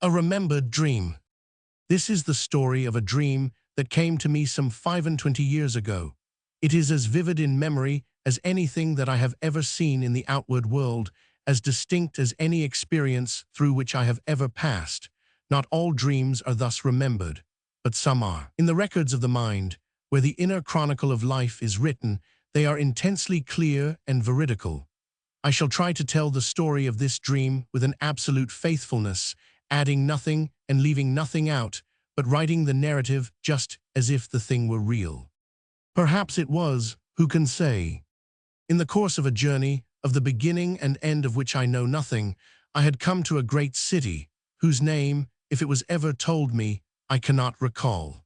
A remembered dream. This is the story of a dream that came to me some 25 years ago. It is as vivid in memory as anything that I have ever seen in the outward world, as distinct as any experience through which I have ever passed. Not all dreams are thus remembered, but some are. In the records of the mind, where the inner chronicle of life is written, they are intensely clear and veridical. I shall try to tell the story of this dream with an absolute faithfulness, adding nothing and leaving nothing out, but writing the narrative just as if the thing were real. Perhaps it was, who can say? In the course of a journey, of the beginning and end of which I know nothing, I had come to a great city, whose name, if it was ever told me, I cannot recall.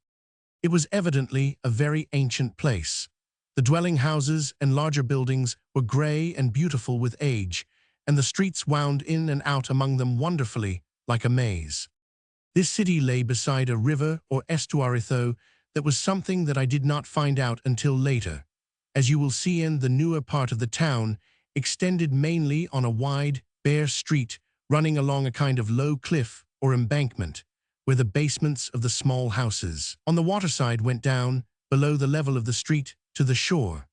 It was evidently a very ancient place. The dwelling houses and larger buildings were grey and beautiful with age, and the streets wound in and out among them wonderfully, like a maze. This city lay beside a river or estuary, though that was something that I did not find out until later. As you will see, in the newer part of the town extended mainly on a wide, bare street running along a kind of low cliff or embankment, where the basements of the small houses on the waterside went down below the level of the street to the shore.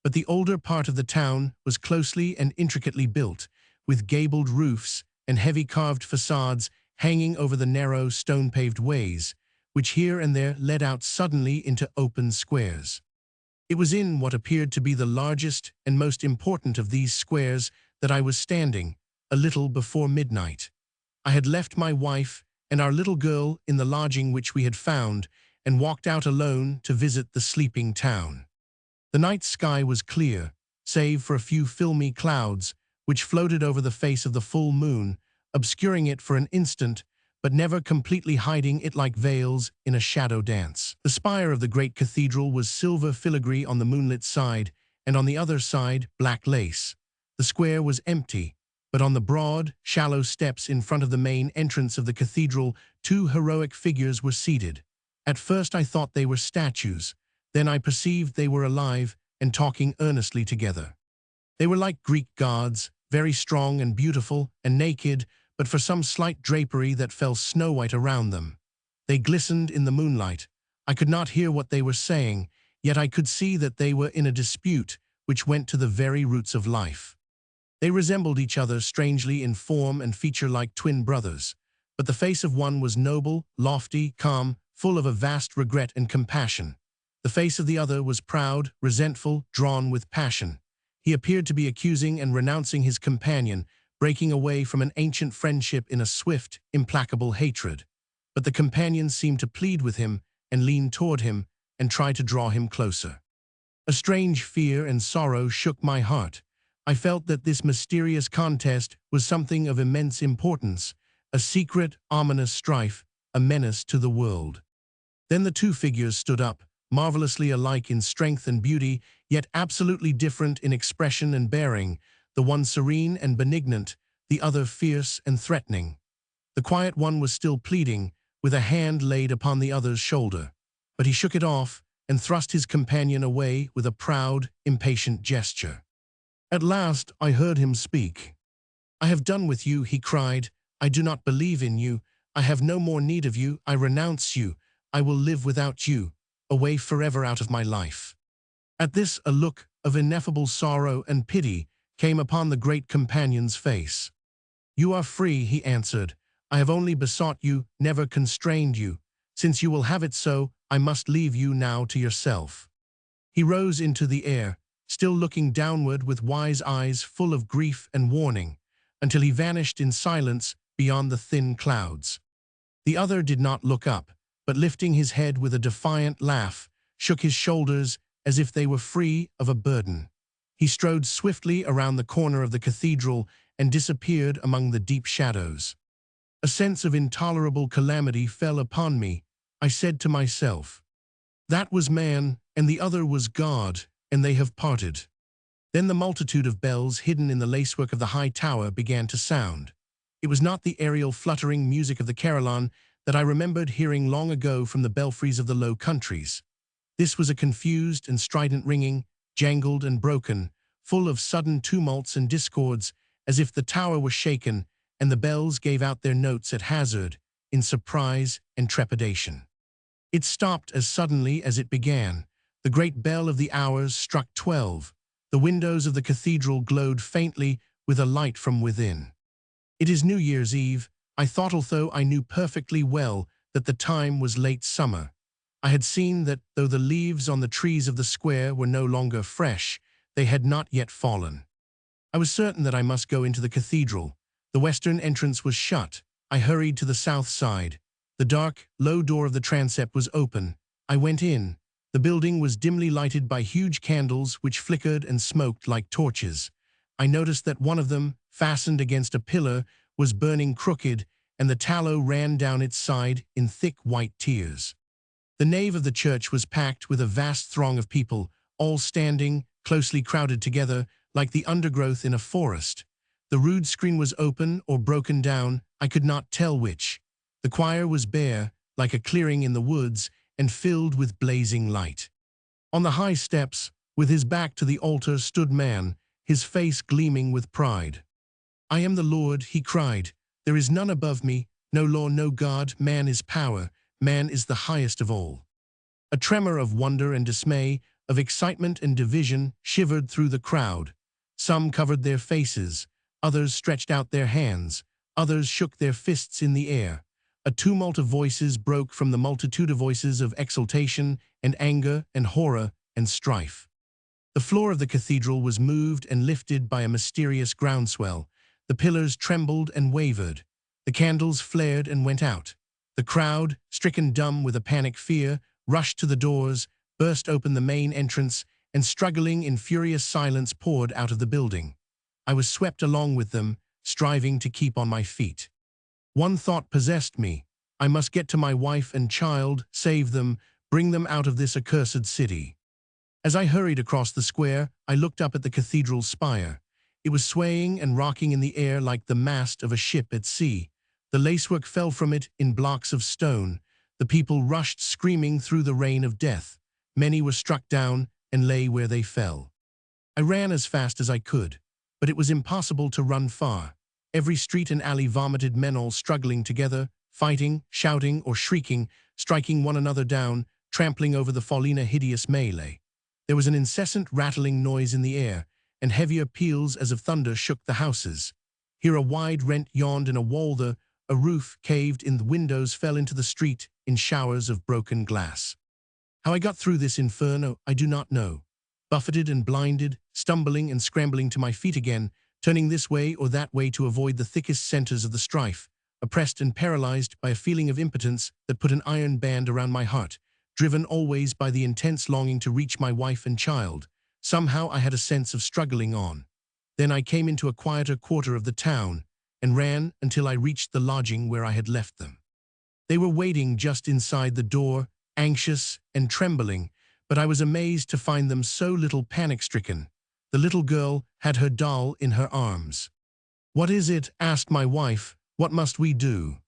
But the older part of the town was closely and intricately built, with gabled roofs and heavy carved facades hanging over the narrow stone-paved ways, which here and there led out suddenly into open squares. It was in what appeared to be the largest and most important of these squares that I was standing, a little before midnight. I had left my wife and our little girl in the lodging which we had found, and walked out alone to visit the sleeping town. The night sky was clear, save for a few filmy clouds, which floated over the face of the full moon, obscuring it for an instant, but never completely hiding it like veils in a shadow dance. The spire of the great cathedral was silver filigree on the moonlit side, and on the other side black lace. The square was empty, but on the broad, shallow steps in front of the main entrance of the cathedral, two heroic figures were seated. At first I thought they were statues, then I perceived they were alive and talking earnestly together. They were like Greek gods, very strong and beautiful and naked, but for some slight drapery that fell snow-white around them. They glistened in the moonlight. I could not hear what they were saying, yet I could see that they were in a dispute which went to the very roots of life. They resembled each other strangely in form and feature, like twin brothers, but the face of one was noble, lofty, calm, full of a vast regret and compassion. The face of the other was proud, resentful, drawn with passion. He appeared to be accusing and renouncing his companion, breaking away from an ancient friendship in a swift, implacable hatred. But the companion seemed to plead with him and lean toward him and try to draw him closer. A strange fear and sorrow shook my heart. I felt that this mysterious contest was something of immense importance, a secret, ominous strife, a menace to the world. Then the two figures stood up, marvelously alike in strength and beauty, yet absolutely different in expression and bearing, the one serene and benignant, the other fierce and threatening. The quiet one was still pleading, with a hand laid upon the other's shoulder, but he shook it off and thrust his companion away with a proud, impatient gesture. At last I heard him speak. "I have done with you," he cried. "I do not believe in you. I have no more need of you. I renounce you. I will live without you, away forever out of my life." At this a look of ineffable sorrow and pity came upon the great companion's face. "You are free," he answered. "I have only besought you, never constrained you. Since you will have it so, I must leave you now to yourself." He rose into the air, still looking downward with wise eyes full of grief and warning, until he vanished in silence beyond the thin clouds. The other did not look up, but lifting his head with a defiant laugh, shook his shoulders as if they were free of a burden. He strode swiftly around the corner of the cathedral and disappeared among the deep shadows. A sense of intolerable calamity fell upon me. I said to myself, "That was man, and the other was God, and they have parted." Then the multitude of bells hidden in the lacework of the high tower began to sound. It was not the aerial fluttering music of the carillon that I remembered hearing long ago from the belfries of the Low Countries. This was a confused and strident ringing, jangled and broken, full of sudden tumults and discords, as if the tower were shaken and the bells gave out their notes at hazard, in surprise and trepidation. It stopped as suddenly as it began. The great bell of the hours struck 12. The windows of the cathedral glowed faintly with a light from within. It is New Year's Eve, I thought, although I knew perfectly well that the time was late summer. I had seen that, though the leaves on the trees of the square were no longer fresh, they had not yet fallen. I was certain that I must go into the cathedral. The western entrance was shut. I hurried to the south side. The dark, low door of the transept was open. I went in. The building was dimly lighted by huge candles which flickered and smoked like torches. I noticed that one of them, fastened against a pillar, was burning crooked, and the tallow ran down its side in thick white tears. The nave of the church was packed with a vast throng of people, all standing, closely crowded together, like the undergrowth in a forest. The rood screen was open or broken down, I could not tell which. The choir was bare, like a clearing in the woods, and filled with blazing light. On the high steps, with his back to the altar, stood man, his face gleaming with pride. "I am the Lord," he cried. "There is none above me, no law, no God. Man is power, man is the highest of all." A tremor of wonder and dismay, of excitement and division, shivered through the crowd. Some covered their faces, others stretched out their hands, others shook their fists in the air. A tumult of voices broke from the multitude of voices of exultation and anger and horror and strife. The floor of the cathedral was moved and lifted by a mysterious groundswell. The pillars trembled and wavered. The candles flared and went out. The crowd, stricken dumb with a panic fear, rushed to the doors, burst open the main entrance, and struggling in furious silence poured out of the building. I was swept along with them, striving to keep on my feet. One thought possessed me. I must get to my wife and child, save them, bring them out of this accursed city. As I hurried across the square, I looked up at the cathedral's spire. It was swaying and rocking in the air like the mast of a ship at sea. The lacework fell from it in blocks of stone. The people rushed screaming through the rain of death. Many were struck down and lay where they fell. I ran as fast as I could, but it was impossible to run far. Every street and alley vomited men, all struggling together, fighting, shouting, or shrieking, striking one another down, trampling over the fall in a hideous melee. There was an incessant rattling noise in the air, and heavier peals as of thunder shook the houses. Here a wide rent yawned in a wall, a roof caved in, the windows fell into the street in showers of broken glass. How I got through this inferno, I do not know. Buffeted and blinded, stumbling and scrambling to my feet again, turning this way or that way to avoid the thickest centers of the strife, oppressed and paralyzed by a feeling of impotence that put an iron band around my heart, driven always by the intense longing to reach my wife and child. Somehow I had a sense of struggling on. Then I came into a quieter quarter of the town and ran until I reached the lodging where I had left them. They were waiting just inside the door, anxious and trembling, but I was amazed to find them so little panic-stricken. The little girl had her doll in her arms. "What is it?" asked my wife. "What must we do?"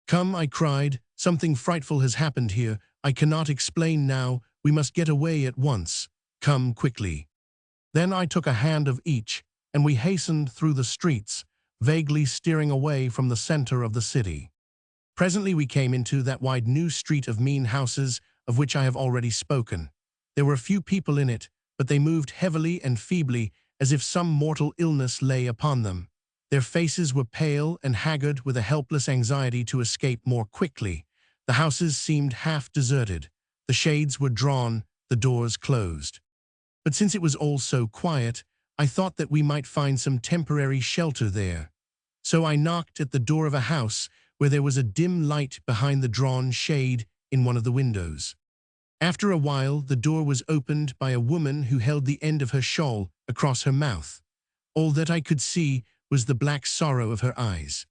"Come," I cried. "Something frightful has happened here. I cannot explain now. We must get away at once. Come quickly." Then I took a hand of each, and we hastened through the streets, vaguely steering away from the center of the city. Presently we came into that wide new street of mean houses of which I have already spoken. There were a few people in it, but they moved heavily and feebly, as if some mortal illness lay upon them. Their faces were pale and haggard with a helpless anxiety to escape more quickly. The houses seemed half deserted. The shades were drawn, the doors closed. But since it was all so quiet, I thought that we might find some temporary shelter there. So I knocked at the door of a house where there was a dim light behind the drawn shade in one of the windows. After a while, the door was opened by a woman who held the end of her shawl across her mouth. All that I could see was the black sorrow of her eyes.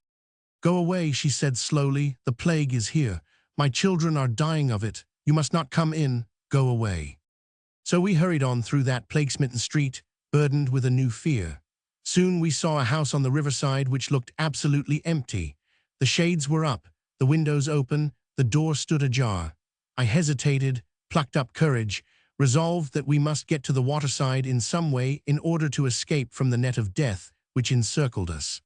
"Go away," she said slowly. "The plague is here. My children are dying of it. You must not come in. Go away." So we hurried on through that plague-smitten street, burdened with a new fear. Soon we saw a house on the riverside which looked absolutely empty. The shades were up, the windows open, the door stood ajar. I hesitated, plucked up courage, resolved that we must get to the waterside in some way in order to escape from the net of death which encircled us.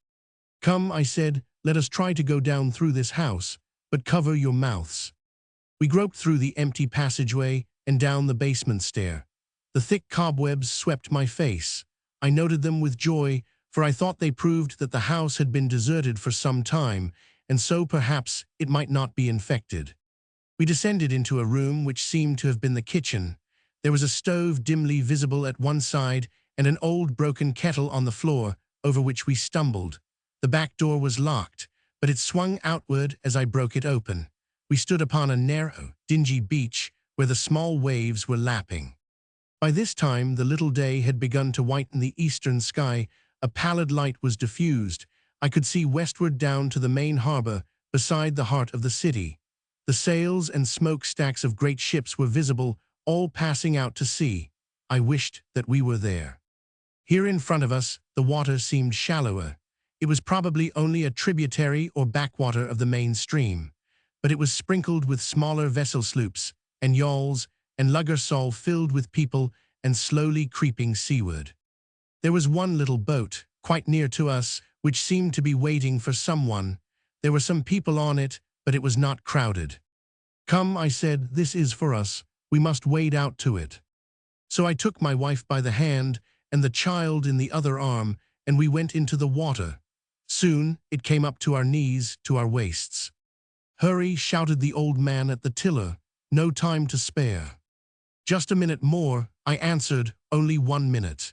"Come," I said, "let us try to go down through this house. but cover your mouths. We groped through the empty passageway and down the basement stair. The thick cobwebs swept my face. I noted them with joy, for I thought they proved that the house had been deserted for some time, and so perhaps it might not be infected. We descended into a room which seemed to have been the kitchen. There was a stove dimly visible at one side and an old broken kettle on the floor, over which we stumbled. The back door was locked, but it swung outward as I broke it open. We stood upon a narrow, dingy beach where the small waves were lapping. By this time, the little day had begun to whiten the eastern sky. A pallid light was diffused. I could see westward down to the main harbor, beside the heart of the city. The sails and smokestacks of great ships were visible, all passing out to sea. I wished that we were there. Here in front of us, the water seemed shallower. It was probably only a tributary or backwater of the main stream, but it was sprinkled with smaller vessel sloops and yawls and luggers all filled with people and slowly creeping seaward. There was one little boat, quite near to us, which seemed to be waiting for someone. There were some people on it, but it was not crowded. "Come," I said, "this is for us. We must wade out to it." So I took my wife by the hand and the child in the other arm, and we went into the water. Soon it came up to our knees, to our waists. "Hurry," shouted the old man at the tiller. "No time to spare." "Just a minute more," I answered, "only 1 minute."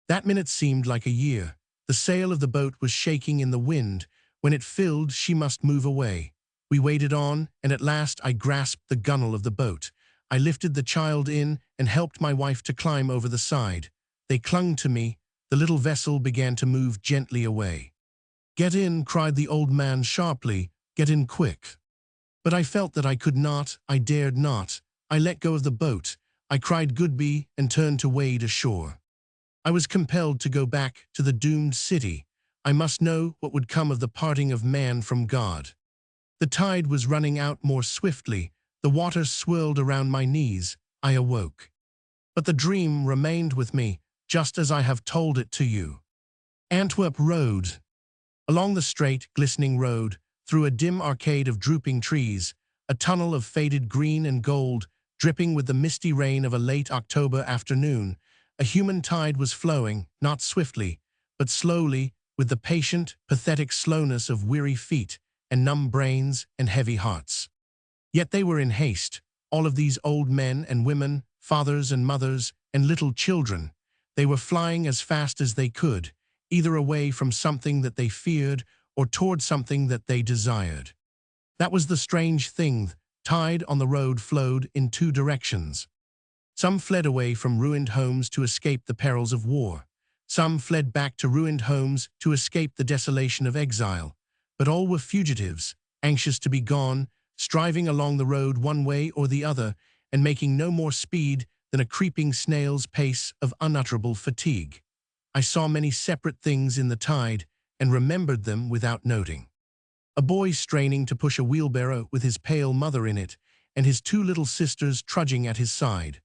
That minute seemed like a year. The sail of the boat was shaking in the wind. When it filled, she must move away. We waded on, and at last I grasped the gunwale of the boat. I lifted the child in and helped my wife to climb over the side. They clung to me. The little vessel began to move gently away. "Get in," cried the old man sharply. "Get in quick." But I felt that I could not, I dared not. I let go of the boat. I cried goodbye and turned to wade ashore. I was compelled to go back to the doomed city. I must know what would come of the parting of man from God. The tide was running out more swiftly. The water swirled around my knees. I awoke. But the dream remained with me, just as I have told it to you. Antwerp Road. Along the straight, glistening road, through a dim arcade of drooping trees, a tunnel of faded green and gold, dripping with the misty rain of a late October afternoon, a human tide was flowing, not swiftly, but slowly, with the patient, pathetic slowness of weary feet and numb brains and heavy hearts. Yet they were in haste, all of these old men and women, fathers and mothers, and little children. They were flying as fast as they could, either away from something that they feared or toward something that they desired. That was the strange thing. Tide on the road flowed in two directions. Some fled away from ruined homes to escape the perils of war. Some fled back to ruined homes to escape the desolation of exile. But all were fugitives, anxious to be gone, striving along the road one way or the other, and making no more speed than a creeping snail's pace of unutterable fatigue. I saw many separate things in the tide and remembered them without noting. A boy straining to push a wheelbarrow with his pale mother in it, and his two little sisters trudging at his side.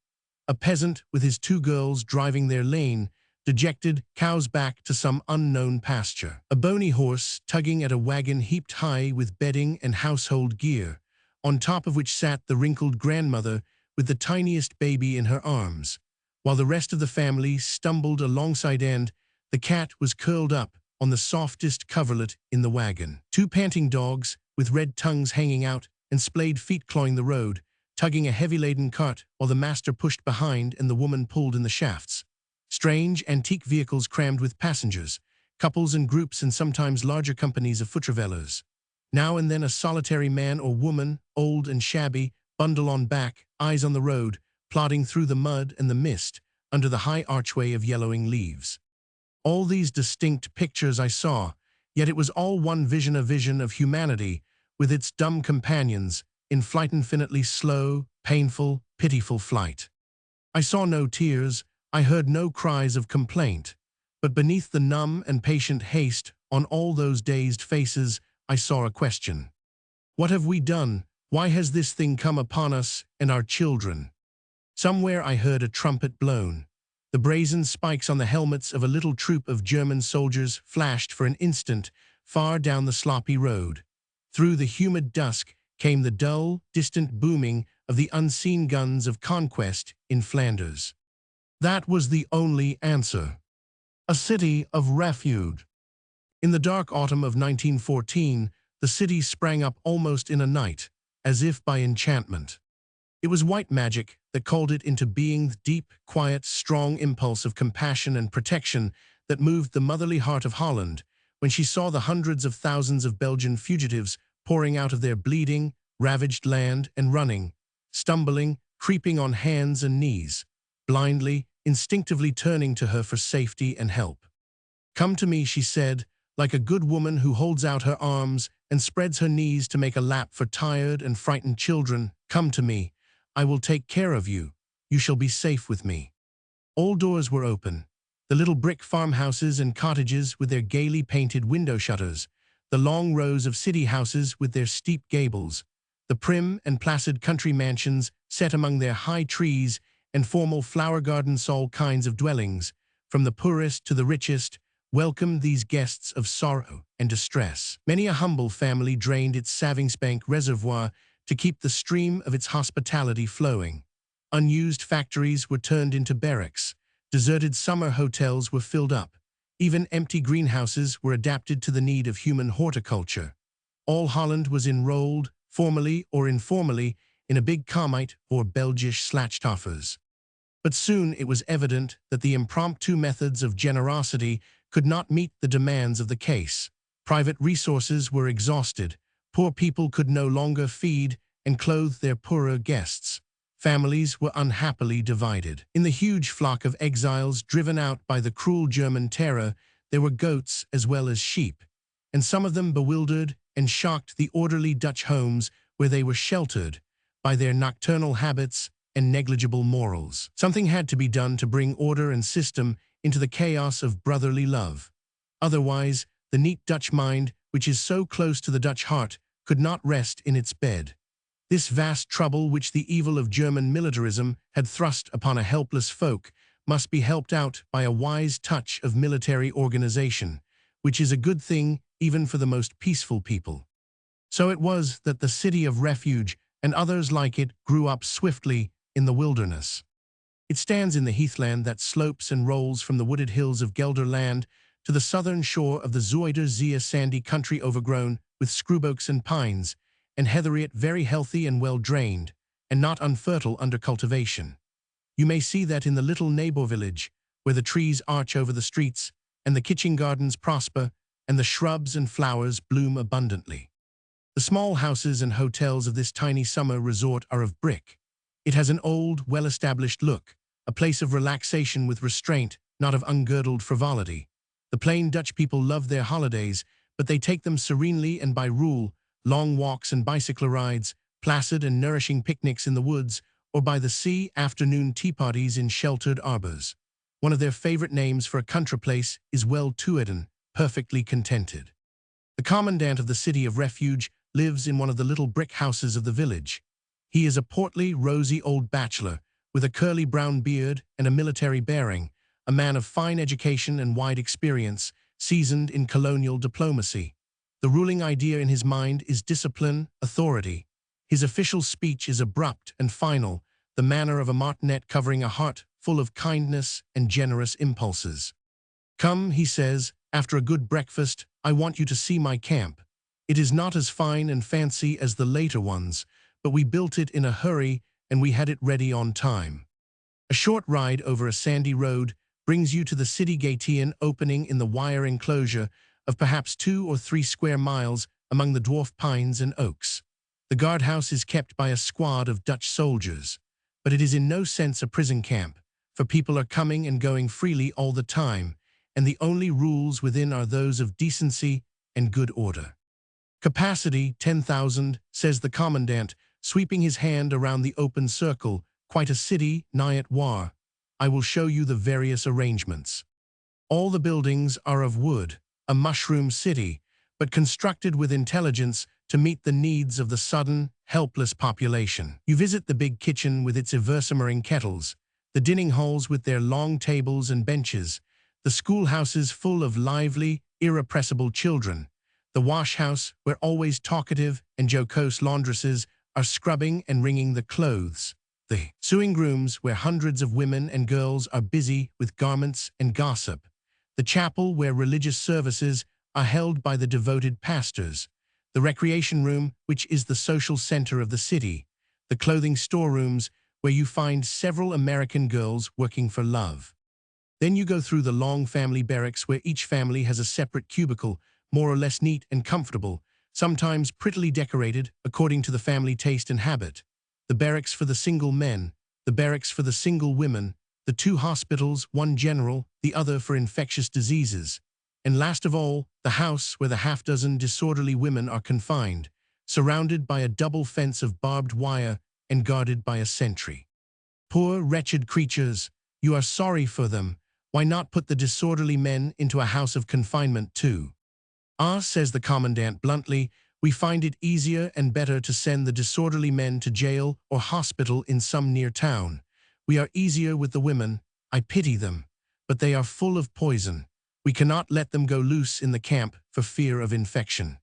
A peasant with his two girls driving their lane, dejected, cows back to some unknown pasture. A bony horse tugging at a wagon heaped high with bedding and household gear, on top of which sat the wrinkled grandmother with the tiniest baby in her arms. While the rest of the family stumbled alongside, and the cat was curled up on the softest coverlet in the wagon. Two panting dogs, with red tongues hanging out and splayed feet clawing the road, tugging a heavy-laden cart while the master pushed behind and the woman pulled in the shafts. Strange, antique vehicles crammed with passengers, couples and groups and sometimes larger companies of foot travelers. Now and then a solitary man or woman, old and shabby, bundle on back, eyes on the road, plodding through the mud and the mist, under the high archway of yellowing leaves. All these distinct pictures I saw, yet it was all one vision, a vision of humanity, with its dumb companions, in flight, infinitely slow, painful, pitiful flight. I saw no tears, I heard no cries of complaint, but beneath the numb and patient haste on all those dazed faces, I saw a question. What have we done? Why has this thing come upon us and our children? Somewhere I heard a trumpet blown. The brazen spikes on the helmets of a little troop of German soldiers flashed for an instant far down the sloppy road. Through the humid dusk came the dull, distant booming of the unseen guns of conquest in Flanders. That was the only answer. A city of refuge. In the dark autumn of 1914, the city sprang up almost in a night, as if by enchantment. It was white magic that called it into being, the deep, quiet, strong impulse of compassion and protection that moved the motherly heart of Holland when she saw the hundreds of thousands of Belgian fugitives pouring out of their bleeding, ravaged land and running, stumbling, creeping on hands and knees, blindly, instinctively turning to her for safety and help. "Come to me," she said, like a good woman who holds out her arms and spreads her knees to make a lap for tired and frightened children. "Come to me. I will take care of you. You shall be safe with me." All doors were open. The little brick farmhouses and cottages with their gaily painted window shutters, the long rows of city houses with their steep gables, the prim and placid country mansions set among their high trees and formal flower gardens, all kinds of dwellings, from the poorest to the richest, welcomed these guests of sorrow and distress. Many a humble family drained its Savingsbank reservoir to keep the stream of its hospitality flowing. Unused factories were turned into barracks. Deserted summer hotels were filled up. Even empty greenhouses were adapted to the need of human horticulture. All Holland was enrolled, formally or informally, in a big Kamite or Belgisch slachtafels. But soon it was evident that the impromptu methods of generosity could not meet the demands of the case. Private resources were exhausted. Poor people could no longer feed and clothe their poorer guests. Families were unhappily divided. In the huge flock of exiles driven out by the cruel German terror, there were goats as well as sheep, and some of them bewildered and shocked the orderly Dutch homes where they were sheltered by their nocturnal habits and negligible morals. Something had to be done to bring order and system into the chaos of brotherly love. Otherwise, the neat Dutch mind, which is so close to the Dutch heart, could not rest in its bed. This vast trouble which the evil of German militarism had thrust upon a helpless folk must be helped out by a wise touch of military organization, which is a good thing even for the most peaceful people. So it was that the city of refuge and others like it grew up swiftly in the wilderness. It stands in the heathland that slopes and rolls from the wooded hills of Gelderland to the southern shore of the Zuiderzee, sandy country overgrown with screwboaks and pines, and heatheriot, very healthy and well-drained, and not unfertile under cultivation. You may see that in the little neighbor village, where the trees arch over the streets, and the kitchen gardens prosper, and the shrubs and flowers bloom abundantly. The small houses and hotels of this tiny summer resort are of brick. It has an old, well-established look, a place of relaxation with restraint, not of ungirdled frivolity. The plain Dutch people love their holidays, but they take them serenely and by rule, long walks and bicycle rides, placid and nourishing picnics in the woods, or by the sea, afternoon tea parties in sheltered arbors. One of their favorite names for a country place is well-tevreden, perfectly contented. The commandant of the city of refuge lives in one of the little brick houses of the village. He is a portly, rosy old bachelor, with a curly brown beard and a military bearing, a man of fine education and wide experience, seasoned in colonial diplomacy. The ruling idea in his mind is discipline, authority. His official speech is abrupt and final, the manner of a martinet covering a heart full of kindness and generous impulses. "Come," he says, "after a good breakfast, I want you to see my camp. It is not as fine and fancy as the later ones, but we built it in a hurry and we had it ready on time." A short ride over a sandy road brings you to the city gatean opening in the wire enclosure of perhaps 2 or 3 square miles among the dwarf pines and oaks. The guardhouse is kept by a squad of Dutch soldiers, but it is in no sense a prison camp, for people are coming and going freely all the time, and the only rules within are those of decency and good order. "Capacity 10,000, says the commandant, sweeping his hand around the open circle, "quite a city, nigh at war. I will show you the various arrangements. All the buildings are of wood, a mushroom city, but constructed with intelligence to meet the needs of the sudden, helpless population. You visit the big kitchen with its ever-simmering kettles, the dining halls with their long tables and benches, the schoolhouses full of lively, irrepressible children, The wash house, where always talkative and jocose laundresses are scrubbing and wringing the clothes. The sewing rooms, where hundreds of women and girls are busy with garments and gossip. The chapel, where religious services are held by the devoted pastors. The recreation room, which is the social center of the city. The clothing storerooms, where you find several American girls working for love. Then you go through the long family barracks, where each family has a separate cubicle, more or less neat and comfortable, sometimes prettily decorated according to the family taste and habit. The barracks for the single men, the barracks for the single women, the two hospitals, one general, the other for infectious diseases. And last of all, the house where the half-dozen disorderly women are confined, surrounded by a double fence of barbed wire and guarded by a sentry. Poor, wretched creatures, you are sorry for them. Why not put the disorderly men into a house of confinement too? Ah, says the commandant bluntly, we find it easier and better to send the disorderly men to jail or hospital in some near town. We are easier with the women. I pity them. But they are full of poison. We cannot let them go loose in the camp for fear of infection.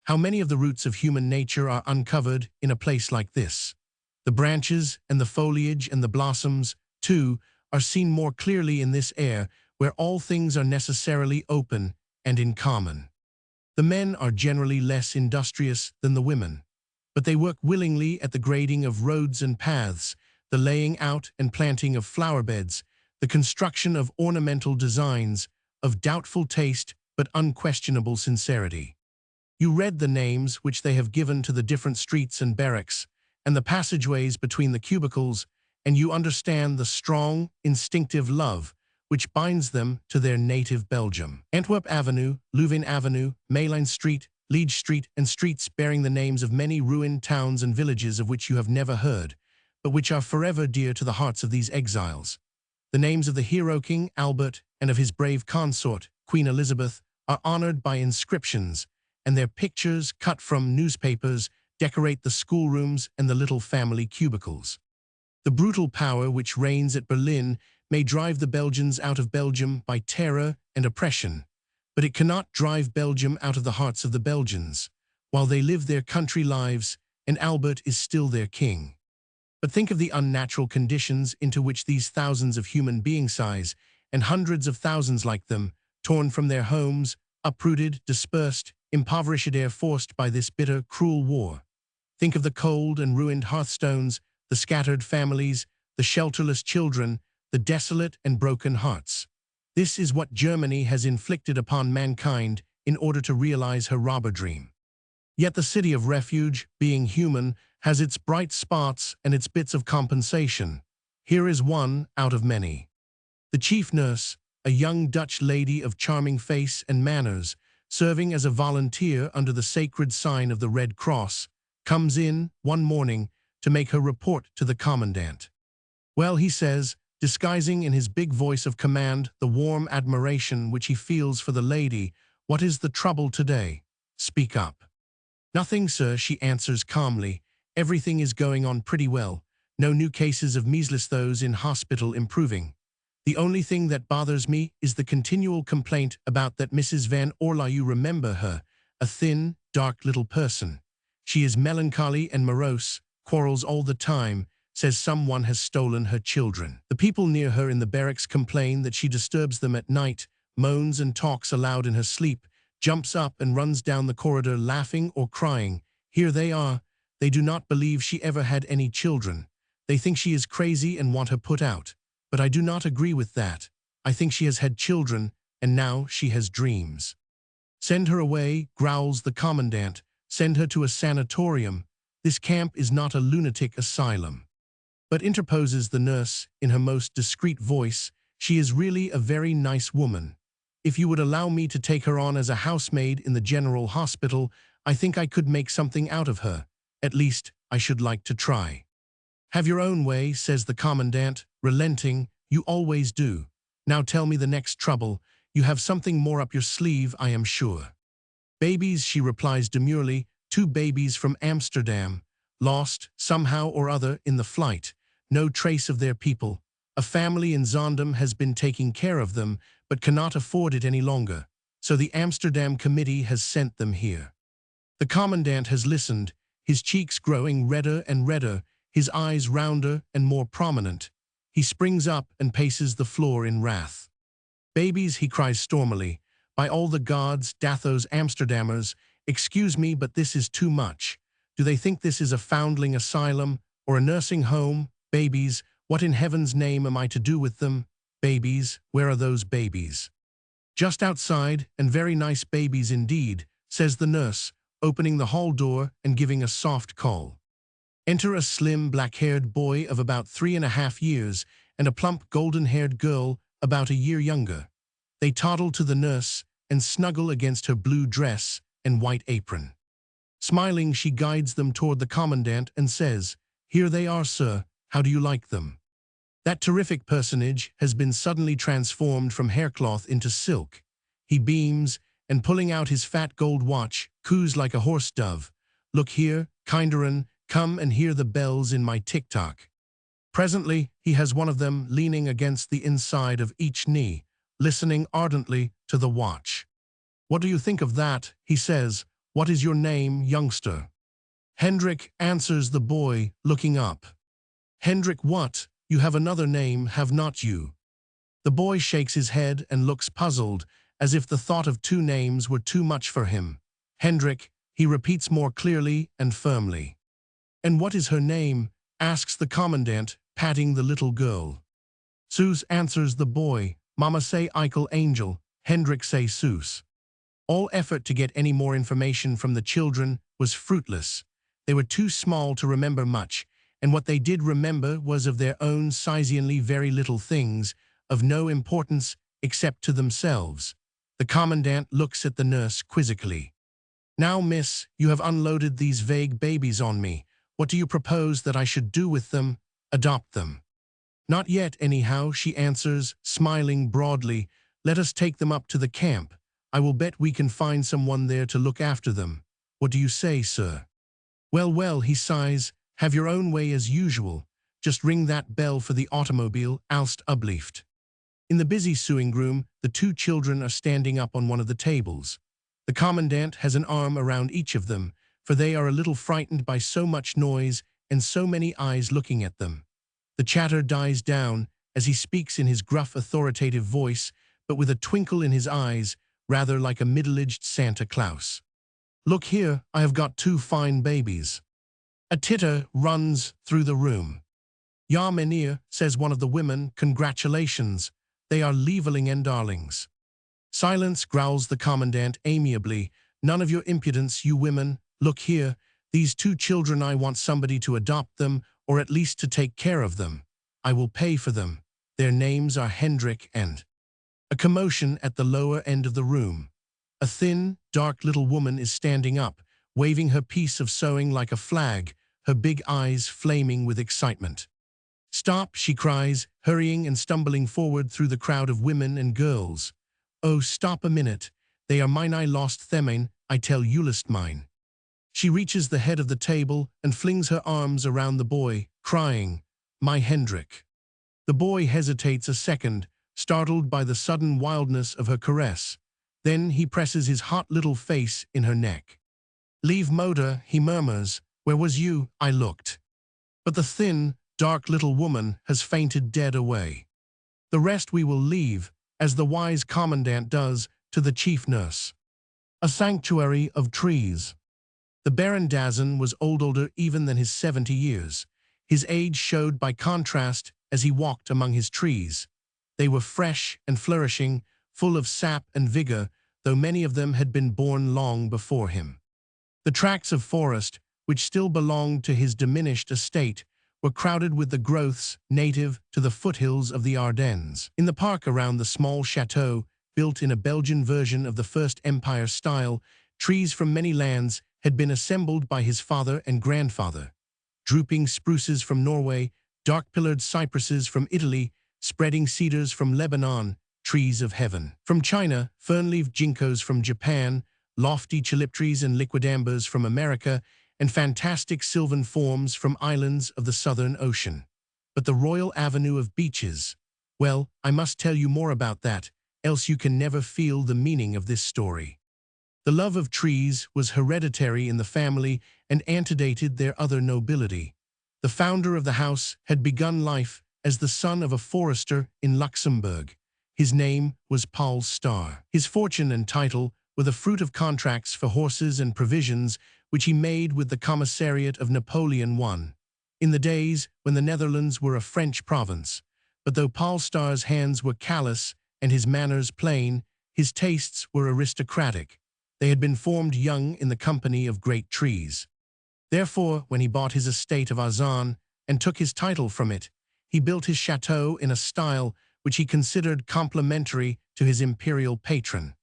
How many of the roots of human nature are uncovered in a place like this? The branches and the foliage and the blossoms, too, are seen more clearly in this air, where all things are necessarily open and in common. The men are generally less industrious than the women, but they work willingly at the grading of roads and paths, the laying out and planting of flower beds, the construction of ornamental designs, of doubtful taste but unquestionable sincerity. You read the names which they have given to the different streets and barracks, and the passageways between the cubicles, and you understand the strong, instinctive love which binds them to their native Belgium. Antwerp Avenue, Leuven Avenue, Malines Street, Liege Street, and streets bearing the names of many ruined towns and villages of which you have never heard, but which are forever dear to the hearts of these exiles. The names of the hero King Albert and of his brave consort, Queen Elizabeth, are honored by inscriptions, and their pictures, cut from newspapers, decorate the schoolrooms and the little family cubicles. The brutal power which reigns at Berlin may drive the Belgians out of Belgium by terror and oppression, but it cannot drive Belgium out of the hearts of the Belgians, while they live their country lives and Albert is still their king. But think of the unnatural conditions into which these thousands of human beings size, and hundreds of thousands like them, torn from their homes, uprooted, dispersed, impoverished, forced by this bitter, cruel war. Think of the cold and ruined hearthstones, the scattered families, the shelterless children, the desolate and broken hearts. This is what Germany has inflicted upon mankind in order to realize her robber dream. Yet the city of refuge, being human, has its bright spots and its bits of compensation. Here is one out of many. The chief nurse, a young Dutch lady of charming face and manners, serving as a volunteer under the sacred sign of the Red Cross, comes in one morning to make her report to the commandant. Well, he says, disguising in his big voice of command the warm admiration which he feels for the lady, what is the trouble today? Speak up. Nothing, sir, she answers calmly. Everything is going on pretty well. No new cases of measles, those in hospital improving. The only thing that bothers me is the continual complaint about that Mrs. Van Orla. You remember her, a thin, dark little person. She is melancholy and morose, quarrels all the time, says someone has stolen her children. The people near her in the barracks complain that she disturbs them at night, moans and talks aloud in her sleep, jumps up and runs down the corridor laughing or crying. Here they are. They do not believe she ever had any children. They think she is crazy and want her put out. But I do not agree with that. I think she has had children, and now she has dreams. Send her away, growls the commandant. Send her to a sanatorium. This camp is not a lunatic asylum. But interposes the nurse, in her most discreet voice, she is really a very nice woman. If you would allow me to take her on as a housemaid in the general hospital, I think I could make something out of her. At least, I should like to try. Have your own way, says the commandant, relenting. You always do. Now tell me the next trouble. You have something more up your sleeve, I am sure. Babies, she replies demurely, 2 babies from Amsterdam, lost, somehow or other, in the flight. No trace of their people. A family in Zondam has been taking care of them, but cannot afford it any longer. So the Amsterdam Committee has sent them here. The commandant has listened, his cheeks growing redder and redder, his eyes rounder and more prominent. He springs up and paces the floor in wrath. "Babies," he cries stormily, "by all the gods, Dathos Amsterdammers, excuse me, but this is too much. Do they think this is a foundling asylum or a nursing home? Babies, what in heaven's name am I to do with them? Babies, where are those babies?" "Just outside, and very nice babies indeed," says the nurse, opening the hall door and giving a soft call. Enter a slim, black-haired boy of about 3.5 years and a plump, golden-haired girl about a year younger. They toddle to the nurse and snuggle against her blue dress and white apron. Smiling, she guides them toward the commandant and says, "Here they are, sir. How do you like them?" That terrific personage has been suddenly transformed from haircloth into silk. He beams, and pulling out his fat gold watch, coos like a horse dove. "Look here, kinderun, come and hear the bells in my tick-tock." Presently, he has one of them leaning against the inside of each knee, listening ardently to the watch. "What do you think of that?" he says. "What is your name, youngster?" "Hendrik," answers the boy, looking up. "Hendrik what? You have another name, have not you?" The boy shakes his head and looks puzzled, as if the thought of 2 names were too much for him. "Hendrik," he repeats more clearly and firmly. "And what is her name?" asks the commandant, patting the little girl. "Soos," answers the boy. "Mama say Eichel Angel, Hendrik say Soos." All effort to get any more information from the children was fruitless. They were too small to remember much, and what they did remember was of their own Sizianly very little things, of no importance except to themselves. The commandant looks at the nurse quizzically. "Now, miss, you have unloaded these vague babies on me. What do you propose that I should do with them? Adopt them?" "Not yet, anyhow," she answers, smiling broadly. "Let us take them up to the camp. I will bet we can find someone there to look after them. What do you say, sir?" "Well, well," he sighs, "have your own way as usual. Just ring that bell for the automobile, alst ublieft." In the busy sewing room, the 2 children are standing up on one of the tables. The commandant has an arm around each of them, for they are a little frightened by so much noise and so many eyes looking at them. The chatter dies down as he speaks in his gruff, authoritative voice, but with a twinkle in his eyes, rather like a middle-aged Santa Claus. "Look here, I have got 2 fine babies." A titter runs through the room. "Ja, meneer," says one of the women, "congratulations. They are lieveling and darlings." "Silence," growls the commandant amiably. "None of your impudence, you women. Look here, these 2 children, I want somebody to adopt them, or at least to take care of them. I will pay for them. Their names are Hendrik and—" A commotion at the lower end of the room. A thin, dark little woman is standing up, waving her piece of sewing like a flag, her big eyes flaming with excitement. "Stop," she cries, hurrying and stumbling forward through the crowd of women and girls. "Oh, stop a minute. They are mine, I lost them, I tell you list mine." She reaches the head of the table and flings her arms around the boy, crying, "My Hendrik." The boy hesitates a second, startled by the sudden wildness of her caress. Then he presses his hot little face in her neck. "Leave motor," he murmurs. "Where was you?" I looked. But the thin, dark little woman has fainted dead away. The rest we will leave, as the wise commandant does, to the chief nurse. A sanctuary of trees. The Baron Dazin was older even than his 70 years. His age showed by contrast as he walked among his trees. They were fresh and flourishing, full of sap and vigor, though many of them had been born long before him. The tracts of forest, which still belonged to his diminished estate, were crowded with the growths native to the foothills of the Ardennes. In the park around the small chateau, built in a Belgian version of the First Empire style, trees from many lands had been assembled by his father and grandfather. Drooping spruces from Norway, dark-pillared cypresses from Italy, spreading cedars from Lebanon, trees of heaven. From China, fern-leaved ginkgos from Japan, lofty chaliptries and liquidambars from America, and fantastic sylvan forms from islands of the Southern Ocean. But the Royal Avenue of beeches, well, I must tell you more about that. else you can never feel the meaning of this story. The love of trees was hereditary in the family and antedated their other nobility. The founder of the house had begun life as the son of a forester in Luxembourg. His name was Paul Star. His fortune and title were the fruit of contracts for horses and provisions which he made with the commissariat of Napoleon I, in the days when the Netherlands were a French province. But though Paul Star's hands were callous and his manners plain, his tastes were aristocratic. They had been formed young in the company of great trees. Therefore, when he bought his estate of Auzon and took his title from it, he built his chateau in a style which he considered complementary to his imperial patron.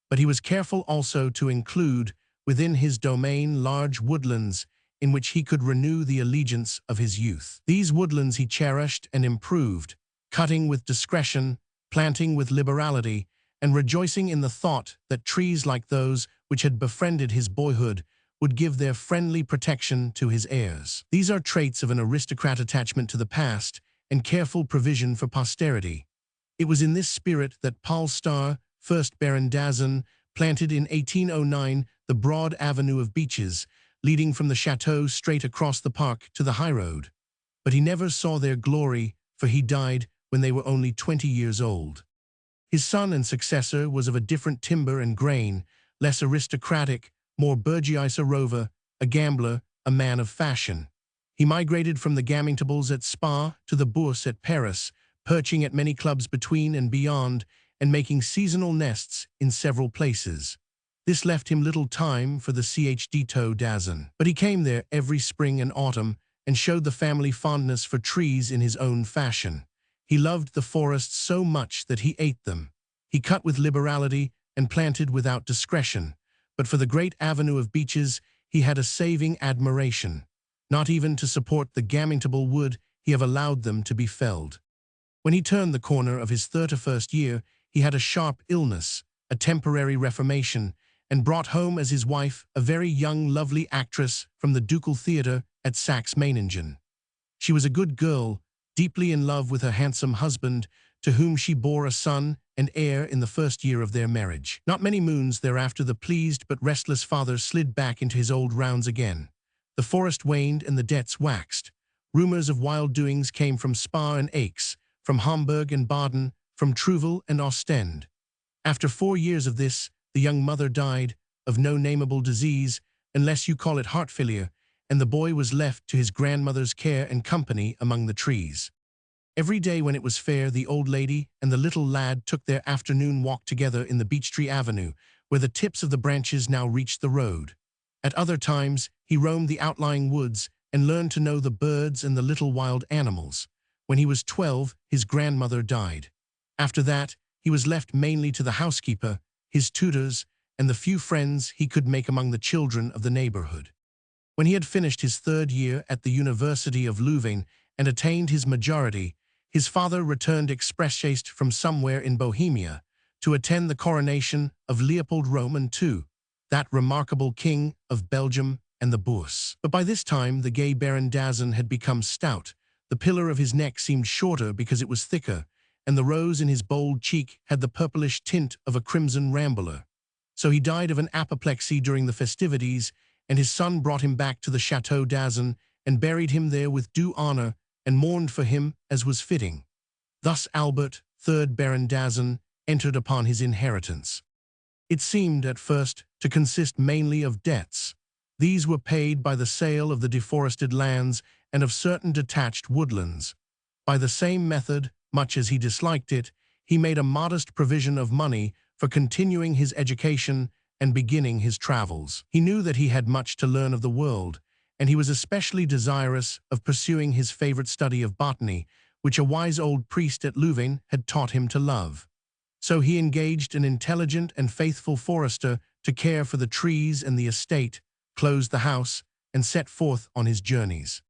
But he was careful also to include within his domain large woodlands in which he could renew the allegiance of his youth. These woodlands he cherished and improved, cutting with discretion, planting with liberality, and rejoicing in the thought that trees like those which had befriended his boyhood would give their friendly protection to his heirs. These are traits of an aristocrat attachment to the past and careful provision for posterity. It was in this spirit that Paul Star, 1st Baron d'Azan, planted in 1809 the broad avenue of beeches, leading from the chateau straight across the park to the highroad. But he never saw their glory, for he died when they were only 20 years old. His son and successor was of a different timber and grain, less aristocratic, more bourgeois, a rover, a gambler, a man of fashion. He migrated from the gamingtables at Spa to the Bourse at Paris, perching at many clubs between and beyond, and making seasonal nests in several places. This left him little time for the Château d'Azan. But he came there every spring and autumn and showed the family fondness for trees in his own fashion. He loved the forests so much that he ate them. He cut with liberality and planted without discretion. But for the great avenue of beeches he had a saving admiration. Not even to support the gamingtable wood he have allowed them to be felled. When he turned the corner of his 31st year, he had a sharp illness, a temporary reformation, and brought home as his wife a very young, lovely actress from the Ducal Theatre at Saxe-Meiningen. She was a good girl, deeply in love with her handsome husband, to whom she bore a son and heir in the first year of their marriage. Not many moons thereafter the pleased but restless father slid back into his old rounds again. The forest waned and the debts waxed. Rumors of wild doings came from Spa and Aix, from Hamburg and Baden, from Trouville and Ostend. After 4 years of this, the young mother died, of no nameable disease, unless you call it heart failure, and the boy was left to his grandmother's care and company among the trees. Every day when it was fair, the old lady and the little lad took their afternoon walk together in the beech tree avenue, where the tips of the branches now reached the road. At other times, he roamed the outlying woods and learned to know the birds and the little wild animals. When he was 12, his grandmother died. After that, he was left mainly to the housekeeper, his tutors, and the few friends he could make among the children of the neighborhood. When he had finished his 3rd year at the University of Louvain and attained his majority, his father returned express-haste from somewhere in Bohemia to attend the coronation of Leopold Roman II, that remarkable king of Belgium and the Bourse. But by this time the gay Baron d'Azan had become stout. The pillar of his neck seemed shorter because it was thicker, and the rose in his bold cheek had the purplish tint of a crimson rambler. So he died of an apoplexy during the festivities, and his son brought him back to the Château d'Azan and buried him there with due honor and mourned for him as was fitting. Thus Albert, 3rd Baron d'Azan, entered upon his inheritance. It seemed at first to consist mainly of debts. These were paid by the sale of the deforested lands and of certain detached woodlands. By the same method, much as he disliked it, he made a modest provision of money for continuing his education and beginning his travels. He knew that he had much to learn of the world, and he was especially desirous of pursuing his favorite study of botany, which a wise old priest at Louvain had taught him to love. So he engaged an intelligent and faithful forester to care for the trees and the estate, closed the house, and set forth on his journeys.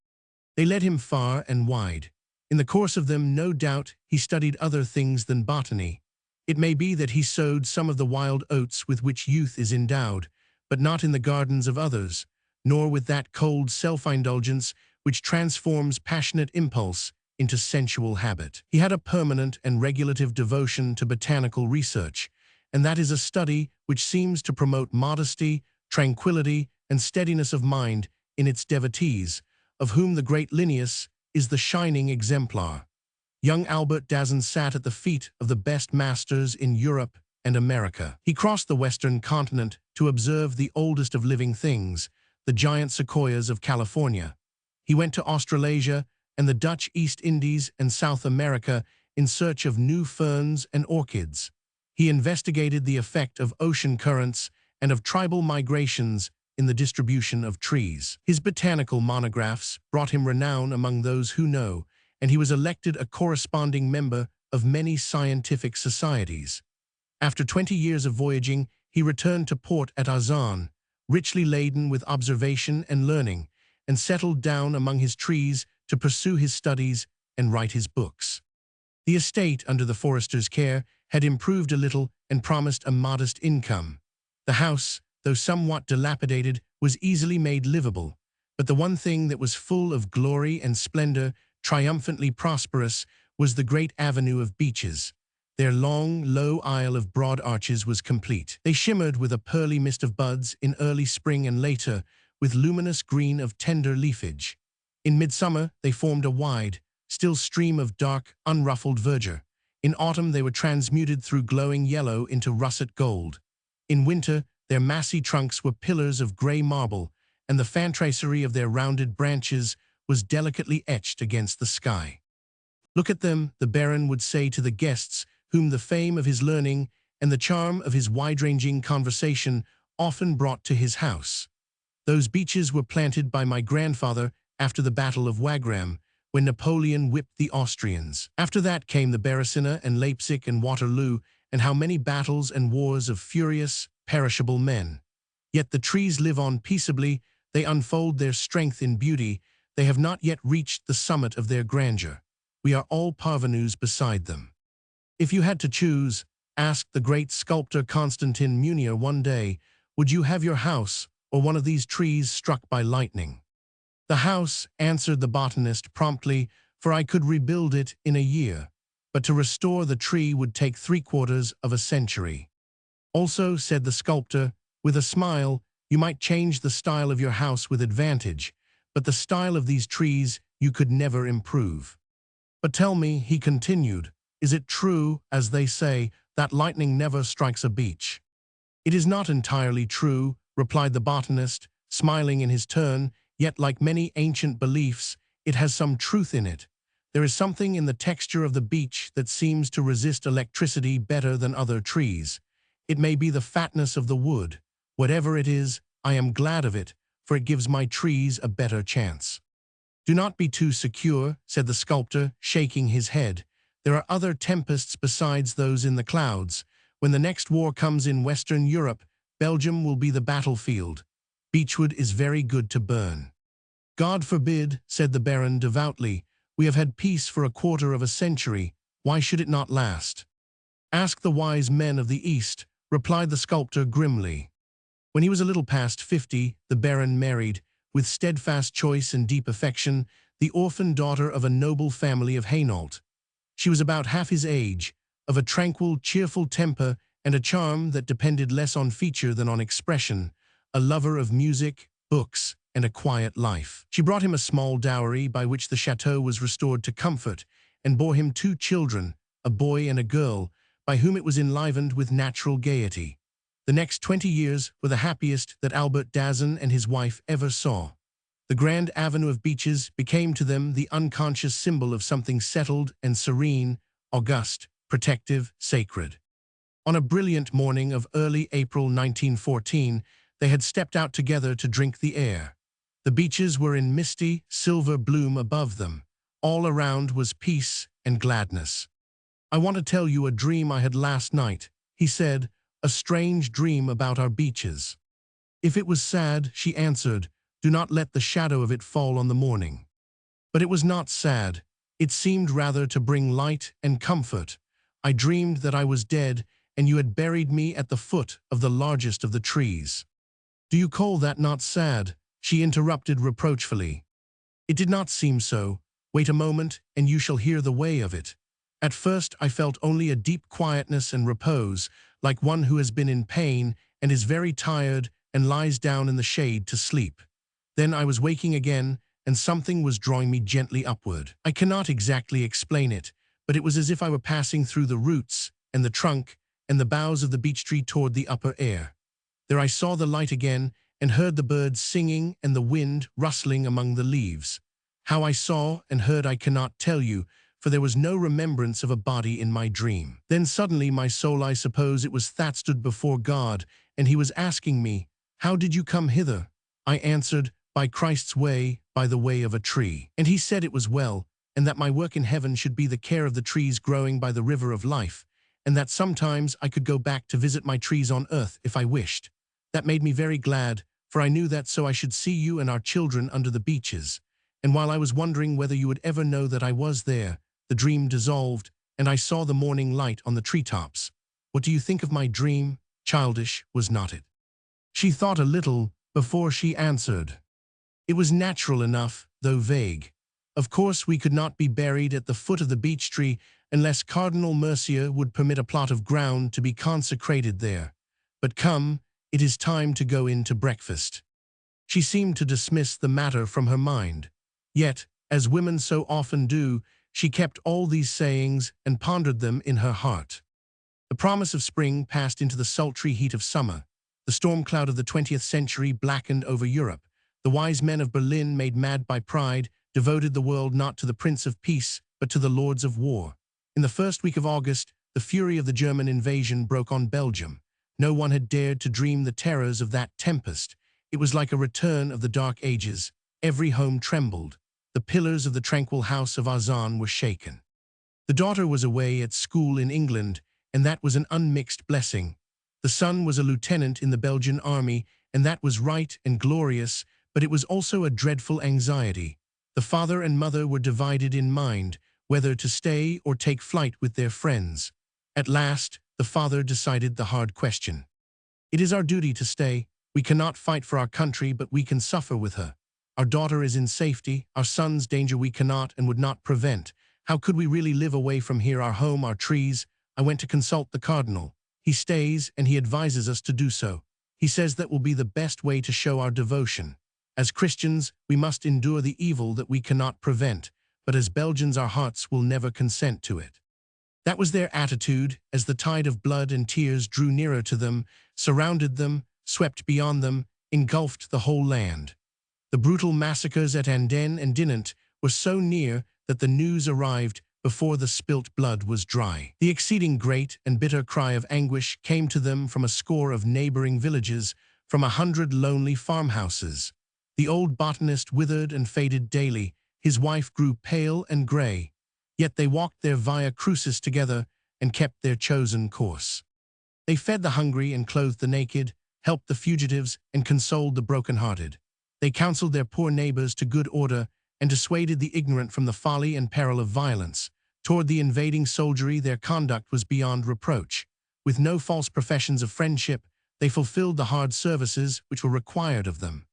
They led him far and wide. In the course of them, no doubt, he studied other things than botany. It may be that he sowed some of the wild oats with which youth is endowed, but not in the gardens of others, nor with that cold self-indulgence which transforms passionate impulse into sensual habit. He had a permanent and regulative devotion to botanical research, and that is a study which seems to promote modesty, tranquility, and steadiness of mind in its devotees, of whom the great Linnaeus is the shining exemplar. Young Albert Dazin sat at the feet of the best masters in Europe and America. He crossed the western continent to observe the oldest of living things, the giant sequoias of California. He went to Australasia and the Dutch East Indies and South America in search of new ferns and orchids. He investigated the effect of ocean currents and of tribal migrations in the distribution of trees. His botanical monographs brought him renown among those who know, and he was elected a corresponding member of many scientific societies. After 20 years of voyaging, he returned to port at Azan, richly laden with observation and learning, and settled down among his trees to pursue his studies and write his books. The estate, under the forester's care, had improved a little and promised a modest income. The house, though somewhat dilapidated, was easily made livable, but the one thing that was full of glory and splendor, triumphantly prosperous, was the great avenue of beeches. Their long, low aisle of broad arches was complete. They shimmered with a pearly mist of buds in early spring and later, with luminous green of tender leafage. In midsummer, they formed a wide, still stream of dark, unruffled verdure. In autumn, they were transmuted through glowing yellow into russet gold. In winter, their massy trunks were pillars of gray marble, and the fan tracery of their rounded branches was delicately etched against the sky. "Look at them," the Baron would say to the guests whom the fame of his learning and the charm of his wide-ranging conversation often brought to his house. "Those beeches were planted by my grandfather after the Battle of Wagram, when Napoleon whipped the Austrians. After that came the Beresina and Leipzig and Waterloo, and how many battles and wars of furious, perishable men. Yet the trees live on peaceably, they unfold their strength in beauty, they have not yet reached the summit of their grandeur. We are all parvenus beside them." "If you had to choose," asked the great sculptor Constantin Munier one day, "would you have your house or one of these trees struck by lightning?" "The house," answered the botanist promptly, "for I could rebuild it in a year, but to restore the tree would take 3/4 of a century." "Also," said the sculptor, with a smile, "you might change the style of your house with advantage, but the style of these trees you could never improve. But tell me," he continued, "is it true, as they say, that lightning never strikes a beech?" "It is not entirely true," replied the botanist, smiling in his turn, "yet like many ancient beliefs, it has some truth in it. There is something in the texture of the beech that seems to resist electricity better than other trees. It may be the fatness of the wood. Whatever it is, I am glad of it, for it gives my trees a better chance." "Do not be too secure," said the sculptor, shaking his head. "There are other tempests besides those in the clouds. When the next war comes in Western Europe, Belgium will be the battlefield. Beechwood is very good to burn." "God forbid," said the Baron devoutly. "We have had peace for 1/4 of a century. Why should it not last?" "Ask the wise men of the East," replied the sculptor grimly. When he was a little past 50, the Baron married, with steadfast choice and deep affection, the orphan daughter of a noble family of Hainault. She was about half his age, of a tranquil, cheerful temper and a charm that depended less on feature than on expression, a lover of music, books, and a quiet life. She brought him a small dowry by which the chateau was restored to comfort, and bore him 2 children, a boy and a girl, by whom it was enlivened with natural gaiety. The next 20 years were the happiest that Albert Dazin and his wife ever saw. The grand avenue of beeches became to them the unconscious symbol of something settled and serene, august, protective, sacred. On a brilliant morning of early April 1914, they had stepped out together to drink the air. The beeches were in misty, silver bloom above them. All around was peace and gladness. "I want to tell you a dream I had last night," he said, "a strange dream about our beeches." "If it was sad," she answered, "do not let the shadow of it fall on the morning." But it was not sad. It seemed rather to bring light and comfort. "I dreamed that I was dead, and you had buried me at the foot of the largest of the trees." "Do you call that not sad?" she interrupted reproachfully. "It did not seem so. Wait a moment, and you shall hear the way of it. At first I felt only a deep quietness and repose, like one who has been in pain and is very tired and lies down in the shade to sleep. Then I was waking again, and something was drawing me gently upward. I cannot exactly explain it, but it was as if I were passing through the roots and the trunk and the boughs of the beech tree toward the upper air. There I saw the light again and heard the birds singing and the wind rustling among the leaves. How I saw and heard I cannot tell you, for there was no remembrance of a body in my dream. Then suddenly my soul, I suppose it was, that stood before God, and he was asking me, "How did you come hither?" I answered, "By Christ's way, by the way of a tree." And he said it was well, and that my work in heaven should be the care of the trees growing by the river of life, and that sometimes I could go back to visit my trees on earth if I wished. That made me very glad, for I knew that so I should see you and our children under the beeches. And while I was wondering whether you would ever know that I was there, the dream dissolved, and I saw the morning light on the treetops. What do you think of my dream? Childish, was not it? She thought a little before she answered. It was natural enough, though vague. Of course we could not be buried at the foot of the beech tree unless Cardinal Mercier would permit a plot of ground to be consecrated there. But come, it is time to go in to breakfast. She seemed to dismiss the matter from her mind. Yet, as women so often do, she kept all these sayings and pondered them in her heart. The promise of spring passed into the sultry heat of summer. The storm cloud of the 20th century blackened over Europe. The wise men of Berlin, made mad by pride, devoted the world not to the Prince of Peace, but to the Lords of War. In the first week of August, the fury of the German invasion broke on Belgium. No one had dared to dream the terrors of that tempest. It was like a return of the Dark Ages. Every home trembled. The pillars of the tranquil house of Arzan were shaken. The daughter was away at school in England, and that was an unmixed blessing. The son was a lieutenant in the Belgian army, and that was right and glorious, but it was also a dreadful anxiety. The father and mother were divided in mind, whether to stay or take flight with their friends. At last, the father decided the hard question. It is our duty to stay. We cannot fight for our country, but we can suffer with her. Our daughter is in safety. Our son's danger we cannot and would not prevent. How could we really live away from here, our home, our trees? I went to consult the cardinal. He stays, and he advises us to do so. He says that will be the best way to show our devotion. As Christians, we must endure the evil that we cannot prevent, but as Belgians our hearts will never consent to it. That was their attitude as the tide of blood and tears drew nearer to them, surrounded them, swept beyond them, engulfed the whole land. The brutal massacres at Andenne and Dinant were so near that the news arrived before the spilt blood was dry. The exceeding great and bitter cry of anguish came to them from a score of neighboring villages, from 100 lonely farmhouses. The old botanist withered and faded daily. His wife grew pale and gray. Yet they walked their via crucis together and kept their chosen course. They fed the hungry and clothed the naked, helped the fugitives and consoled the broken-hearted. They counseled their poor neighbors to good order and dissuaded the ignorant from the folly and peril of violence. Toward the invading soldiery their conduct was beyond reproach. With no false professions of friendship, they fulfilled the hard services which were required of them.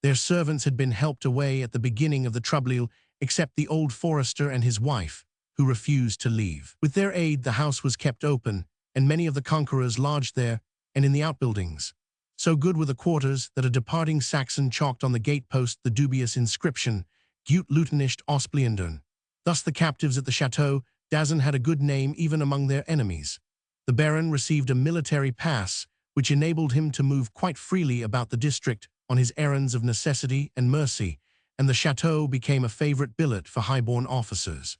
Their servants had been helped away at the beginning of the trouble, except the old forester and his wife, who refused to leave. With their aid the house was kept open, and many of the conquerors lodged there and in the outbuildings. So good were the quarters that a departing Saxon chalked on the gatepost the dubious inscription, Gut Lieutenant Ausbliendern. Thus the captives at the chateau d'Azan had a good name even among their enemies. The baron received a military pass, which enabled him to move quite freely about the district on his errands of necessity and mercy, and the chateau became a favorite billet for highborn officers.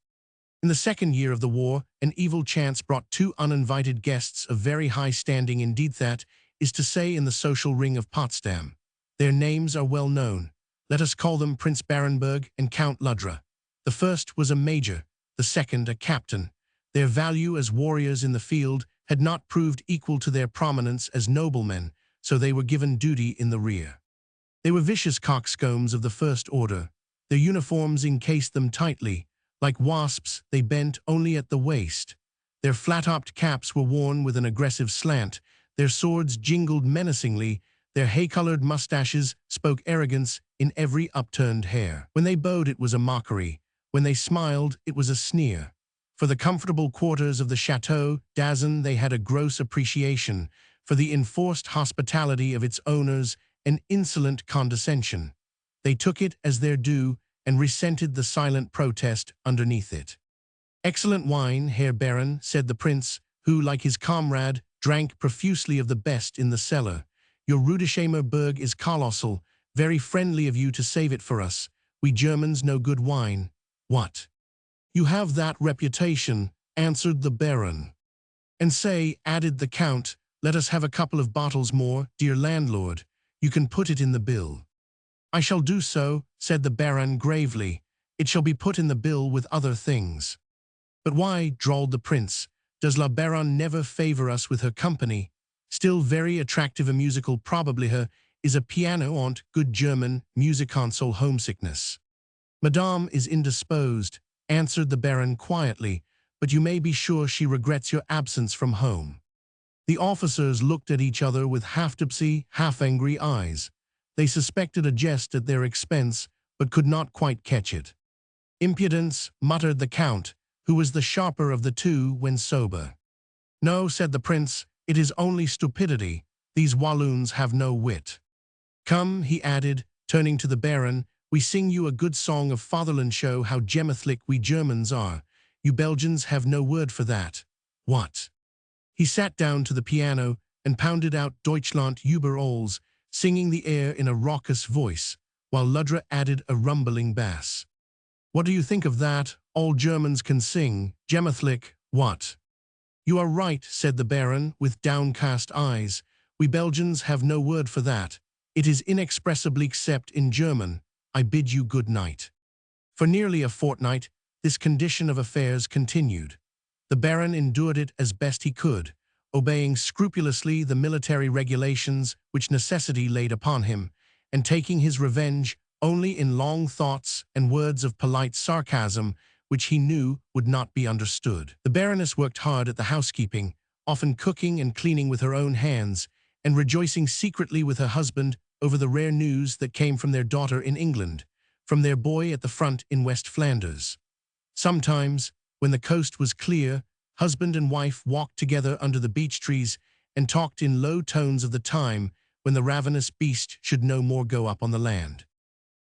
In the second year of the war, an evil chance brought 2 uninvited guests of very high standing, indeed that is to say in the social ring of Potsdam. Their names are well known. Let us call them Prince Barenberg and Count Ludra. The first was a major, the second a captain. Their value as warriors in the field had not proved equal to their prominence as noblemen, so they were given duty in the rear. They were vicious coxcombs of the first order. Their uniforms encased them tightly. Like wasps, they bent only at the waist. Their flat-topped caps were worn with an aggressive slant. Their swords jingled menacingly. Their hay-colored mustaches spoke arrogance in every upturned hair. When they bowed, it was a mockery. When they smiled, it was a sneer. For the comfortable quarters of the Chateau d'Azan they had a gross appreciation, for the enforced hospitality of its owners an insolent condescension. They took it as their due and resented the silent protest underneath it. "Excellent wine, Herr Baron," said the prince, who, like his comrade, drank profusely of the best in the cellar. "Your Rudesheimer Berg is colossal, very friendly of you to save it for us. We Germans know good wine." "What? You have that reputation," answered the Baron. "And say," added the Count, "let us have a couple of bottles more, dear landlord. You can put it in the bill." "I shall do so," said the Baron gravely. "It shall be put in the bill with other things." "But why," drawled the prince, "does la Baronne never favor us with her company? Still very attractive a musical probably her is a piano aunt, good German, music-console homesickness." "Madame is indisposed," answered the Baron quietly, "but you may be sure she regrets your absence from home." The officers looked at each other with half-tipsy, half-angry eyes. They suspected a jest at their expense, but could not quite catch it. "Impudence," muttered the Count, who was the sharper of the two when sober. "No," said the prince, "it is only stupidity. These Walloons have no wit. Come," he added, turning to the Baron, "we sing you a good song of fatherland, show how gemethlic we Germans are. You Belgians have no word for that. What?" He sat down to the piano and pounded out Deutschland über alles, singing the air in a raucous voice, while Ludra added a rumbling bass. "What do you think of that? All Germans can sing, gemethlic, what?" "You are right," said the Baron, with downcast eyes. "We Belgians have no word for that. It is inexpressibly except in German. I bid you good night." For nearly a fortnight, this condition of affairs continued. The Baron endured it as best he could, obeying scrupulously the military regulations which necessity laid upon him, and taking his revenge only in long thoughts and words of polite sarcasm which he knew would not be understood. The Baroness worked hard at the housekeeping, often cooking and cleaning with her own hands, and rejoicing secretly with her husband over the rare news that came from their daughter in England, from their boy at the front in West Flanders. Sometimes, when the coast was clear, husband and wife walked together under the beech trees and talked in low tones of the time when the ravenous beast should no more go up on the land.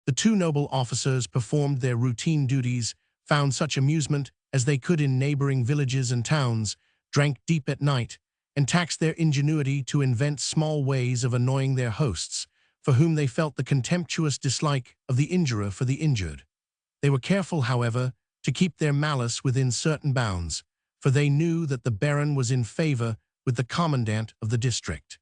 The two noble officers performed their routine duties, found such amusement as they could in neighboring villages and towns, drank deep at night, and taxed their ingenuity to invent small ways of annoying their hosts, for whom they felt the contemptuous dislike of the injurer for the injured. They were careful, however, to keep their malice within certain bounds, for they knew that the Baron was in favor with the commandant of the district.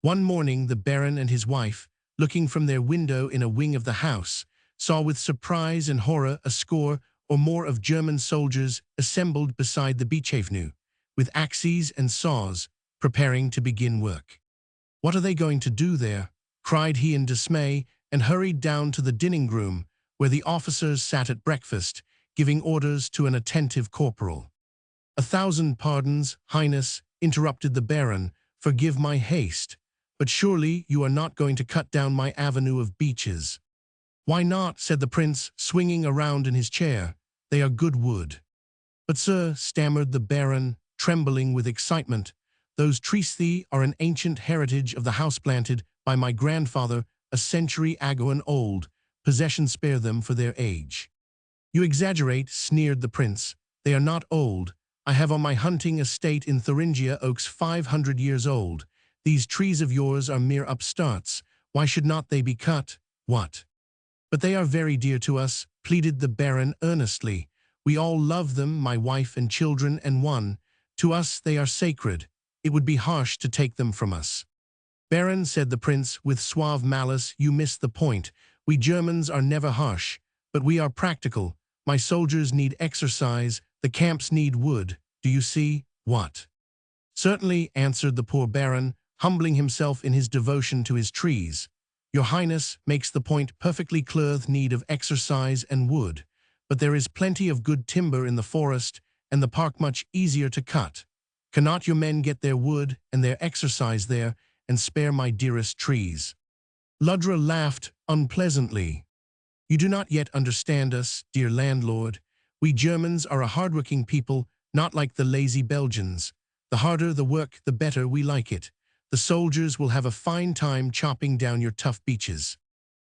One morning the Baron and his wife, looking from their window in a wing of the house, saw with surprise and horror a score or more of German soldiers assembled beside the beech avenue, with axes and saws, preparing to begin work. "What are they going to do there?" cried he in dismay, and hurried down to the dining room, where the officers sat at breakfast, giving orders to an attentive corporal. "A thousand pardons, Highness," interrupted the Baron, "forgive my haste. But surely you are not going to cut down my avenue of beeches." "Why not?" said the prince, swinging around in his chair. "They are good wood." "But sir," stammered the Baron, trembling with excitement, "those trees are an ancient heritage of the house planted by my grandfather a century ago and old. Possession spare them for their age." "You exaggerate," sneered the prince. "They are not old. I have on my hunting estate in Thuringia oaks 500 years old. These trees of yours are mere upstarts. Why should not they be cut?" "What?" "But they are very dear to us," pleaded the Baron earnestly. "We all love them, my wife and children and one. To us they are sacred. It would be harsh to take them from us." "Baron," said the prince with suave malice, "you miss the point. We Germans are never harsh, but we are practical. My soldiers need exercise, the camps need wood. Do you see? What?" "Certainly," answered the poor Baron, humbling himself in his devotion to his trees. "Your Highness makes the point perfectly clear, need of exercise and wood. But there is plenty of good timber in the forest, and the park much easier to cut. Cannot your men get their wood and their exercise there, and spare my dearest trees?" Ludra laughed unpleasantly. You do not yet understand us, dear landlord. We Germans are a hardworking people, not like the lazy Belgians. The harder the work, the better we like it. The soldiers will have a fine time chopping down your tough beaches."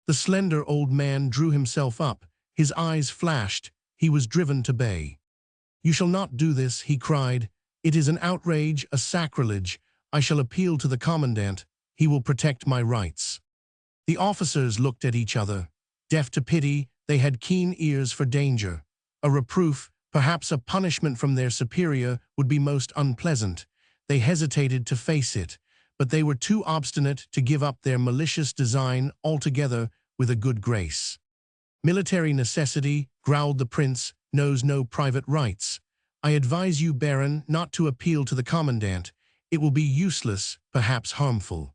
The slender old man drew himself up. His eyes flashed. He was driven to bay. "You shall not do this," he cried. "It is an outrage, a sacrilege. I shall appeal to the commandant. He will protect my rights." The officers looked at each other. Deaf to pity, they had keen ears for danger. A reproof, perhaps a punishment from their superior, would be most unpleasant. They hesitated to face it, but they were too obstinate to give up their malicious design altogether with a good grace. "Military necessity," growled the prince, "knows no private rights. I advise you, Baron, not to appeal to the commandant. It will be useless, perhaps harmful."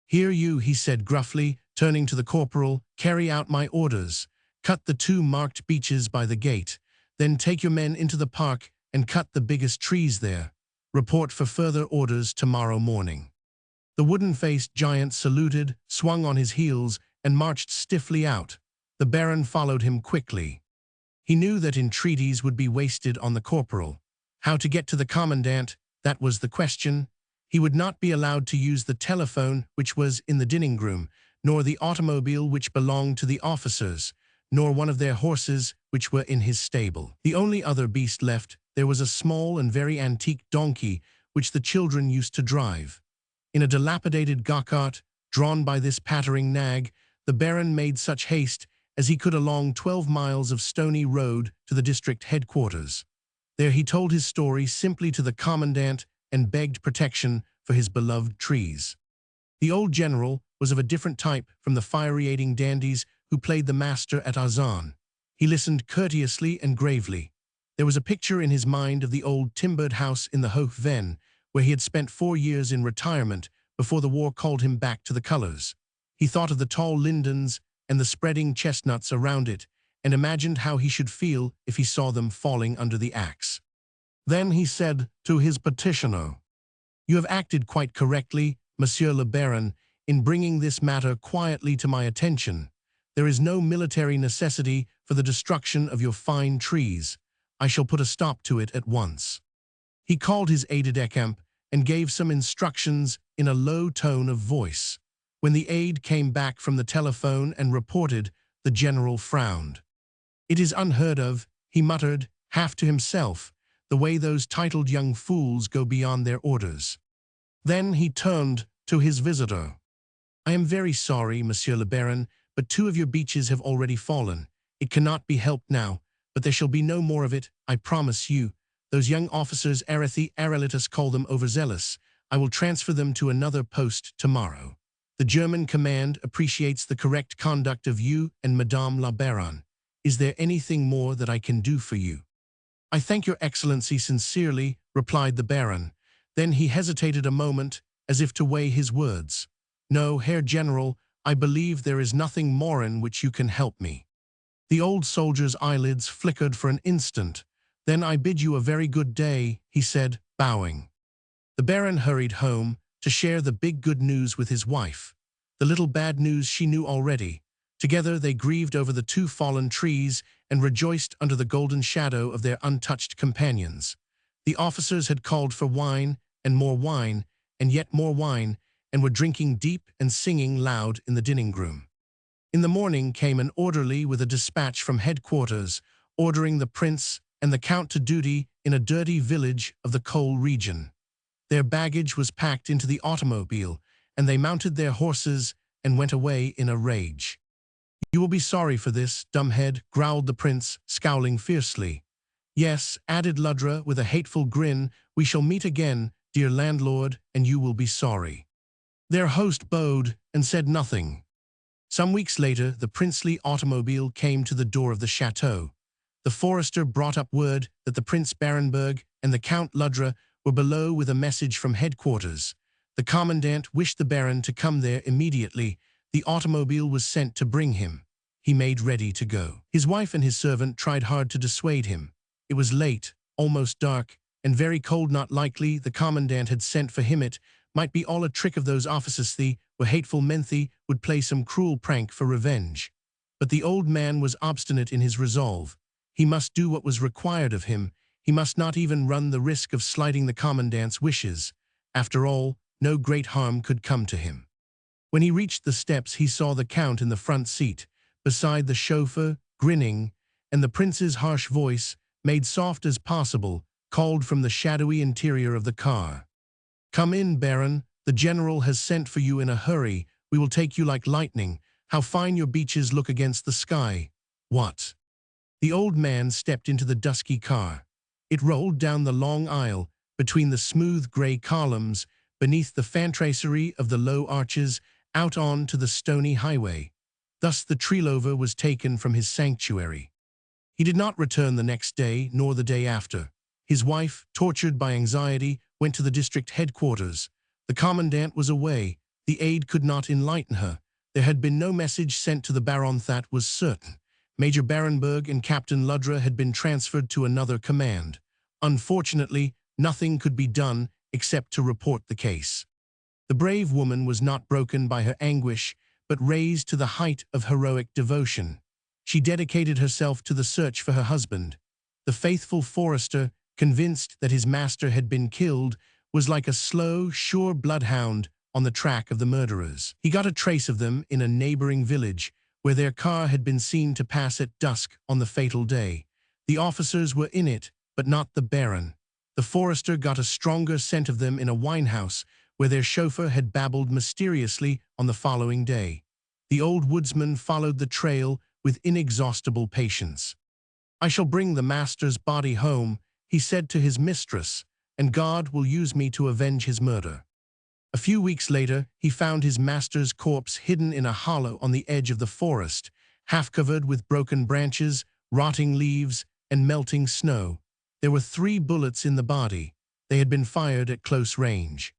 "Here you," he said gruffly, turning to the corporal, "carry out my orders. Cut the 2 marked beeches by the gate. Then take your men into the park and cut the biggest trees there. Report for further orders tomorrow morning." The wooden-faced giant saluted, swung on his heels, and marched stiffly out. The Baron followed him quickly. He knew that entreaties would be wasted on the corporal. How to get to the commandant, that was the question. He would not be allowed to use the telephone which was in the dining-room, nor the automobile which belonged to the officers, nor one of their horses which were in his stable. The only other beast left, there was a small and very antique donkey which the children used to drive. In a dilapidated go-cart, drawn by this pattering nag, the Baron made such haste as he could along 12 miles of stony road to the district headquarters. There he told his story simply to the commandant and begged protection for his beloved trees. The old general was of a different type from the fiery dandies who played the master at Azan. He listened courteously and gravely. There was a picture in his mind of the old timbered house in the Hof Venn, where he had spent 4 years in retirement before the war called him back to the colors. He thought of the tall lindens and the spreading chestnuts around it, and imagined how he should feel if he saw them falling under the axe. Then he said to his petitioner, "You have acted quite correctly, Monsieur le Baron, in bringing this matter quietly to my attention. There is no military necessity for the destruction of your fine trees. I shall put a stop to it at once." He called his aide-de-camp and gave some instructions in a low tone of voice. When the aide came back from the telephone and reported, the general frowned. "It is unheard of," he muttered, half to himself, "the way those titled young fools go beyond their orders." Then he turned to his visitor. "I am very sorry, Monsieur le Baron, but 2 of your beeches have already fallen. It cannot be helped now, but there shall be no more of it, I promise you. Those young officers Arelitus call them overzealous. I will transfer them to another post tomorrow. The German command appreciates the correct conduct of you and Madame la Baronne. Is there anything more that I can do for you?" "I thank your excellency sincerely," replied the Baron. Then he hesitated a moment, as if to weigh his words. "No, Herr General, I believe there is nothing more in which you can help me." The old soldier's eyelids flickered for an instant. "Then I bid you a very good day," he said, bowing. The Baron hurried home to share the big good news with his wife. The little bad news she knew already. Together they grieved over the 2 fallen trees and rejoiced under the golden shadow of their untouched companions. The officers had called for wine, and yet more wine, and were drinking deep and singing loud in the dining-room. In the morning came an orderly with a dispatch from headquarters, ordering the prince and the count to duty in a dirty village of the coal region. Their baggage was packed into the automobile, and they mounted their horses and went away in a rage. "You will be sorry for this, dumbhead," growled the prince, scowling fiercely. "Yes," added Ludra with a hateful grin, "we shall meet again, dear landlord, and you will be sorry." Their host bowed and said nothing. Some weeks later, the princely automobile came to the door of the chateau. The forester brought up word that the Prince Barenberg and the Count Ludra were below with a message from headquarters. The commandant wished the Baron to come there immediately. The automobile was sent to bring him. He made ready to go. His wife and his servant tried hard to dissuade him. It was late, almost dark, and very cold. Not likely the commandant had sent for him. It might be all a trick of those officers. They were hateful men. They would play some cruel prank for revenge. But the old man was obstinate in his resolve. He must do what was required of him. He must not even run the risk of slighting the commandant's wishes. After all, no great harm could come to him. When he reached the steps, he saw the count in the front seat, beside the chauffeur, grinning, and the prince's harsh voice, made soft as possible, called from the shadowy interior of the car. "Come in, Baron. The general has sent for you in a hurry. We will take you like lightning. How fine your beaches look against the sky." "What?" The old man stepped into the dusky car. It rolled down the long aisle, between the smooth gray columns, beneath the fantracery of the low arches, out on to the stony highway. Thus the treelover was taken from his sanctuary. He did not return the next day, nor the day after. His wife, tortured by anxiety, went to the district headquarters. The commandant was away. The aide could not enlighten her. There had been no message sent to the Baron, that was certain. Major Barenberg and Captain Ludra had been transferred to another command. Unfortunately, nothing could be done except to report the case. The brave woman was not broken by her anguish, but raised to the height of heroic devotion. She dedicated herself to the search for her husband. The faithful forester, convinced that his master had been killed, was like a slow, sure bloodhound on the track of the murderers. He got a trace of them in a neighboring village, where their car had been seen to pass at dusk on the fatal day. The officers were in it, but not the Baron. The forester got a stronger scent of them in a winehouse, where their chauffeur had babbled mysteriously on the following day. The old woodsman followed the trail with inexhaustible patience. "I shall bring the master's body home," he said to his mistress, "and God will use me to avenge his murder." A few weeks later, he found his master's corpse hidden in a hollow on the edge of the forest, half covered with broken branches, rotting leaves, and melting snow. There were 3 bullets in the body. They had been fired at close range.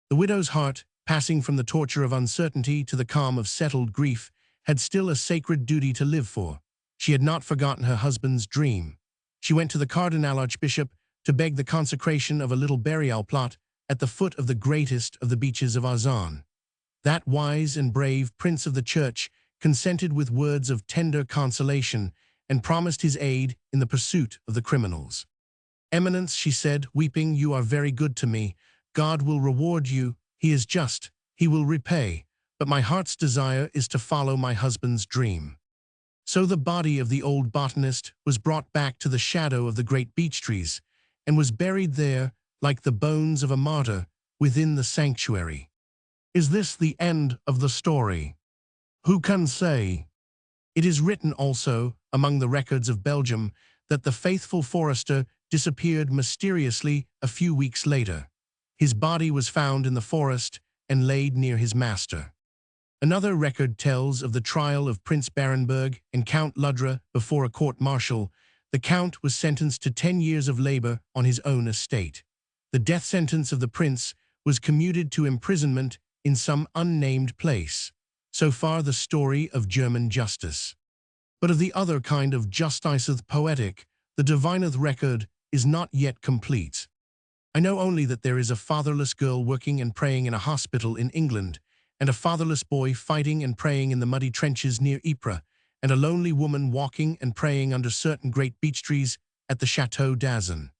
The widow's heart, passing from the torture of uncertainty to the calm of settled grief, had still a sacred duty to live for. She had not forgotten her husband's dream. She went to the Cardinal Archbishop to beg the consecration of a little burial plot at the foot of the greatest of the beaches of Arzan. That wise and brave prince of the church consented with words of tender consolation and promised his aid in the pursuit of the criminals. "Eminence," she said, weeping, "you are very good to me. God will reward you. He is just. He will repay. But my heart's desire is to follow my husband's dream." So the body of the old botanist was brought back to the shadow of the great beech trees and was buried there, like the bones of a martyr, within the sanctuary. Is this the end of the story? Who can say? It is written also, among the records of Belgium, that the faithful forester disappeared mysteriously a few weeks later. His body was found in the forest and laid near his master. Another record tells of the trial of Prince Barenberg and Count Ludra before a court-martial. The count was sentenced to 10 years of labor on his own estate. The death sentence of the prince was commuted to imprisonment in some unnamed place. So far the story of German justice. But of the other kind of justiceth poetic, the divineth record is not yet complete. I know only that there is a fatherless girl working and praying in a hospital in England, and a fatherless boy fighting and praying in the muddy trenches near Ypres, and a lonely woman walking and praying under certain great beech trees at the Château d'Azan.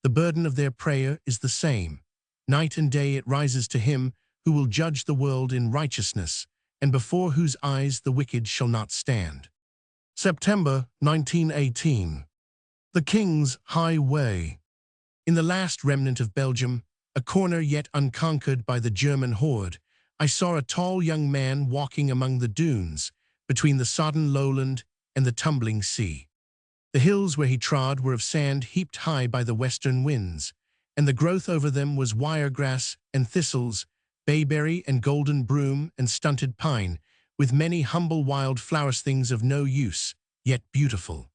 The burden of their prayer is the same. Night and day it rises to him who will judge the world in righteousness, and before whose eyes the wicked shall not stand. September 1918. The King's Highway. In the last remnant of Belgium, a corner yet unconquered by the German horde, I saw a tall young man walking among the dunes, between the sodden lowland and the tumbling sea. The hills where he trod were of sand heaped high by the western winds, and the growth over them was wiregrass and thistles, bayberry and golden broom and stunted pine, with many humble wild flowers, things of no use, yet beautiful.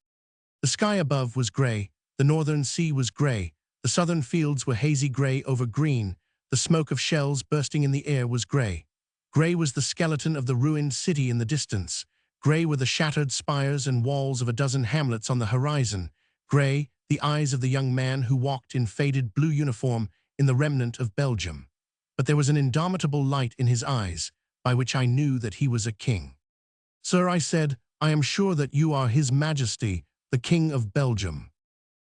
The sky above was grey, the northern sea was grey, the southern fields were hazy grey over green, the smoke of shells bursting in the air was grey. Grey was the skeleton of the ruined city in the distance. Grey were the shattered spires and walls of a dozen hamlets on the horizon. Grey, the eyes of the young man who walked in faded blue uniform in the remnant of Belgium. But there was an indomitable light in his eyes, by which I knew that he was a king. "Sir," I said, I am sure that you are His Majesty, the King of Belgium."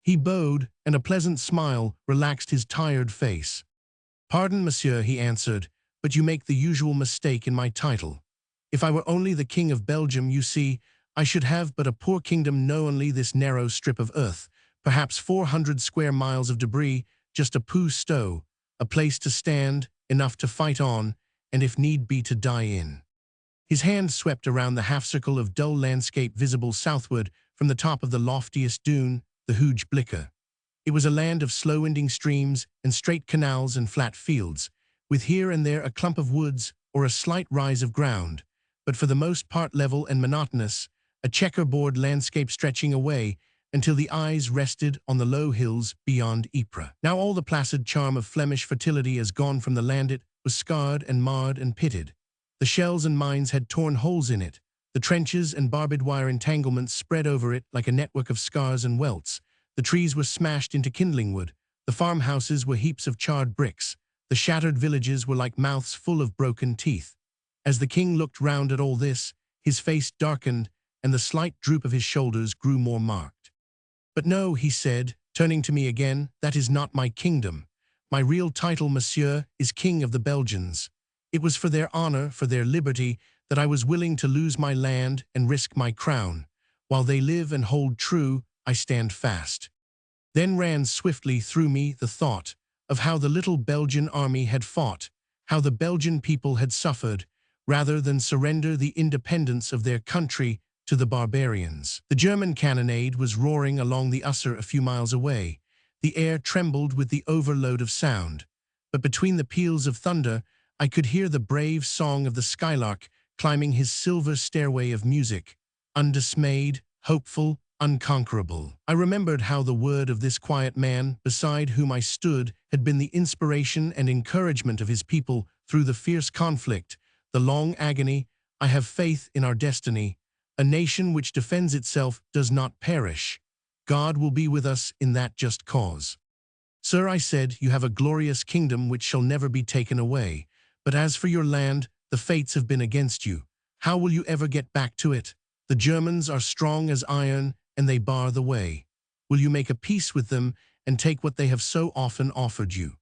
He bowed, and a pleasant smile relaxed his tired face. "Pardon, monsieur," he answered, "but you make the usual mistake in my title. If I were only the King of Belgium, you see, I should have but a poor kingdom, know only this narrow strip of earth, perhaps 400 square miles of debris, just a pou-sto, a place to stand, enough to fight on, and if need be to die in." His hand swept around the half-circle of dull landscape visible southward from the top of the loftiest dune, the Huge Blikker. It was a land of slow-winding streams and straight canals and flat fields, with here and there a clump of woods or a slight rise of ground, but for the most part level and monotonous, a checkerboard landscape stretching away until the eyes rested on the low hills beyond Ypres. Now all the placid charm of Flemish fertility has gone from the land. It was scarred and marred and pitted. The shells and mines had torn holes in it. The trenches and barbed wire entanglements spread over it like a network of scars and welts. The trees were smashed into kindling wood. The farmhouses were heaps of charred bricks. The shattered villages were like mouths full of broken teeth. As the king looked round at all this, his face darkened, and the slight droop of his shoulders grew more marked. "But no," he said, turning to me again, "that is not my kingdom. My real title, monsieur, is King of the Belgians. It was for their honor, for their liberty, that I was willing to lose my land and risk my crown. While they live and hold true, I stand fast." Then ran swiftly through me the thought of how the little Belgian army had fought, how the Belgian people had suffered, rather than surrender the independence of their country to the barbarians. The German cannonade was roaring along the Usser a few miles away. The air trembled with the overload of sound. But between the peals of thunder, I could hear the brave song of the skylark climbing his silver stairway of music, undismayed, hopeful, unconquerable. I remembered how the word of this quiet man, beside whom I stood, had been the inspiration and encouragement of his people through the fierce conflict, the long agony. "I have faith in our destiny. A nation which defends itself does not perish. God will be with us in that just cause." "Sir," I said, "you have a glorious kingdom which shall never be taken away. But as for your land, the fates have been against you. How will you ever get back to it? The Germans are strong as iron, and they bar the way. Will you make a peace with them and take what they have so often offered you?"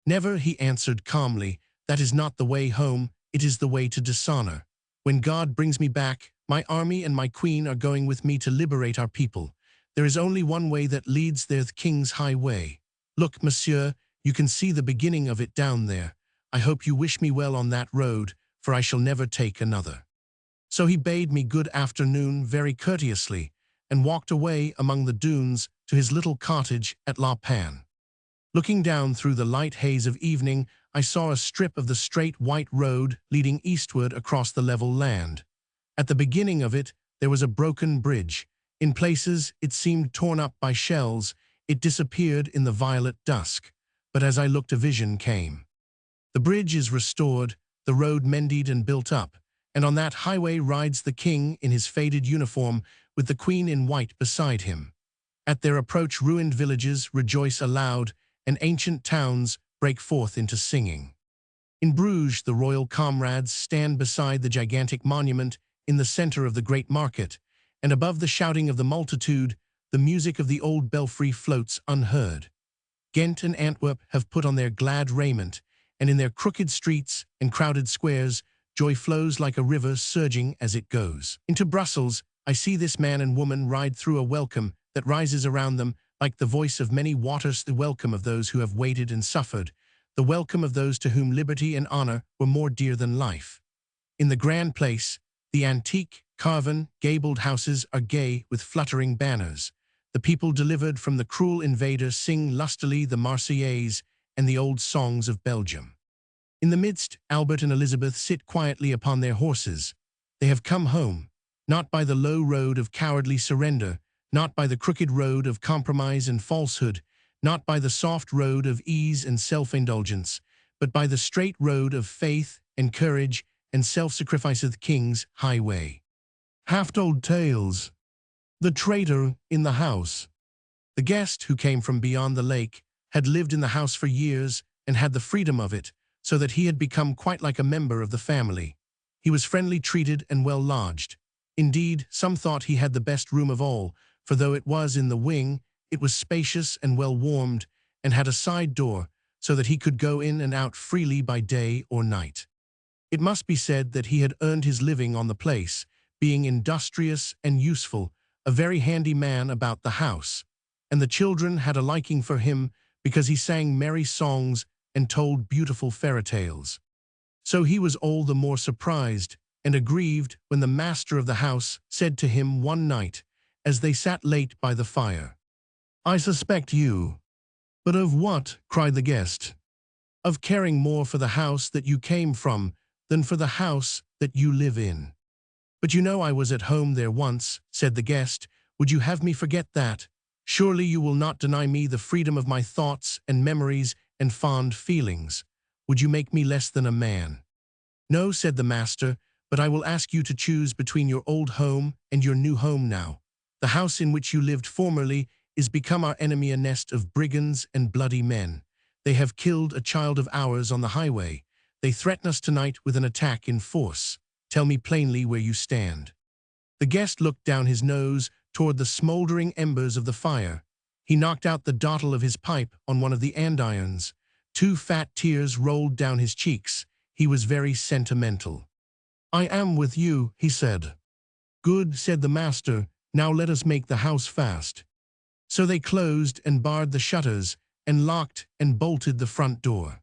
"Never," he answered calmly. "That is not the way home. It is the way to dishonor. When God brings me back, my army and my queen are going with me to liberate our people. There is only one way that leads there, the king's highway. Look, monsieur, you can see the beginning of it down there. I hope you wish me well on that road, for I shall never take another." So he bade me good afternoon very courteously, and walked away among the dunes to his little cottage at La Panne. Looking down through the light haze of evening, I saw a strip of the straight white road leading eastward across the level land. At the beginning of it, there was a broken bridge. In places, it seemed torn up by shells. It disappeared in the violet dusk. But as I looked, a vision came. The bridge is restored, the road mended and built up, and on that highway rides the king in his faded uniform with the queen in white beside him. At their approach, ruined villages rejoice aloud, and ancient towns break forth into singing. In Bruges, the royal comrades stand beside the gigantic monument in the center of the great market, and above the shouting of the multitude, the music of the old belfry floats unheard. Ghent and Antwerp have put on their glad raiment, and in their crooked streets and crowded squares, joy flows like a river surging as it goes. Into Brussels, I see this man and woman ride through a welcome that rises around them like the voice of many waters, the welcome of those who have waited and suffered, the welcome of those to whom liberty and honor were more dear than life. In the grand place, the antique, carven, gabled houses are gay with fluttering banners. The people delivered from the cruel invader sing lustily the Marseillaise and the old songs of Belgium. In the midst, Albert and Elizabeth sit quietly upon their horses. They have come home, not by the low road of cowardly surrender, not by the crooked road of compromise and falsehood, not by the soft road of ease and self-indulgence, but by the straight road of faith and courage and self-sacrifice, of the king's highway. Half-told tales. The traitor in the house. The guest, who came from beyond the lake, had lived in the house for years and had the freedom of it, so that he had become quite like a member of the family. He was friendly treated and well lodged. Indeed, some thought he had the best room of all, for though it was in the wing, it was spacious and well warmed, and had a side door, so that he could go in and out freely by day or night. It must be said that he had earned his living on the place, being industrious and useful, a very handy man about the house, and the children had a liking for him because he sang merry songs and told beautiful fairy tales. So he was all the more surprised and aggrieved when the master of the house said to him one night, as they sat late by the fire, "I suspect you." "But of what?" cried the guest. "Of caring more for the house that you came from than for the house that you live in." "But you know I was at home there once," said the guest. "Would you have me forget that? Surely you will not deny me the freedom of my thoughts and memories and fond feelings. Would you make me less than a man?" "No," said the master, "but I will ask you to choose between your old home and your new home now. The house in which you lived formerly is become our enemy, a nest of brigands and bloody men. They have killed a child of ours on the highway. They threaten us tonight with an attack in force. Tell me plainly where you stand." The guest looked down his nose toward the smoldering embers of the fire. He knocked out the dottle of his pipe on one of the andirons. 2 fat tears rolled down his cheeks. He was very sentimental. "I am with you," he said. "Good," said the master. "Now let us make the house fast." So they closed and barred the shutters and locked and bolted the front door.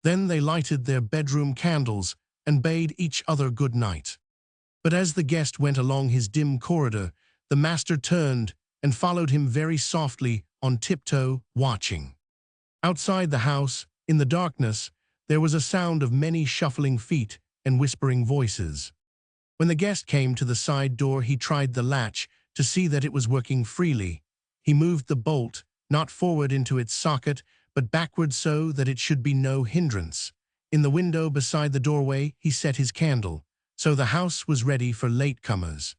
Then they lighted their bedroom candles and bade each other good night. But as the guest went along his dim corridor, the master turned and followed him very softly on tiptoe, watching. Outside the house, in the darkness, there was a sound of many shuffling feet and whispering voices. When the guest came to the side door, he tried the latch to see that it was working freely. He moved the bolt, not forward into its socket, but backward so that it should be no hindrance. In the window beside the doorway he set his candle, so the house was ready for latecomers.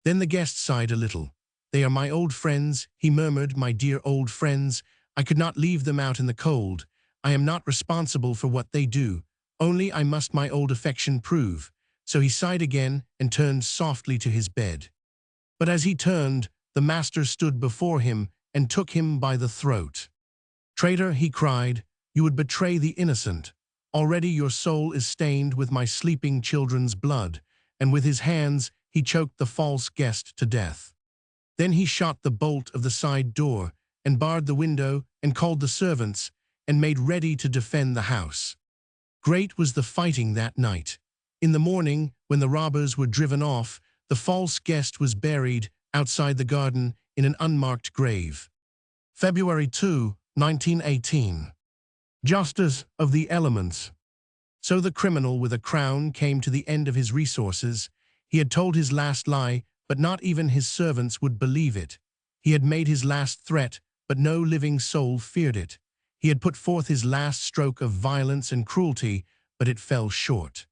Then the guest sighed a little. "They are my old friends," he murmured, "my dear old friends. I could not leave them out in the cold. I am not responsible for what they do, only I must my old affection prove." So he sighed again and turned softly to his bed. But as he turned, the master stood before him and took him by the throat. "Traitor," he cried, "you would betray the innocent. Already your soul is stained with my sleeping children's blood." And with his hands he choked the false guest to death. Then he shot the bolt of the side door and barred the window and called the servants and made ready to defend the house. Great was the fighting that night. In the morning, when the robbers were driven off, the false guest was buried outside the garden in an unmarked grave. February 2, 1918. Justice of the elements. So the criminal with a crown came to the end of his resources. He had told his last lie, but not even his servants would believe it. He had made his last threat, but no living soul feared it. He had put forth his last stroke of violence and cruelty, but it fell short.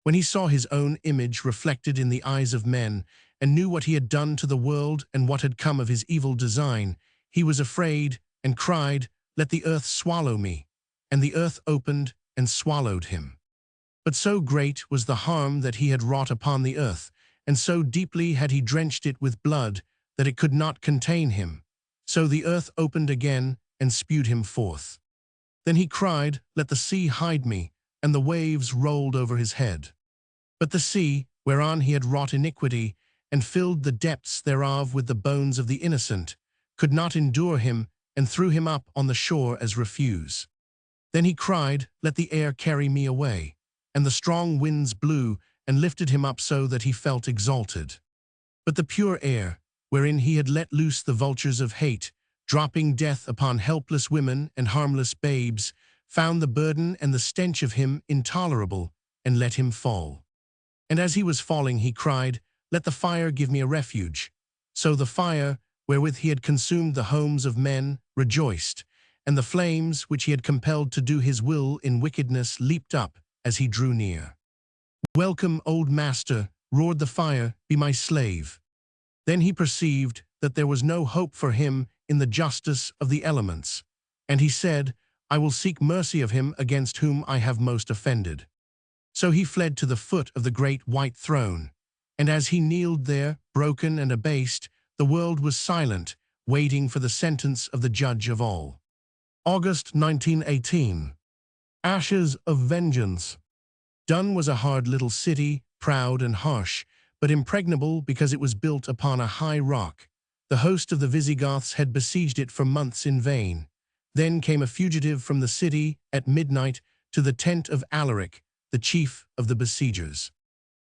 When he saw his own image reflected in the eyes of men, and knew what he had done to the world and what had come of his evil design, he was afraid and cried, "Let the earth swallow me." And the earth opened and swallowed him. But so great was the harm that he had wrought upon the earth, and so deeply had he drenched it with blood, that it could not contain him. So the earth opened again and spewed him forth. Then he cried, "Let the sea hide me," and the waves rolled over his head. But the sea, whereon he had wrought iniquity, and filled the depths thereof with the bones of the innocent, could not endure him, and threw him up on the shore as refuse. Then he cried, "Let the air carry me away." And the strong winds blew and lifted him up so that he felt exalted. But the pure air, wherein he had let loose the vultures of hate, dropping death upon helpless women and harmless babes, found the burden and the stench of him intolerable, and let him fall. And as he was falling he cried, "Let the fire give me a refuge." So the fire, wherewith he had consumed the homes of men, rejoiced, and the flames which he had compelled to do his will in wickedness leaped up as he drew near. "Welcome, old master," roared the fire, "be my slave." Then he perceived that there was no hope for him in the justice of the elements, and he said, "I will seek mercy of him against whom I have most offended." So he fled to the foot of the great white throne. and as he kneeled there, broken and abased, the world was silent, waiting for the sentence of the judge of all. August 1918. Ashes of Vengeance. Dun was a hard little city, proud and harsh, but impregnable because it was built upon a high rock. The host of the Visigoths had besieged it for months in vain. Then came a fugitive from the city at midnight to the tent of Alaric, the chief of the besiegers.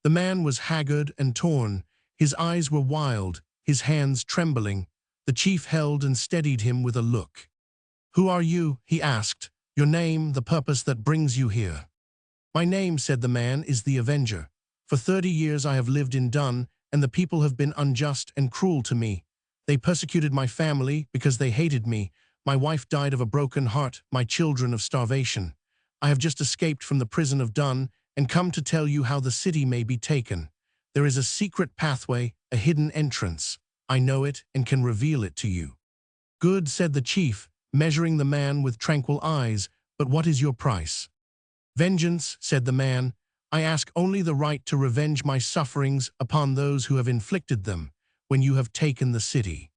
The man was haggard and torn, his eyes were wild, his hands trembling. The chief held and steadied him with a look. "Who are you?" he asked. "Your name, the purpose that brings you here." "My name," said the man, "is the Avenger. For 30 years I have lived in Dun, and the people have been unjust and cruel to me. They persecuted my family because they hated me. My wife died of a broken heart, my children of starvation. I have just escaped from the prison of Dun and come to tell you how the city may be taken. There is a secret pathway, a hidden entrance. I know it and can reveal it to you." "Good," said the chief, measuring the man with tranquil eyes, "but what is your price?" "Vengeance," said the man. "I ask only the right to revenge my sufferings upon those who have inflicted them, when you have taken the city."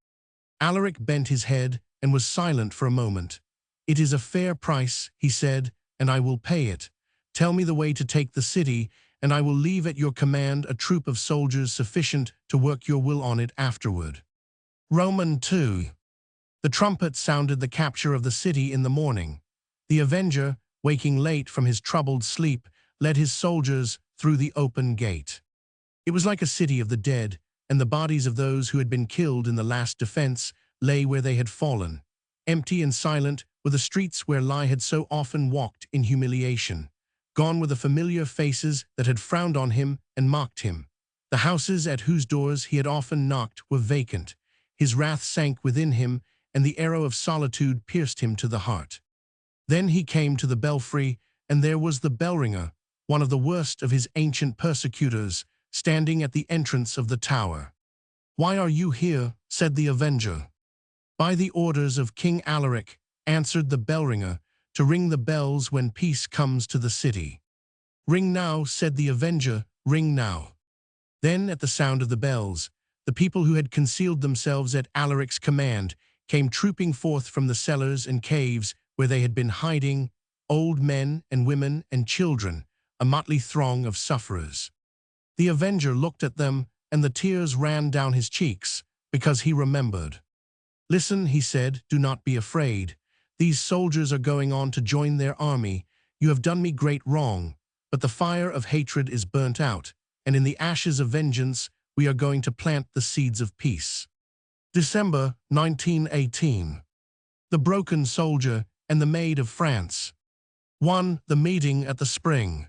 Alaric bent his head and was silent for a moment. "It is a fair price," he said, "and I will pay it. Tell me the way to take the city, and I will leave at your command a troop of soldiers sufficient to work your will on it afterward." Roman 2. The trumpet sounded the capture of the city in the morning. The Avenger, waking late from his troubled sleep, led his soldiers through the open gate. It was like a city of the dead, and the bodies of those who had been killed in the last defense lay where they had fallen. Empty and silent were the streets where Lie had so often walked in humiliation. Gone were the familiar faces that had frowned on him and mocked him. The houses at whose doors he had often knocked were vacant. His wrath sank within him, and the arrow of solitude pierced him to the heart. Then he came to the belfry, and there was the bellringer, one of the worst of his ancient persecutors, standing at the entrance of the tower. "Why are you here?" said the Avenger. "By the orders of King Alaric," answered the bellringer, "to ring the bells when peace comes to the city." "Ring now," said the Avenger, "ring now." Then, at the sound of the bells, the people who had concealed themselves at Alaric's command came trooping forth from the cellars and caves where they had been hiding, old men and women and children, a motley throng of sufferers. The Avenger looked at them, and the tears ran down his cheeks, because he remembered. "Listen," he said, "do not be afraid. These soldiers are going on to join their army. You have done me great wrong, but the fire of hatred is burnt out, and in the ashes of vengeance we are going to plant the seeds of peace." December 1918. The Broken Soldier and the Maid of France. 1. The Meeting at the Spring.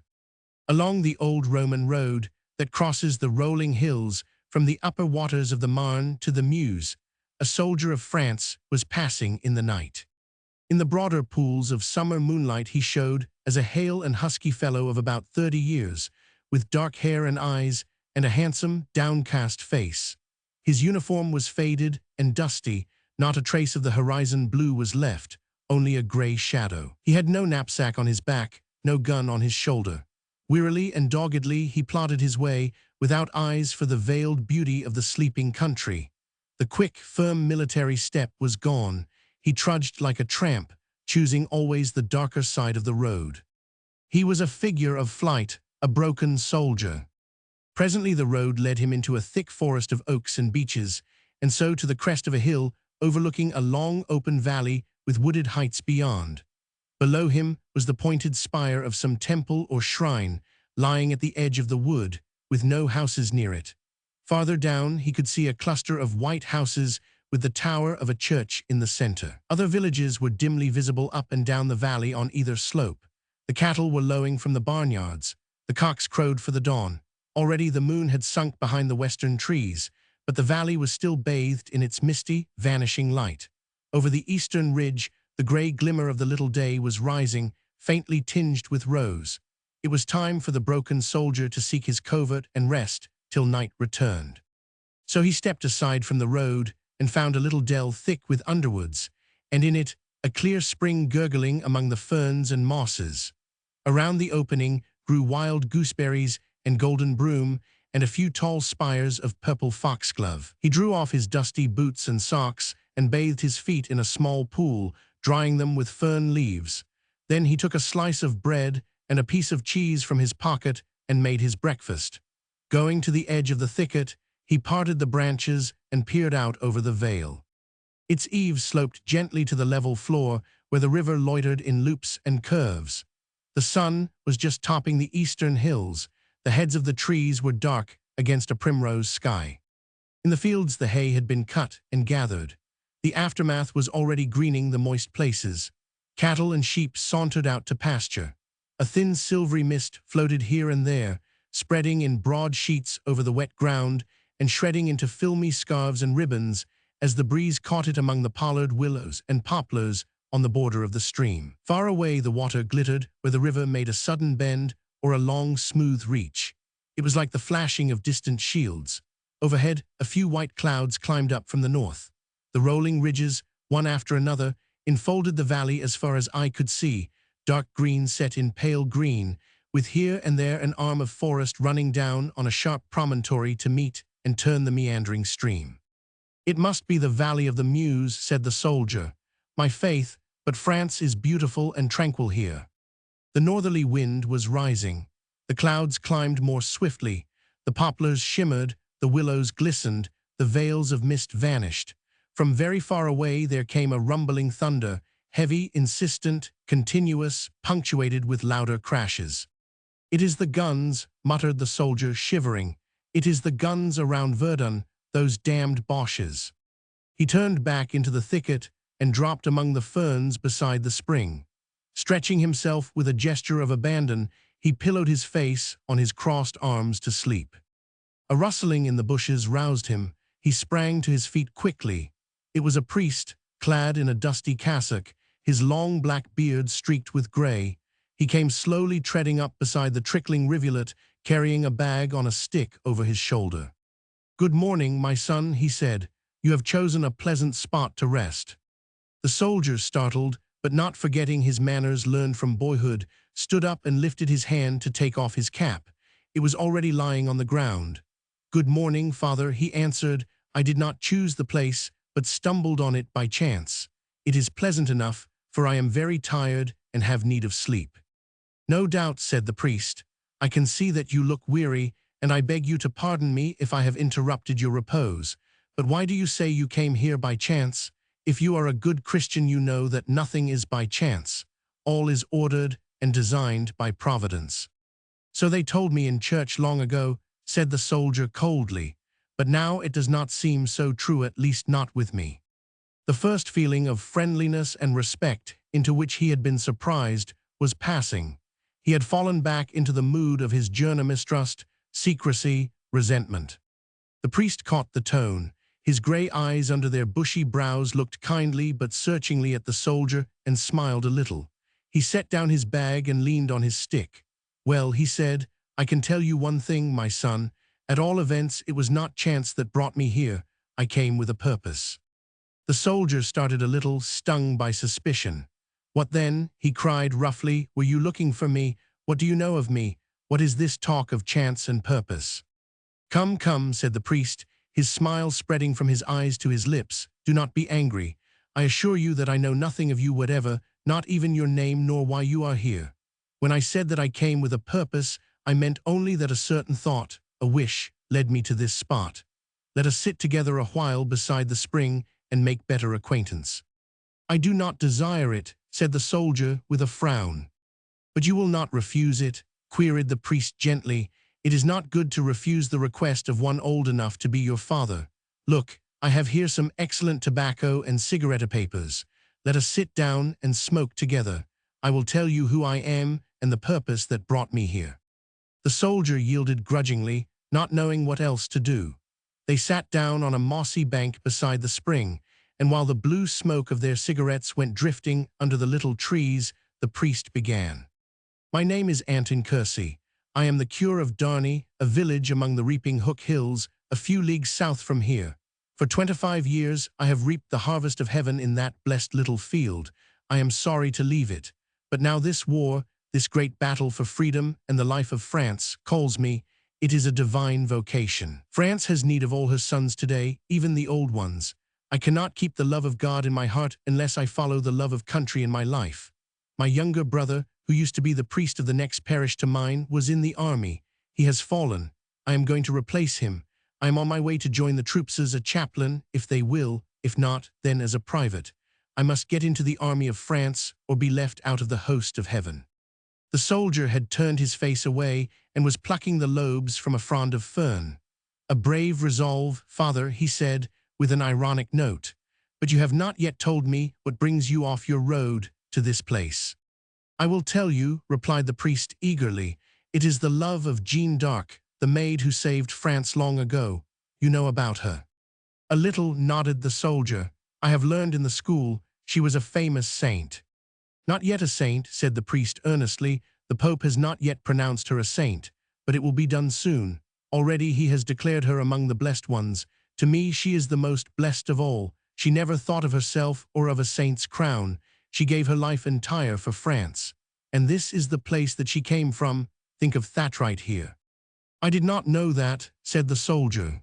Along the old Roman road that crosses the rolling hills from the upper waters of the Marne to the Meuse, a soldier of France was passing in the night. In the broader pools of summer moonlight he showed as a hale and husky fellow of about 30 years, with dark hair and eyes and a handsome, downcast face. His uniform was faded and dusty, not a trace of the horizon blue was left, only a gray shadow. He had no knapsack on his back, no gun on his shoulder. Wearily and doggedly he plodded his way, without eyes for the veiled beauty of the sleeping country. The quick, firm military step was gone. He trudged like a tramp, choosing always the darker side of the road. He was a figure of flight, a broken soldier. Presently the road led him into a thick forest of oaks and beeches, and so to the crest of a hill overlooking a long open valley with wooded heights beyond. Below him was the pointed spire of some temple or shrine, lying at the edge of the wood, with no houses near it. Farther down he could see a cluster of white houses with the tower of a church in the center. Other villages were dimly visible up and down the valley on either slope. The cattle were lowing from the barnyards. The cocks crowed for the dawn. Already the moon had sunk behind the western trees, but the valley was still bathed in its misty, vanishing light. Over the eastern ridge, the gray glimmer of the little day was rising, faintly tinged with rose. It was time for the broken soldier to seek his covert and rest till night returned. So he stepped aside from the road and found a little dell thick with underwoods, and in it a clear spring gurgling among the ferns and mosses. Around the opening grew wild gooseberries and golden broom, and a few tall spires of purple foxglove. He drew off his dusty boots and socks and bathed his feet in a small pool, drying them with fern leaves. Then he took a slice of bread and a piece of cheese from his pocket and made his breakfast. Going to the edge of the thicket, he parted the branches and peered out over the vale. Its eaves sloped gently to the level floor where the river loitered in loops and curves. The sun was just topping the eastern hills. The heads of the trees were dark against a primrose sky. In the fields the hay had been cut and gathered. The aftermath was already greening the moist places. Cattle and sheep sauntered out to pasture. A thin silvery mist floated here and there, spreading in broad sheets over the wet ground and shredding into filmy scarves and ribbons as the breeze caught it among the pollard willows and poplars on the border of the stream. Far away the water glittered where the river made a sudden bend or a long, smooth reach. It was like the flashing of distant shields. Overhead, a few white clouds climbed up from the north. The rolling ridges, one after another, enfolded the valley as far as eye could see, dark green set in pale green, with here and there an arm of forest running down on a sharp promontory to meet and turn the meandering stream. "It must be the Valley of the Meuse," said the soldier. "My faith, but France is beautiful and tranquil here." The northerly wind was rising. The clouds climbed more swiftly. The poplars shimmered, the willows glistened, the veils of mist vanished. From very far away there came a rumbling thunder, heavy, insistent, continuous, punctuated with louder crashes. "It is the guns," muttered the soldier, shivering. "It is the guns around Verdun, those damned Boches." He turned back into the thicket and dropped among the ferns beside the spring. Stretching himself with a gesture of abandon, he pillowed his face on his crossed arms to sleep. A rustling in the bushes roused him. He sprang to his feet quickly. It was a priest, clad in a dusty cassock, his long black beard streaked with gray. He came slowly treading up beside the trickling rivulet, carrying a bag on a stick over his shoulder. "Good morning, my son," he said. "You have chosen a pleasant spot to rest." The soldier, startled, but not forgetting his manners learned from boyhood, stood up and lifted his hand to take off his cap. It was already lying on the ground. "Good morning, father," he answered. "I did not choose the place, but stumbled on it by chance. It is pleasant enough, for I am very tired and have need of sleep." "No doubt," said the priest. "I can see that you look weary, and I beg you to pardon me if I have interrupted your repose. But why do you say you came here by chance? If you are a good Christian, you know that nothing is by chance. All is ordered and designed by Providence." "So they told me in church long ago," said the soldier coldly. "But now it does not seem so true, at least not with me." The first feeling of friendliness and respect into which he had been surprised was passing. He had fallen back into the mood of his journey-mistrust, secrecy, resentment. The priest caught the tone. His gray eyes under their bushy brows looked kindly but searchingly at the soldier and smiled a little. He set down his bag and leaned on his stick. "Well," he said, "I can tell you one thing, my son. At all events, it was not chance that brought me here. I came with a purpose." The soldier started a little, stung by suspicion. "What then?" he cried roughly. "Were you looking for me? What do you know of me? What is this talk of chance and purpose?" "Come, come," said the priest, his smile spreading from his eyes to his lips. "Do not be angry. I assure you that I know nothing of you whatever, not even your name nor why you are here. When I said that I came with a purpose, I meant only that a certain thought, a wish, led me to this spot. Let us sit together a while beside the spring and make better acquaintance." "I do not desire it," said the soldier with a frown. "But you will not refuse it?" queried the priest gently. "It is not good to refuse the request of one old enough to be your father. Look, I have here some excellent tobacco and cigarette papers. Let us sit down and smoke together. I will tell you who I am and the purpose that brought me here." The soldier yielded grudgingly, not knowing what else to do. They sat down on a mossy bank beside the spring, and while the blue smoke of their cigarettes went drifting under the little trees, the priest began. "My name is Anton Kersey. I am the cure of Darney, a village among the Reaping Hook Hills, a few leagues south from here. For 25 years I have reaped the harvest of heaven in that blessed little field. I am sorry to leave it. But now this war, this great battle for freedom and the life of France, calls me, It is a divine vocation. France has need of all her sons today, even the old ones. I cannot keep the love of God in my heart unless I follow the love of country in my life. My younger brother, who used to be the priest of the next parish to mine, was in the army. He has fallen. I am going to replace him. I am on my way to join the troops as a chaplain, if they will, if not, then as a private. I must get into the army of France or be left out of the host of heaven. The soldier had turned his face away and was plucking the lobes from a frond of fern. A brave resolve, father, he said, with an ironic note. But you have not yet told me what brings you off your road to this place. I will tell you, replied the priest eagerly. It is the love of Jeanne d'Arc, the maid who saved France long ago. You know about her. A little, nodded the soldier. I have learned in the school she was a famous saint. Not yet a saint, said the priest earnestly. The Pope has not yet pronounced her a saint, but it will be done soon. Already he has declared her among the blessed ones. To me she is the most blessed of all. She never thought of herself or of a saint's crown. She gave her life entire for France. And this is the place that she came from. Think of that right here. I did not know that, said the soldier.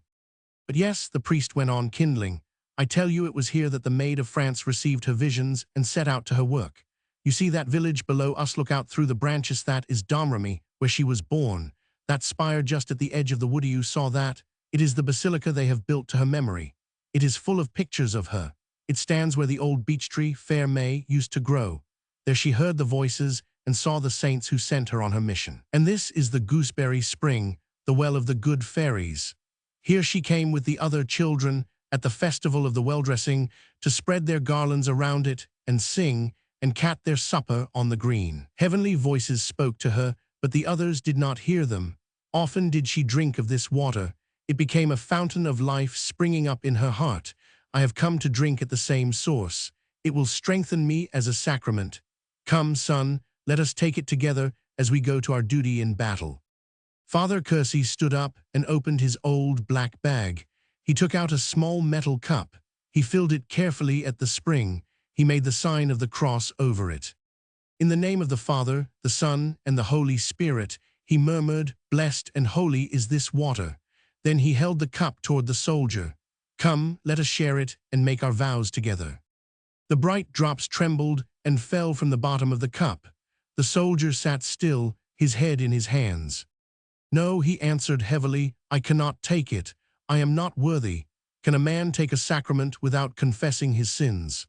But yes, the priest went on, kindling. I tell you it was here that the Maid of France received her visions and set out to her work. You see that village below us, look out through the branches, that is Domremy, where she was born. That spire just at the edge of the wood, you saw that? It is the basilica they have built to her memory. It is full of pictures of her. It stands where the old beech tree, Fair May, used to grow. There she heard the voices and saw the saints who sent her on her mission. And this is the gooseberry spring, the well of the good fairies. Here she came with the other children at the festival of the well-dressing to spread their garlands around it and sing and cat their supper on the green. Heavenly voices spoke to her, but the others did not hear them. Often did she drink of this water. It became a fountain of life springing up in her heart. I have come to drink at the same source. It will strengthen me as a sacrament. Come, son, let us take it together as we go to our duty in battle. Father Kersey stood up and opened his old black bag. He took out a small metal cup. He filled it carefully at the spring. He made the sign of the cross over it. In the name of the Father, the Son, and the Holy Spirit, he murmured, blessed and holy is this water. Then he held the cup toward the soldier. Come, let us share it and make our vows together. The bright drops trembled and fell from the bottom of the cup. The soldier sat still, his head in his hands. No, he answered heavily, I cannot take it. I am not worthy. Can a man take a sacrament without confessing his sins?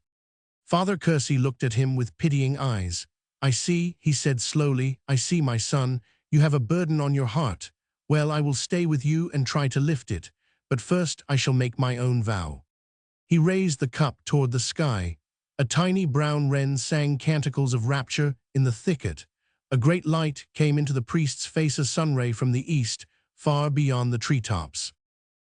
Father Kersey looked at him with pitying eyes. I see, he said slowly, I see, my son, you have a burden on your heart. Well, I will stay with you and try to lift it, but first I shall make my own vow. He raised the cup toward the sky. A tiny brown wren sang canticles of rapture in the thicket. A great light came into the priest's face, a sunray from the east, far beyond the treetops.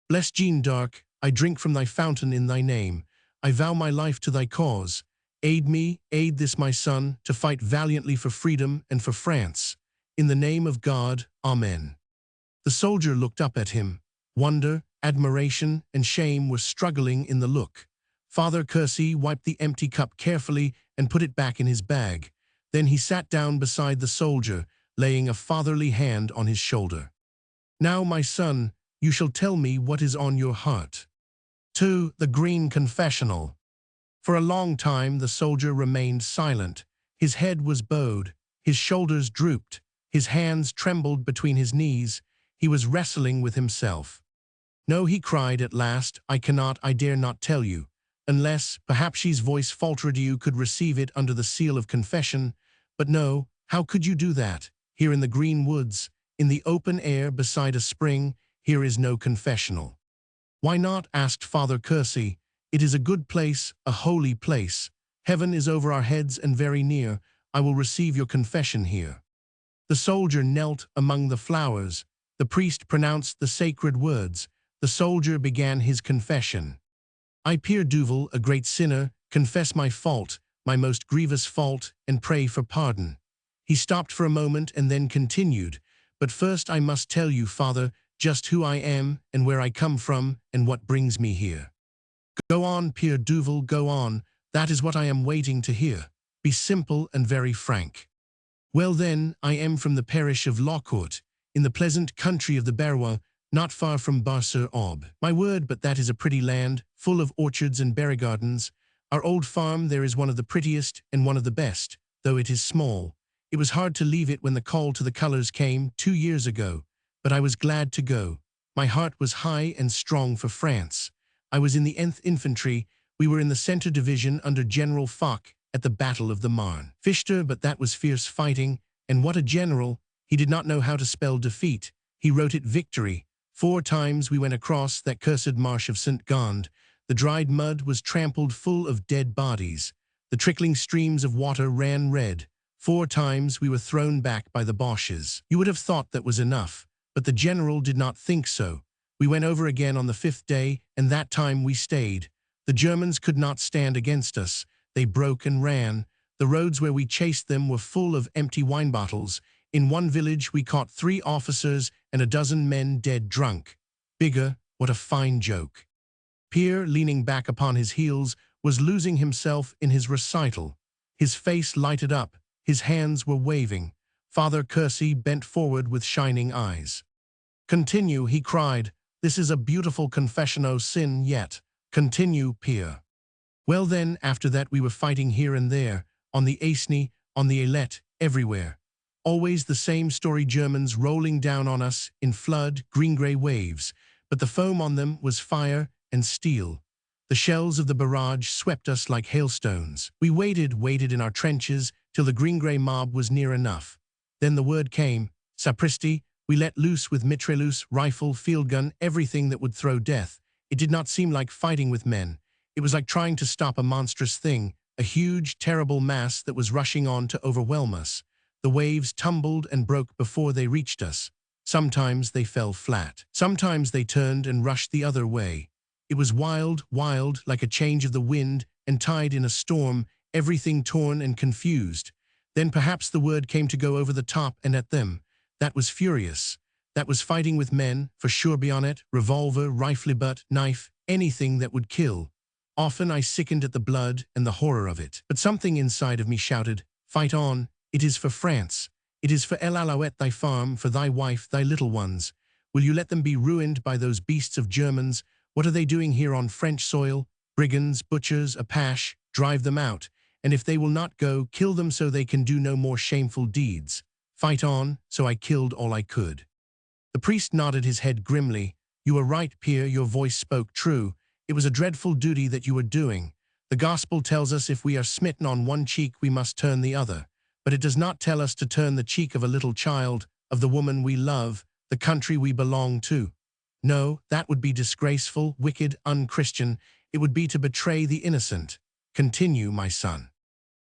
Bless Jeanne d'Arc, I drink from thy fountain in thy name. I vow my life to thy cause. Aid me, aid this my son, to fight valiantly for freedom and for France. In the name of God, Amen. The soldier looked up at him. Wonder, admiration, and shame were struggling in the look. Father Kersey wiped the empty cup carefully and put it back in his bag. Then he sat down beside the soldier, laying a fatherly hand on his shoulder. Now, my son, you shall tell me what is on your heart. To the Green Confessional. For a long time the soldier remained silent. His head was bowed, his shoulders drooped, his hands trembled between his knees. He was wrestling with himself. No, he cried at last, I cannot, I dare not tell you. Unless, perhaps his voice faltered, you could receive it under the seal of confession. But no, how could you do that? Here in the green woods, in the open air beside a spring, here is no confessional. Why not? Asked Father Kersey. It is a good place, a holy place. Heaven is over our heads and very near. I will receive your confession here. The soldier knelt among the flowers. The priest pronounced the sacred words. The soldier began his confession. I, Pierre Duval, a great sinner, confess my fault, my most grievous fault, and pray for pardon. He stopped for a moment and then continued. But first I must tell you, Father, just who I am and where I come from and what brings me here. Go on, Pierre Duval, go on. That is what I am waiting to hear. Be simple and very frank. Well then, I am from the parish of Laucourt, in the pleasant country of the Barrois, not far from Bar-sur-Aube. My word, but that is a pretty land, full of orchards and berry gardens. Our old farm there is one of the prettiest and one of the best, though it is small. It was hard to leave it when the call to the colors came 2 years ago, but I was glad to go. My heart was high and strong for France. I was in the 10th Infantry. We were in the center division under General Foch at the Battle of the Marne. Fichte, but that was fierce fighting, and what a general! He did not know how to spell defeat. He wrote it victory. 4 times we went across that cursed marsh of St. Gond. The dried mud was trampled full of dead bodies. The trickling streams of water ran red. 4 times we were thrown back by the Boches. You would have thought that was enough, but the general did not think so. We went over again on the 5th day, and that time we stayed. The Germans could not stand against us. They broke and ran. The roads where we chased them were full of empty wine bottles. In one village we caught 3 officers and a dozen men dead drunk. Bigger, what a fine joke. Pierre, leaning back upon his heels, was losing himself in his recital. His face lighted up. His hands were waving. Father Kersey bent forward with shining eyes. "Continue," he cried. "This is a beautiful confession of sin yet. Continue, Pierre." Well then, after that we were fighting here and there, on the Aisne, on the Ailette, everywhere. Always the same story, Germans rolling down on us in flood, green-gray waves, but the foam on them was fire and steel. The shells of the barrage swept us like hailstones. We waited in our trenches till the green-gray mob was near enough. Then the word came, sapristi. We let loose with mitrailleuse, rifle, field gun, everything that would throw death. It did not seem like fighting with men. It was like trying to stop a monstrous thing, a huge, terrible mass that was rushing on to overwhelm us. The waves tumbled and broke before they reached us. Sometimes they fell flat. Sometimes they turned and rushed the other way. It was wild, wild, like a change of the wind and tide in a storm, everything torn and confused. Then perhaps the word came to go over the top and at them. That was furious. That was fighting with men, for sure, bayonet, revolver, rifle butt, knife, anything that would kill. Often I sickened at the blood and the horror of it. But something inside of me shouted, "Fight on, it is for France. It is for El Alouette, thy farm, for thy wife, thy little ones. Will you let them be ruined by those beasts of Germans? What are they doing here on French soil? Brigands, butchers, apache, drive them out. And if they will not go, kill them so they can do no more shameful deeds. Fight on." So I killed all I could. The priest nodded his head grimly. "You are right, Pierre, your voice spoke true. It was a dreadful duty that you were doing. The gospel tells us if we are smitten on one cheek, we must turn the other. But it does not tell us to turn the cheek of a little child, of the woman we love, the country we belong to. No, that would be disgraceful, wicked, unchristian. It would be to betray the innocent. Continue, my son."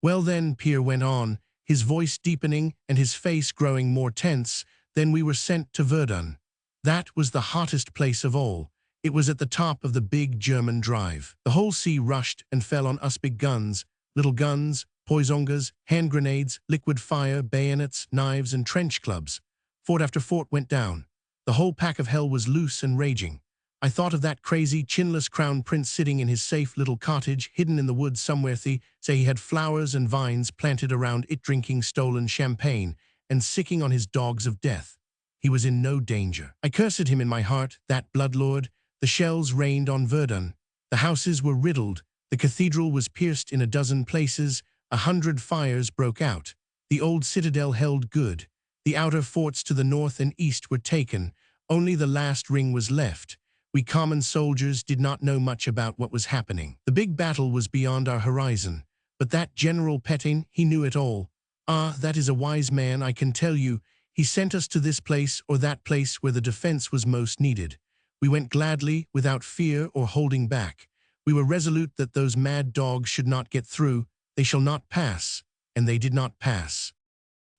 "Well then," Pierre went on, his voice deepening and his face growing more tense, "then we were sent to Verdun. That was the hottest place of all. It was at the top of the big German drive. The whole sea rushed and fell on us, big guns, little guns, poisongas, hand grenades, liquid fire, bayonets, knives, and trench clubs. Fort after fort went down. The whole pack of hell was loose and raging. I thought of that crazy, chinless crown prince sitting in his safe little cottage, hidden in the woods somewhere. Say he had flowers and vines planted around it, drinking stolen champagne and sicking on his dogs of death. He was in no danger. I cursed him in my heart, that bloodlord. The shells rained on Verdun. The houses were riddled. The cathedral was pierced in a dozen places. 100 fires broke out. The old citadel held good. The outer forts to the north and east were taken. Only the last ring was left. We common soldiers did not know much about what was happening. The big battle was beyond our horizon. But that General Petain, he knew it all. Ah, that is a wise man, I can tell you. He sent us to this place or that place where the defense was most needed. We went gladly, without fear or holding back. We were resolute that those mad dogs should not get through. They shall not pass. And they did not pass.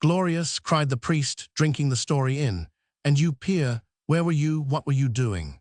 "Glorious," cried the priest, drinking the story in. "And you, Pierre, where were you? What were you doing?"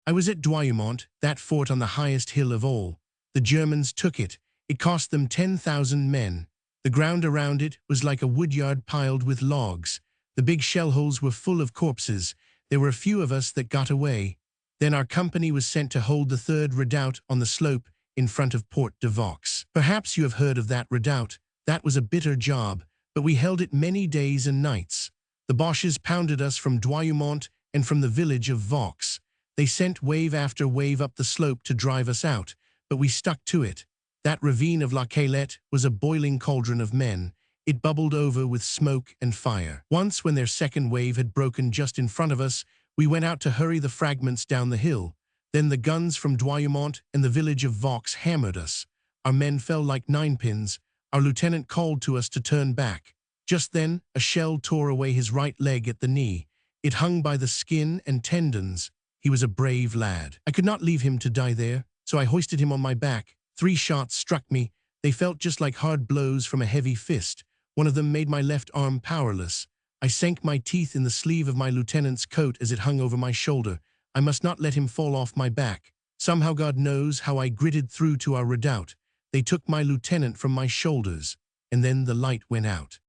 "I was at Douaumont, that fort on the highest hill of all. The Germans took it. It cost them 10,000 men. The ground around it was like a woodyard piled with logs. The big shell holes were full of corpses. There were a few of us that got away. Then our company was sent to hold the 3rd redoubt on the slope in front of Port de Vaux. Perhaps you have heard of that redoubt. That was a bitter job, but we held it many days and nights. The Boches pounded us from Douaumont and from the village of Vaux. They sent wave after wave up the slope to drive us out, but we stuck to it. That ravine of La Caillette was a boiling cauldron of men. It bubbled over with smoke and fire. Once, when their second wave had broken just in front of us, we went out to hurry the fragments down the hill. Then the guns from Douaumont and the village of Vaux hammered us. Our men fell like ninepins. Our lieutenant called to us to turn back. Just then, a shell tore away his right leg at the knee. It hung by the skin and tendons. He was a brave lad. I could not leave him to die there, so I hoisted him on my back. 3 shots struck me. They felt just like hard blows from a heavy fist. One of them made my left arm powerless. I sank my teeth in the sleeve of my lieutenant's coat as it hung over my shoulder. I must not let him fall off my back. Somehow, God knows how, I gritted through to our redoubt. They took my lieutenant from my shoulders, and then the light went out.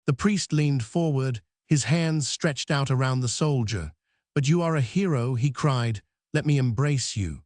The priest leaned forward, his hands stretched out around the soldier. "But you are a hero," he cried. "Let me embrace you."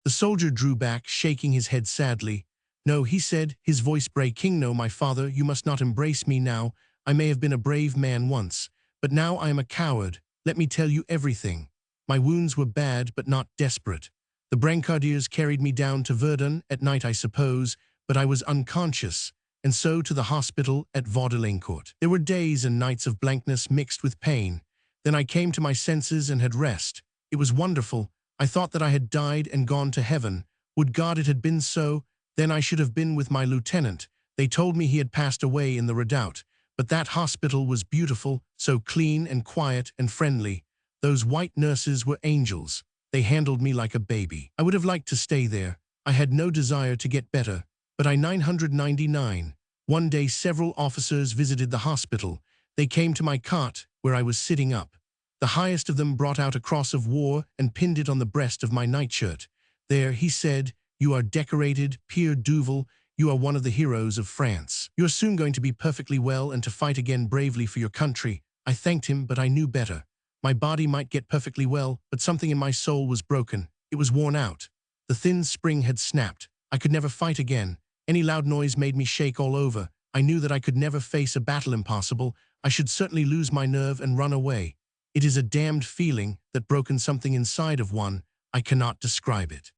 The soldier drew back, shaking his head sadly. "No," he said, his voice breaking. "No, my father, you must not embrace me now. I may have been a brave man once, but now I am a coward. Let me tell you everything. My wounds were bad, but not desperate. The brancardiers carried me down to Verdun, at night I suppose, but I was unconscious, and so to the hospital at Vaudelincourt. There were days and nights of blankness mixed with pain. Then I came to my senses and had rest. It was wonderful. I thought that I had died and gone to heaven. Would God it had been so. Then I should have been with my lieutenant. They told me he had passed away in the redoubt. But that hospital was beautiful, so clean and quiet and friendly. Those white nurses were angels. They handled me like a baby. I would have liked to stay there. I had no desire to get better. But I 999. One day several officers visited the hospital. They came to my cot, where I was sitting up. The highest of them brought out a cross of war and pinned it on the breast of my nightshirt. "There," he said, "you are decorated, Pierre Duval. You are one of the heroes of France. You are soon going to be perfectly well and to fight again bravely for your country." I thanked him, but I knew better. My body might get perfectly well, but something in my soul was broken. It was worn out. The thin spring had snapped. I could never fight again. Any loud noise made me shake all over. I knew that I could never face a battle. Impossible. I should certainly lose my nerve and run away. It is a damned feeling, that broken something inside of one. I cannot describe it.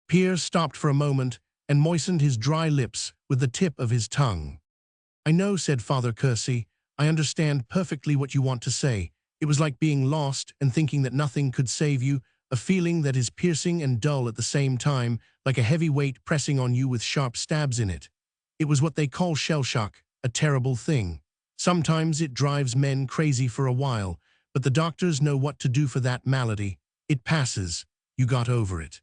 Pierre stopped for a moment and moistened his dry lips with the tip of his tongue. "I know," said Father Kersey. "I understand perfectly what you want to say. It was like being lost and thinking that nothing could save you, a feeling that is piercing and dull at the same time, like a heavy weight pressing on you with sharp stabs in it. It was what they call shell shock, a terrible thing. Sometimes it drives men crazy for a while, but the doctors know what to do for that malady. It passes. You got over it."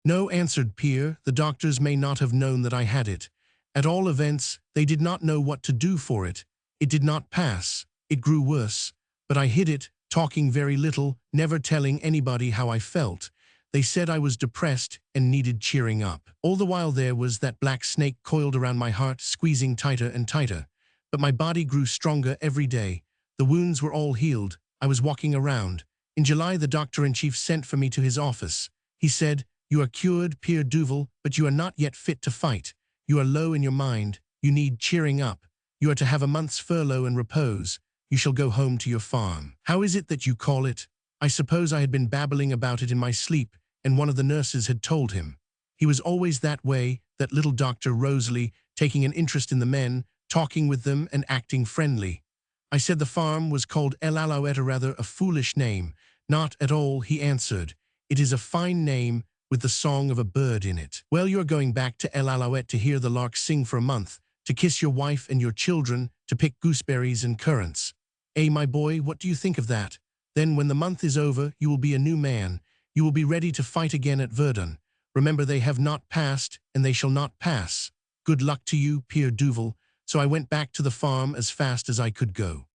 "No," answered Pierre, "the doctors may not have known that I had it. At all events, they did not know what to do for it. It did not pass. It grew worse. But I hid it, talking very little, never telling anybody how I felt. They said I was depressed and needed cheering up. All the while there was that black snake coiled around my heart, squeezing tighter and tighter. But my body grew stronger every day. The wounds were all healed. I was walking around. In July, the doctor-in-chief sent for me to his office. He said, "You are cured, Pierre Duval, but you are not yet fit to fight. You are low in your mind. You need cheering up. You are to have a month's furlough and repose. You shall go home to your farm." "How is it that you call it?" I suppose I had been babbling about it in my sleep, and one of the nurses had told him. He was always that way, that little Dr. Rosalie, taking an interest in the men, talking with them and acting friendly. I said the farm was called El Alouette, or rather a foolish name. "Not at all," he answered. "It is a fine name, with the song of a bird in it." "Well, you are going back to El Alouette to hear the lark sing for a month, to kiss your wife and your children, to pick gooseberries and currants. My boy, what do you think of that? Then when the month is over, you will be a new man. You will be ready to fight again at Verdun. Remember, they have not passed, and they shall not pass. Good luck to you, Pierre Duval." So I went back to the farm as fast as I could go.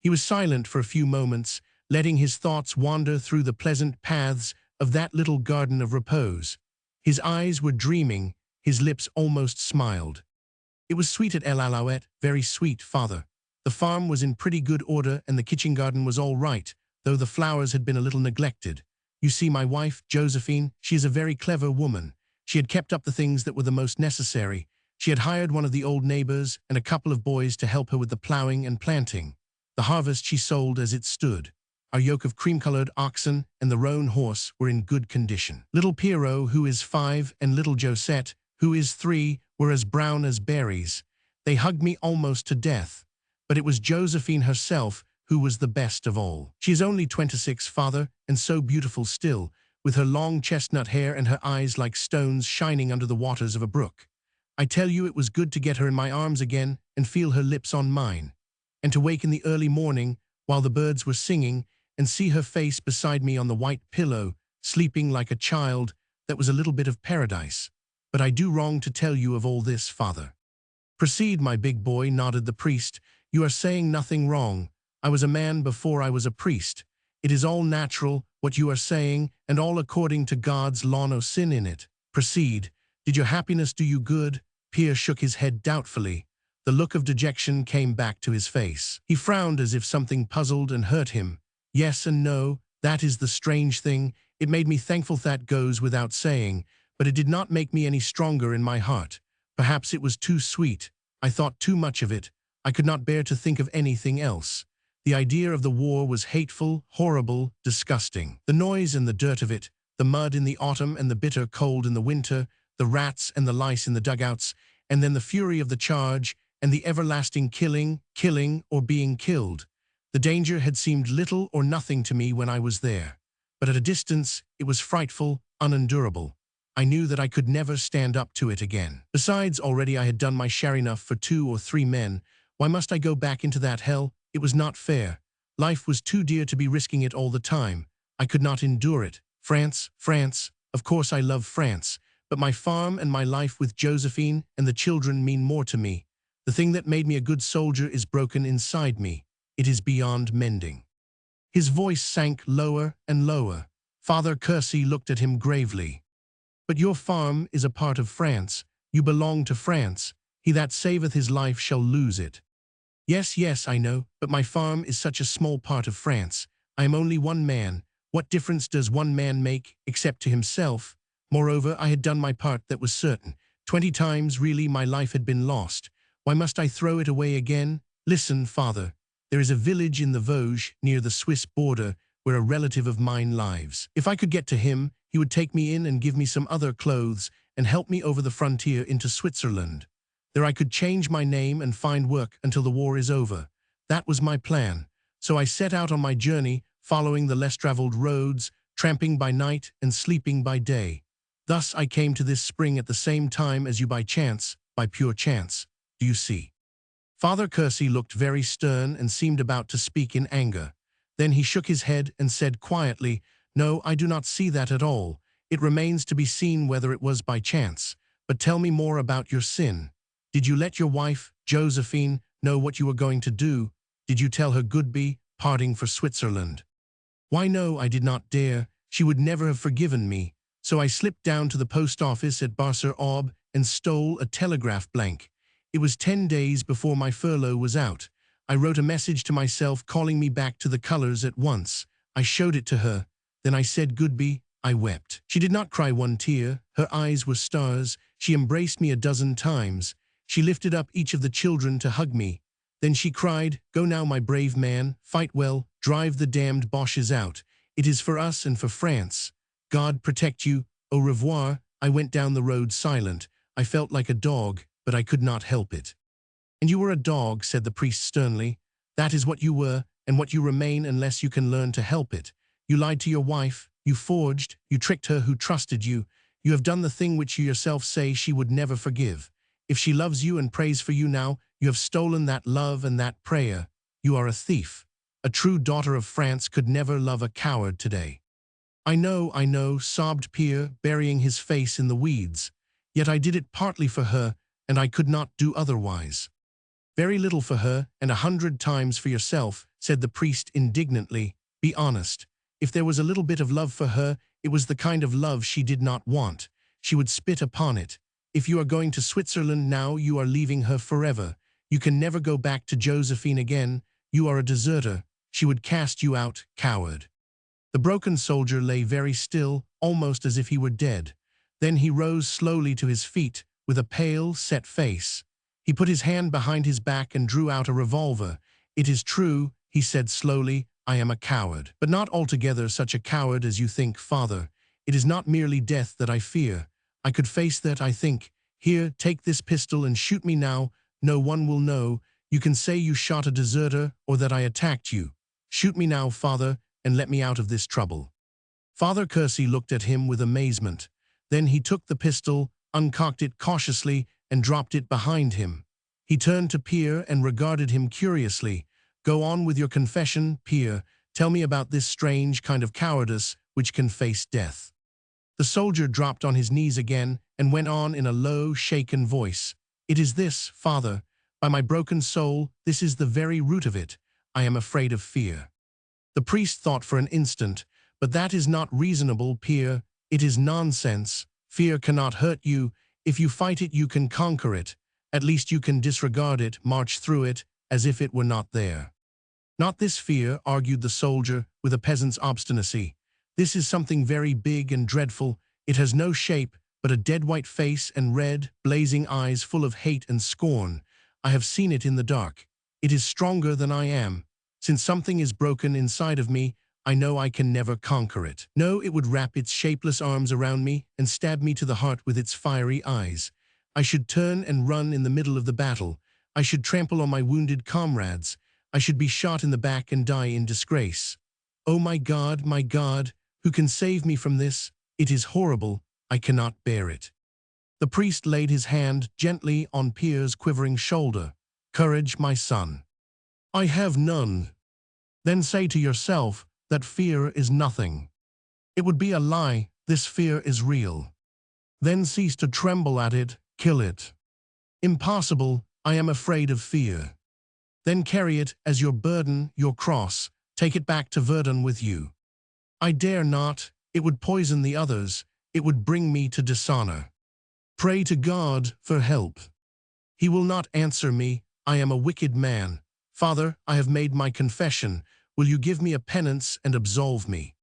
He was silent for a few moments, letting his thoughts wander through the pleasant paths of that little garden of repose. His eyes were dreaming, his lips almost smiled. "It was sweet at El Alouette, very sweet, father. The farm was in pretty good order and the kitchen garden was all right, though the flowers had been a little neglected. You see, my wife, Josephine, she is a very clever woman. She had kept up the things that were the most necessary. She had hired one of the old neighbors and a couple of boys to help her with the plowing and planting. The harvest she sold as it stood. Our yoke of cream-colored oxen and the roan horse were in good condition. Little Pierrot, who is 5, and little Josette, who is 3, were as brown as berries. They hugged me almost to death. But it was Josephine herself who was the best of all. She is only 26, father, and so beautiful still, with her long chestnut hair and her eyes like stones shining under the waters of a brook. I tell you, it was good to get her in my arms again and feel her lips on mine, and to wake in the early morning while the birds were singing and see her face beside me on the white pillow, sleeping like a child. That was a little bit of paradise. But I do wrong to tell you of all this, father. Proceed, my big boy, nodded the priest. You are saying nothing wrong. I was a man before I was a priest. It is all natural, what you are saying, and all according to God's law, no sin in it. Proceed. Did your happiness do you good? Pierre shook his head doubtfully. The look of dejection came back to his face. He frowned as if something puzzled and hurt him. Yes and no, that is the strange thing. It made me thankful, that goes without saying, but it did not make me any stronger in my heart. Perhaps it was too sweet. I thought too much of it. I could not bear to think of anything else. The idea of the war was hateful, horrible, disgusting. The noise and the dirt of it, the mud in the autumn and the bitter cold in the winter, the rats and the lice in the dugouts, and then the fury of the charge, and the everlasting killing or being killed. The danger had seemed little or nothing to me when I was there. But at a distance, it was frightful, unendurable. I knew that I could never stand up to it again. Besides, already I had done my share enough for 2 or 3 men. Why must I go back into that hell? It was not fair. Life was too dear to be risking it all the time. I could not endure it. France, France. Of course I love France. But my farm and my life with Josephine and the children mean more to me. The thing that made me a good soldier is broken inside me. It is beyond mending. His voice sank lower and lower. Father Kersey looked at him gravely. But your farm is a part of France. You belong to France. He that saveth his life shall lose it. Yes, yes, I know, but my farm is such a small part of France. I am only one man. What difference does one man make, except to himself? Moreover, I had done my part, that was certain. 20 times, really, my life had been lost. Why must I throw it away again? Listen, father. There is a village in the Vosges, near the Swiss border, where a relative of mine lives. If I could get to him, he would take me in and give me some other clothes and help me over the frontier into Switzerland. There I could change my name and find work until the war is over. That was my plan. So I set out on my journey, following the less traveled roads, tramping by night and sleeping by day. Thus I came to this spring at the same time as you, by chance, by pure chance. Do you see? Father Kersey looked very stern and seemed about to speak in anger. Then he shook his head and said quietly, No, I do not see that at all. It remains to be seen whether it was by chance. But tell me more about your sin. Did you let your wife, Josephine, know what you were going to do? Did you tell her goodbye, parting for Switzerland? Why, no, I did not dare. She would never have forgiven me. So I slipped down to the post office at Barcer-Aube and stole a telegraph blank. It was 10 days before my furlough was out. I wrote a message to myself calling me back to the colors at once. I showed it to her. Then I said goodbye. I wept. She did not cry one tear. Her eyes were stars. She embraced me a dozen times. She lifted up each of the children to hug me. Then she cried, Go now, my brave man, fight well, drive the damned Boches out. It is for us and for France. God protect you. Au revoir. I went down the road silent. I felt like a dog, but I could not help it. And you were a dog, said the priest sternly. That is what you were, and what you remain unless you can learn to help it. You lied to your wife, you forged, you tricked her who trusted you. You have done the thing which you yourself say she would never forgive. If she loves you and prays for you now, you have stolen that love and that prayer. You are a thief. A true daughter of France could never love a coward today. I know, sobbed Pierre, burying his face in the weeds. Yet I did it partly for her, and I could not do otherwise. Very little for her, and 100 times for yourself, said the priest indignantly. Be honest. If there was a little bit of love for her, it was the kind of love she did not want. She would spit upon it. If you are going to Switzerland now, you are leaving her forever. You can never go back to Josephine again. You are a deserter. She would cast you out, coward. The broken soldier lay very still, almost as if he were dead. Then he rose slowly to his feet, with a pale, set face. He put his hand behind his back and drew out a revolver. It is true, he said slowly, I am a coward, but not altogether such a coward as you think, Father. It is not merely death that I fear. I could face that, I think. Here, take this pistol and shoot me now. No one will know. You can say you shot a deserter or that I attacked you. Shoot me now, Father, and let me out of this trouble. Father Kersey looked at him with amazement. Then he took the pistol, uncocked it cautiously, and dropped it behind him. He turned to Pierre and regarded him curiously. Go on with your confession, Pierre. Tell me about this strange kind of cowardice which can face death. The soldier dropped on his knees again and went on in a low, shaken voice. It is this, Father. By my broken soul, this is the very root of it. I am afraid of fear. The priest thought for an instant, but that is not reasonable, Pierre. It is nonsense. Fear cannot hurt you. If you fight it, you can conquer it. At least you can disregard it, march through it, as if it were not there. Not this fear, argued the soldier, with a peasant's obstinacy. This is something very big and dreadful. It has no shape, but a dead white face and red, blazing eyes full of hate and scorn. I have seen it in the dark. It is stronger than I am. Since something is broken inside of me, I know I can never conquer it. No, it would wrap its shapeless arms around me and stab me to the heart with its fiery eyes. I should turn and run in the middle of the battle. I should trample on my wounded comrades. I should be shot in the back and die in disgrace. Oh my God, who can save me from this? It is horrible. I cannot bear it. The priest laid his hand gently on Pierre's quivering shoulder. Courage, my son. I have none. Then say to yourself that fear is nothing. It would be a lie. This fear is real. Then cease to tremble at it, kill it. Impossible. I am afraid of fear. Then carry it as your burden, your cross. Take it back to Verdun with you. I dare not. It would poison the others. It would bring me to dishonor. Pray to God for help. He will not answer me. I am a wicked man. Father, I have made my confession. Will you give me a penance and absolve me?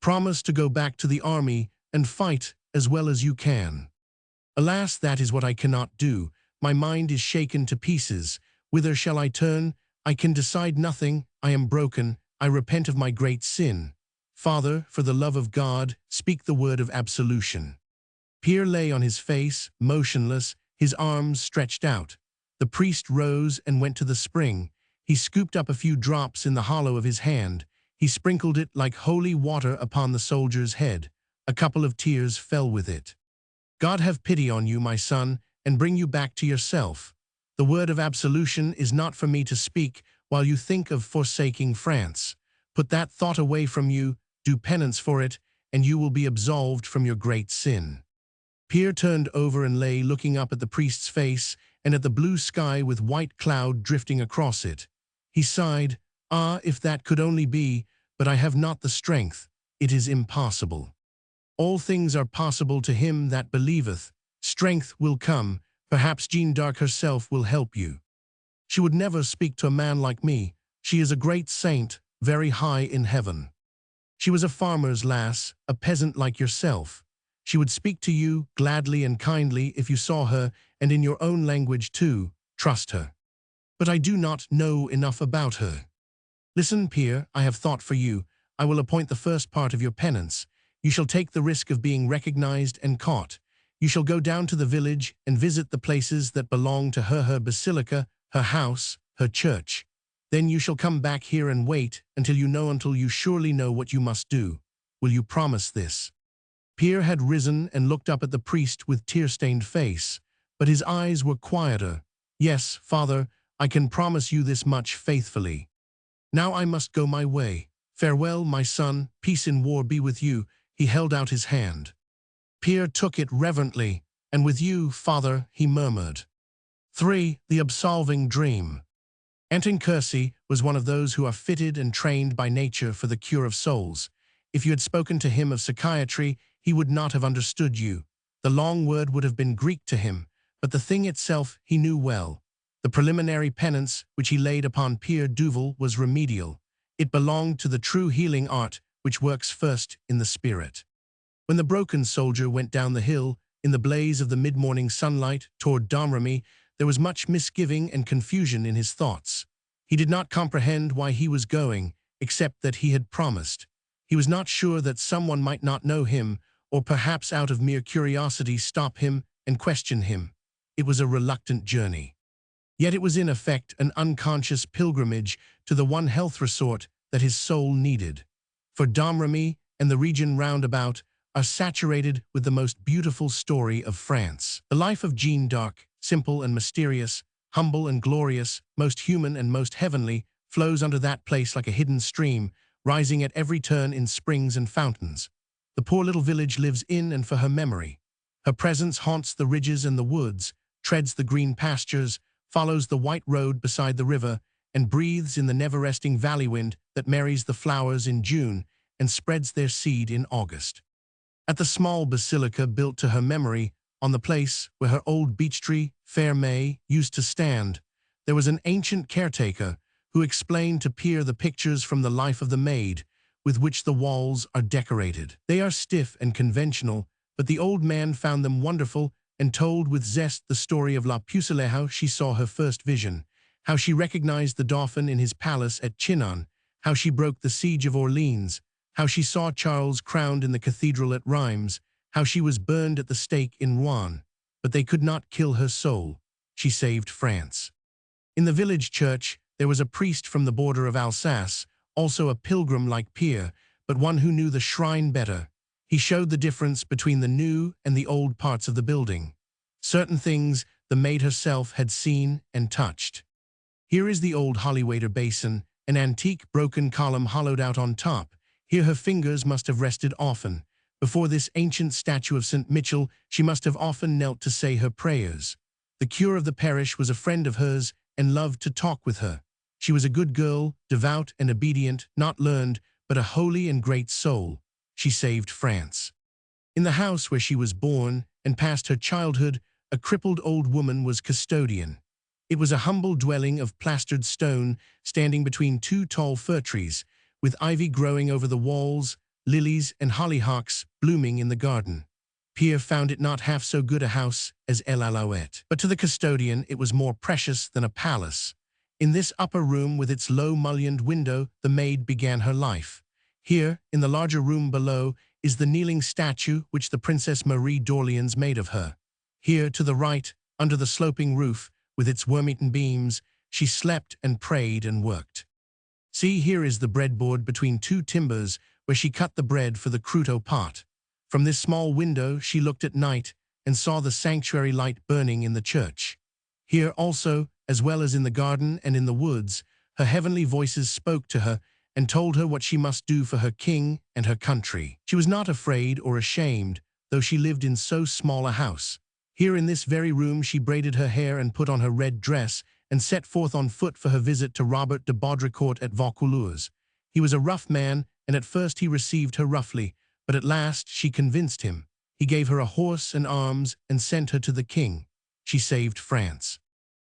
Promise to go back to the army and fight as well as you can. Alas, that is what I cannot do. My mind is shaken to pieces. Whither shall I turn? I can decide nothing. I am broken. I repent of my great sin. Father, for the love of God, speak the word of absolution. Pierre lay on his face, motionless, his arms stretched out. The priest rose and went to the spring. He scooped up a few drops in the hollow of his hand. He sprinkled it like holy water upon the soldier's head. A couple of tears fell with it. God have pity on you, my son, and bring you back to yourself. The word of absolution is not for me to speak while you think of forsaking France. Put that thought away from you, do penance for it, and you will be absolved from your great sin. Pierre turned over and lay looking up at the priest's face and at the blue sky with white cloud drifting across it. He sighed, Ah, if that could only be, but I have not the strength. It is impossible. All things are possible to him that believeth. Strength will come. Perhaps Jeanne d'Arc herself will help you. She would never speak to a man like me. She is a great saint, very high in heaven. She was a farmer's lass, a peasant like yourself. She would speak to you gladly and kindly if you saw her, and in your own language too. Trust her. But I do not know enough about her. Listen, Pierre, I have thought for you. I will appoint the first part of your penance. You shall take the risk of being recognized and caught. You shall go down to the village and visit the places that belong to her basilica, her house, her church. Then you shall come back here and wait until you surely know what you must do. Will you promise this? Pierre had risen and looked up at the priest with tear-stained face, but his eyes were quieter. Yes, Father, I can promise you this much faithfully. Now I must go my way. Farewell, my son, peace in war be with you. He held out his hand. Pierre took it reverently, and with you, Father, he murmured. 3. The absolving dream. Anton Kersey was one of those who are fitted and trained by nature for the cure of souls. If you had spoken to him of psychiatry, he would not have understood you. The long word would have been Greek to him, but the thing itself he knew well. The preliminary penance which he laid upon Pierre Duval was remedial. It belonged to the true healing art which works first in the spirit. When the broken soldier went down the hill, in the blaze of the mid-morning sunlight toward Domremy, there was much misgiving and confusion in his thoughts. He did not comprehend why he was going, except that he had promised. He was not sure that someone might not know him, or perhaps out of mere curiosity stop him and question him. It was a reluctant journey. Yet it was in effect an unconscious pilgrimage to the one health resort that his soul needed. For Domremy and the region round about are saturated with the most beautiful story of France. The life of Jeanne d'Arc, simple and mysterious, humble and glorious, most human and most heavenly, flows under that place like a hidden stream, rising at every turn in springs and fountains. The poor little village lives in and for her memory. Her presence haunts the ridges and the woods, treads the green pastures, follows the white road beside the river, and breathes in the never-resting valley wind that marries the flowers in June and spreads their seed in August. At the small basilica built to her memory, on the place where her old beech tree, Fair May, used to stand, there was an ancient caretaker who explained to Pierre the pictures from the life of the maid, with which the walls are decorated. They are stiff and conventional, but the old man found them wonderful and told with zest the story of La Pucelle, how she saw her first vision, how she recognized the Dauphin in his palace at Chinon, how she broke the siege of Orleans, how she saw Charles crowned in the cathedral at Reims, how she was burned at the stake in Rouen. But they could not kill her soul. She saved France. In the village church, there was a priest from the border of Alsace, also a pilgrim like Pierre, but one who knew the shrine better. He showed the difference between the new and the old parts of the building. Certain things the maid herself had seen and touched. Here is the old Holywater basin, an antique broken column hollowed out on top. Here her fingers must have rested often. Before this ancient statue of St. Michel, she must have often knelt to say her prayers. The cure of the parish was a friend of hers and loved to talk with her. She was a good girl, devout and obedient, not learned, but a holy and great soul. She saved France. In the house where she was born and passed her childhood, a crippled old woman was custodian. It was a humble dwelling of plastered stone, standing between two tall fir trees, with ivy growing over the walls, lilies and hollyhocks blooming in the garden. Pierre found it not half so good a house as El Alouette. But to the custodian it was more precious than a palace. In this upper room with its low mullioned window, the maid began her life. Here, in the larger room below, is the kneeling statue which the Princess Marie d'Orleans made of her. Here, to the right, under the sloping roof, with its worm-eaten beams, she slept and prayed and worked. See, here is the breadboard between two timbers where she cut the bread for the croûteau pot. From this small window she looked at night and saw the sanctuary light burning in the church. Here also, as well as in the garden and in the woods, her heavenly voices spoke to her and told her what she must do for her king and her country. She was not afraid or ashamed, though she lived in so small a house. Here in this very room she braided her hair and put on her red dress and set forth on foot for her visit to Robert de Baudricourt at Vaucouleurs. He was a rough man, and at first he received her roughly, but at last she convinced him. He gave her a horse and arms and sent her to the king. She saved France.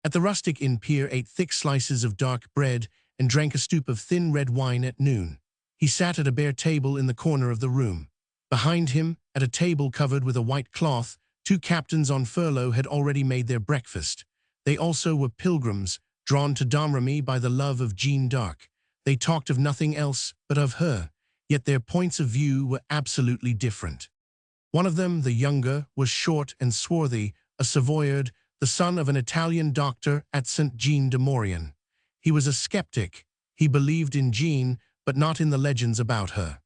At the rustic inn, Pierre ate thick slices of dark bread and drank a stoup of thin red wine at noon. He sat at a bare table in the corner of the room. Behind him, at a table covered with a white cloth, two captains on furlough had already made their breakfast. They also were pilgrims, drawn to Domremy by the love of Jeanne d'Arc. They talked of nothing else but of her, yet their points of view were absolutely different. One of them, the younger, was short and swarthy, a Savoyard, the son of an Italian doctor at St. Jean de Maurienne. He was a skeptic. He believed in Jeanne, but not in the legends about her.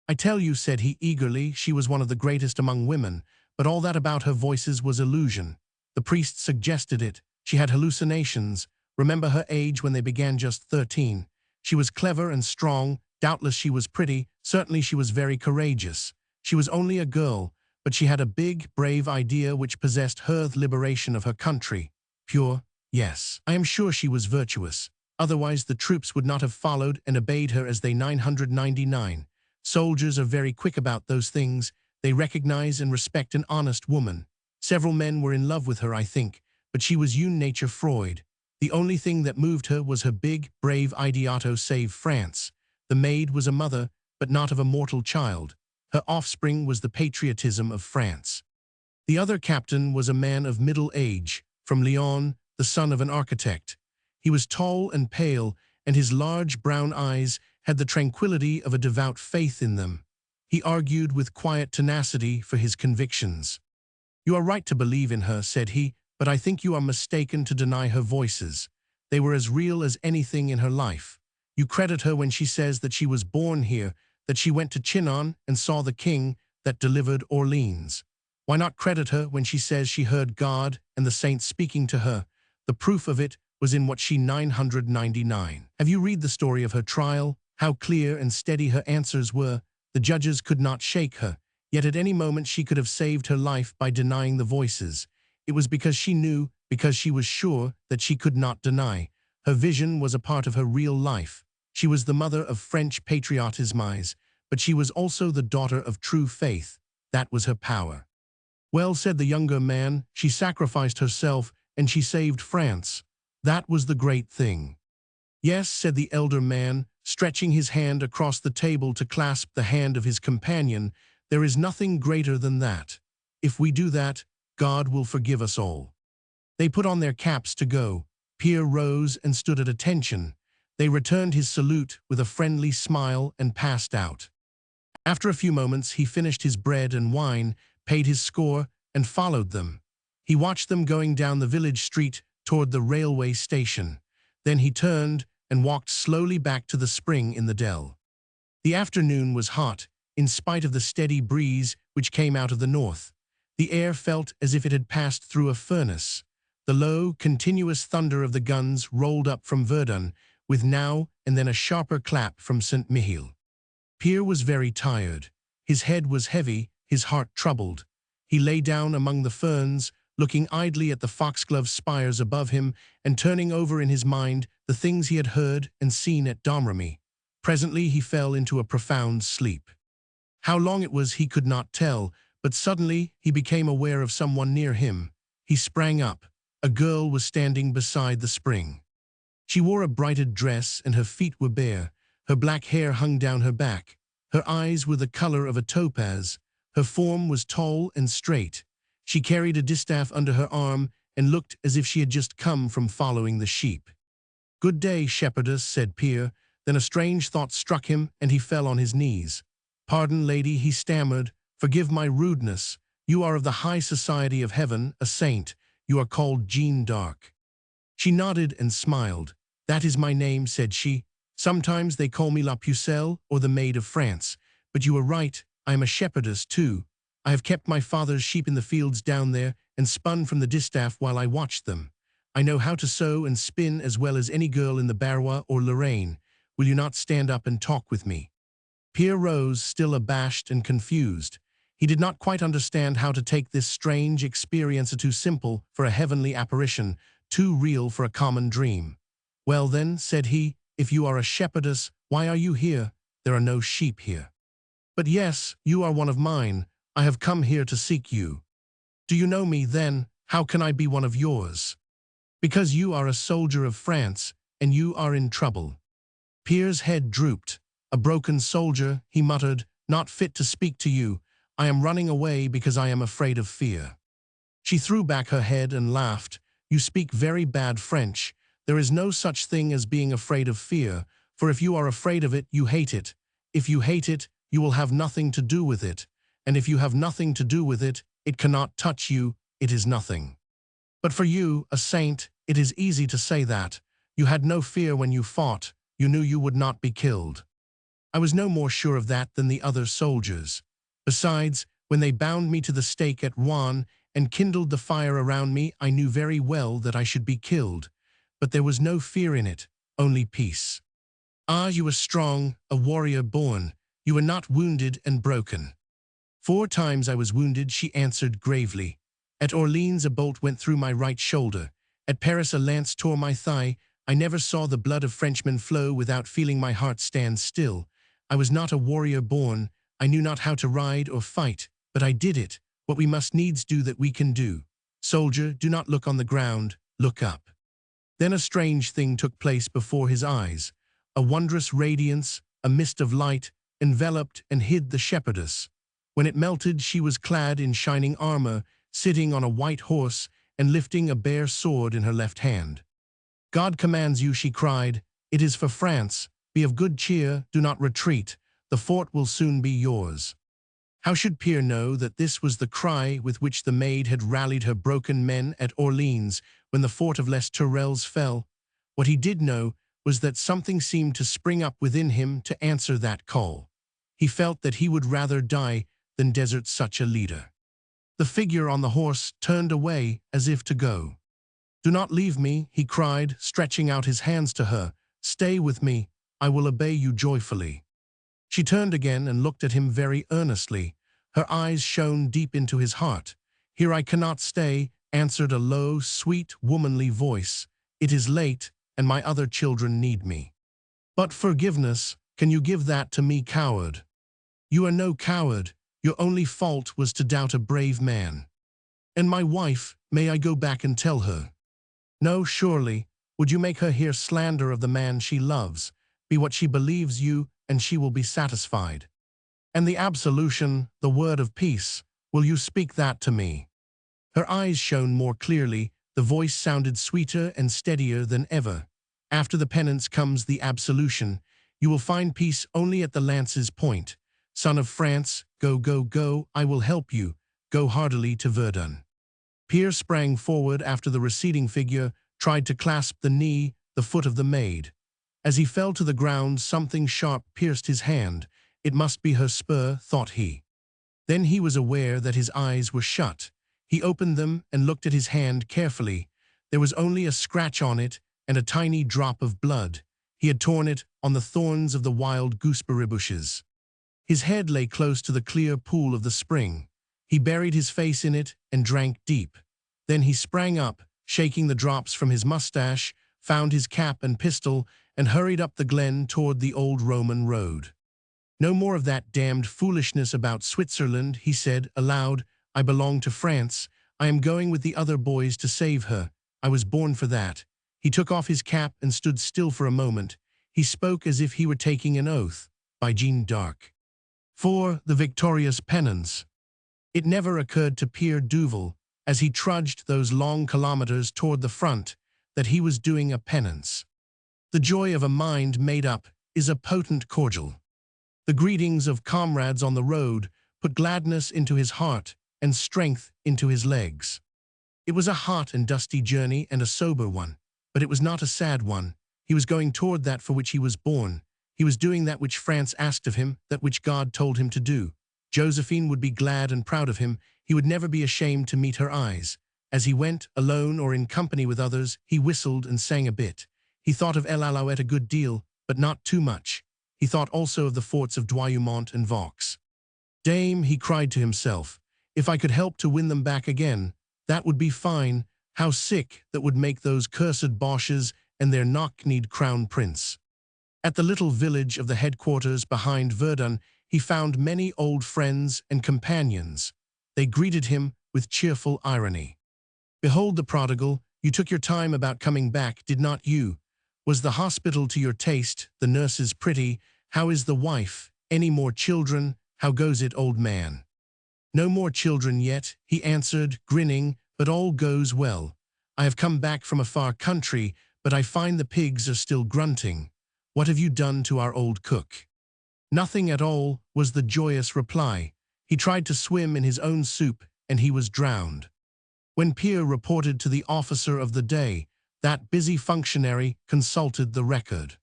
"I tell you," said he eagerly, "she was one of the greatest among women, but all that about her voices was illusion. The priest suggested it. She had hallucinations. Remember her age when they began, just 13. She was clever and strong. Doubtless she was pretty. Certainly she was very courageous. She was only a girl, but she had a big, brave idea which possessed her liberation of her country. Pure, yes. I am sure she was virtuous. Otherwise the troops would not have followed and obeyed her as they 999. Soldiers are very quick about those things. They recognize and respect an honest woman. Several men were in love with her, I think, but she was une nature Freud. The only thing that moved her was her big, brave idea to save France. The maid was a mother, but not of a mortal child. Her offspring was the patriotism of France. The other captain was a man of middle age, from Lyon, the son of an architect. He was tall and pale, and his large brown eyes had the tranquility of a devout faith in them. He argued with quiet tenacity for his convictions. "You are right to believe in her," said he, "but I think you are mistaken to deny her voices. They were as real as anything in her life. You credit her when she says that she was born here, that she went to Chinon and saw the king that delivered Orleans. Why not credit her when she says she heard God and the saints speaking to her? The proof of it was in what she 999. Have you read the story of her trial? How clear and steady her answers were. The judges could not shake her, yet at any moment she could have saved her life by denying the voices. It was because she knew, because she was sure that she could not deny. Her vision was a part of her real life. She was the mother of French patriotisme, but she was also the daughter of true faith. That was her power." "Well," said the younger man, "she sacrificed herself and she saved France. That was the great thing." "Yes," said the elder man, stretching his hand across the table to clasp the hand of his companion, "there is nothing greater than that. If we do that, God will forgive us all." They put on their caps to go. Pierre rose and stood at attention. They returned his salute with a friendly smile and passed out. After a few moments, he finished his bread and wine, paid his score, and followed them. He watched them going down the village street toward the railway station. Then he turned and walked slowly back to the spring in the dell. The afternoon was hot, in spite of the steady breeze which came out of the north. The air felt as if it had passed through a furnace. The low, continuous thunder of the guns rolled up from Verdun, with now and then a sharper clap from St. Mihiel. Pierre was very tired. His head was heavy, his heart troubled. He lay down among the ferns, looking idly at the foxglove spires above him and turning over in his mind the things he had heard and seen at Domremy. Presently he fell into a profound sleep. How long it was he could not tell, but suddenly he became aware of someone near him. He sprang up. A girl was standing beside the spring. She wore a brighted dress and her feet were bare. Her black hair hung down her back. Her eyes were the color of a topaz. Her form was tall and straight. She carried a distaff under her arm and looked as if she had just come from following the sheep. "Good day, shepherdess," said Pierre. Then a strange thought struck him and he fell on his knees. "Pardon, lady," he stammered. "Forgive my rudeness. You are of the high society of heaven, a saint. You are called Jeanne d'Arc." She nodded and smiled. "That is my name," said she. "Sometimes they call me La Pucelle or the Maid of France. But you are right, I am a shepherdess too. I have kept my father's sheep in the fields down there and spun from the distaff while I watched them. I know how to sew and spin as well as any girl in the Barrois or Lorraine. Will you not stand up and talk with me?" Pierre rose, still abashed and confused. He did not quite understand how to take this strange experience too simple for a heavenly apparition, too real for a common dream. "Well then," said he, "if you are a shepherdess, why are you here? There are no sheep here." "But yes, you are one of mine. I have come here to seek you." "Do you know me, then? How can I be one of yours?" "Because you are a soldier of France, and you are in trouble." Pierre's head drooped. "A broken soldier," he muttered, "not fit to speak to you. I am running away because I am afraid of fear." She threw back her head and laughed. "You speak very bad French. There is no such thing as being afraid of fear, for if you are afraid of it, you hate it. If you hate it, you will have nothing to do with it. And if you have nothing to do with it, it cannot touch you, it is nothing. But for you, a saint, it is easy to say that. You had no fear when you fought. You knew you would not be killed. I was no more sure of that than the other soldiers. Besides, when they bound me to the stake at Rouen and kindled the fire around me, I knew very well that I should be killed. But there was no fear in it, only peace." "Ah, you are strong, a warrior born. You were not wounded and broken." "4 times I was wounded," she answered gravely. "At Orleans a bolt went through my right shoulder. At Paris a lance tore my thigh. I never saw the blood of Frenchmen flow without feeling my heart stand still. I was not a warrior born. I knew not how to ride or fight, but I did it, what we must needs do that we can do. Soldier, do not look on the ground, look up." Then a strange thing took place before his eyes. A wondrous radiance, a mist of light, enveloped and hid the shepherdess. When it melted, she was clad in shining armor, sitting on a white horse and lifting a bare sword in her left hand. God commands you, she cried. It is for France. Be of good cheer, do not retreat. The fort will soon be yours. How should Pierre know that this was the cry with which the maid had rallied her broken men at Orleans when the fort of Les Tourelles fell? What he did know was that something seemed to spring up within him to answer that call. He felt that he would rather die than desert such a leader. The figure on the horse turned away as if to go. "Do not leave me," he cried, stretching out his hands to her. "Stay with me. I will obey you joyfully." She turned again and looked at him very earnestly. Her eyes shone deep into his heart. "Here I cannot stay," answered a low, sweet, womanly voice. "It is late, and my other children need me." "But forgiveness, can you give that to me, coward?" "You are no coward. Your only fault was to doubt a brave man." "And my wife, may I go back and tell her?" "No, surely. Would you make her hear slander of the man she loves? Be what she believes you, and she will be satisfied." "And the absolution, the word of peace, will you speak that to me?" Her eyes shone more clearly, the voice sounded sweeter and steadier than ever. "After the penance comes the absolution. You will find peace only at the lance's point. Son of France, go, go, go, I will help you. Go heartily to Verdun." Pierre sprang forward after the receding figure, tried to clasp the knee, the foot of the maid. As he fell to the ground, something sharp pierced his hand. It must be her spur, thought he. Then he was aware that his eyes were shut. He opened them and looked at his hand carefully. There was only a scratch on it and a tiny drop of blood. He had torn it on the thorns of the wild gooseberry bushes. His head lay close to the clear pool of the spring. He buried his face in it and drank deep. Then he sprang up, shaking the drops from his mustache, found his cap and pistol, and hurried up the glen toward the old Roman road. "No more of that damned foolishness about Switzerland," he said aloud. "I belong to France. I am going with the other boys to save her. I was born for that." He took off his cap and stood still for a moment. He spoke as if he were taking an oath. "By Jeanne d'Arc. For the victorious penance." It never occurred to Pierre Duval, as he trudged those long kilometers toward the front, that he was doing a penance. The joy of a mind made up is a potent cordial. The greetings of comrades on the road put gladness into his heart and strength into his legs. It was a hot and dusty journey and a sober one, but it was not a sad one. He was going toward that for which he was born. He was doing that which France asked of him, that which God told him to do. Josephine would be glad and proud of him. He would never be ashamed to meet her eyes. As he went, alone or in company with others, he whistled and sang a bit. He thought of El Alouette a good deal, but not too much. He thought also of the forts of Douaumont and Vaux. "Dame," he cried to himself, "if I could help to win them back again, that would be fine. How sick that would make those cursed Boches and their knock-kneed crown prince." At the little village of the headquarters behind Verdun, he found many old friends and companions. They greeted him with cheerful irony. "Behold the prodigal, you took your time about coming back, did not you? Was the hospital to your taste, the nurses pretty? How is the wife? Any more children? How goes it, old man?" "No more children yet," he answered, grinning, "but all goes well. I have come back from a far country, but I find the pigs are still grunting. What have you done to our old cook?" "Nothing at all," was the joyous reply. "He tried to swim in his own soup, and he was drowned." When Pierre reported to the officer of the day, that busy functionary consulted the record.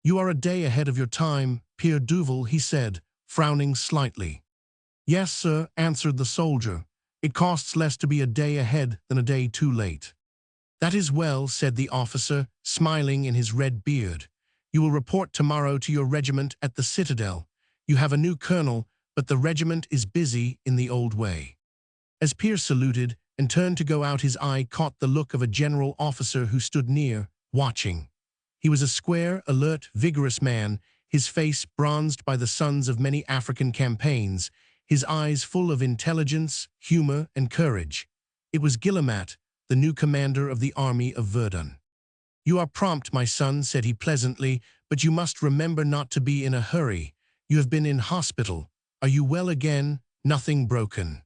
"You are a day ahead of your time, Pierre Duval," he said, frowning slightly. "Yes, sir," answered the soldier. "It costs less to be a day ahead than a day too late." "That is well," said the officer, smiling in his red beard. "You will report tomorrow to your regiment at the citadel. You have a new colonel, but the regiment is busy in the old way." As Pierre saluted and turned to go out, his eye caught the look of a general officer who stood near, watching. He was a square, alert, vigorous man, his face bronzed by the suns of many African campaigns, his eyes full of intelligence, humor, and courage. It was Guillemat, the new commander of the army of Verdun. "You are prompt, my son," said he pleasantly, "but you must remember not to be in a hurry. You have been in hospital. Are you well again? Nothing broken?"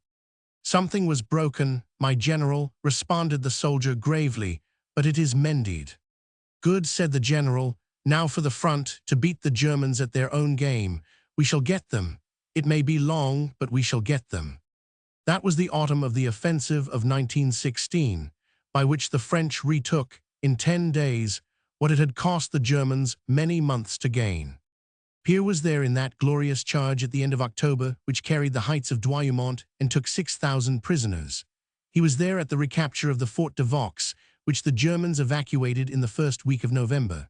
"Something was broken, my general," responded the soldier gravely, "but it is mended." Good, said the general. Now for the front, to beat the Germans at their own game. We shall get them. It may be long, but we shall get them. That was the autumn of the offensive of 1916, by which the French retook, in 10 days, what it had cost the Germans many months to gain. Pierre was there in that glorious charge at the end of October, which carried the heights of Douaumont and took 6,000 prisoners. He was there at the recapture of the Fort de Vaux, which the Germans evacuated in the first week of November.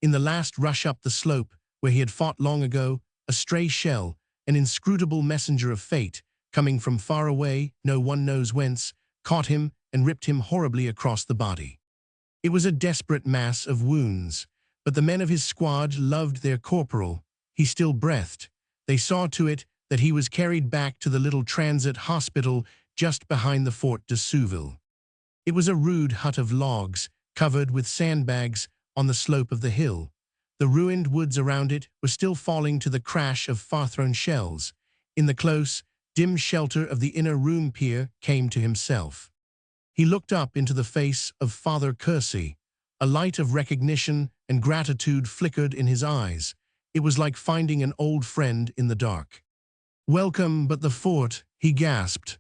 In the last rush up the slope, where he had fought long ago, a stray shell, an inscrutable messenger of fate, coming from far away, no one knows whence, caught him and ripped him horribly across the body. It was a desperate mass of wounds, but the men of his squad loved their corporal. He still breathed. They saw to it that he was carried back to the little transit hospital just behind the Fort de Souville. It was a rude hut of logs, covered with sandbags, on the slope of the hill. The ruined woods around it were still falling to the crash of far-thrown shells. In the close, dim shelter of the inner room Pierre came to himself. He looked up into the face of Father Kersey. A light of recognition and gratitude flickered in his eyes. It was like finding an old friend in the dark. "Welcome, but the fort," he gasped.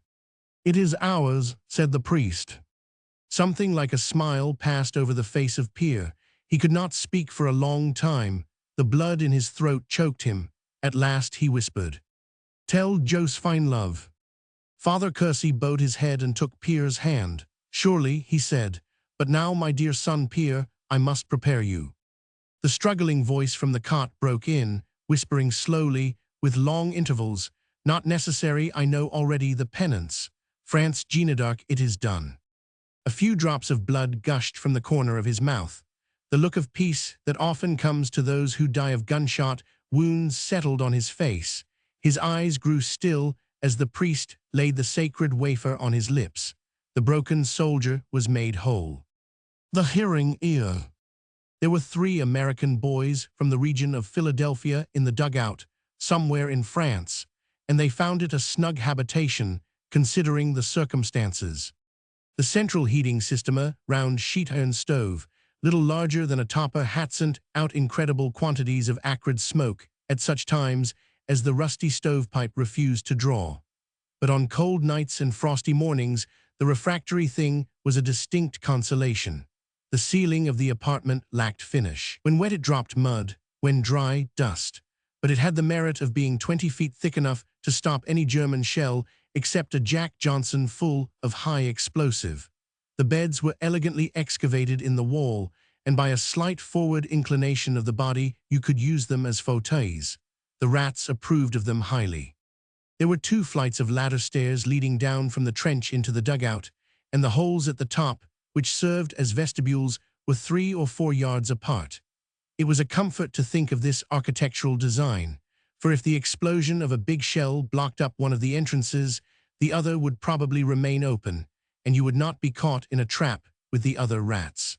"It is ours," said the priest. Something like a smile passed over the face of Pierre. He could not speak for a long time. The blood in his throat choked him. At last he whispered, "Tell Josephine, love." Father Kersey bowed his head and took Pierre's hand. "Surely," he said, "but now, my dear son Pierre, I must prepare you." The struggling voice from the cot broke in, whispering slowly, with long intervals, "Not necessary, I know already the penance. France Jeanne d'Arc, it is done." A few drops of blood gushed from the corner of his mouth. The look of peace that often comes to those who die of gunshot wounds settled on his face. His eyes grew still as the priest laid the sacred wafer on his lips. The broken soldier was made whole. The hearing ear. There were 3 American boys from the region of Philadelphia in the dugout, somewhere in France, and they found it a snug habitation, considering the circumstances. The central heating system, a round sheet iron stove, little larger than a topper, had sent out incredible quantities of acrid smoke at such times as the rusty stovepipe refused to draw. But on cold nights and frosty mornings, the refractory thing was a distinct consolation. The ceiling of the apartment lacked finish. When wet it dropped mud, when dry, dust. But it had the merit of being 20 feet thick enough to stop any German shell except a Jack Johnson full of high explosive. The beds were elegantly excavated in the wall, and by a slight forward inclination of the body you could use them as fauteuils. The rats approved of them highly. There were 2 flights of ladder stairs leading down from the trench into the dugout, and the holes at the top, which served as vestibules, were 3 or 4 yards apart. It was a comfort to think of this architectural design, for if the explosion of a big shell blocked up one of the entrances, the other would probably remain open, and you would not be caught in a trap with the other rats.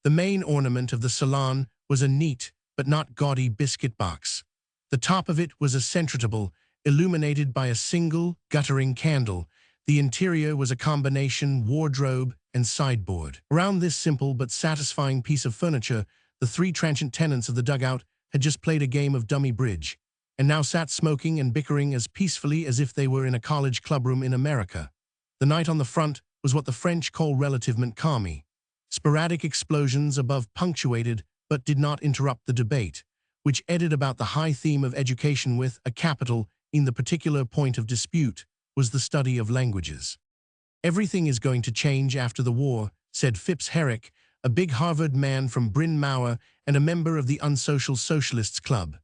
The main ornament of the salon was a neat but not gaudy biscuit box. The top of it was a centritable, illuminated by a single, guttering candle. The interior was a combination wardrobe and sideboard. Around this simple but satisfying piece of furniture, the 3 transient tenants of the dugout had just played a game of dummy bridge, and now sat smoking and bickering as peacefully as if they were in a college clubroom in America. The night on the front was what the French call relativement calmy. Sporadic explosions above punctuated but did not interrupt the debate, which eddied about the high theme of education with a capital in the particular point of dispute was the study of languages. "Everything is going to change after the war," said Phipps Herrick, a big Harvard man from Bryn Mawr and a member of the Unsocial Socialists Club.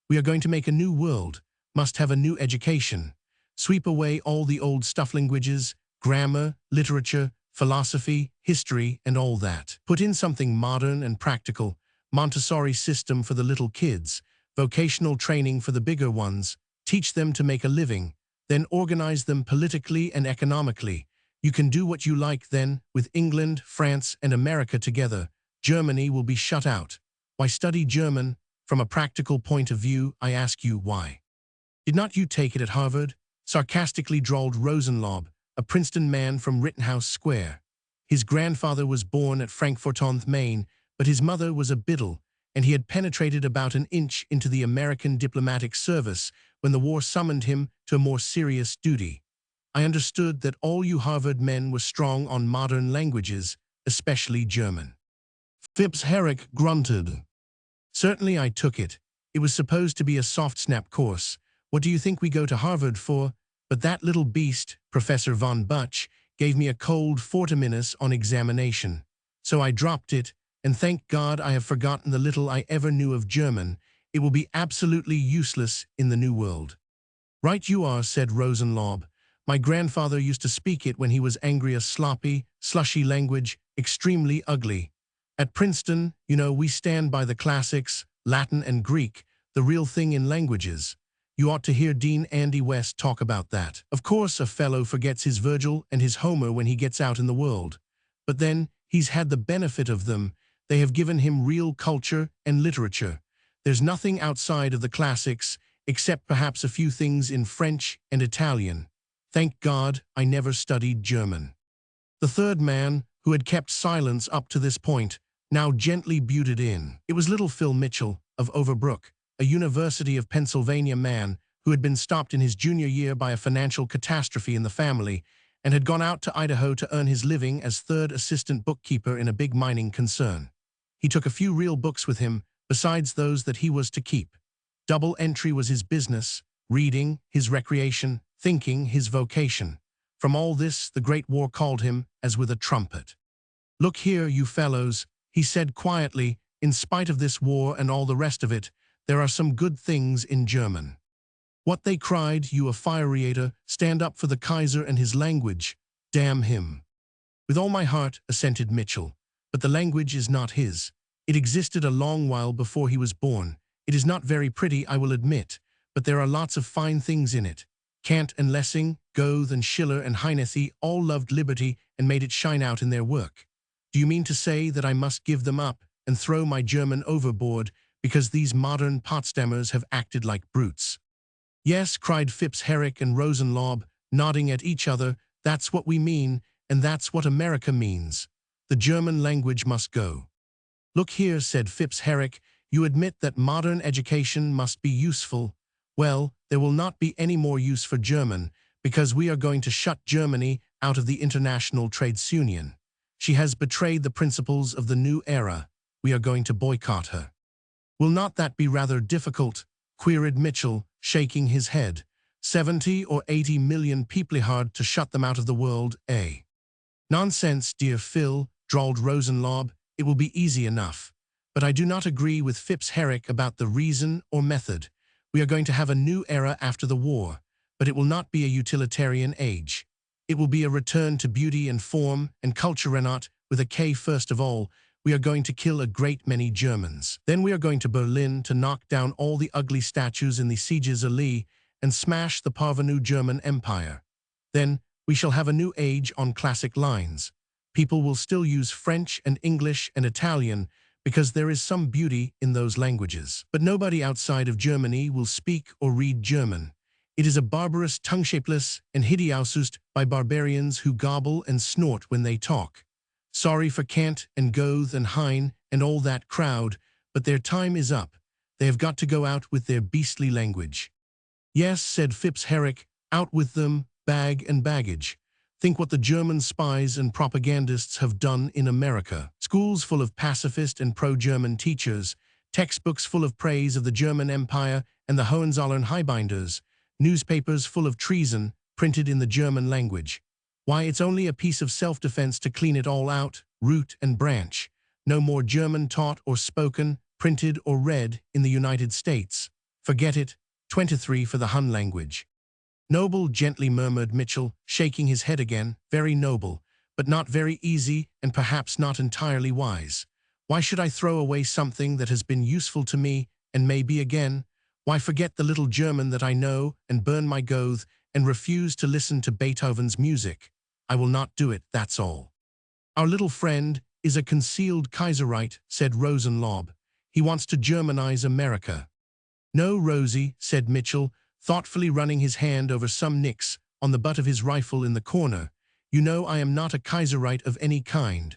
"We are going to make a new world, must have a new education, sweep away all the old stuff languages, grammar, literature, philosophy, history, and all that. Put in something modern and practical, Montessori system for the little kids, vocational training for the bigger ones, teach them to make a living, then organize them politically and economically. You can do what you like then, with England, France, and America together. Germany will be shut out. Why study German? From a practical point of view, I ask you why. Did not you take it at Harvard?" sarcastically drawled Rosenlaub, a Princeton man from Rittenhouse Square. His grandfather was born at Frankfurt on Main, but his mother was a biddle, and he had penetrated about an inch into the American diplomatic service when the war summoned him to a more serious duty. I understood that all you Harvard men were strong on modern languages, especially German. Fitzherrick grunted. Certainly I took it. It was supposed to be a soft-snap course. What do you think we go to Harvard for? But that little beast, Professor von Butch, gave me a cold 40 minutes on examination. So I dropped it, and thank God I have forgotten the little I ever knew of German. It will be absolutely useless in the New World. Right you are, said Rosenlaub. My grandfather used to speak it when he was angry, a sloppy, slushy language, extremely ugly. At Princeton, you know, we stand by the classics, Latin and Greek, the real thing in languages. You ought to hear Dean Andy West talk about that. Of course, a fellow forgets his Virgil and his Homer when he gets out in the world. But then, he's had the benefit of them. They have given him real culture and literature. There's nothing outside of the classics, except perhaps a few things in French and Italian. Thank God I never studied German. The third man, who had kept silence up to this point, now gently butted in. It was little Phil Mitchell, of Overbrook, a University of Pennsylvania man who had been stopped in his junior year by a financial catastrophe in the family and had gone out to Idaho to earn his living as third assistant bookkeeper in a big mining concern. He took a few real books with him, besides those that he was to keep. Double entry was his business, reading, his recreation, thinking, his vocation. From all this, the Great War called him as with a trumpet. Look here, you fellows, he said quietly, in spite of this war and all the rest of it, there are some good things in German. What they cried, you affuriator, stand up for the Kaiser and his language, damn him. With all my heart, assented Mitchell, but the language is not his. It existed a long while before he was born. It is not very pretty, I will admit, but there are lots of fine things in it. Kant and Lessing, Goethe and Schiller and Heinethe all loved liberty and made it shine out in their work. Do you mean to say that I must give them up and throw my German overboard because these modern Potsdammers have acted like brutes? Yes, cried Fitzherrick and Rosenlaub, nodding at each other, that's what we mean, and that's what America means. The German language must go. Look here, said Fitzherrick, you admit that modern education must be useful. Well, there will not be any more use for German, because we are going to shut Germany out of the International Trades Union. She has betrayed the principles of the new era. We are going to boycott her. Will not that be rather difficult? Queried Mitchell, shaking his head. 70 or 80 million people, hard to shut them out of the world, eh? Nonsense, dear Phil, drawled Rosenlaub. It will be easy enough. But I do not agree with Fitzherrick about the reason or method. We are going to have a new era after the war, but it will not be a utilitarian age. It will be a return to beauty and form and culture, Renat, with a K first of all. We are going to kill a great many Germans. Then we are going to Berlin to knock down all the ugly statues in the Sieges Allee and smash the parvenu German Empire. Then we shall have a new age on classic lines. People will still use French and English and Italian because there is some beauty in those languages. But nobody outside of Germany will speak or read German. It is a barbarous tongue shapeless and hideoused by barbarians who gobble and snort when they talk. Sorry for Kant and Goethe and Heine and all that crowd, but their time is up. They have got to go out with their beastly language. Yes, said Fitzherrick, out with them, bag and baggage. Think what the German spies and propagandists have done in America. Schools full of pacifist and pro-German teachers, textbooks full of praise of the German Empire and the Hohenzollern Highbinders, newspapers full of treason printed in the German language. Why, it's only a piece of self-defense to clean it all out, root and branch. No more German taught or spoken, printed or read in the United States. Forget it. 23 for the Hun language. Noble, gently murmured Mitchell, shaking his head again. Very noble, but not very easy and perhaps not entirely wise. Why should I throw away something that has been useful to me and may be again? Why forget the little German that I know and burn my Goethe and refuse to listen to Beethoven's music? I will not do it, that's all. Our little friend is a concealed Kaiserite, said Rosenlaub. He wants to Germanize America. No, Rosie, said Mitchell, thoughtfully running his hand over some nicks on the butt of his rifle in the corner. You know I am not a Kaiserite of any kind.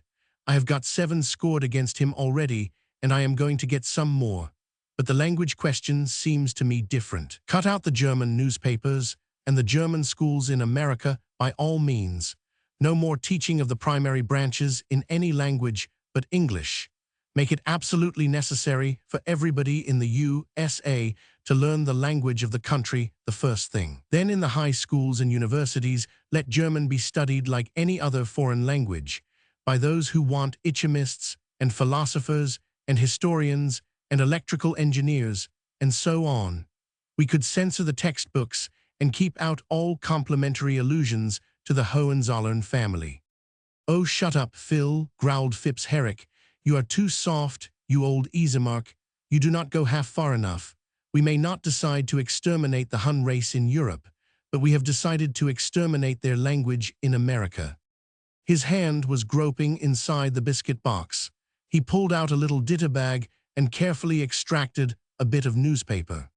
I have got 7 scored against him already, and I am going to get some more. But the language question seems to me different. Cut out the German newspapers and the German schools in America by all means. No more teaching of the primary branches in any language but English. Make it absolutely necessary for everybody in the USA to learn the language of the country the first thing. Then in the high schools and universities, let German be studied like any other foreign language by those who want economists and philosophers and historians and electrical engineers and so on. We could censor the textbooks and keep out all complimentary allusions to the Hohenzollern family. "Oh, shut up, Phil," growled Fitzherrick. "You are too soft, you old Isemark. You do not go half far enough. We may not decide to exterminate the Hun race in Europe, but we have decided to exterminate their language in America." His hand was groping inside the biscuit box. He pulled out a little ditter bag and carefully extracted a bit of newspaper.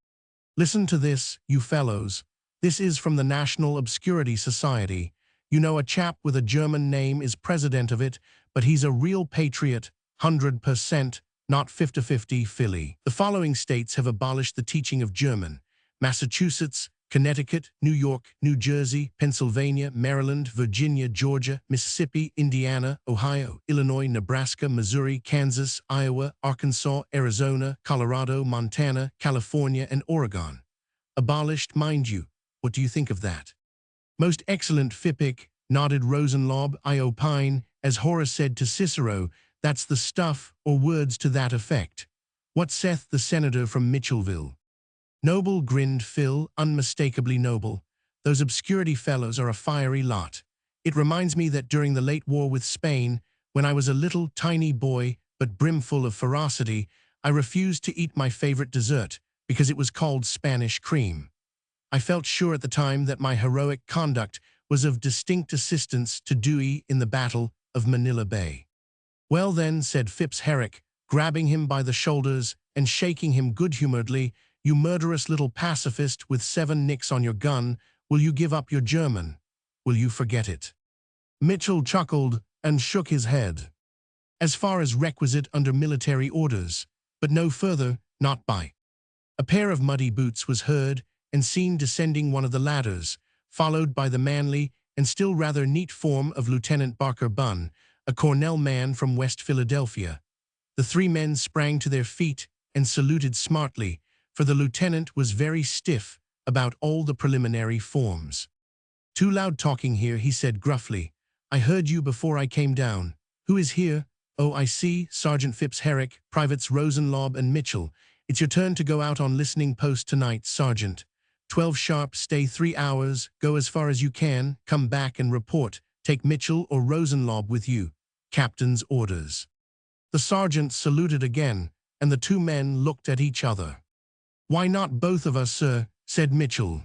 "Listen to this, you fellows. This is from the National Obscurity Society. You know, a chap with a German name is president of it, but he's a real patriot, 100%, not 50-50 Philly. The following states have abolished the teaching of German: Massachusetts, Connecticut, New York, New Jersey, Pennsylvania, Maryland, Virginia, Georgia, Mississippi, Indiana, Ohio, Illinois, Nebraska, Missouri, Kansas, Iowa, Arkansas, Arizona, Colorado, Montana, California, and Oregon. Abolished, mind you. What do you think of that?" "Most excellent, Fippick," nodded Rosenlaub. "I opine, as Horace said to Cicero, that's the stuff, or words to that effect. What saith the senator from Mitchellville?" "Noble," grinned Phil, "unmistakably noble. Those obscurity fellows are a fiery lot. It reminds me that during the late war with Spain, when I was a little tiny boy but brimful of ferocity, I refused to eat my favorite dessert because it was called Spanish cream. I felt sure at the time that my heroic conduct was of distinct assistance to Dewey in the Battle of Manila Bay." "Well then," said Fitzherrick, grabbing him by the shoulders and shaking him good-humoredly, "you murderous little pacifist with 7 nicks on your gun, will you give up your German? Will you forget it?" Mitchell chuckled and shook his head. "As far as requisite under military orders, but no further, not by." A pair of muddy boots was heard and seen descending one of the ladders, followed by the manly and still rather neat form of Lieutenant Barker Bunn, a Cornell man from West Philadelphia. The 3 men sprang to their feet and saluted smartly, for the lieutenant was very stiff about all the preliminary forms. "Too loud talking here," he said gruffly. "I heard you before I came down. Who is here? Oh, I see, Sergeant Fitzherrick, Privates Rosenlaub and Mitchell. It's your turn to go out on listening post tonight, Sergeant. 12 sharp, stay 3 hours, go as far as you can, come back and report. Take Mitchell or Rosenlaub with you. Captain's orders." The sergeant saluted again, and the 2 men looked at each other. "Why not both of us, sir?" said Mitchell.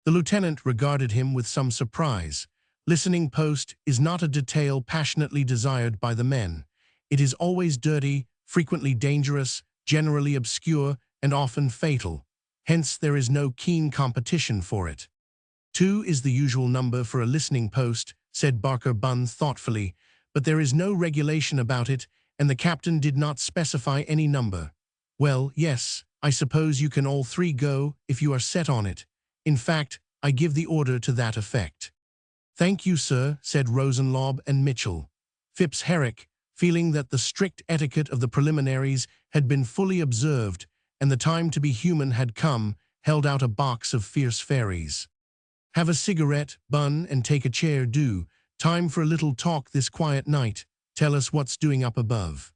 The lieutenant regarded him with some surprise. Listening post is not a detail passionately desired by the men. It is always dirty, frequently dangerous, generally obscure, and often fatal. Hence there is no keen competition for it. 2 is the usual number for a listening post, said Barker Bunn thoughtfully, but there is no regulation about it, and the captain did not specify any number. "Well, yes, I suppose you can all 3 go if you are set on it. In fact, I give the order to that effect." "Thank you, sir," said Rosenlaub and Mitchell. Fitzherrick, feeling that the strict etiquette of the preliminaries had been fully observed and the time to be human had come, held out a box of fierce fairies. "Have a cigarette, Bunn, and take a chair, do. Time for a little talk this quiet night. Tell us what's doing up above."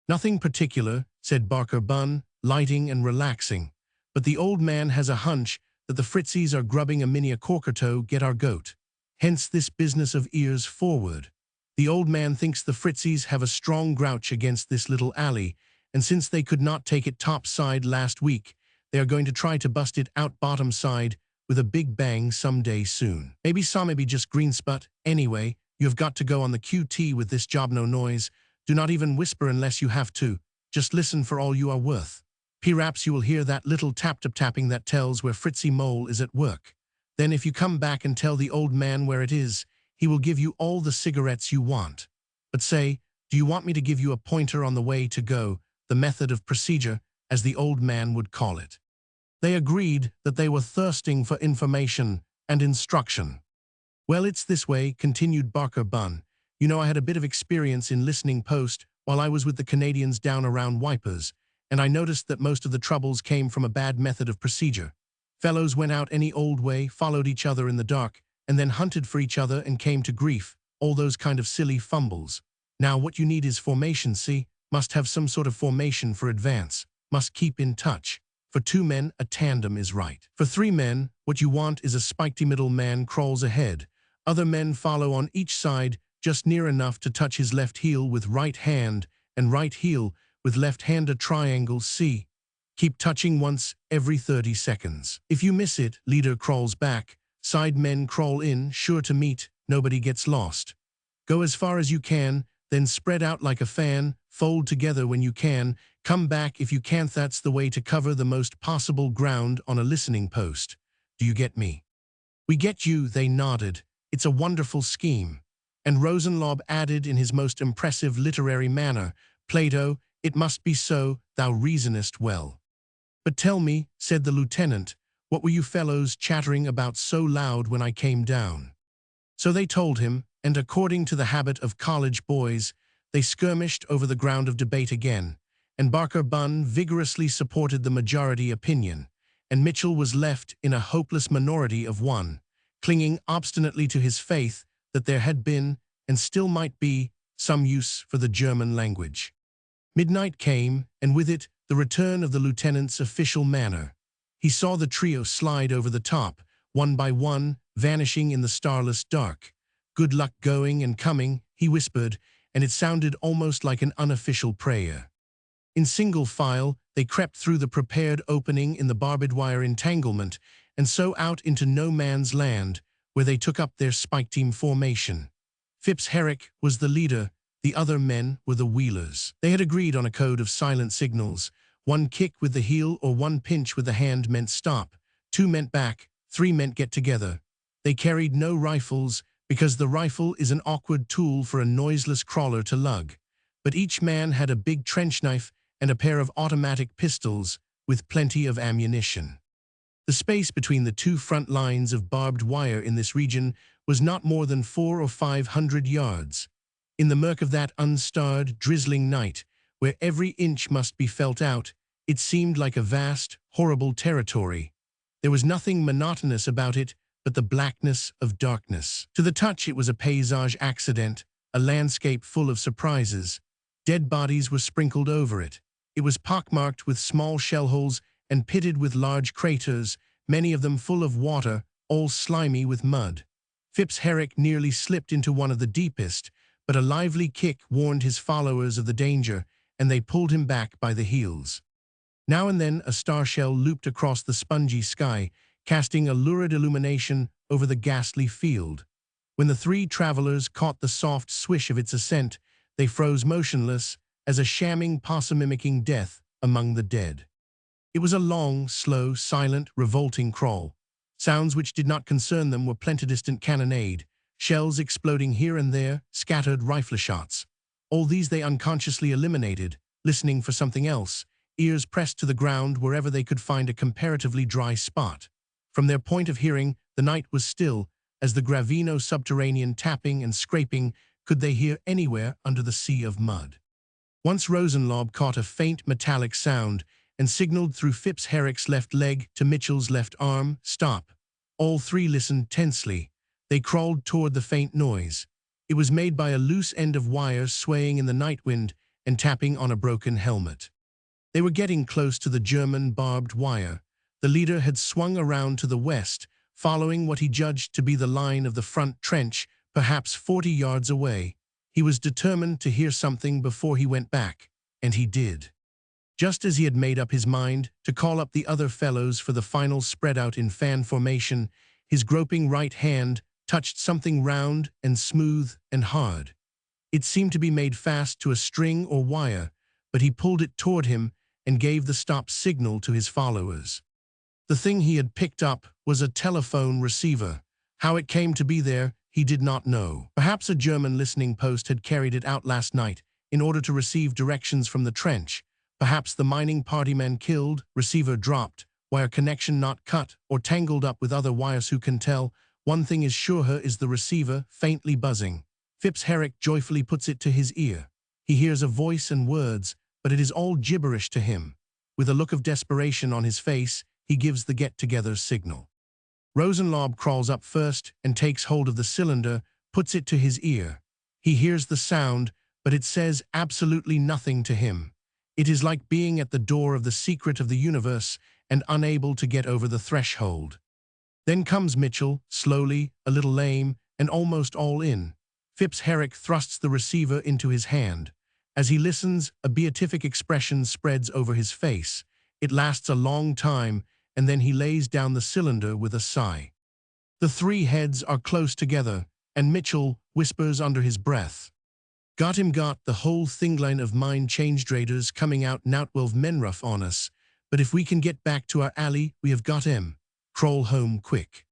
"Nothing particular," said Barker Bunn, lighting and relaxing. "But the old man has a hunch that the Fritzies are grubbing a mini corkerto get our goat. Hence this business of ears forward. The old man thinks the Fritzies have a strong grouch against this little alley, and since they could not take it top side last week, they are going to try to bust it out bottom side with a big bang someday soon. Maybe maybe just greensput. Anyway, you have got to go on the QT with this job, no noise. Do not even whisper unless you have to. Just listen for all you are worth. Perhaps you will hear that little tap-tap-tapping that tells where Fritzy Mole is at work. Then if you come back and tell the old man where it is, he will give you all the cigarettes you want. But say, Do you want me to give you a pointer on the way to go, the method of procedure, as the old man would call it?" They agreed that they were thirsting for information and instruction. "Well, it's this way," continued Barker Bunn. "You know, I had a bit of experience in listening post while I was with the Canadians down around Wipers, and I noticed that most of the troubles came from a bad method of procedure. Fellows went out any old way, followed each other in the dark, and then hunted for each other and came to grief, all those kind of silly fumbles. Now what you need is formation, see? Must have some sort of formation for advance, must keep in touch. For 2 men, a tandem is right. For 3 men, what you want is a spiky middle man crawls ahead. Other men follow on each side, just near enough to touch his left heel with right hand, and right heel with left hand, a triangle, see? Keep touching once every 30 seconds. If you miss it, leader crawls back, side men crawl in, sure to meet, nobody gets lost. Go as far as you can, then spread out like a fan, fold together when you can, come back if you can't. That's the way to cover the most possible ground on a listening post. Do you get me?" "We get you," they nodded. "It's a wonderful scheme." And Rosenlaub added in his most impressive literary manner, "Plato, it must be so, thou reasonest well." "But tell me," said the lieutenant, "what were you fellows chattering about so loud when I came down?" So they told him, and according to the habit of college boys, they skirmished over the ground of debate again, and Barker Bunn vigorously supported the majority opinion, and Mitchell was left in a hopeless minority of 1, clinging obstinately to his faith that there had been, and still might be, some use for the German language. Midnight came, and with it the return of the lieutenant's official manner. He saw the trio slide over the top, one by one, vanishing in the starless dark. "Good luck going and coming," he whispered, and it sounded almost like an unofficial prayer. In single file, they crept through the prepared opening in the barbed wire entanglement, and so out into no man's land, where they took up their spike team formation. Phipps Herrick was the leader, the other men were the wheelers. They had agreed on a code of silent signals. 1 kick with the heel or 1 pinch with the hand meant stop, 2 meant back, 3 meant get together. They carried no rifles, because the rifle is an awkward tool for a noiseless crawler to lug. But each man had a big trench knife and a pair of automatic pistols, with plenty of ammunition. The space between the 2 front lines of barbed wire in this region was not more than 400 or 500 yards. In the murk of that unstarred, drizzling night, where every inch must be felt out, it seemed like a vast, horrible territory. There was nothing monotonous about it but the blackness of darkness. To the touch it was a paysage accident, a landscape full of surprises. Dead bodies were sprinkled over it. It was pockmarked with small shell holes and pitted with large craters, many of them full of water, all slimy with mud. Phipps Herrick nearly slipped into one of the deepest, but a lively kick warned his followers of the danger, and they pulled him back by the heels. Now and then a star shell looped across the spongy sky, casting a lurid illumination over the ghastly field. When the 3 travelers caught the soft swish of its ascent, they froze motionless as a shamming possum mimicking death among the dead. It was a long, slow, silent, revolting crawl. Sounds which did not concern them were plenty-distant cannonade, shells exploding here and there, scattered rifle shots. All these they unconsciously eliminated, listening for something else, ears pressed to the ground wherever they could find a comparatively dry spot. From their point of hearing, the night was still, as the Gravino subterranean tapping and scraping could they hear anywhere under the sea of mud. Once Rosenlaub caught a faint metallic sound and signaled through Phipps Herrick's left leg to Mitchell's left arm, "Stop." All 3 listened tensely. They crawled toward the faint noise. It was made by a loose end of wire swaying in the night wind and tapping on a broken helmet. They were getting close to the German barbed wire. The leader had swung around to the west, following what he judged to be the line of the front trench, perhaps 40 yards away. He was determined to hear something before he went back, and he did. Just as he had made up his mind to call up the other fellows for the final spread out in fan formation, his groping right hand touched something round and smooth and hard. It seemed to be made fast to a string or wire, but he pulled it toward him and gave the stop signal to his followers. The thing he had picked up was a telephone receiver. How it came to be there, he did not know. Perhaps a German listening post had carried it out last night in order to receive directions from the trench. Perhaps the mining party man killed, receiver dropped, wire connection not cut or tangled up with other wires. Who can tell? One thing is sure, here is the receiver, faintly buzzing. Fitzherrick joyfully puts it to his ear. He hears a voice and words, but it is all gibberish to him. With a look of desperation on his face, he gives the get-together signal. Rosenlaub crawls up first and takes hold of the cylinder, puts it to his ear. He hears the sound, but it says absolutely nothing to him. It is like being at the door of the secret of the universe and unable to get over the threshold. Then comes Mitchell, slowly, a little lame, and almost all in. Fitzherrick thrusts the receiver into his hand. As he listens, a beatific expression spreads over his face. It lasts a long time, and then he lays down the cylinder with a sigh. The three heads are close together, and Mitchell whispers under his breath, "Got him, got the whole thingline of mine changed raiders coming out noutwelve men rough on us, but if we can get back to our alley, we have got him. Crawl home quick."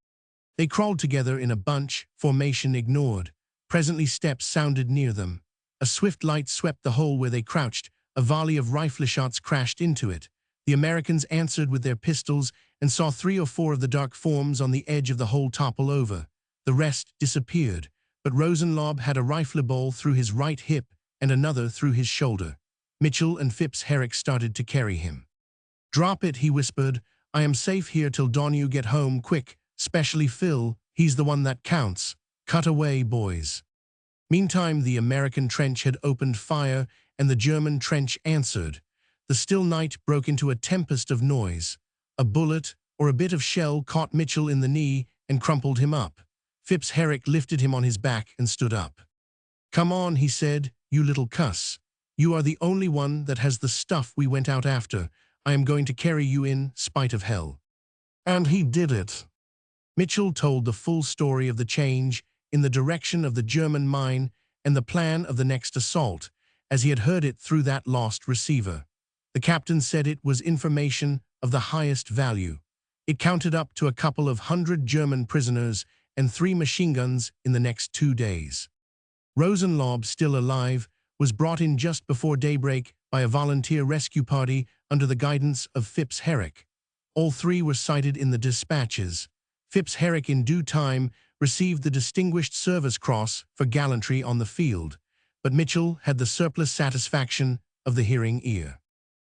They crawled together in a bunch, formation ignored. Presently steps sounded near them. A swift light swept the hole where they crouched. A volley of rifle shots crashed into it. The Americans answered with their pistols and saw 3 or 4 of the dark forms on the edge of the hole topple over. The rest disappeared, but Rosenlaub had a rifle ball through his right hip and another through his shoulder. Mitchell and Fitzherrick started to carry him. "Drop it," he whispered. "I am safe here till dawn. You get home quick, specially Phil, he's the one that counts. Cut away, boys." Meantime, the American trench had opened fire, and the German trench answered. The still night broke into a tempest of noise. A bullet or a bit of shell caught Mitchell in the knee and crumpled him up. Fitzherrick lifted him on his back and stood up. "Come on," he said, "you little cuss. You are the only one that has the stuff we went out after. I am going to carry you in spite of hell." And he did it. Mitchell told the full story of the change in the direction of the German mine and the plan of the next assault, as he had heard it through that lost receiver. The captain said it was information of the highest value. It counted up to a couple of 100 German prisoners and 3 machine guns in the next 2 days. Rosenlaub, still alive, was brought in just before daybreak by a volunteer rescue party under the guidance of Fitzherrick. All 3 were cited in the dispatches. Fitzherrick in due time received the Distinguished Service Cross for gallantry on the field, but Mitchell had the surplus satisfaction of the hearing ear.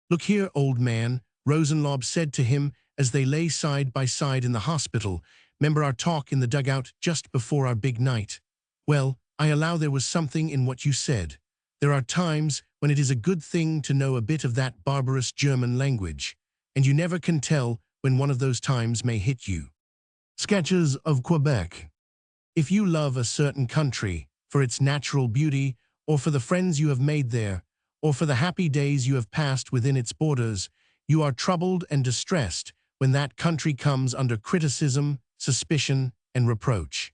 "Look here, old man," Rosenlaub said to him as they lay side by side in the hospital. "Remember our talk in the dugout just before our big night? Well, I allow there was something in what you said. There are times when it is a good thing to know a bit of that barbarous German language, and you never can tell when one of those times may hit you." Sketches of Quebec. If you love a certain country for its natural beauty, or for the friends you have made there, or for the happy days you have passed within its borders, you are troubled and distressed when that country comes under criticism, suspicion, and reproach.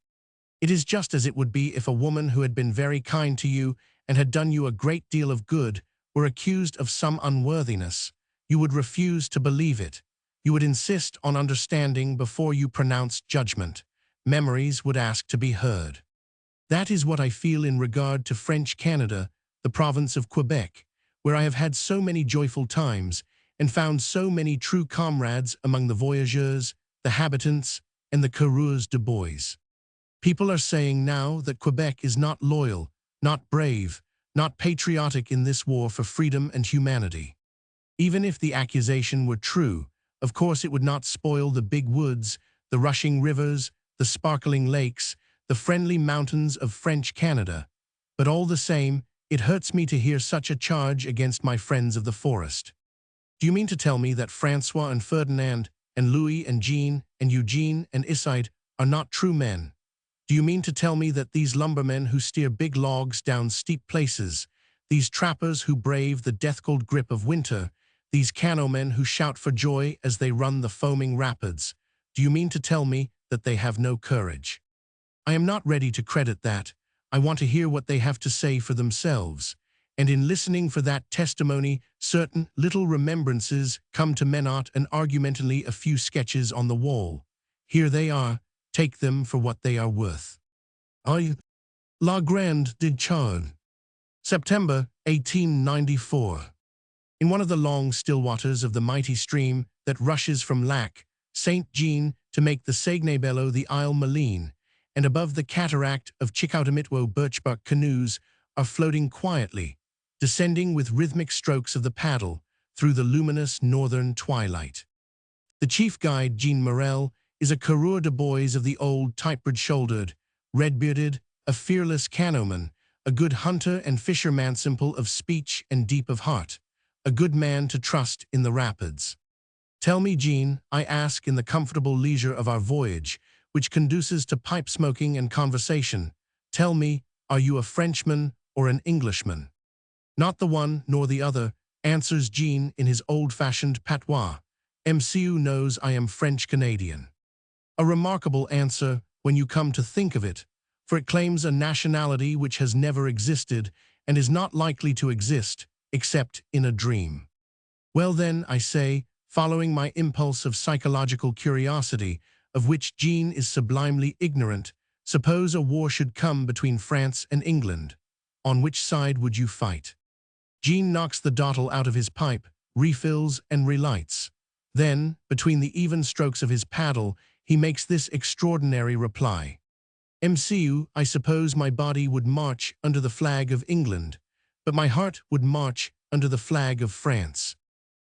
It is just as it would be if a woman who had been very kind to you and had done you a great deal of good were accused of some unworthiness. You would refuse to believe it. You would insist on understanding before you pronounced judgment. Memories would ask to be heard. That is what I feel in regard to French Canada, the province of Quebec, where I have had so many joyful times and found so many true comrades among the voyageurs, the habitants, and the coureurs de bois. People are saying now that Quebec is not loyal, not brave, not patriotic in this war for freedom and humanity. Even if the accusation were true, of course it would not spoil the big woods, the rushing rivers, the sparkling lakes, the friendly mountains of French Canada. But all the same, it hurts me to hear such a charge against my friends of the forest. Do you mean to tell me that Francois and Ferdinand and Louis and Jean and Eugene and Iside are not true men? Do you mean to tell me that these lumbermen who steer big logs down steep places, these trappers who brave the death-cold grip of winter, these canomen who shout for joy as they run the foaming rapids, do you mean to tell me that they have no courage? I am not ready to credit that. I want to hear what they have to say for themselves. And in listening for that testimony, certain little remembrances come to Menot and argumentally a few sketches on the wall. Here they are. Take them for what they are worth. I. La Grande de Chard. September 1894. In one of the long still waters of the mighty stream that rushes from Lac, Saint Jean to make the Seignebello the Isle Malines, and above the cataract of Chicoutamitwo birchbark canoes are floating quietly, descending with rhythmic strokes of the paddle through the luminous northern twilight. The chief guide, Jean Morel, is a coureur de bois of the old type-shouldered, red-bearded, a fearless canoeman, a good hunter and fisherman, simple of speech and deep of heart, a good man to trust in the rapids. "Tell me, Jean," I ask in the comfortable leisure of our voyage, which conduces to pipe smoking and conversation, "tell me, are you a Frenchman or an Englishman?" "Not the one nor the other," answers Jean in his old-fashioned patois. "MCU knows I am French-Canadian." A remarkable answer when you come to think of it, for it claims a nationality which has never existed and is not likely to exist except in a dream. "Well then," I say, following my impulse of psychological curiosity, of which Jean is sublimely ignorant, "suppose a war should come between France and England. On which side would you fight?" Jean knocks the dottle out of his pipe, refills and relights. Then, between the even strokes of his paddle, he makes this extraordinary reply. "MCU, I suppose my body would march under the flag of England, but my heart would march under the flag of France."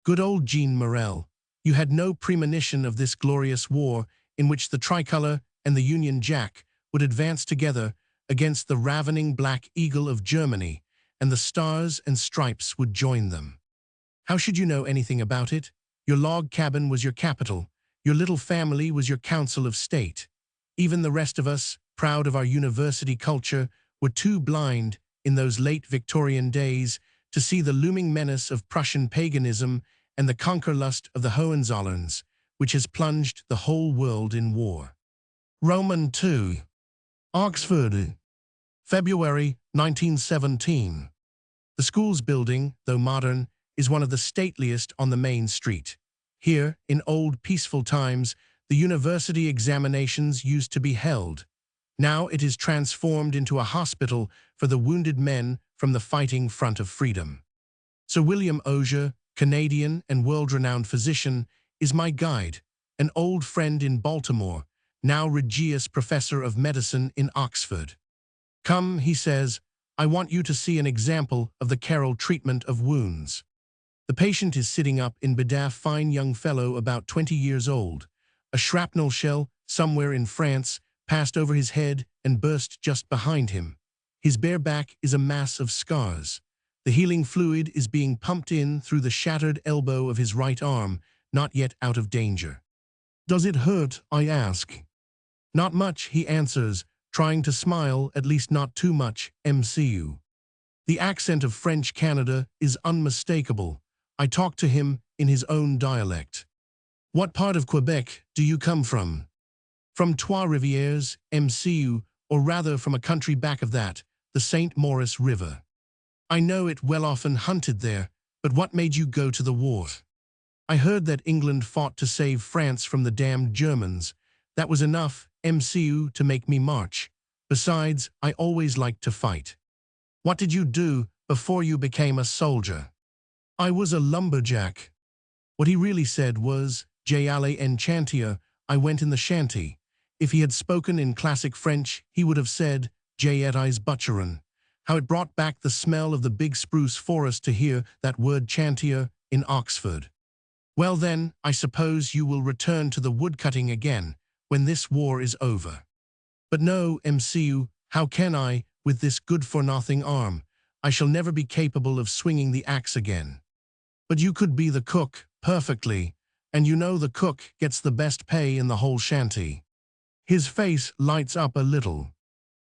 Good old Jean Morel, you had no premonition of this glorious war in which the tricolor and the Union Jack would advance together against the ravening Black Eagle of Germany, and the Stars and Stripes would join them. How should you know anything about it? Your log cabin was your capital. Your little family was your council of state. Even the rest of us, proud of our university culture, were too blind in those late Victorian days to see the looming menace of Prussian paganism and the conquer-lust of the Hohenzollerns, which has plunged the whole world in war. Roman II. Oxford, February 1917. The school's building, though modern, is one of the stateliest on the main street. Here, in old peaceful times, the university examinations used to be held. Now it is transformed into a hospital for the wounded men from the fighting front of freedom. Sir William Osier, Canadian and world-renowned physician, is my guide, an old friend in Baltimore, now Regius Professor of Medicine in Oxford. "Come," he says, "I want you to see an example of the Carroll treatment of wounds." The patient is sitting up in bed, a fine young fellow about 20 years old. A shrapnel shell, somewhere in France, passed over his head and burst just behind him. His bare back is a mass of scars. The healing fluid is being pumped in through the shattered elbow of his right arm, not yet out of danger. "Does it hurt?" I ask. "Not much," he answers, trying to smile, "at least not too much, MCU." The accent of French Canada is unmistakable. I talk to him in his own dialect. "What part of Quebec do you come from?" "From Trois-Rivières, MCU, or rather from a country back of that, the St. Maurice River." "I know it, well, often hunted there, but what made you go to the war?" "I heard that England fought to save France from the damned Germans. That was enough, MCU, to make me march. Besides, I always liked to fight." "What did you do before you became a soldier?" "I was a lumberjack." What he really said was, "J'allais en chantier," I went in the shanty. If he had spoken in classic French, he would have said, "J'étais butcheron." How it brought back the smell of the big spruce forest to hear that word chantier in Oxford. "Well then, I suppose you will return to the woodcutting again, when this war is over." "But no, MCU, how can I, with this good-for-nothing arm? I shall never be capable of swinging the axe again." "But you could be the cook, perfectly, and you know the cook gets the best pay in the whole shanty." His face lights up a little.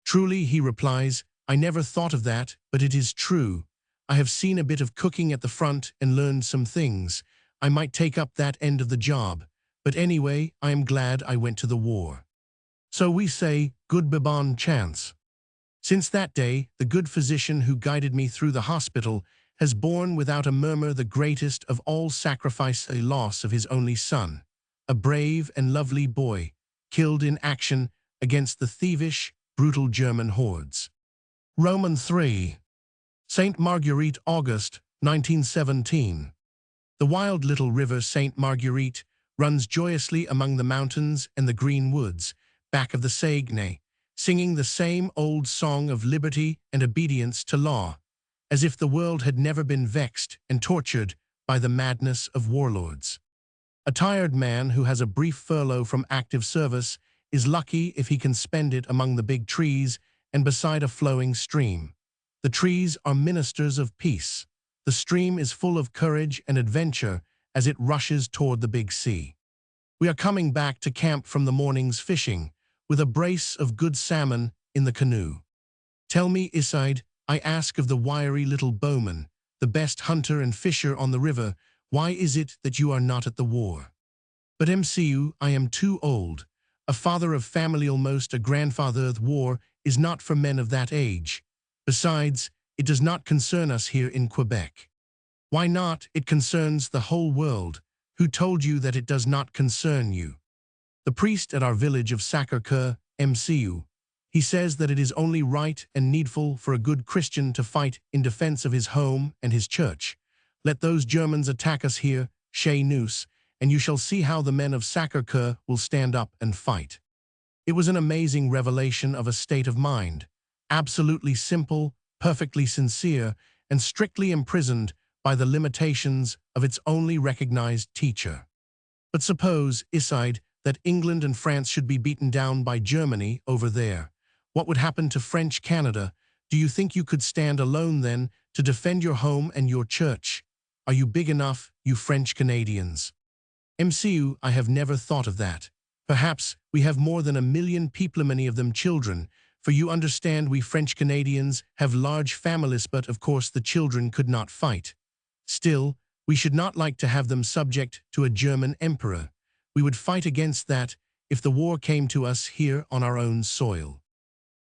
"Truly," he replies, "I never thought of that, but it is true. I have seen a bit of cooking at the front and learned some things. I might take up that end of the job, but anyway, I am glad I went to the war." So we say, good bon chance. Since that day, the good physician who guided me through the hospital has borne without a murmur the greatest of all sacrifice, a loss of his only son, a brave and lovely boy, killed in action against the thievish, brutal German hordes. Roman III. Saint Marguerite, August, 1917. The wild little river Saint Marguerite runs joyously among the mountains and the green woods, back of the Saguenay, singing the same old song of liberty and obedience to law, as if the world had never been vexed and tortured by the madness of warlords. A tired man who has a brief furlough from active service is lucky if he can spend it among the big trees and beside a flowing stream. The trees are ministers of peace. The stream is full of courage and adventure as it rushes toward the big sea. We are coming back to camp from the morning's fishing, with a brace of good salmon in the canoe. Tell me, Iside, I ask of the wiry little bowman, the best hunter and fisher on the river, why is it that you are not at the war? But MCU, I am too old. A father of family, almost a grandfather. The war is not for men of that age. Besides, it does not concern us here in Quebec. Why not? It concerns the whole world. Who told you that it does not concern you? The priest at our village of Sacré-Cœur, MCU, he says that it is only right and needful for a good Christian to fight in defense of his home and his church. Let those Germans attack us here, chez nous, and you shall see how the men of Sacré-Cœur will stand up and fight. It was an amazing revelation of a state of mind, absolutely simple, perfectly sincere, and strictly imprisoned by the limitations of its only recognized teacher. But suppose, Iside, that England and France should be beaten down by Germany over there. What would happen to French Canada? Do you think you could stand alone then to defend your home and your church? Are you big enough, you French Canadians? MCU, I have never thought of that. Perhaps we have more than 1 million people, many of them children, for you understand we French Canadians have large families, but of course the children could not fight. Still, we should not like to have them subject to a German emperor. We would fight against that if the war came to us here on our own soil.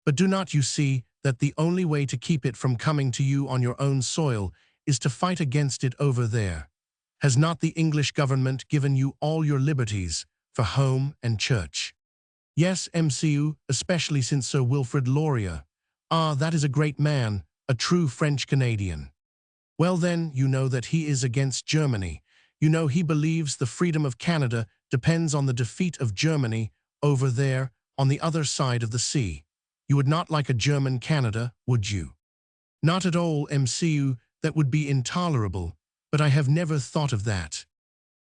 But do not you see that the only way to keep it from coming to you on your own soil is to fight against it over there? Has not the English government given you all your liberties for home and church? Yes, MCU, especially since Sir Wilfrid Laurier. Ah, that is a great man, a true French Canadian. Well then, you know that he is against Germany. You know he believes the freedom of Canada depends on the defeat of Germany over there on the other side of the sea. You would not like a German Canada, would you? Not at all, MCU, that would be intolerable, but I have never thought of that.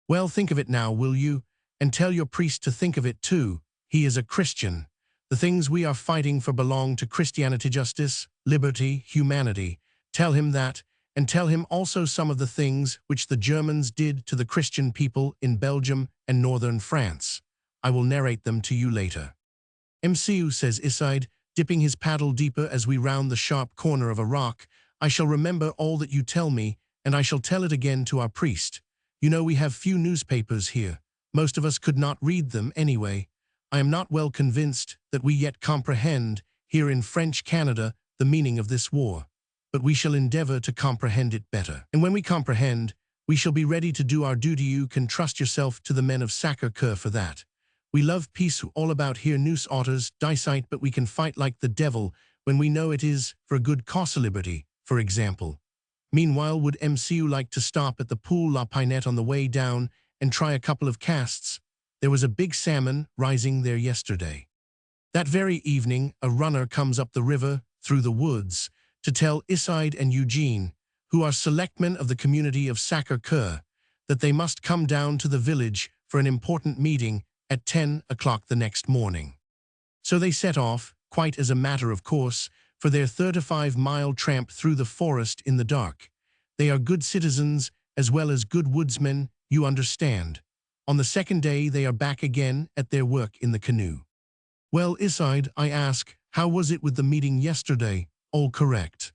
Well, think of it now, will you? And tell your priest to think of it too. He is a Christian. The things we are fighting for belong to Christianity, justice, liberty, humanity. Tell him that, and tell him also some of the things which the Germans did to the Christian people in Belgium and northern France. I will narrate them to you later. MCU, says Iside, dipping his paddle deeper as we round the sharp corner of a rock. I shall remember all that you tell me, and I shall tell it again to our priest. You know we have few newspapers here. Most of us could not read them anyway. I am not well convinced that we yet comprehend, here in French Canada, the meaning of this war. But we shall endeavor to comprehend it better. And when we comprehend, we shall be ready to do our duty. You can trust yourself to the men of Sacré-Cœur for that. We love peace all about here, nous autres, Dyke, but we can fight like the devil when we know it is for a good cause, liberty, for example. Meanwhile, would MCU like to stop at the Pool La Pinette on the way down and try a couple of casts? There was a big salmon rising there yesterday. That very evening, a runner comes up the river, through the woods, to tell Iside and Eugene, who are selectmen of the community of Sacré-Cœur, that they must come down to the village for an important meeting at 10 o'clock the next morning. So they set off, quite as a matter of course, for their 35-mile tramp through the forest in the dark. They are good citizens as well as good woodsmen, you understand. On the second day they are back again at their work in the canoe. Well, Iside, I ask, how was it with the meeting yesterday? All correct.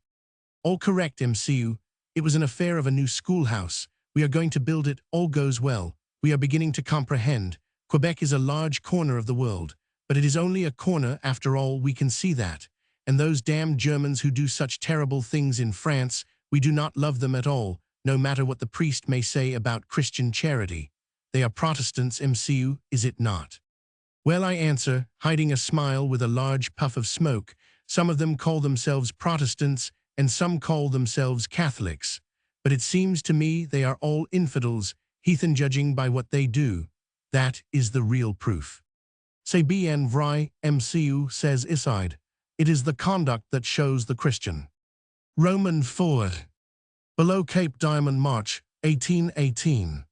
All correct, MCU. It was an affair of a new schoolhouse. We are going to build it. All goes well. We are beginning to comprehend. Quebec is a large corner of the world, but it is only a corner after all, we can see that. And those damned Germans who do such terrible things in France, we do not love them at all, no matter what the priest may say about Christian charity. They are Protestants, MCU, is it not? Well, I answer, hiding a smile with a large puff of smoke, some of them call themselves Protestants, and some call themselves Catholics, but it seems to me they are all infidels, heathen judging by what they do. That is the real proof. Se bien vrai, MCU says Iside. It is the conduct that shows the Christian. Roman 4. Below Cape Diamond, March, 1818.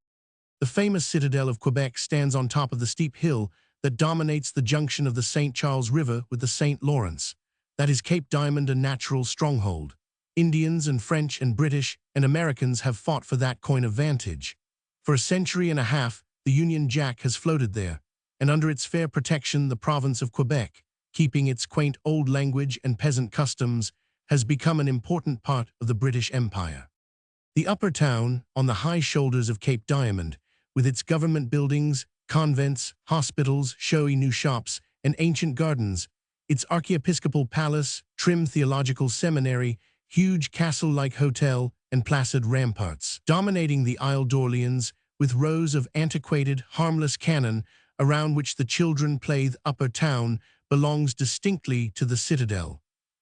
The famous citadel of Quebec stands on top of the steep hill that dominates the junction of the St. Charles River with the St. Lawrence. That is Cape Diamond, a natural stronghold. Indians and French and British and Americans have fought for that coign of vantage. For a century and a half, the Union Jack has floated there, and under its fair protection the province of Quebec, keeping its quaint old language and peasant customs, has become an important part of the British Empire. The upper town, on the high shoulders of Cape Diamond, with its government buildings, convents, hospitals, showy new shops, and ancient gardens, its archiepiscopal palace, trim theological seminary, huge castle-like hotel, and placid ramparts, dominating the Isle d'Orléans, with rows of antiquated, harmless cannon around which the children play. The upper town belongs distinctly to the citadel.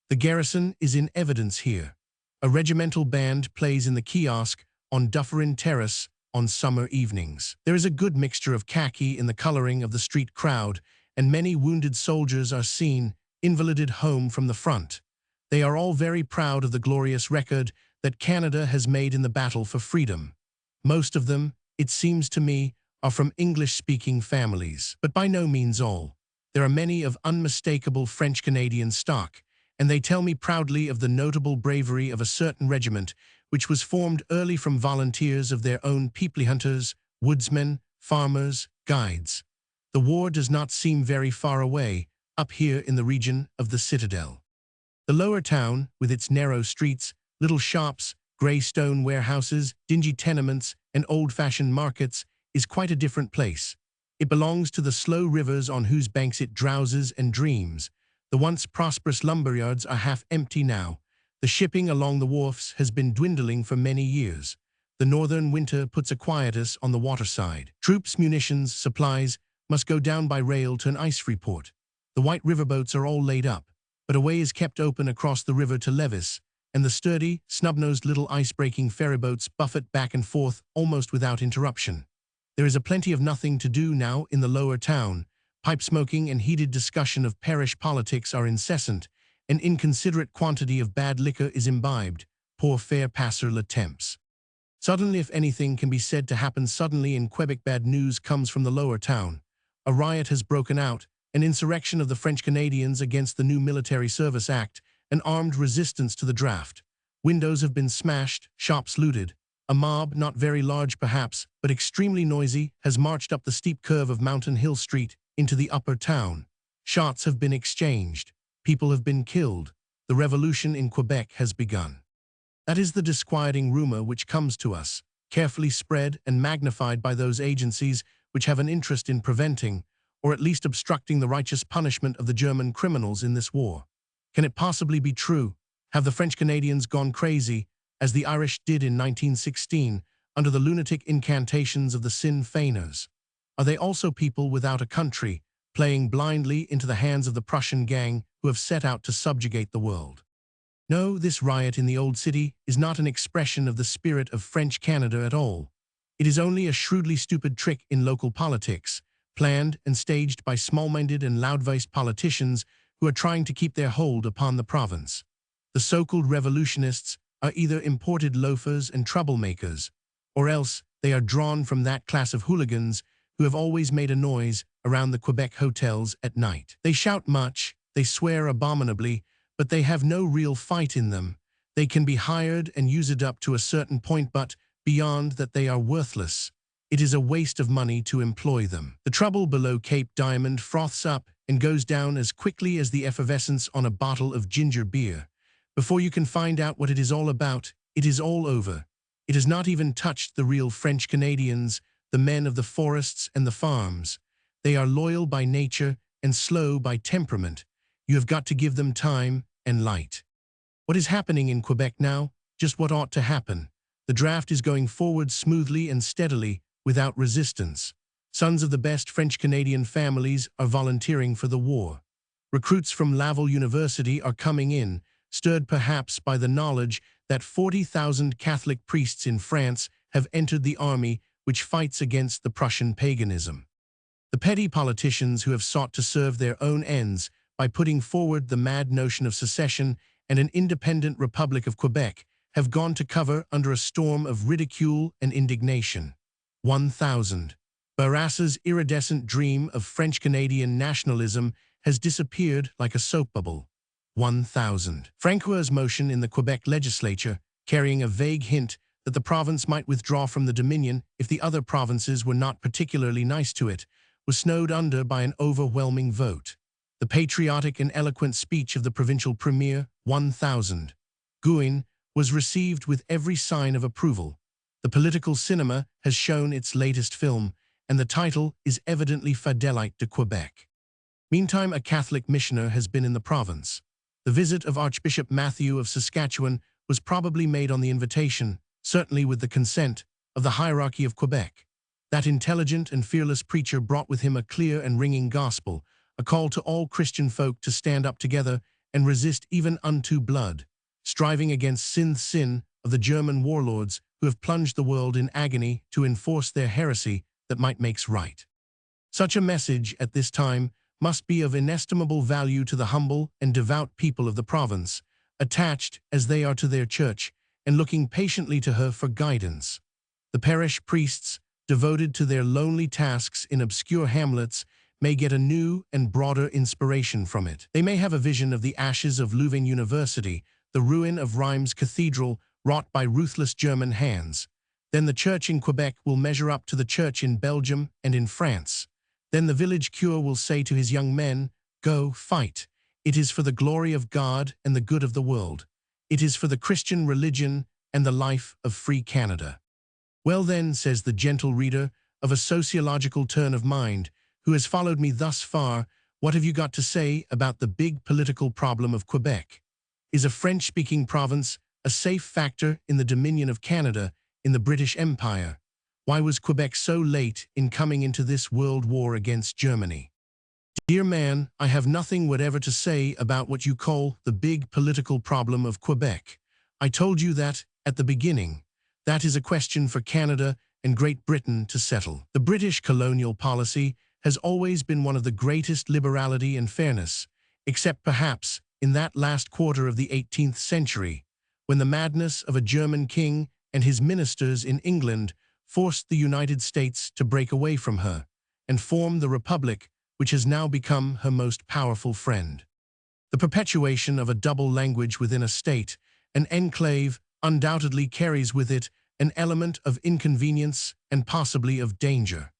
The garrison is in evidence here. A regimental band plays in the kiosk on Dufferin Terrace on summer evenings. There is a good mixture of khaki in the coloring of the street crowd, and many wounded soldiers are seen, invalided home from the front. They are all very proud of the glorious record that Canada has made in the battle for freedom. Most of them, it seems to me, are from English-speaking families, but by no means all. There are many of unmistakable French-Canadian stock, and they tell me proudly of the notable bravery of a certain regiment which was formed early from volunteers of their own people, hunters, woodsmen, farmers, guides. The war does not seem very far away, up here in the region of the citadel. The lower town, with its narrow streets, little shops, grey stone warehouses, dingy tenements, and old-fashioned markets, is quite a different place. It belongs to the slow rivers on whose banks it drowses and dreams. The once prosperous lumberyards are half empty now. The shipping along the wharfs has been dwindling for many years. The northern winter puts a quietus on the waterside. Troops, munitions, supplies must go down by rail to an ice-free port. The white riverboats are all laid up, but a way is kept open across the river to Levis, and the sturdy, snub-nosed little ice-breaking ferryboats buffet back and forth almost without interruption. There is a plenty of nothing to do now in the lower town. Pipe smoking and heated discussion of parish politics are incessant. An inconsiderate quantity of bad liquor is imbibed. Poor fair passer attempts. Suddenly, if anything can be said to happen suddenly in Quebec, bad news comes from the lower town. A riot has broken out, an insurrection of the French Canadians against the new Military Service Act, an armed resistance to the draft. Windows have been smashed, shops looted. A mob, not very large perhaps, but extremely noisy, has marched up the steep curve of Mountain Hill Street into the upper town. Shots have been exchanged. People have been killed. The revolution in Quebec has begun. That is the disquieting rumor which comes to us, carefully spread and magnified by those agencies which have an interest in preventing, or at least obstructing, the righteous punishment of the German criminals in this war. Can it possibly be true? Have the French Canadians gone crazy, as the Irish did in 1916, under the lunatic incantations of the Sinn Feiners? Are they also people without a country, playing blindly into the hands of the Prussian gang who have set out to subjugate the world? No, this riot in the old city is not an expression of the spirit of French Canada at all. It is only a shrewdly stupid trick in local politics, planned and staged by small-minded and loud-voiced politicians who are trying to keep their hold upon the province. The so-called revolutionists are either imported loafers and troublemakers, or else they are drawn from that class of hooligans who have always made a noise around the Quebec hotels at night. They shout much, they swear abominably, but they have no real fight in them. They can be hired and used up to a certain point, but beyond that they are worthless. It is a waste of money to employ them. The trouble below Cape Diamond froths up and goes down as quickly as the effervescence on a bottle of ginger beer. Before you can find out what it is all about, it is all over. It has not even touched the real French Canadians, the men of the forests and the farms. They are loyal by nature and slow by temperament. You have got to give them time and light. What is happening in Quebec now? Just what ought to happen. The draft is going forward smoothly and steadily, without resistance. Sons of the best French-Canadian families are volunteering for the war. Recruits from Laval University are coming in, stirred perhaps by the knowledge that 40,000 Catholic priests in France have entered the army which fights against the Prussian paganism. The petty politicians who have sought to serve their own ends by putting forward the mad notion of secession and an independent Republic of Quebec have gone to cover under a storm of ridicule and indignation. 1000. Barras's iridescent dream of French-Canadian nationalism has disappeared like a soap bubble. 1000. Francois's motion in the Quebec legislature, carrying a vague hint that the province might withdraw from the Dominion if the other provinces were not particularly nice to it, was snowed under by an overwhelming vote. The patriotic and eloquent speech of the provincial premier, 1000. Guin, was received with every sign of approval. The political cinema has shown its latest film, and the title is evidently Fidelite de Quebec. Meantime, a Catholic missioner has been in the province. The visit of Archbishop Matthew of Saskatchewan was probably made on the invitation, certainly with the consent, of the hierarchy of Quebec. That intelligent and fearless preacher brought with him a clear and ringing gospel, a call to all Christian folk to stand up together and resist even unto blood, striving against sin of the German warlords who have plunged the world in agony to enforce their heresy that might makes right. Such a message at this time must be of inestimable value to the humble and devout people of the province, attached as they are to their church and looking patiently to her for guidance. The parish priests, devoted to their lonely tasks in obscure hamlets, may get a new and broader inspiration from it. They may have a vision of the ashes of Leuven University, the ruin of Reims Cathedral wrought by ruthless German hands. Then the church in Quebec will measure up to the church in Belgium and in France. Then the village cure will say to his young men, "Go, fight. It is for the glory of God and the good of the world. It is for the Christian religion and the life of free Canada." Well then, says the gentle reader of a sociological turn of mind, who has followed me thus far, what have you got to say about the big political problem of Quebec? Is a French-speaking province a safe factor in the Dominion of Canada in the British Empire? Why was Quebec so late in coming into this world war against Germany? Dear man, I have nothing whatever to say about what you call the big political problem of Quebec. I told you that at the beginning. That is a question for Canada and Great Britain to settle. The British colonial policy has always been one of the greatest liberality and fairness, except perhaps in that last quarter of the 18th century, when the madness of a German king and his ministers in England forced the United States to break away from her and form the Republic which has now become her most powerful friend. The perpetuation of a double language within a state, an enclave, undoubtedly carries with it an element of inconvenience and possibly of danger.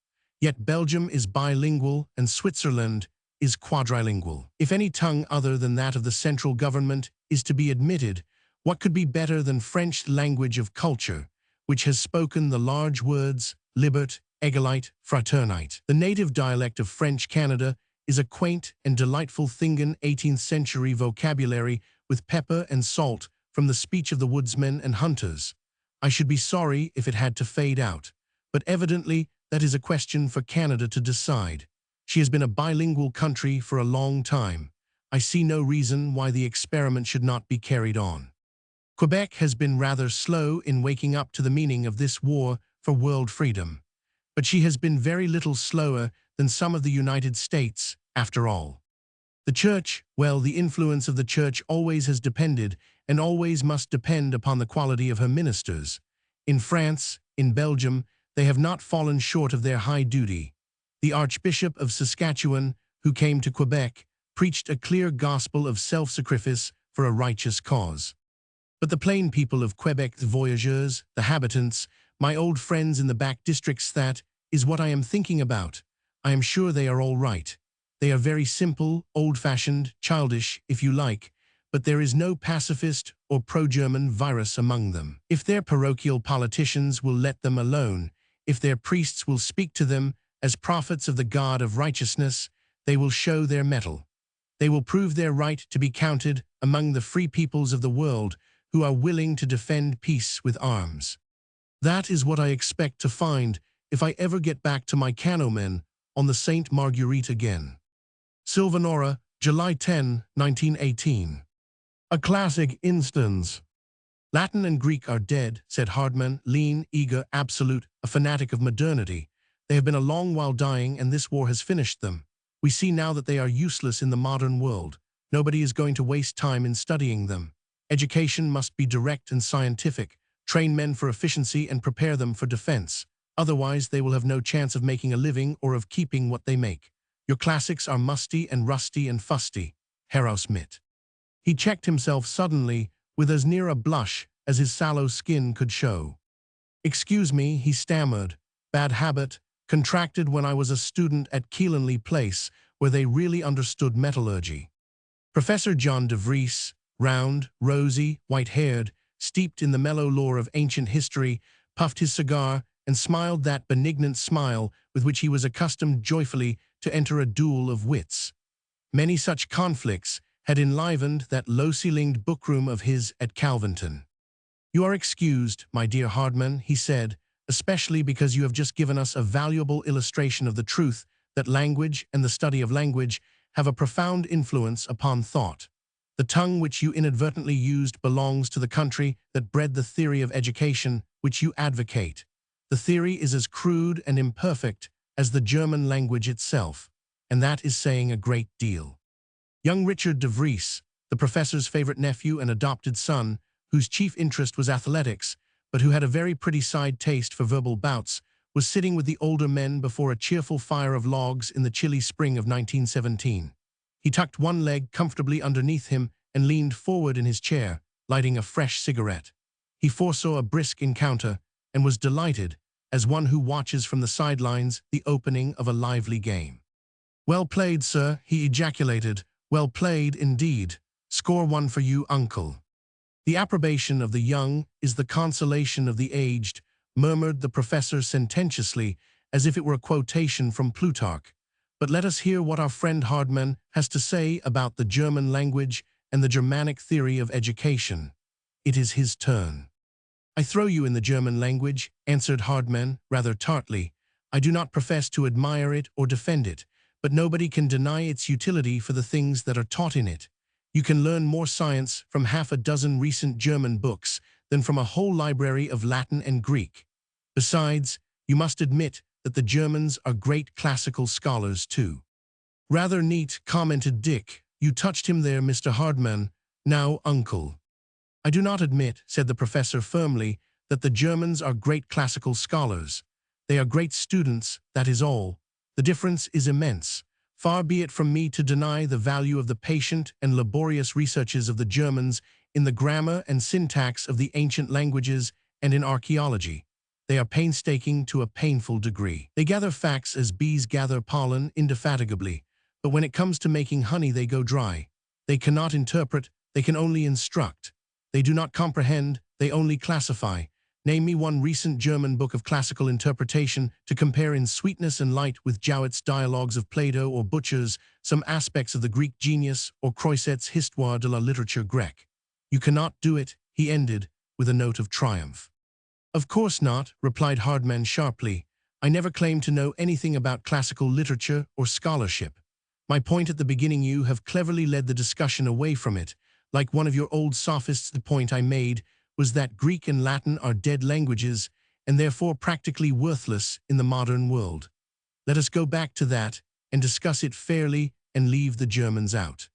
Yet Belgium is bilingual and Switzerland is quadrilingual. If any tongue other than that of the central government is to be admitted, what could be better than French language of culture, which has spoken the large words libert, egalite, fraternite? The native dialect of French Canada is a quaint and delightful Thingan 18th century vocabulary with pepper and salt from the speech of the woodsmen and hunters. I should be sorry if it had to fade out, but evidently that is a question for Canada to decide. She has been a bilingual country for a long time. I see no reason why the experiment should not be carried on. Quebec has been rather slow in waking up to the meaning of this war for world freedom, but she has been very little slower than some of the United States, after all. The Church, well, the influence of the Church always has depended and always must depend upon the quality of her ministers. In France, in Belgium, they have not fallen short of their high duty. The Archbishop of Saskatchewan, who came to Quebec, preached a clear gospel of self-sacrifice for a righteous cause. But the plain people of Quebec, the voyageurs, the habitants, my old friends in the back districts, that is what I am thinking about. I am sure they are all right. They are very simple, old-fashioned, childish, if you like, but there is no pacifist or pro-German virus among them. If their parochial politicians will let them alone, if their priests will speak to them as prophets of the God of righteousness, they will show their mettle. They will prove their right to be counted among the free peoples of the world who are willing to defend peace with arms. That is what I expect to find if I ever get back to my canomen on the Sainte Marguerite again. Sylvanora, July 10, 1918. A classic instance. Latin and Greek are dead, said Hardman, lean, eager, absolute, a fanatic of modernity. They have been a long while dying, and this war has finished them. We see now that they are useless in the modern world. Nobody is going to waste time in studying them. Education must be direct and scientific. Train men for efficiency and prepare them for defense. Otherwise, they will have no chance of making a living or of keeping what they make. Your classics are musty and rusty and fusty. Herausmit. He checked himself suddenly, with as near a blush as his sallow skin could show. "Excuse me," he stammered. "Bad habit, contracted when I was a student at Keelanley Place, where they really understood metallurgy." Professor John de Vries, round, rosy, white-haired, steeped in the mellow lore of ancient history, puffed his cigar and smiled that benignant smile with which he was accustomed joyfully to enter a duel of wits. Many such conflicts had enlivened that low-ceilinged bookroom of his at Calvinton. "You are excused, my dear Hardman," he said, "especially because you have just given us a valuable illustration of the truth that language and the study of language have a profound influence upon thought. The tongue which you inadvertently used belongs to the country that bred the theory of education which you advocate. The theory is as crude and imperfect as the German language itself, and that is saying a great deal." Young Richard de Vries, the professor's favorite nephew and adopted son, whose chief interest was athletics, but who had a very pretty side taste for verbal bouts, was sitting with the older men before a cheerful fire of logs in the chilly spring of 1917. He tucked one leg comfortably underneath him and leaned forward in his chair, lighting a fresh cigarette. He foresaw a brisk encounter and was delighted, as one who watches from the sidelines the opening of a lively game. "Well played, sir," he ejaculated. "Well played, indeed. Score one for you, uncle." "The approbation of the young is the consolation of the aged," murmured the professor sententiously, as if it were a quotation from Plutarch. "But let us hear what our friend Hardman has to say about the German language and the Germanic theory of education." It is his turn. "I throw you in the German language," answered Hardman, rather tartly. "I do not profess to admire it or defend it, but nobody can deny its utility for the things that are taught in it. You can learn more science from half a dozen recent German books than from a whole library of Latin and Greek. Besides, you must admit that the Germans are great classical scholars too." "Rather neat," commented Dick. "You touched him there, Mr. Hardman. Now, uncle." "I do not admit," said the professor firmly, "that the Germans are great classical scholars. They are great students, that is all. The difference is immense. Far be it from me to deny the value of the patient and laborious researches of the Germans in the grammar and syntax of the ancient languages and in archaeology. They are painstaking to a painful degree. They gather facts as bees gather pollen indefatigably, but when it comes to making honey they go dry. They cannot interpret, they can only instruct. They do not comprehend, they only classify. Name me one recent German book of classical interpretation to compare in sweetness and light with Jowett's dialogues of Plato or Butcher's some aspects of the Greek genius or Croiset's Histoire de la littérature grecque. You cannot do it," he ended, with a note of triumph. "Of course not," replied Hardman sharply. "I never claimed to know anything about classical literature or scholarship. My point at the beginning, you have cleverly led the discussion away from it. Like one of your old sophists, the point I made was that Greek and Latin are dead languages and therefore practically worthless in the modern world. Let us go back to that and discuss it fairly and leave the Germans out.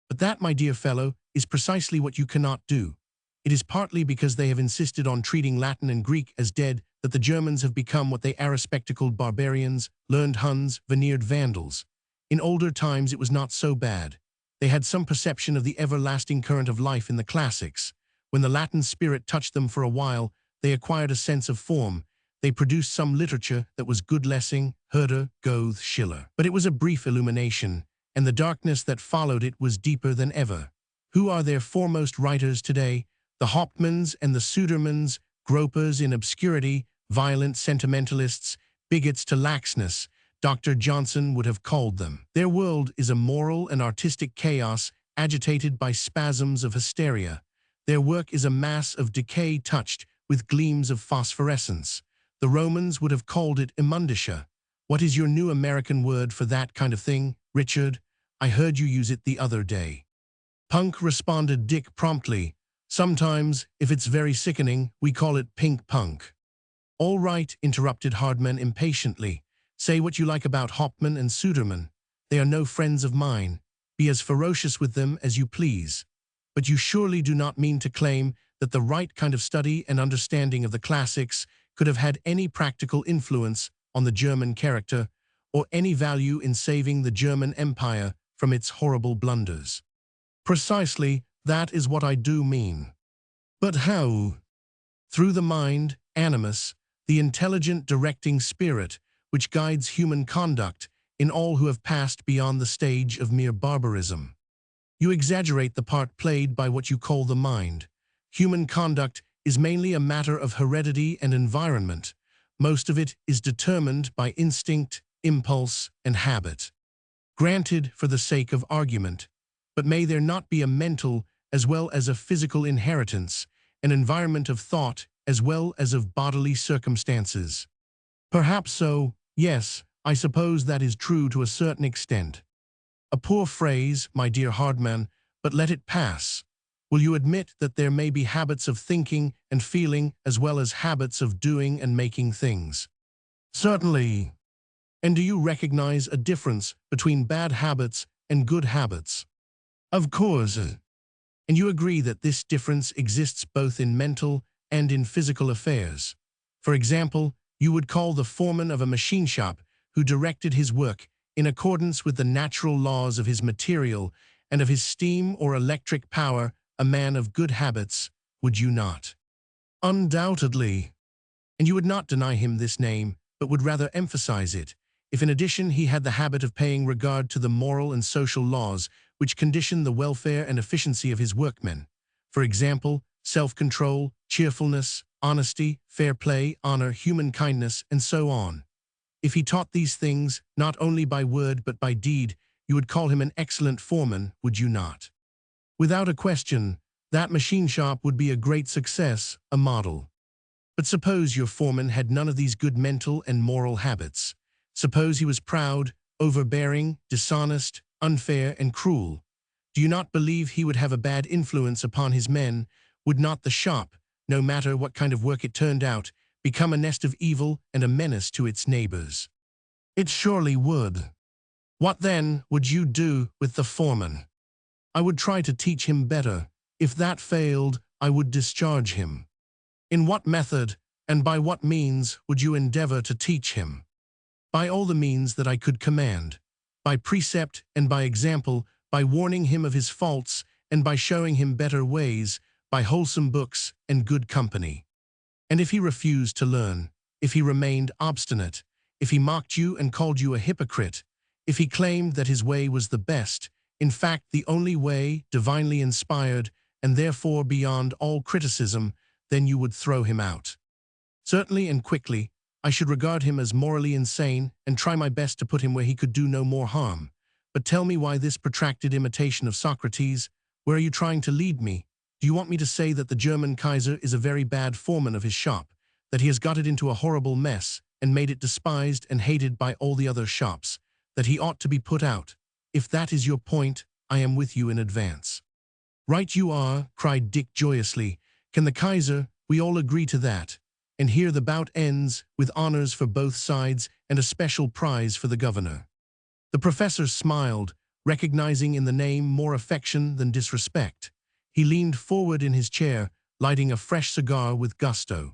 But that, my dear fellow, is precisely what you cannot do. It is partly because they have insisted on treating Latin and Greek as dead that the Germans have become what they are-spectacled barbarians, learned Huns, veneered Vandals. In older times it was not so bad. They had some perception of the everlasting current of life in the classics. When the Latin spirit touched them for a while, they acquired a sense of form. They produced some literature that was good Lessing, Herder, Goethe, Schiller. But it was a brief illumination, and the darkness that followed it was deeper than ever. Who are their foremost writers today? The Hauptmanns and the Sudermanns, gropers in obscurity, violent sentimentalists, bigots to laxness, Dr. Johnson would have called them. Their world is a moral and artistic chaos agitated by spasms of hysteria. Their work is a mass of decay touched with gleams of phosphorescence. The Romans would have called it immunditia. What is your new American word for that kind of thing, Richard? I heard you use it the other day. Punk, responded Dick promptly. Sometimes, if it's very sickening, we call it pink punk. All right, interrupted Hardman impatiently. Say what you like about Hopman and Suderman. They are no friends of mine. Be as ferocious with them as you please. But you surely do not mean to claim that the right kind of study and understanding of the classics could have had any practical influence on the German character, or any value in saving the German Empire from its horrible blunders. Precisely, that is what I do mean. But how? Through the mind, animus, the intelligent directing spirit which guides human conduct in all who have passed beyond the stage of mere barbarism. You exaggerate the part played by what you call the mind. Human conduct is mainly a matter of heredity and environment. Most of it is determined by instinct, impulse, and habit. Granted for the sake of argument, but may there not be a mental as well as a physical inheritance, an environment of thought as well as of bodily circumstances? Perhaps so, yes, I suppose that is true to a certain extent. A poor phrase, my dear Hardman, but let it pass. Will you admit that there may be habits of thinking and feeling as well as habits of doing and making things? Certainly. And do you recognize a difference between bad habits and good habits? Of course. And you agree that this difference exists both in mental and in physical affairs. For example, you would call the foreman of a machine shop who directed his work in accordance with the natural laws of his material and of his steam or electric power a man of good habits, would you not? Undoubtedly. And you would not deny him this name, but would rather emphasize it, if in addition he had the habit of paying regard to the moral and social laws which condition the welfare and efficiency of his workmen. For example, self-control, cheerfulness, honesty, fair play, honor, human kindness, and so on. If he taught these things, not only by word but by deed, you would call him an excellent foreman, would you not? Without a question, that machine shop would be a great success, a model. But suppose your foreman had none of these good mental and moral habits. Suppose he was proud, overbearing, dishonest, unfair, and cruel. Do you not believe he would have a bad influence upon his men? Would not the shop, no matter what kind of work it turned out, become a nest of evil and a menace to its neighbors? It surely would. What then would you do with the foreman? I would try to teach him better. If that failed, I would discharge him. In what method and by what means would you endeavor to teach him? By all the means that I could command, by precept and by example, by warning him of his faults and by showing him better ways, by wholesome books and good company. And if he refused to learn, if he remained obstinate, if he mocked you and called you a hypocrite, if he claimed that his way was the best, in fact the only way, divinely inspired, and therefore beyond all criticism, then you would throw him out. Certainly and quickly, I should regard him as morally insane and try my best to put him where he could do no more harm. But tell me why this protracted imitation of Socrates? Where are you trying to lead me? Do you want me to say that the German Kaiser is a very bad foreman of his shop, that he has got it into a horrible mess and made it despised and hated by all the other shops, that he ought to be put out? If that is your point, I am with you in advance. Right you are, cried Dick joyously. Can the Kaiser, we all agree to that. And here the bout ends, with honors for both sides and a special prize for the governor. The professor smiled, recognizing in the name more affection than disrespect. He leaned forward in his chair, lighting a fresh cigar with gusto.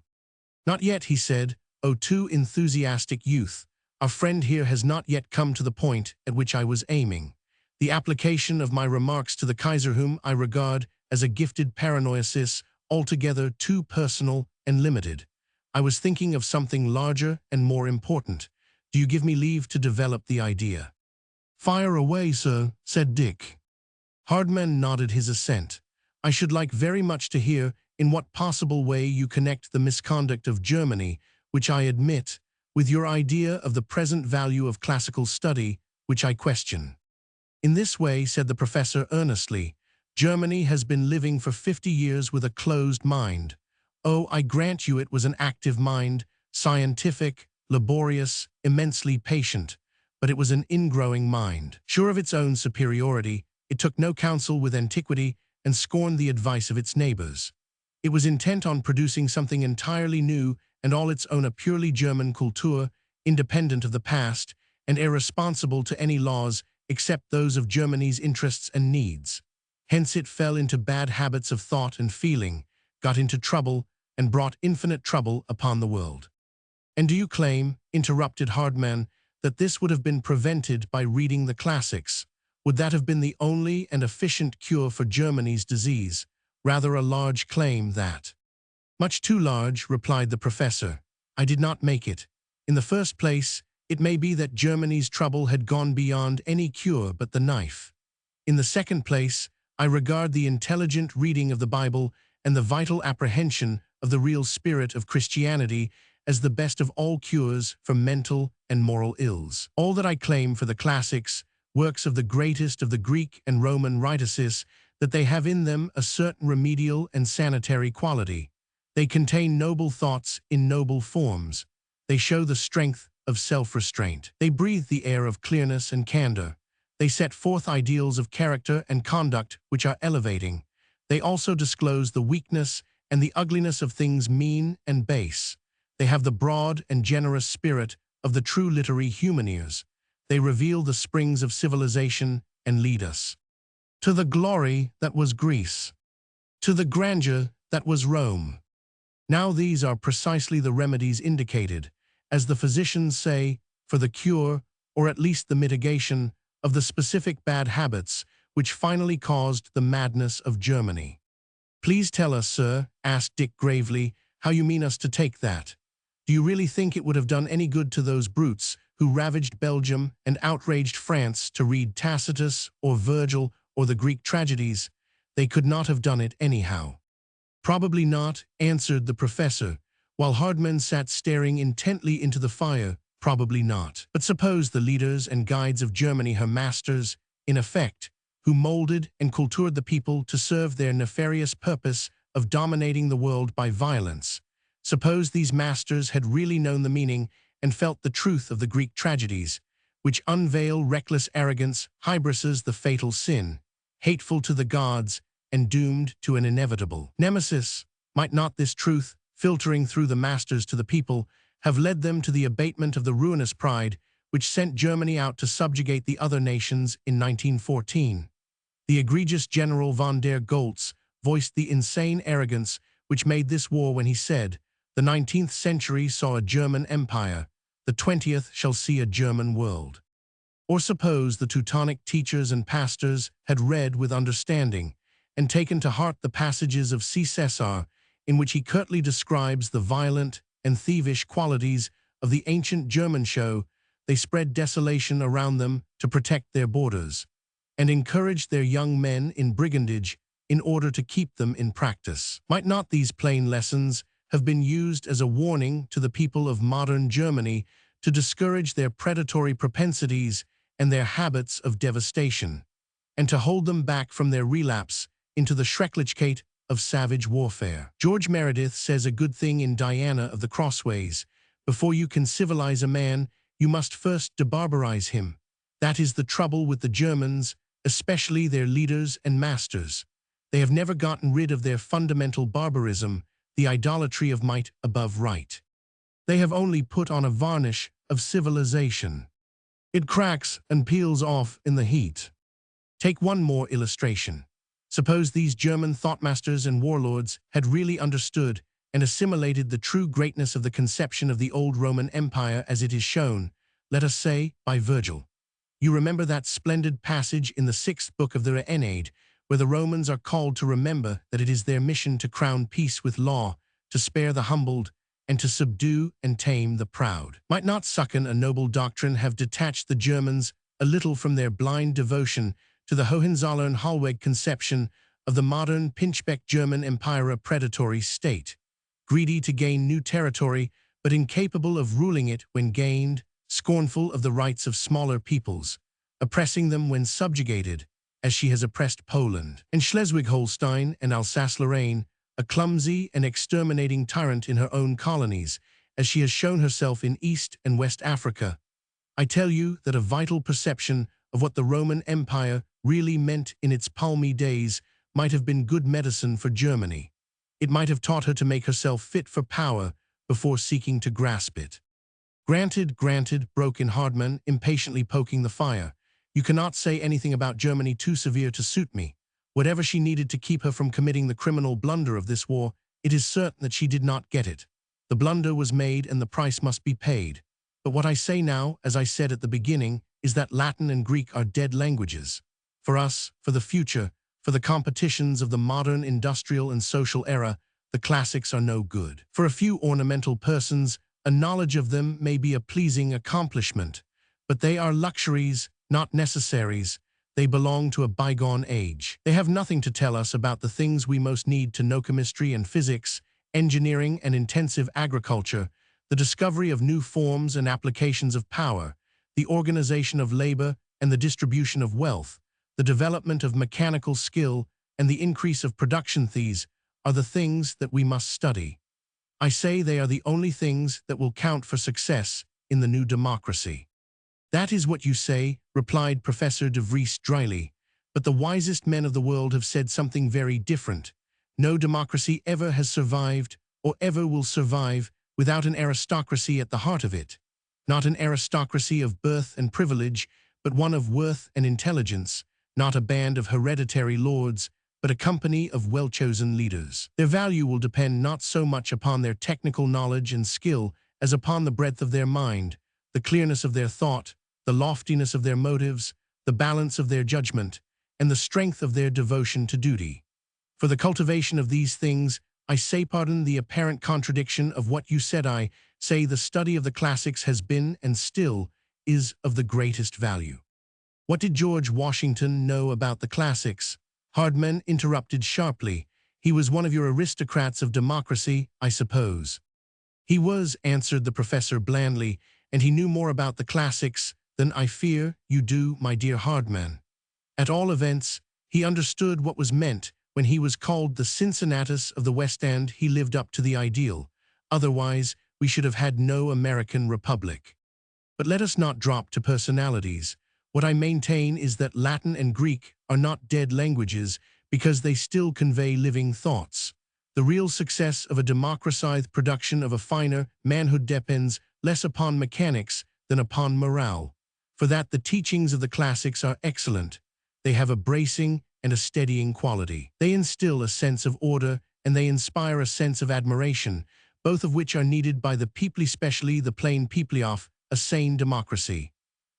Not yet, he said, O too enthusiastic youth. Our friend here has not yet come to the point at which I was aiming. The application of my remarks to the Kaiser, whom I regard as a gifted paranoiasis, altogether too personal and limited. I was thinking of something larger and more important. Do you give me leave to develop the idea? Fire away, sir, said Dick. Hardman nodded his assent. I should like very much to hear in what possible way you connect the misconduct of Germany, which I admit, with your idea of the present value of classical study, which I question. In this way, said the professor earnestly, Germany has been living for 50 years with a closed mind. Oh, I grant you it was an active mind, scientific, laborious, immensely patient, but it was an ingrowing mind, sure of its own superiority, It took no counsel with antiquity and scorned the advice of its neighbors. It was intent on producing something entirely new and all its own, a purely German Kultur, independent of the past and irresponsible to any laws except those of Germany's interests and needs. Hence it fell into bad habits of thought and feeling, got into trouble, and brought infinite trouble upon the world. And do you claim, interrupted Hardman, that this would have been prevented by reading the classics? Would that have been the only and efficient cure for Germany's disease? Rather a large claim, that. Much too large, replied the professor. I did not make it. In the first place, it may be that Germany's trouble had gone beyond any cure but the knife. In the second place, I regard the intelligent reading of the Bible and the vital apprehension of the real spirit of Christianity as the best of all cures for mental and moral ills. All that I claim for the classics, works of the greatest of the Greek and Roman writices, that they have in them a certain remedial and sanitary quality. They contain noble thoughts in noble forms. They show the strength of self-restraint. They breathe the air of clearness and candor. They set forth ideals of character and conduct which are elevating. They also disclose the weakness and the ugliness of things mean and base. They have the broad and generous spirit of the true literary humaneers. They reveal the springs of civilization and lead us to the glory that was Greece, to the grandeur that was Rome. Now these are precisely the remedies indicated, as the physicians say, for the cure, or at least the mitigation, of the specific bad habits which finally caused the madness of Germany. Please tell us, sir, asked Dick gravely, how you mean us to take that. Do you really think it would have done any good to those brutes who ravaged Belgium and outraged France to read Tacitus or Virgil or the Greek tragedies? They could not have done it anyhow. Probably not, answered the professor, while Hardman sat staring intently into the fire. Probably not. But suppose the leaders and guides of Germany, her masters, in effect, who molded and cultured the people to serve their nefarious purpose of dominating the world by violence. Suppose these masters had really known the meaning and felt the truth of the Greek tragedies, which unveil reckless arrogance, hybrises the fatal sin, hateful to the gods and doomed to an inevitable nemesis. Might not this truth, filtering through the masters to the people, have led them to the abatement of the ruinous pride which sent Germany out to subjugate the other nations in 1914? The egregious General von der Goltz voiced the insane arrogance which made this war when he said, "The 19th century saw a German empire, the 20th shall see a German world." Or suppose the Teutonic teachers and pastors had read with understanding and taken to heart the passages of C. Caesar, in which he curtly describes the violent and thievish qualities of the ancient German show. They spread desolation around them to protect their borders, and encouraged their young men in brigandage in order to keep them in practice. Might not these plain lessons have been used as a warning to the people of modern Germany to discourage their predatory propensities and their habits of devastation, and to hold them back from their relapse into the Schrecklichkeit of savage warfare? George Meredith says a good thing in Diana of the Crossways: before you can civilize a man, you must first debarbarize him. That is the trouble with the Germans, especially their leaders and masters. They have never gotten rid of their fundamental barbarism, the idolatry of might above right. They have only put on a varnish of civilization. It cracks and peels off in the heat. Take one more illustration. Suppose these German thoughtmasters and warlords had really understood and assimilated the true greatness of the conception of the old Roman Empire as it is shown, let us say, by Virgil. You remember that splendid passage in the 6th book of the Aeneid, where the Romans are called to remember that it is their mission to crown peace with law, to spare the humbled, and to subdue and tame the proud. Might not Sucken, a noble doctrine, have detached the Germans a little from their blind devotion to the Hohenzollern-Hallweg conception of the modern pinchbeck German empire, a predatory state, greedy to gain new territory but incapable of ruling it when gained, scornful of the rights of smaller peoples, oppressing them when subjugated, as she has oppressed Poland and Schleswig-Holstein and Alsace-Lorraine, a clumsy and exterminating tyrant in her own colonies, as she has shown herself in East and West Africa. I tell you that a vital perception of what the Roman Empire really meant in its palmy days might have been good medicine for Germany. It might have taught her to make herself fit for power before seeking to grasp it. Granted, granted, broke in Hardman, impatiently poking the fire. You cannot say anything about Germany too severe to suit me. Whatever she needed to keep her from committing the criminal blunder of this war, it is certain that she did not get it. The blunder was made and the price must be paid. But what I say now, as I said at the beginning, is that Latin and Greek are dead languages. For us, for the future, for the competitions of the modern industrial and social era, the classics are no good. For a few ornamental persons, a knowledge of them may be a pleasing accomplishment, but they are luxuries, not necessaries. They belong to a bygone age. They have nothing to tell us about the things we most need to know: chemistry and physics, engineering and intensive agriculture, the discovery of new forms and applications of power, the organization of labor and the distribution of wealth, the development of mechanical skill and the increase of production. These are the things that we must study. I say they are the only things that will count for success in the new democracy. That is what you say, replied Professor de Vries dryly, but the wisest men of the world have said something very different. No democracy ever has survived or ever will survive without an aristocracy at the heart of it. Not an aristocracy of birth and privilege, but one of worth and intelligence, not a band of hereditary lords, but a company of well-chosen leaders. Their value will depend not so much upon their technical knowledge and skill as upon the breadth of their mind, the clearness of their thought, the loftiness of their motives, the balance of their judgment, and the strength of their devotion to duty. For the cultivation of these things, I say, pardon the apparent contradiction of what you said, I say the study of the classics has been and still is of the greatest value. What did George Washington know about the classics? Hardman interrupted sharply. He was one of your aristocrats of democracy, I suppose. He was, answered the professor blandly, and he knew more about the classics than I fear you do, my dear Hardman. At all events, he understood what was meant when he was called the Cincinnatus of the West End. He lived up to the ideal. Otherwise, we should have had no American republic. But let us not drop to personalities. What I maintain is that Latin and Greek are not dead languages because they still convey living thoughts. The real success of a democratized production of a finer manhood depends less upon mechanics than upon morale. For that, the teachings of the classics are excellent. They have a bracing and a steadying quality. They instill a sense of order and they inspire a sense of admiration, both of which are needed by the people, especially the plain people of a sane democracy.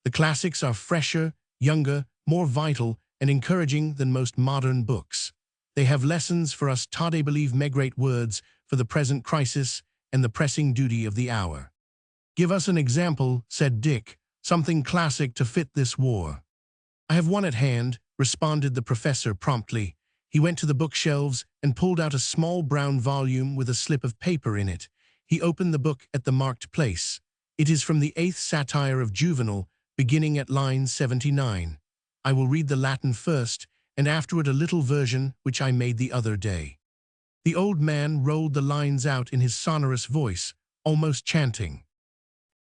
The classics are fresher, younger, more vital, and encouraging than most modern books. They have lessons for us, tade believe me, great words for the present crisis and the pressing duty of the hour. Give us an example, said Dick, something classic to fit this war. I have one at hand, responded the professor promptly. He went to the bookshelves and pulled out a small brown volume with a slip of paper in it. He opened the book at the marked place. It is from the 8th satire of Juvenal, beginning at line 79. I will read the Latin first, and afterward a little version which I made the other day. The old man rolled the lines out in his sonorous voice, almost chanting.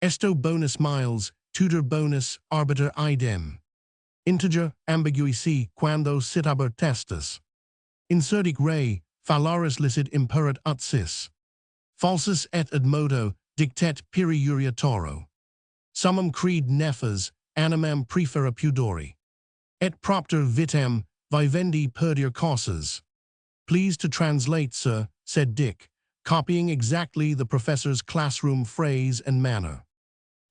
Esto bonus miles, tutor bonus, arbiter idem. Integer ambiguici quando citaber testus. Insertic re, phalaris licit imperat utsis. Falsus et ad modo, dictet periuria toro. Summum creed nefas, animam prefera pudori. Et propter vitam, vivendi perdir causas. Please to translate, sir, said Dick, copying exactly the professor's classroom phrase and manner.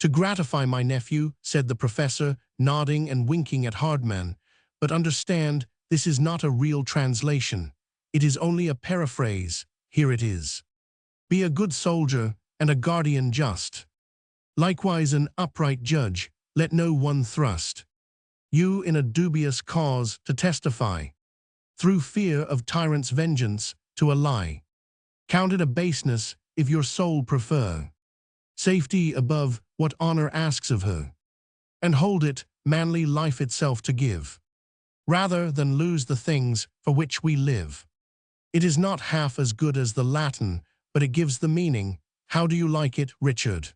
To gratify my nephew, said the professor, nodding and winking at Hardman, but understand, this is not a real translation. It is only a paraphrase. Here it is. Be a good soldier and a guardian just. Likewise an upright judge, let no one thrust you in a dubious cause to testify, through fear of tyrant's vengeance, to a lie. Count it a baseness, if your soul prefer safety above what honor asks of her, and hold it manly life itself to give, rather than lose the things for which we live. It is not half as good as the Latin, but it gives the meaning. How do you like it, Richard?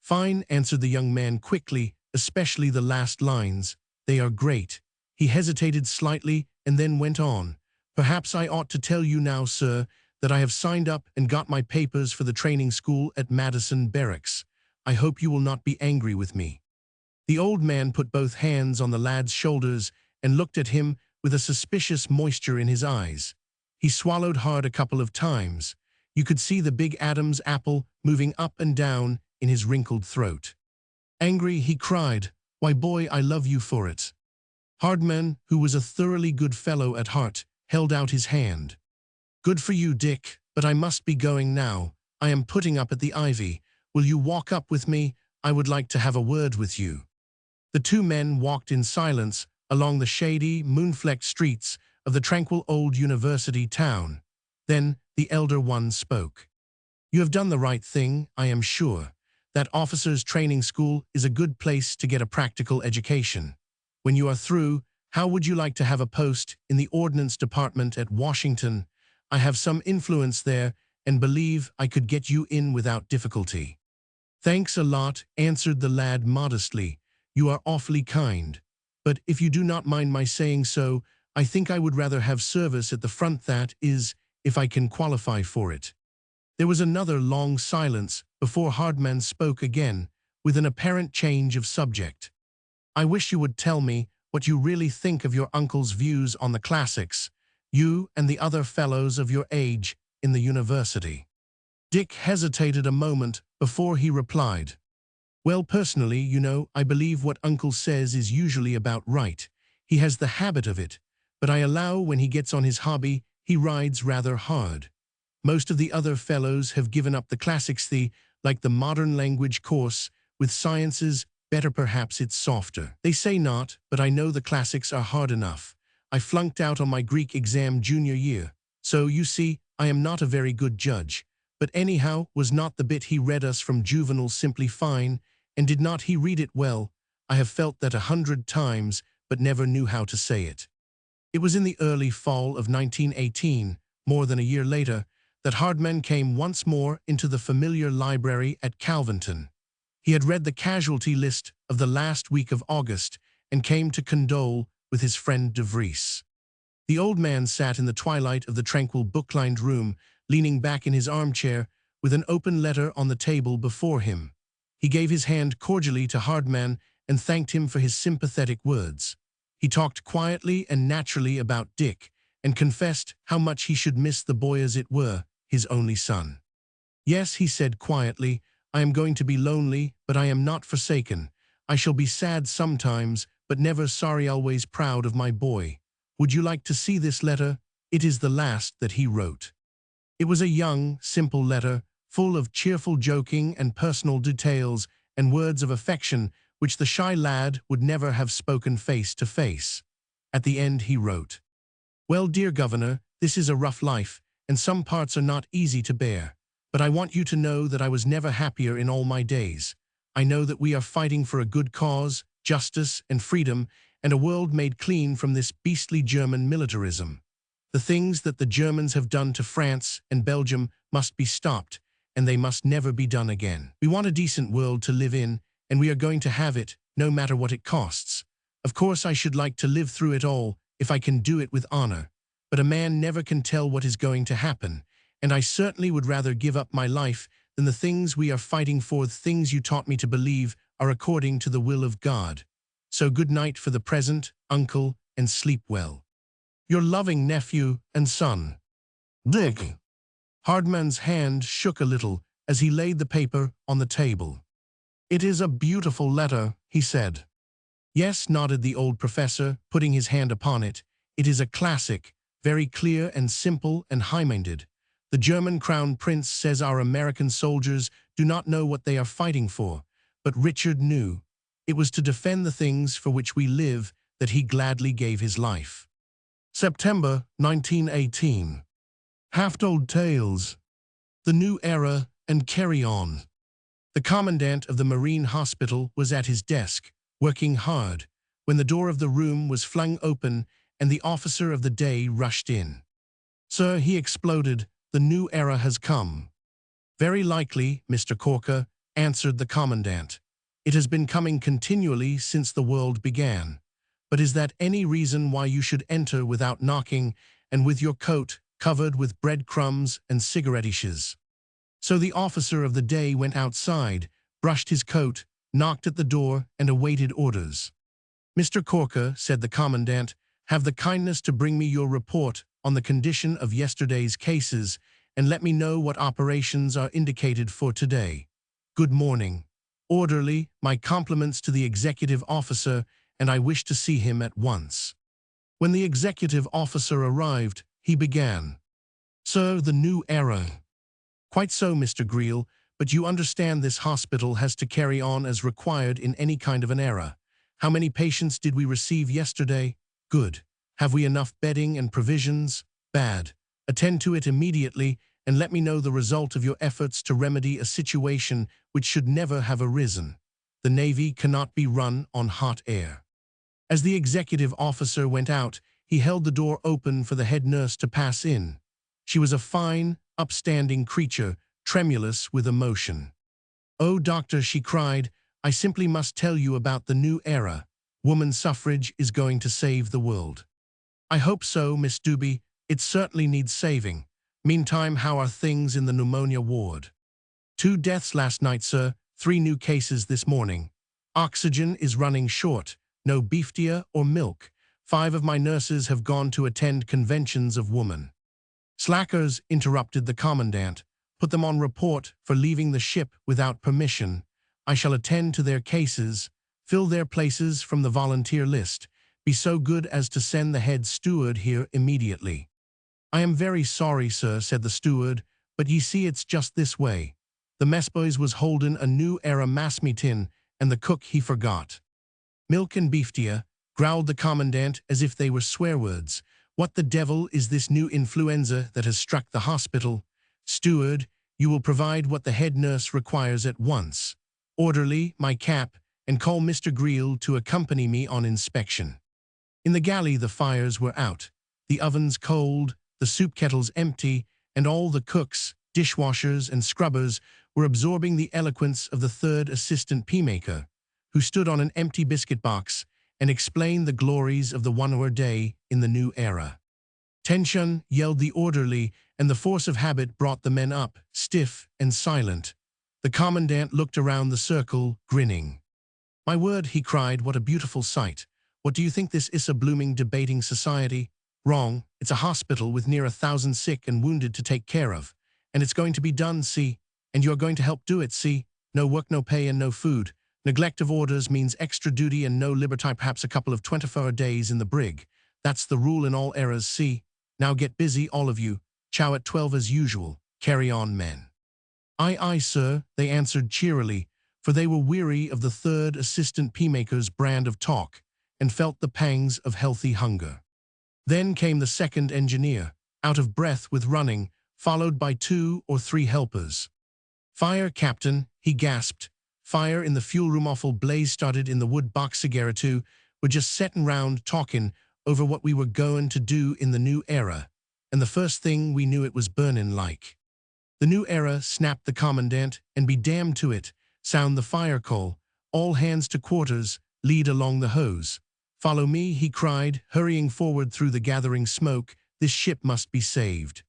Fine, answered the young man quickly, especially the last lines. They are great. He hesitated slightly and then went on. Perhaps I ought to tell you now, sir, that I have signed up and got my papers for the training school at Madison Barracks. I hope you will not be angry with me. The old man put both hands on the lad's shoulders and looked at him with a suspicious moisture in his eyes. He swallowed hard a couple of times. You could see the big Adam's apple moving up and down in his wrinkled throat. Angry, he cried, "Why, boy, I love you for it." Hardman, who was a thoroughly good fellow at heart, held out his hand. "Good for you, Dick, but I must be going now. I am putting up at the Ivy. Will you walk up with me? I would like to have a word with you." The two men walked in silence along the shady, moon-flecked streets of the tranquil old university town. Then the elder one spoke. "You have done the right thing, I am sure. That officers' training school is a good place to get a practical education. When you are through, how would you like to have a post in the Ordnance Department at Washington? I have some influence there and believe I could get you in without difficulty." "Thanks a lot," answered the lad modestly. "You are awfully kind. But if you do not mind my saying so, I think I would rather have service at the front, that is, if I can qualify for it." There was another long silence before Hardman spoke again, with an apparent change of subject. "I wish you would tell me what you really think of your uncle's views on the classics, you and the other fellows of your age in the university." Dick hesitated a moment before he replied. "Well, personally, you know, I believe what Uncle says is usually about right. He has the habit of it, but I allow when he gets on his hobby, he rides rather hard. Most of the other fellows have given up the classics, like the modern language course, with sciences, better perhaps it's softer. They say not, but I know the classics are hard enough. I flunked out on my Greek exam junior year, so you see, I am not a very good judge. But anyhow, was not the bit he read us from Juvenal simply fine? And did not he read it well? I have felt that 100 times, but never knew how to say it." It was in the early fall of 1918, more than a year later, that Hardman came once more into the familiar library at Calvinton. He had read the casualty list of the last week of August and came to condole with his friend de Vries. The old man sat in the twilight of the tranquil book-lined room, leaning back in his armchair with an open letter on the table before him. He gave his hand cordially to Hardman and thanked him for his sympathetic words. He talked quietly and naturally about Dick and confessed how much he should miss the boy as it were, his only son. "Yes," he said quietly, "I am going to be lonely, but I am not forsaken. I shall be sad sometimes, but never sorry, always proud of my boy. Would you like to see this letter? It is the last that he wrote." It was a young, simple letter, full of cheerful joking and personal details and words of affection which the shy lad would never have spoken face to face. At the end he wrote, "Well, dear Governor, this is a rough life, and some parts are not easy to bear. But I want you to know that I was never happier in all my days. I know that we are fighting for a good cause, justice and freedom, and a world made clean from this beastly German militarism. The things that the Germans have done to France and Belgium must be stopped, and they must never be done again. We want a decent world to live in, and we are going to have it, no matter what it costs. Of course, I should like to live through it all, if I can do it with honor. But a man never can tell what is going to happen, and I certainly would rather give up my life than the things we are fighting for. The things you taught me to believe are according to the will of God. So good night for the present, Uncle, and sleep well. Your loving nephew and son, Dick." Hardman's hand shook a little as he laid the paper on the table. "It is a beautiful letter," he said. "Yes," nodded the old professor, putting his hand upon it. "It is a classic, very clear and simple and high-minded. The German Crown Prince says our American soldiers do not know what they are fighting for, but Richard knew. It was to defend the things for which we live that he gladly gave his life." September 1918. Half-told tales. The new era and carry on. The commandant of the Marine Hospital was at his desk, working hard, when the door of the room was flung open and the officer of the day rushed in. "Sir," he exploded, "the new era has come." "Very likely, Mr. Corker," answered the commandant. "It has been coming continually since the world began. but is that any reason why you should enter without knocking and with your coat covered with breadcrumbs and cigarette ashes? So the officer of the day went outside, brushed his coat, knocked at the door, and awaited orders. "Mr. Corker," said the commandant, "have the kindness to bring me your report on the condition of yesterday's cases, and let me know what operations are indicated for today. Good morning. Orderly, my compliments to the executive officer, and I wish to see him at once." When the executive officer arrived, he began. "Sir, the new era." "Quite so, Mr. Greel, but you understand this hospital has to carry on as required in any kind of an era. How many patients did we receive yesterday? Good. Have we enough bedding and provisions? Bad. Attend to it immediately and let me know the result of your efforts to remedy a situation which should never have arisen. The Navy cannot be run on hot air." As the executive officer went out, he held the door open for the head nurse to pass in. She was a fine, upstanding creature, tremulous with emotion. "Oh, doctor," she cried, "I simply must tell you about the new era. Woman suffrage is going to save the world." "I hope so, Miss Doobie. It certainly needs saving. Meantime, how are things in the pneumonia ward?" "2 deaths last night, sir. 3 new cases this morning. Oxygen is running short. No beefsteer or milk. 5 of my nurses have gone to attend conventions of woman." "Slackers," interrupted the commandant. "Put them on report for leaving the ship without permission. I shall attend to their cases. Fill their places from the volunteer list. Be so good as to send the head steward here immediately." "I am very sorry, sir," said the steward, "but ye see it's just this way. The messboys was holdin' a new era mass meetin', and the cook he forgot." "Milk and beefsteer," growled the commandant as if they were swear words. "What the devil is this new influenza that has struck the hospital? Steward, you will provide what the head nurse requires at once. Orderly, my cap, and call Mr. Greel to accompany me on inspection." In the galley the fires were out, the ovens cold, the soup kettles empty, and all the cooks, dishwashers, and scrubbers were absorbing the eloquence of the third assistant pea-maker, who stood on an empty biscuit box and explained the glories of the one-hour day in the new era. "Tension," yelled the orderly, and the force of habit brought the men up, stiff and silent. The commandant looked around the circle, grinning. "My word," he cried, "what a beautiful sight. What do you think this is, a blooming debating society? Wrong. It's a hospital with near 1,000 sick and wounded to take care of. And it's going to be done, see? And you're going to help do it, see? No work, no pay, and no food. Neglect of orders means extra duty and no liberty, perhaps a couple of 24 days in the brig. That's the rule in all eras, see? Now get busy, all of you. Chow at 12 as usual. Carry on, men." "Aye, aye, sir," they answered cheerily, for they were weary of the third assistant pea-maker's brand of talk and felt the pangs of healthy hunger. Then came the second engineer, out of breath with running, followed by 2 or 3 helpers. "Fire, Captain," he gasped. "Fire in the fuel room, awful blaze started in the wood box. Cigarette too. We're just settin' round talkin' over what we were goin' to do in the new era, and the first thing we knew it was burnin' like." "The new era," snapped the commandant, "and be damned to it. Sound the fire call. All hands to quarters, lead along the hose. Follow me," he cried, hurrying forward through the gathering smoke. "This ship must be saved."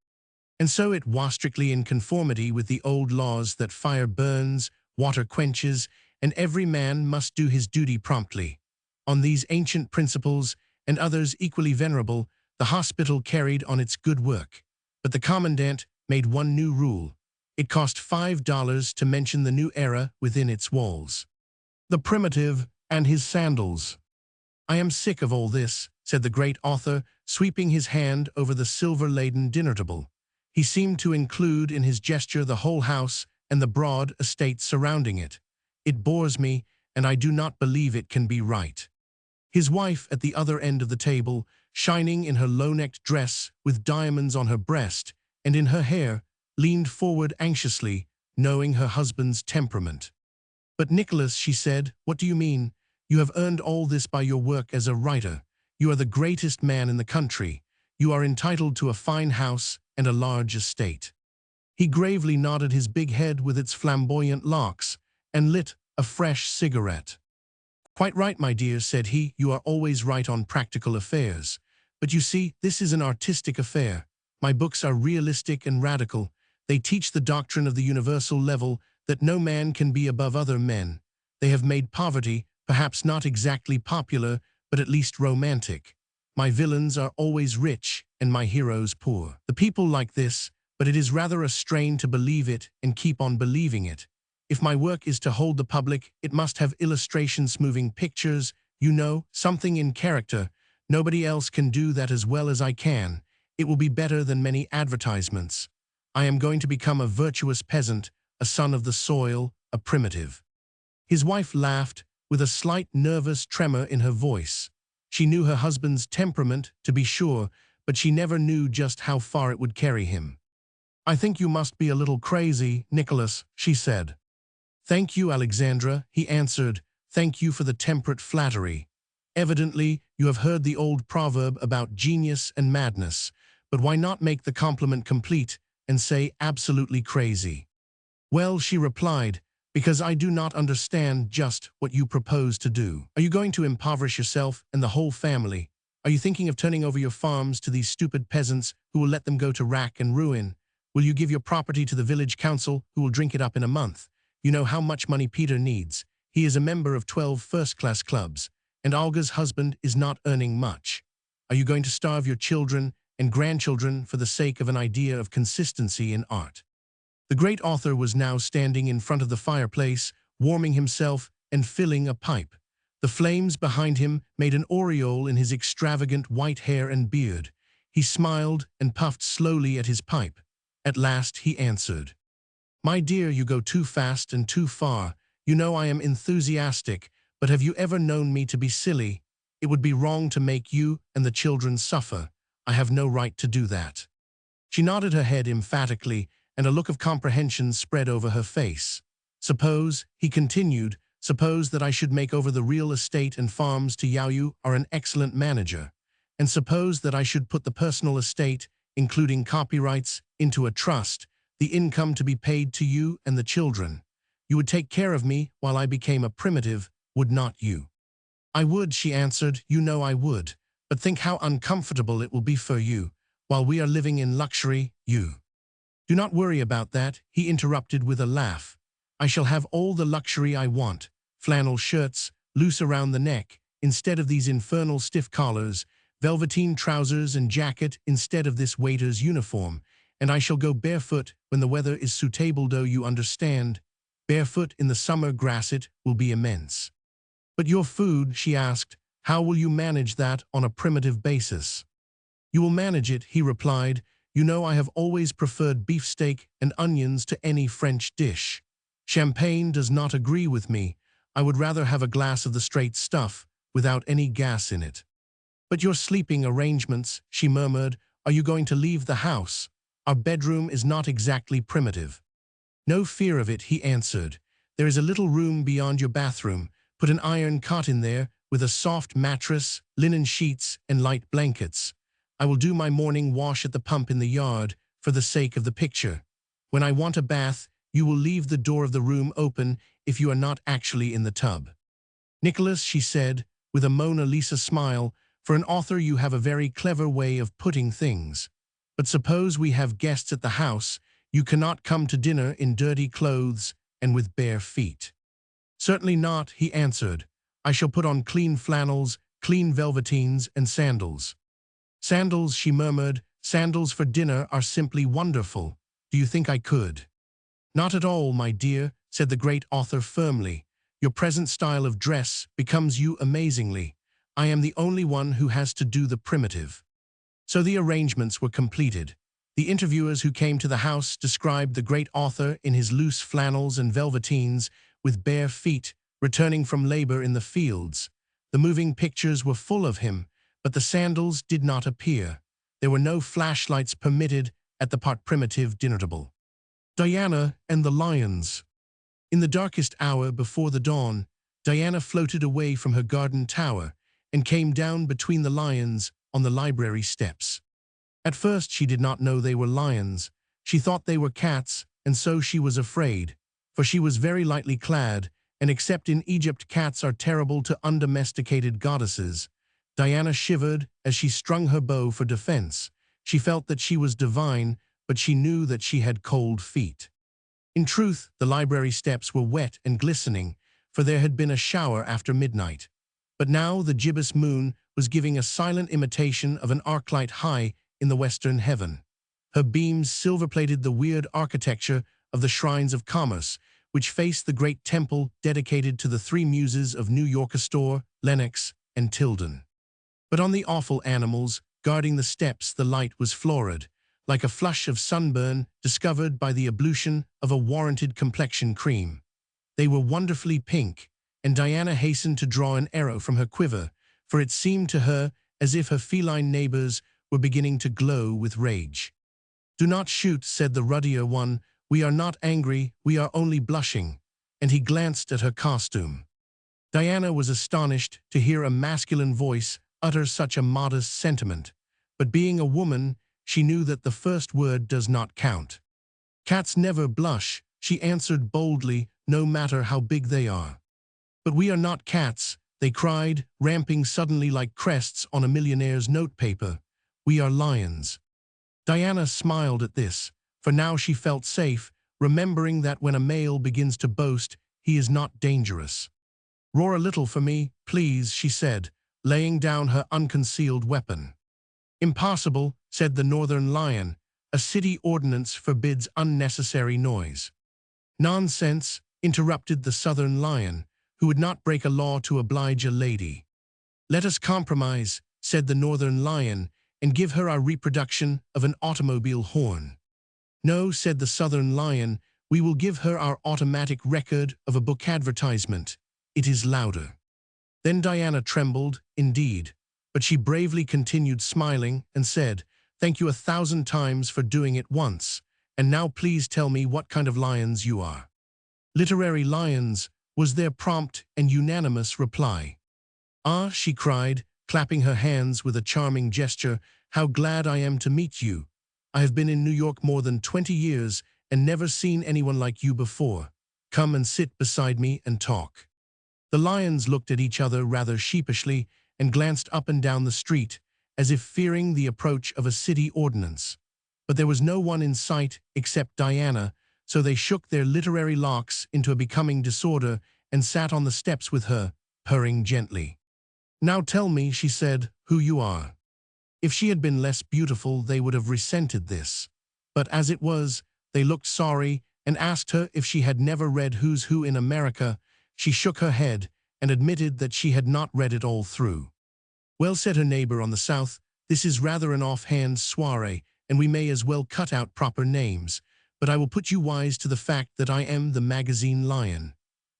And so it was, strictly in conformity with the old laws, that fire burns, water quenches, and every man must do his duty promptly. On these ancient principles, and others equally venerable, the hospital carried on its good work. But the commandant made one new rule. It cost $5 to mention the new era within its walls. The primitive and his sandals. "I am sick of all this," said the great author, sweeping his hand over the silver-laden dinner table. He seemed to include in his gesture the whole house and the broad estate surrounding it. "It bores me, and I do not believe it can be right." His wife at the other end of the table, shining in her low-necked dress with diamonds on her breast and in her hair, leaned forward anxiously, knowing her husband's temperament. "But Nicholas," she said, "what do you mean? You have earned all this by your work as a writer. You are the greatest man in the country. You are entitled to a fine house and a large estate." He gravely nodded his big head with its flamboyant locks and lit a fresh cigarette. Quite right, my dear, said he. You are always right on practical affairs. But you see, this is an artistic affair. My books are realistic and radical. They teach the doctrine of the universal level that no man can be above other men. They have made poverty, perhaps not exactly popular, but at least romantic. My villains are always rich and my heroes poor. The people like this, but it is rather a strain to believe it and keep on believing it. If my work is to hold the public, it must have illustrations, moving pictures, you know, something in character. Nobody else can do that as well as I can. It will be better than many advertisements. I am going to become a virtuous peasant, a son of the soil, a primitive. His wife laughed, with a slight nervous tremor in her voice. She knew her husband's temperament, to be sure, but she never knew just how far it would carry him. I think you must be a little crazy, Nicholas, she said. Thank you, Alexandra, he answered. Thank you for the temperate flattery. Evidently, you have heard the old proverb about genius and madness, but why not make the compliment complete and say absolutely crazy? Well, she replied, because I do not understand just what you propose to do. Are you going to impoverish yourself and the whole family? Are you thinking of turning over your farms to these stupid peasants who will let them go to rack and ruin? Will you give your property to the village council who will drink it up in a month? You know how much money Peter needs. He is a member of 12 first-class clubs, and Olga's husband is not earning much. Are you going to starve your children and grandchildren for the sake of an idea of consistency in art? The great author was now standing in front of the fireplace, warming himself and filling a pipe. The flames behind him made an aureole in his extravagant white hair and beard. He smiled and puffed slowly at his pipe. At last he answered, My dear, you go too fast and too far. You know I am enthusiastic, but have you ever known me to be silly? It would be wrong to make you and the children suffer. I have no right to do that. She nodded her head emphatically, and a look of comprehension spread over her face. Suppose, he continued, suppose that I should make over the real estate and farms to you are an excellent manager, and suppose that I should put the personal estate, including copyrights, into a trust, the income to be paid to you and the children. You would take care of me while I became a primitive, would not you? I would, she answered, you know I would, but think how uncomfortable it will be for you, while we are living in luxury, you. Do not worry about that, he interrupted with a laugh. I shall have all the luxury I want, flannel shirts, loose around the neck, instead of these infernal stiff collars, velveteen trousers and jacket instead of this waiter's uniform, and I shall go barefoot when the weather is suitable, though you understand. Barefoot in the summer grass it will be immense. But your food, she asked, how will you manage that on a primitive basis? You will manage it, he replied. You know I have always preferred beefsteak and onions to any French dish. Champagne does not agree with me. I would rather have a glass of the straight stuff, without any gas in it. But your sleeping arrangements, she murmured, are you going to leave the house? Our bedroom is not exactly primitive. No fear of it, he answered. There is a little room beyond your bathroom. Put an iron cot in there, with a soft mattress, linen sheets, and light blankets. I will do my morning wash at the pump in the yard, for the sake of the picture. When I want a bath, you will leave the door of the room open if you are not actually in the tub. Nicholas, she said, with a Mona Lisa smile, for an author you have a very clever way of putting things. But suppose we have guests at the house, you cannot come to dinner in dirty clothes and with bare feet. Certainly not, he answered. I shall put on clean flannels, clean velveteens, and sandals. Sandals, she murmured, sandals for dinner are simply wonderful. Do you think I could? Not at all, my dear, said the great author firmly. Your present style of dress becomes you amazingly. I am the only one who has to do the primitive. So the arrangements were completed. The interviewers who came to the house described the great author in his loose flannels and velveteens, with bare feet, returning from labor in the fields. The moving pictures were full of him, but the sandals did not appear. There were no flashlights permitted at the part primitive dinner table. Diana and the Lions. In the darkest hour before the dawn, Diana floated away from her garden tower and came down between the lions on the library steps. At first she did not know they were lions. She thought they were cats, and so she was afraid, for she was very lightly clad, and except in Egypt cats are terrible to undomesticated goddesses. Diana shivered as she strung her bow for defense. She felt that she was divine, but she knew that she had cold feet. In truth, the library steps were wet and glistening, for there had been a shower after midnight. But now the gibbous moon was giving a silent imitation of an arclight high in the western heaven. Her beams silver-plated the weird architecture of the shrines of commerce, which faced the great temple dedicated to the three muses of New York: Astor, Lenox, and Tilden. But on the awful animals, guarding the steps, the light was florid, like a flush of sunburn discovered by the ablution of a warranted complexion cream. They were wonderfully pink, and Diana hastened to draw an arrow from her quiver, for it seemed to her as if her feline neighbors were beginning to glow with rage. "Do not shoot," said the ruddier one. "We are not angry, we are only blushing," and he glanced at her costume. Diana was astonished to hear a masculine voice utter such a modest sentiment, but being a woman, she knew that the first word does not count. "Cats never blush," she answered boldly, "no matter how big they are." "But we are not cats," they cried, ramping suddenly like crests on a millionaire's notepaper. "We are lions." Diana smiled at this, for now she felt safe, remembering that when a male begins to boast, he is not dangerous. "Roar a little for me, please," she said, laying down her unconcealed weapon. "Impossible," said the northern lion. "A city ordinance forbids unnecessary noise." "Nonsense," interrupted the southern lion, who would not break a law to oblige a lady. "Let us compromise," said the northern lion, "and give her our reproduction of an automobile horn." "No," said the southern lion, "we will give her our automatic record of a book advertisement. It is louder." Then Diana trembled, indeed, but she bravely continued smiling and said, "Thank you 1,000 times for doing it once, and now please tell me what kind of lions you are." "Literary lions," was their prompt and unanimous reply. "Ah," she cried, clapping her hands with a charming gesture, "how glad I am to meet you. I have been in New York more than 20 years and never seen anyone like you before. Come and sit beside me and talk." The lions looked at each other rather sheepishly and glanced up and down the street, as if fearing the approach of a city ordinance. But there was no one in sight except Diana, so they shook their literary locks into a becoming disorder and sat on the steps with her, purring gently. "Now tell me," she said, "who you are." If she had been less beautiful, they would have resented this. But as it was, they looked sorry and asked her if she had never read Who's Who in America. She shook her head and admitted that she had not read it all through. "Well," said her neighbor on the south, "this is rather an offhand soiree, and we may as well cut out proper names. But I will put you wise to the fact that I am the magazine lion.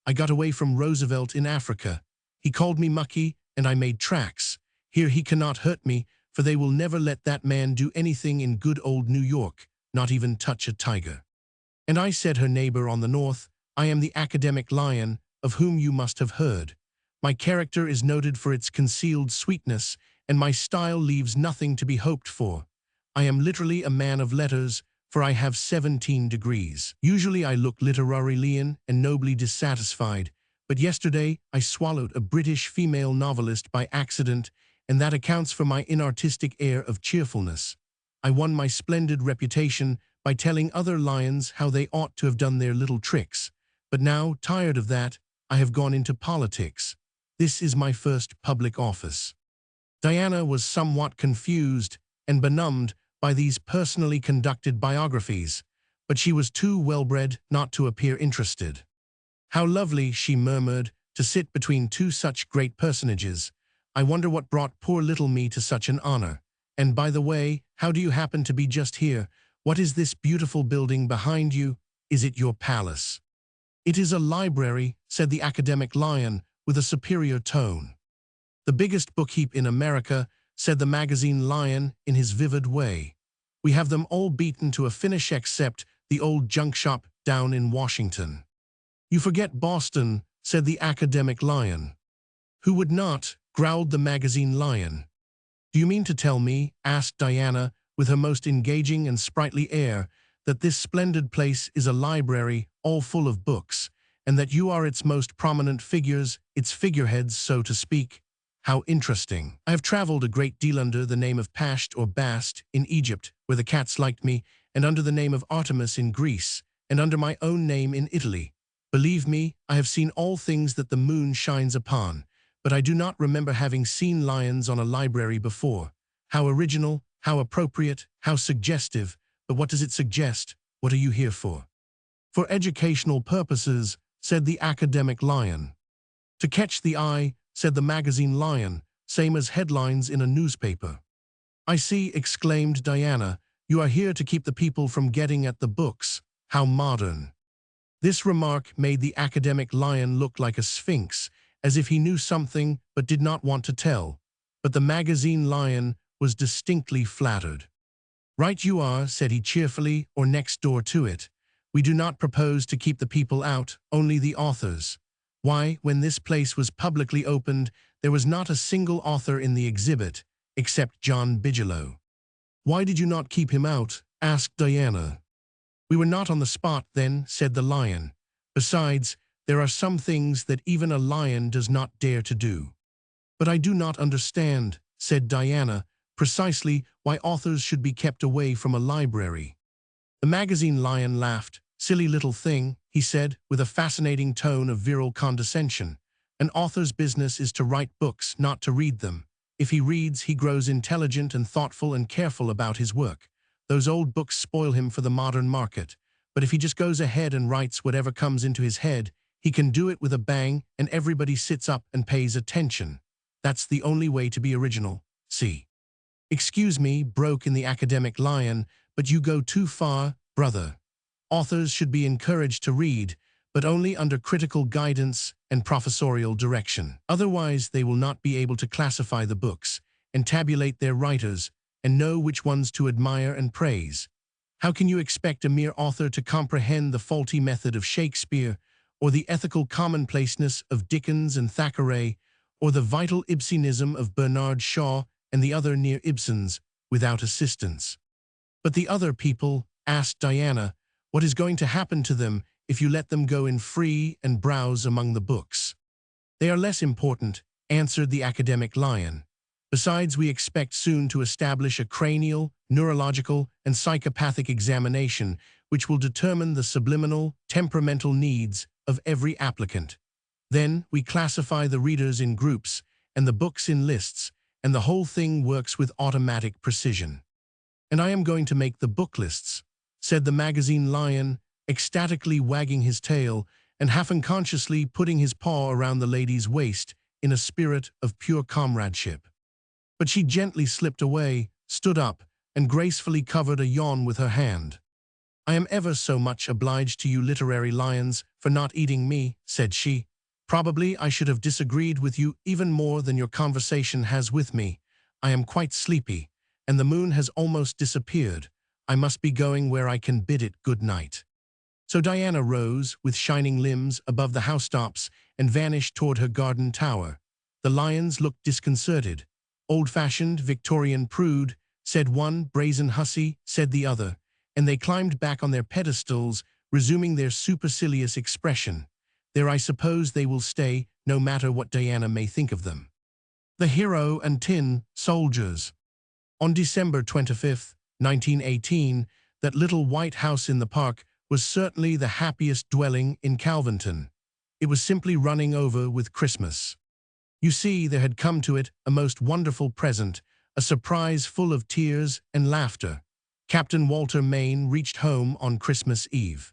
I got away from Roosevelt in Africa. He called me mucky, and I made tracks. Here he cannot hurt me, for they will never let that man do anything in good old New York, not even touch a tiger." "And I," said her neighbor on the north, "I am the academic lion, of whom you must have heard. My character is noted for its concealed sweetness, and my style leaves nothing to be hoped for. I am literally a man of letters, for I have 17 degrees. Usually I look literary and nobly dissatisfied, but yesterday I swallowed a British female novelist by accident, and that accounts for my inartistic air of cheerfulness. I won my splendid reputation by telling other lions how they ought to have done their little tricks. But now, tired of that, I have gone into politics. This is my first public office." Diana was somewhat confused and benumbed by these personally conducted biographies, but she was too well-bred not to appear interested. "How lovely," she murmured, "to sit between two such great personages. I wonder what brought poor little me to such an honor. And by the way, how do you happen to be just here? What is this beautiful building behind you? Is it your palace?" "It is a library," said the academic lion with a superior tone. "The biggest book heap in America," said the magazine lion in his vivid way. "We have them all beaten to a finish except the old junk shop down in Washington." "You forget Boston," said the academic lion. "Who would not?" growled the magazine lion. "Do you mean to tell me," asked Diana with her most engaging and sprightly air, "that this splendid place is a library all full of books, and that you are its most prominent figures, its figureheads, so to speak. How interesting. I have traveled a great deal under the name of Pasht or Bast in Egypt, where the cats liked me, and under the name of Artemis in Greece, and under my own name in Italy. Believe me, I have seen all things that the moon shines upon, but I do not remember having seen lions on a library before. How original, how appropriate, how suggestive, but what does it suggest? What are you here for? For educational purposes, said the academic lion. To catch the eye, said the magazine lion, same as headlines in a newspaper. I see, exclaimed Diana, you are here to keep the people from getting at the books. How modern. This remark made the academic lion look like a sphinx, as if he knew something but did not want to tell. But the magazine lion was distinctly flattered. Right you are, said he cheerfully, or next door to it. We do not propose to keep the people out, only the authors. Why, when this place was publicly opened, there was not a single author in the exhibit, except John Bigelow. Why did you not keep him out? Asked Diana. We were not on the spot then, said the lion. Besides, there are some things that even a lion does not dare to do. But I do not understand, said Diana, precisely why authors should be kept away from a library. The magazine lion laughed. Silly little thing, he said, with a fascinating tone of virile condescension. An author's business is to write books, not to read them. If he reads, he grows intelligent and thoughtful and careful about his work. Those old books spoil him for the modern market. But if he just goes ahead and writes whatever comes into his head, he can do it with a bang, and everybody sits up and pays attention. That's the only way to be original. See. Excuse me, broke in the academic lion, but you go too far, brother. Authors should be encouraged to read, but only under critical guidance and professorial direction. Otherwise, they will not be able to classify the books and tabulate their writers and know which ones to admire and praise. How can you expect a mere author to comprehend the faulty method of Shakespeare, or the ethical commonplaceness of Dickens and Thackeray, or the vital Ibsenism of Bernard Shaw and the other near Ibsens, without assistance? But the other people, asked Diana, what is going to happen to them if you let them go in free and browse among the books? They are less important, answered the academic lion. Besides, we expect soon to establish a cranial, neurological, and psychopathic examination which will determine the subliminal, temperamental needs of every applicant. Then we classify the readers in groups and the books in lists, and the whole thing works with automatic precision. And I am going to make the book lists, said the magazine lion, ecstatically wagging his tail and half unconsciously putting his paw around the lady's waist in a spirit of pure comradeship. But she gently slipped away, stood up, and gracefully covered a yawn with her hand. I am ever so much obliged to you literary lions for not eating me, said she. Probably I should have disagreed with you even more than your conversation has with me. I am quite sleepy, and the moon has almost disappeared. I must be going where I can bid it good night. So Diana rose, with shining limbs, above the housetops, and vanished toward her garden tower. The lions looked disconcerted. Old-fashioned Victorian prude, said one, brazen hussy, said the other, and they climbed back on their pedestals, resuming their supercilious expression. There I suppose they will stay, no matter what Diana may think of them. The Hero and Tin Soldiers. On December 25th, 1918, that little white house in the park was certainly the happiest dwelling in Calvinton. It was simply running over with Christmas. You see, there had come to it a most wonderful present, a surprise full of tears and laughter. Captain Walter Mayne reached home on Christmas Eve.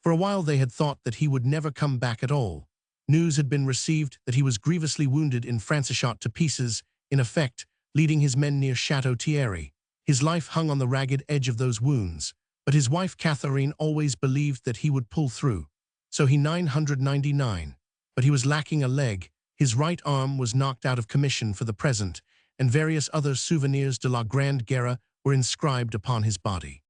For a while they had thought that he would never come back at all. News had been received that he was grievously wounded in Francis-shot to pieces, in effect, leading his men near Chateau Thierry. His life hung on the ragged edge of those wounds, but his wife Catherine always believed that he would pull through. So he 999, but he was lacking a leg, his right arm was knocked out of commission for the present, and various other souvenirs de la Grande Guerre were inscribed upon his body.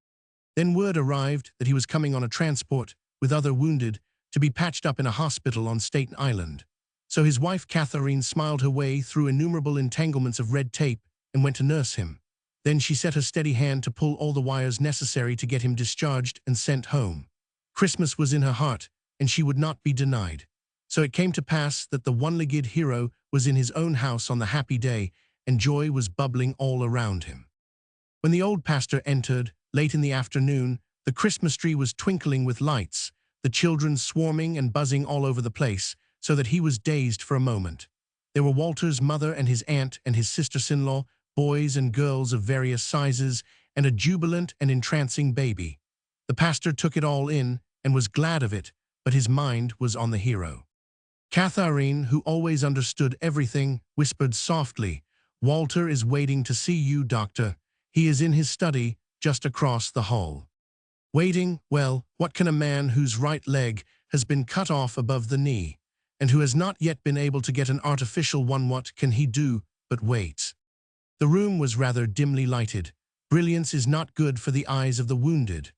Then word arrived that he was coming on a transport, with other wounded, to be patched up in a hospital on Staten Island. So his wife Catherine smiled her way through innumerable entanglements of red tape and went to nurse him. Then she set her steady hand to pull all the wires necessary to get him discharged and sent home. Christmas was in her heart, and she would not be denied. So it came to pass that the one-legged hero was in his own house on the happy day, and joy was bubbling all around him. When the old pastor entered, late in the afternoon, the Christmas tree was twinkling with lights, the children swarming and buzzing all over the place, so that he was dazed for a moment. There were Walter's mother and his aunt and his sisters-in-law, boys and girls of various sizes, and a jubilant and entrancing baby. The pastor took it all in and was glad of it, but his mind was on the hero. Catherine, who always understood everything, whispered softly, "Walter is waiting to see you, doctor. He is in his study, just across the hall." Waiting? Well, what can a man whose right leg has been cut off above the knee, and who has not yet been able to get an artificial one, what can he do but wait? The room was rather dimly lighted. Brilliance is not good for the eyes of the wounded.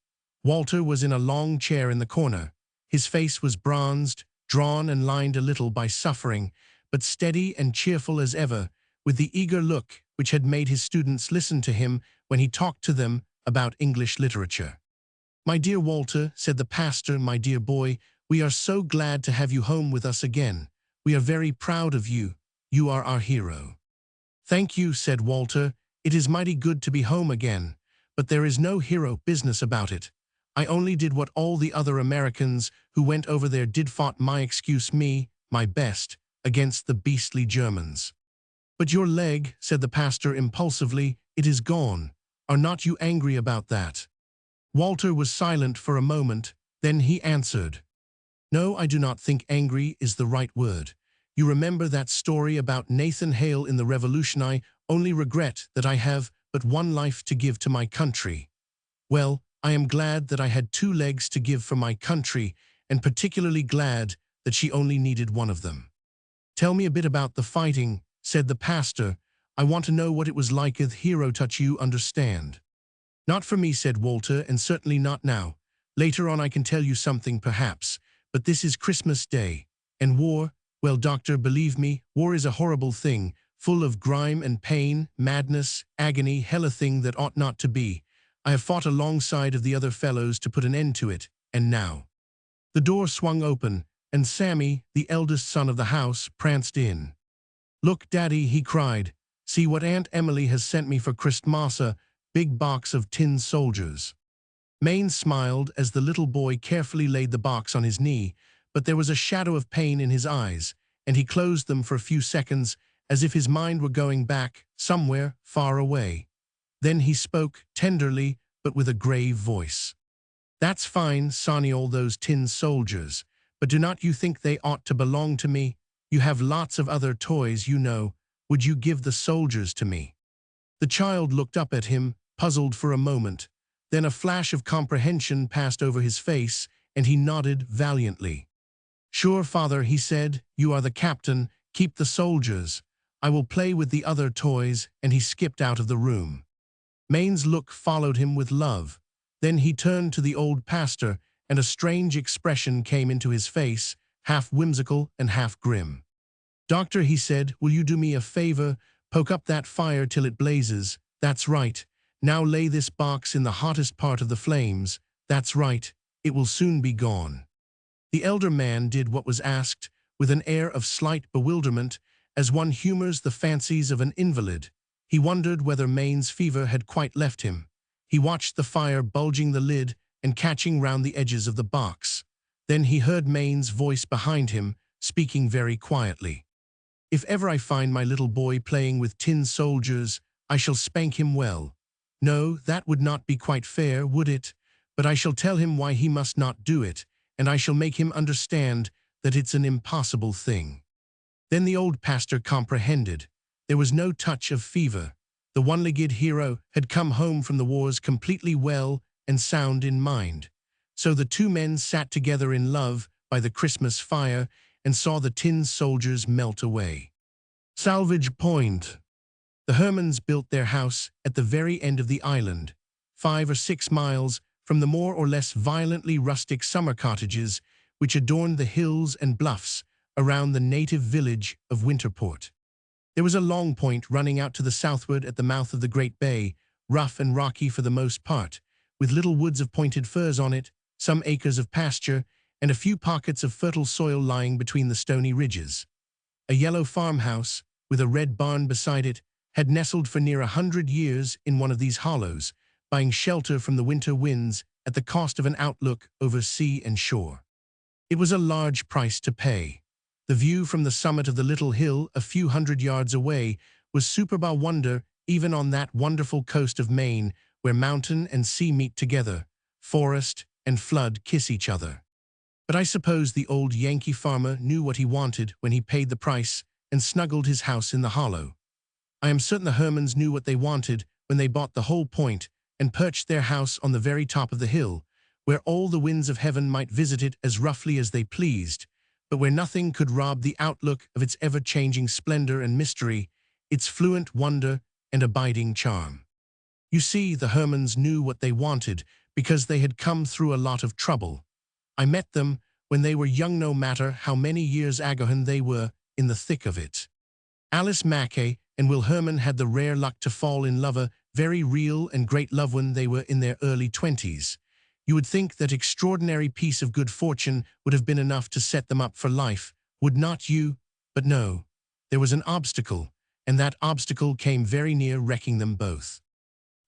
Walter was in a long chair in the corner. His face was bronzed, drawn and lined a little by suffering, but steady and cheerful as ever, with the eager look which had made his students listen to him when he talked to them about English literature. "My dear Walter," said the pastor, "my dear boy, we are so glad to have you home with us again. We are very proud of you. You are our hero." "Thank you," said Walter. "It is mighty good to be home again, but there is no hero business about it. I only did what all the other Americans who went over there did, fought my excuse me, my best, against the beastly Germans." "But your leg," said the pastor impulsively, "it is gone. Are not you angry about that?" Walter was silent for a moment, then he answered, "No, I do not think angry is the right word. You remember that story about Nathan Hale in the Revolution? I only regret that I have but one life to give to my country. Well, I am glad that I had two legs to give for my country, and particularly glad that she only needed one of them." "Tell me a bit about the fighting," said the pastor. "I want to know what it was like. The hero touch, you understand." "Not for me," said Walter, "and certainly not now. Later on I can tell you something perhaps, but this is Christmas Day. And war, well, doctor, believe me, war is a horrible thing, full of grime and pain, madness, agony, hell, a thing that ought not to be. I have fought alongside of the other fellows to put an end to it, and now—" The door swung open, and Sammy, the eldest son of the house, pranced in. "Look, Daddy," he cried. "See what Aunt Emily has sent me for Christmas, a big box of tin soldiers." Maine smiled as the little boy carefully laid the box on his knee, but there was a shadow of pain in his eyes, and he closed them for a few seconds as if his mind were going back somewhere far away. Then he spoke tenderly, but with a grave voice. "That's fine, Sonny, all those tin soldiers, but do not you think they ought to belong to me? You have lots of other toys, you know. Would you give the soldiers to me?" The child looked up at him, puzzled for a moment. Then a flash of comprehension passed over his face, and he nodded valiantly. "Sure, father," he said, "you are the captain. Keep the soldiers. I will play with the other toys," and he skipped out of the room. Maine's look followed him with love. Then he turned to the old pastor, and a strange expression came into his face, half whimsical and half grim. "Doctor," he said, "will you do me a favor? Poke up that fire till it blazes. That's right. Now lay this box in the hottest part of the flames. That's right. It will soon be gone." The elder man did what was asked, with an air of slight bewilderment, as one humors the fancies of an invalid. He wondered whether Maine's fever had quite left him. He watched the fire bulging the lid and catching round the edges of the box. Then he heard Maine's voice behind him, speaking very quietly. "If ever I find my little boy playing with tin soldiers, I shall spank him well. No, that would not be quite fair, would it? But I shall tell him why he must not do it, and I shall make him understand that it's an impossible thing." Then the old pastor comprehended. There was no touch of fever. The one-legged hero had come home from the wars completely well and sound in mind. So the two men sat together in love by the Christmas fire and saw the tin soldiers melt away. Salvage Point. The Hermans built their house at the very end of the island, 5 or 6 miles from the more or less violently rustic summer cottages which adorned the hills and bluffs around the native village of Winterport. There was a long point running out to the southward at the mouth of the Great Bay, rough and rocky for the most part, with little woods of pointed firs on it, some acres of pasture, and a few pockets of fertile soil lying between the stony ridges. A yellow farmhouse, with a red barn beside it, had nestled for near 100 years in one of these hollows, buying shelter from the winter winds at the cost of an outlook over sea and shore. It was a large price to pay. The view from the summit of the little hill a few hundred yards away was superb wonder even on that wonderful coast of Maine where mountain and sea meet together, forest and flood kiss each other. But I suppose the old Yankee farmer knew what he wanted when he paid the price and snuggled his house in the hollow. I am certain the Hermans knew what they wanted when they bought the whole point and perched their house on the very top of the hill, where all the winds of heaven might visit it as roughly as they pleased, but where nothing could rob the outlook of its ever-changing splendor and mystery, its fluent wonder and abiding charm. You see, the Hermans knew what they wanted because they had come through a lot of trouble. I met them when they were young, no matter how many years ago they were in the thick of it. Alice Mackay and Will Herman had the rare luck to fall in love, a very real and great love, when they were in their early 20s. You would think that extraordinary piece of good fortune would have been enough to set them up for life, would not you? But no, there was an obstacle, and that obstacle came very near wrecking them both.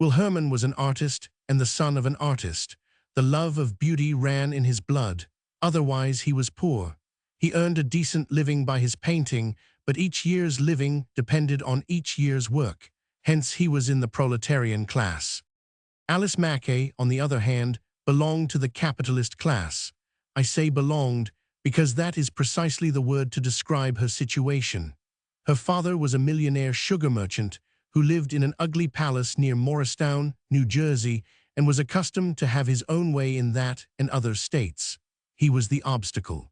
Will Herman was an artist and the son of an artist. The love of beauty ran in his blood, otherwise he was poor. He earned a decent living by his painting, but each year's living depended on each year's work, hence he was in the proletarian class. Alice Mackay, on the other hand, belonged to the capitalist class. I say belonged because that is precisely the word to describe her situation. Her father was a millionaire sugar merchant who lived in an ugly palace near Morristown, New Jersey, and was accustomed to have his own way in that and other states. He was the obstacle.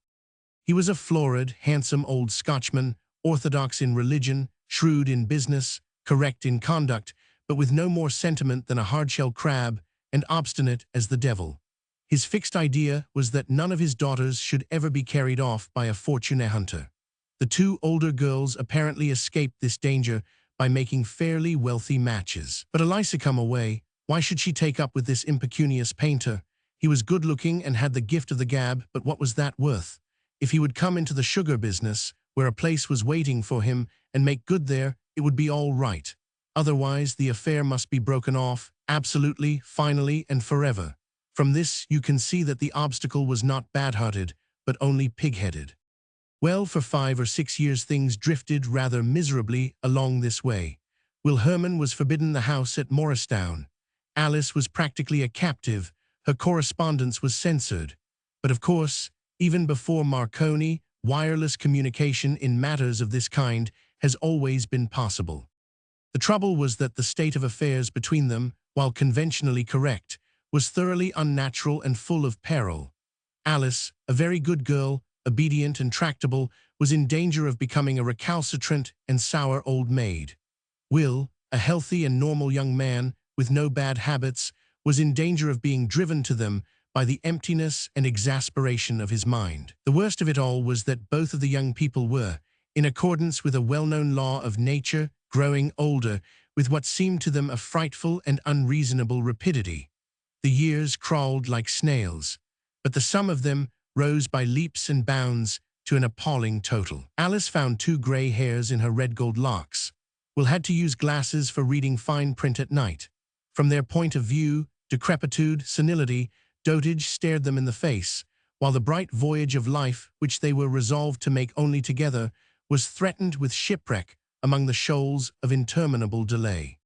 He was a florid, handsome old Scotchman, orthodox in religion, shrewd in business, correct in conduct, but with no more sentiment than a hard-shell crab, and obstinate as the devil. His fixed idea was that none of his daughters should ever be carried off by a fortune hunter. The two older girls apparently escaped this danger by making fairly wealthy matches. But Eliza come away, why should she take up with this impecunious painter? He was good-looking and had the gift of the gab, but what was that worth? If he would come into the sugar business, where a place was waiting for him, and make good there, it would be all right. Otherwise, the affair must be broken off, absolutely, finally, and forever. From this, you can see that the obstacle was not bad-hearted, but only pig-headed. Well, for 5 or 6 years things drifted rather miserably along this way. Will Herman was forbidden the house at Morristown. Alice was practically a captive. Her correspondence was censored. But of course, even before Marconi, wireless communication in matters of this kind has always been possible. The trouble was that the state of affairs between them, while conventionally correct, was thoroughly unnatural and full of peril. Alice, a very good girl, obedient and tractable, was in danger of becoming a recalcitrant and sour old maid. Will, a healthy and normal young man with no bad habits, was in danger of being driven to them by the emptiness and exasperation of his mind. The worst of it all was that both of the young people were, in accordance with a well-known law of nature, growing older with what seemed to them a frightful and unreasonable rapidity. The years crawled like snails, but the sum of them rose by leaps and bounds to an appalling total. Alice found 2 gray hairs in her red-gold locks. Will had to use glasses for reading fine print at night. From their point of view, decrepitude, senility, dotage stared them in the face, while the bright voyage of life, which they were resolved to make only together, was threatened with shipwreck among the shoals of interminable delay.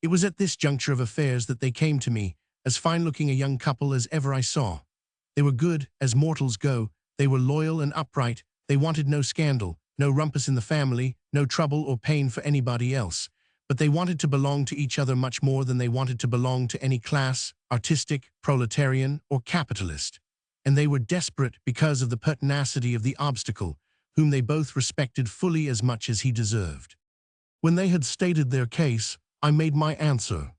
It was at this juncture of affairs that they came to me, as fine-looking a young couple as ever I saw. They were good, as mortals go, they were loyal and upright, they wanted no scandal, no rumpus in the family, no trouble or pain for anybody else, but they wanted to belong to each other much more than they wanted to belong to any class, artistic, proletarian, or capitalist. And they were desperate because of the pertinacity of the obstacle, whom they both respected fully as much as he deserved. When they had stated their case, I made my answer.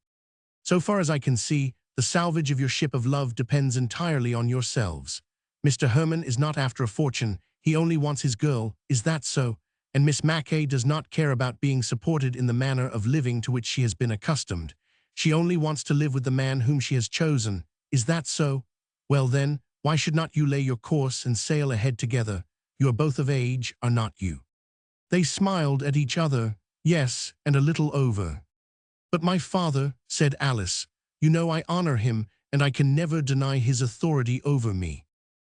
So far as I can see, the salvage of your ship of love depends entirely on yourselves. Mr. Herman is not after a fortune, he only wants his girl, is that so? And Miss Mackay does not care about being supported in the manner of living to which she has been accustomed. She only wants to live with the man whom she has chosen, is that so? Well then, Why should not you lay your course and sail ahead together? You are both of age, are not you? They smiled at each other. Yes, and a little over. But my father, said Alice, you know I honor him, and I can never deny his authority over me.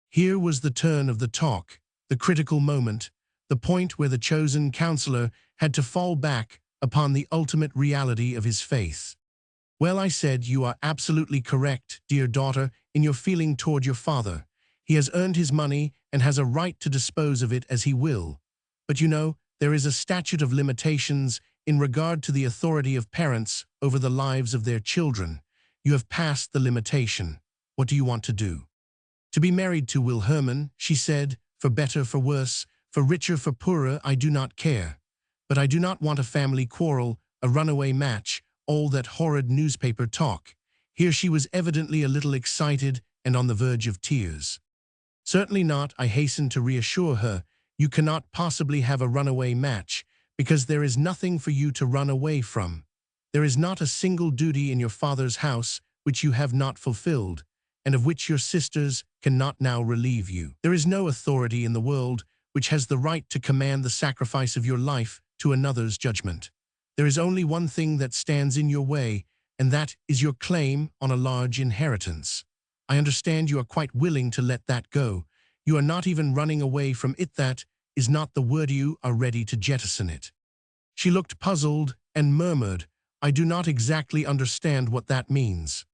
Here was the turn of the talk, the critical moment, the point where the chosen counselor had to fall back upon the ultimate reality of his faith. Well, I said, you are absolutely correct, dear daughter, in your feeling toward your father. He has earned his money and has a right to dispose of it as he will. But you know, there is a statute of limitations in regard to the authority of parents over the lives of their children. You have passed the limitation. What do you want to do? To be married to Will Herman, she said, for better, for worse, for richer, for poorer, I do not care. But I do not want a family quarrel, a runaway match, all that horrid newspaper talk. Here she was evidently a little excited and on the verge of tears. Certainly not, I hastened to reassure her. You cannot possibly have a runaway match, because there is nothing for you to run away from. There is not a single duty in your father's house which you have not fulfilled, and of which your sisters cannot now relieve you. There is no authority in the world which has the right to command the sacrifice of your life to another's judgment. There is only one thing that stands in your way, and that is your claim on a large inheritance. I understand you are quite willing to let that go. You are not even running away from it. That is not the word. You are ready to jettison it. She looked puzzled and murmured, I do not exactly understand what that means.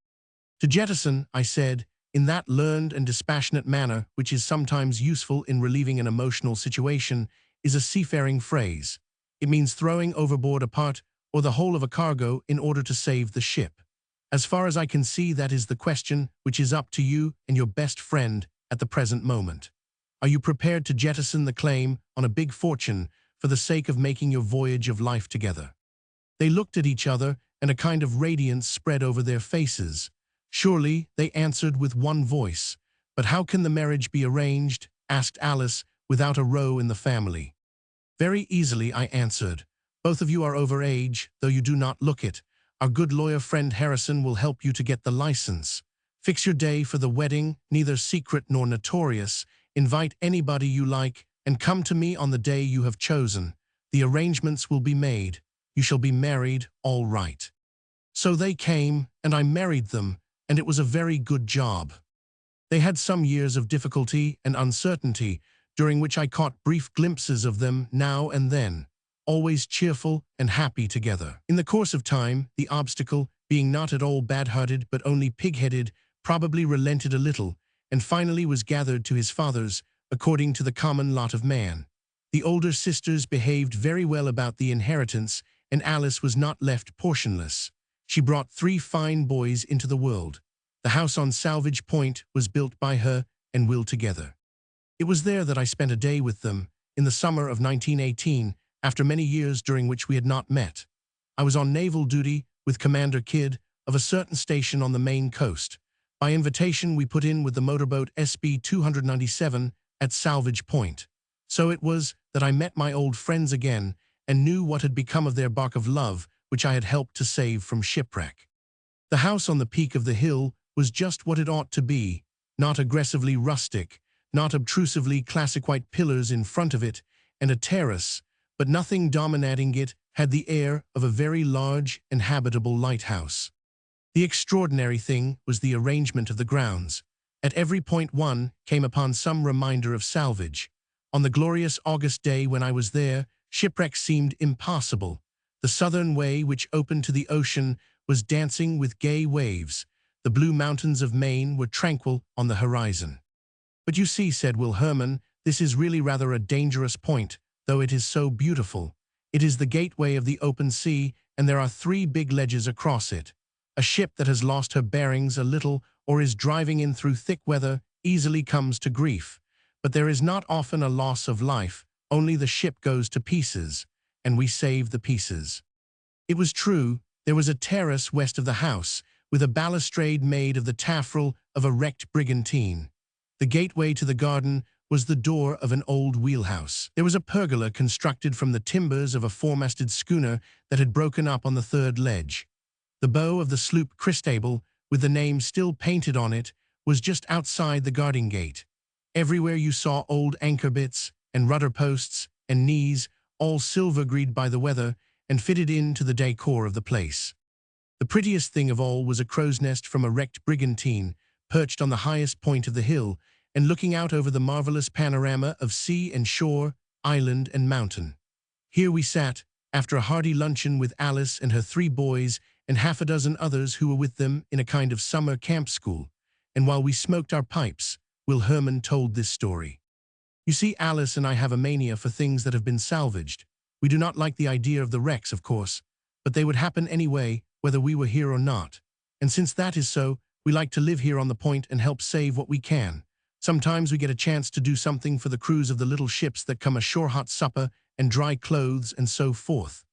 To jettison, I said, in that learned and dispassionate manner which is sometimes useful in relieving an emotional situation, is a seafaring phrase. It means throwing overboard a part or the whole of a cargo in order to save the ship. As far as I can see, that is the question which is up to you and your best friend at the present moment. Are you prepared to jettison the claim on a big fortune for the sake of making your voyage of life together? They looked at each other, and a kind of radiance spread over their faces. Surely, they answered with one voice. But how can the marriage be arranged, asked Alice, without a row in the family? Very easily, I answered. Both of you are over age, though you do not look it. Our good lawyer friend Harrison will help you to get the license. Fix your day for the wedding, neither secret nor notorious. Invite anybody you like, and come to me on the day you have chosen. The arrangements will be made. You shall be married, all right. So they came, and I married them, and it was a very good job. They had some years of difficulty and uncertainty, during which I caught brief glimpses of them now and then, always cheerful and happy together. In the course of time, the obstacle, being not at all bad-hearted but only pig-headed, probably relented a little, and finally was gathered to his fathers, according to the common lot of man. The older sisters behaved very well about the inheritance, and Alice was not left portionless. She brought 3 fine boys into the world. The house on Salvage Point was built by her and Will together. It was there that I spent a day with them, in the summer of 1918, after many years during which we had not met. I was on naval duty with Commander Kidd of a certain station on the Maine coast. By invitation, we put in with the motorboat SB 297 at Salvage Point. So it was that I met my old friends again and knew what had become of their bark of love, which I had helped to save from shipwreck. The house on the peak of the hill was just what it ought to be, not aggressively rustic, not obtrusively classic white pillars in front of it, and a terrace, but nothing dominating it had the air of a very large and habitable lighthouse. The extraordinary thing was the arrangement of the grounds. At every point one came upon some reminder of salvage. On the glorious August day when I was there, shipwreck seemed impossible. The southern way, which opened to the ocean, was dancing with gay waves. The blue mountains of Maine were tranquil on the horizon. But you see, said Will Herman, this is really rather a dangerous point, though it is so beautiful. It is the gateway of the open sea, and there are 3 big ledges across it. A ship that has lost her bearings a little or is driving in through thick weather easily comes to grief. But there is not often a loss of life, only the ship goes to pieces, and we save the pieces. It was true, there was a terrace west of the house, with a balustrade made of the taffrail of a wrecked brigantine. The gateway to the garden was the door of an old wheelhouse. There was a pergola constructed from the timbers of a 4-masted schooner that had broken up on the 3rd ledge. The bow of the sloop Christable, with the name still painted on it, was just outside the guarding gate. Everywhere you saw old anchor bits and rudder posts and knees, all silver-greyed by the weather and fitted into the decor of the place. The prettiest thing of all was a crow's nest from a wrecked brigantine, perched on the highest point of the hill and looking out over the marvelous panorama of sea and shore, island and mountain. Here we sat, after a hearty luncheon with Alice and her 3 boys and half a dozen others who were with them in a kind of summer camp school, and while we smoked our pipes, Will Herman told this story. You see, Alice and I have a mania for things that have been salvaged. We do not like the idea of the wrecks, of course, but they would happen anyway, whether we were here or not. And since that is so, we like to live here on the point and help save what we can. Sometimes we get a chance to do something for the crews of the little ships that come ashore, hot supper and dry clothes and so forth.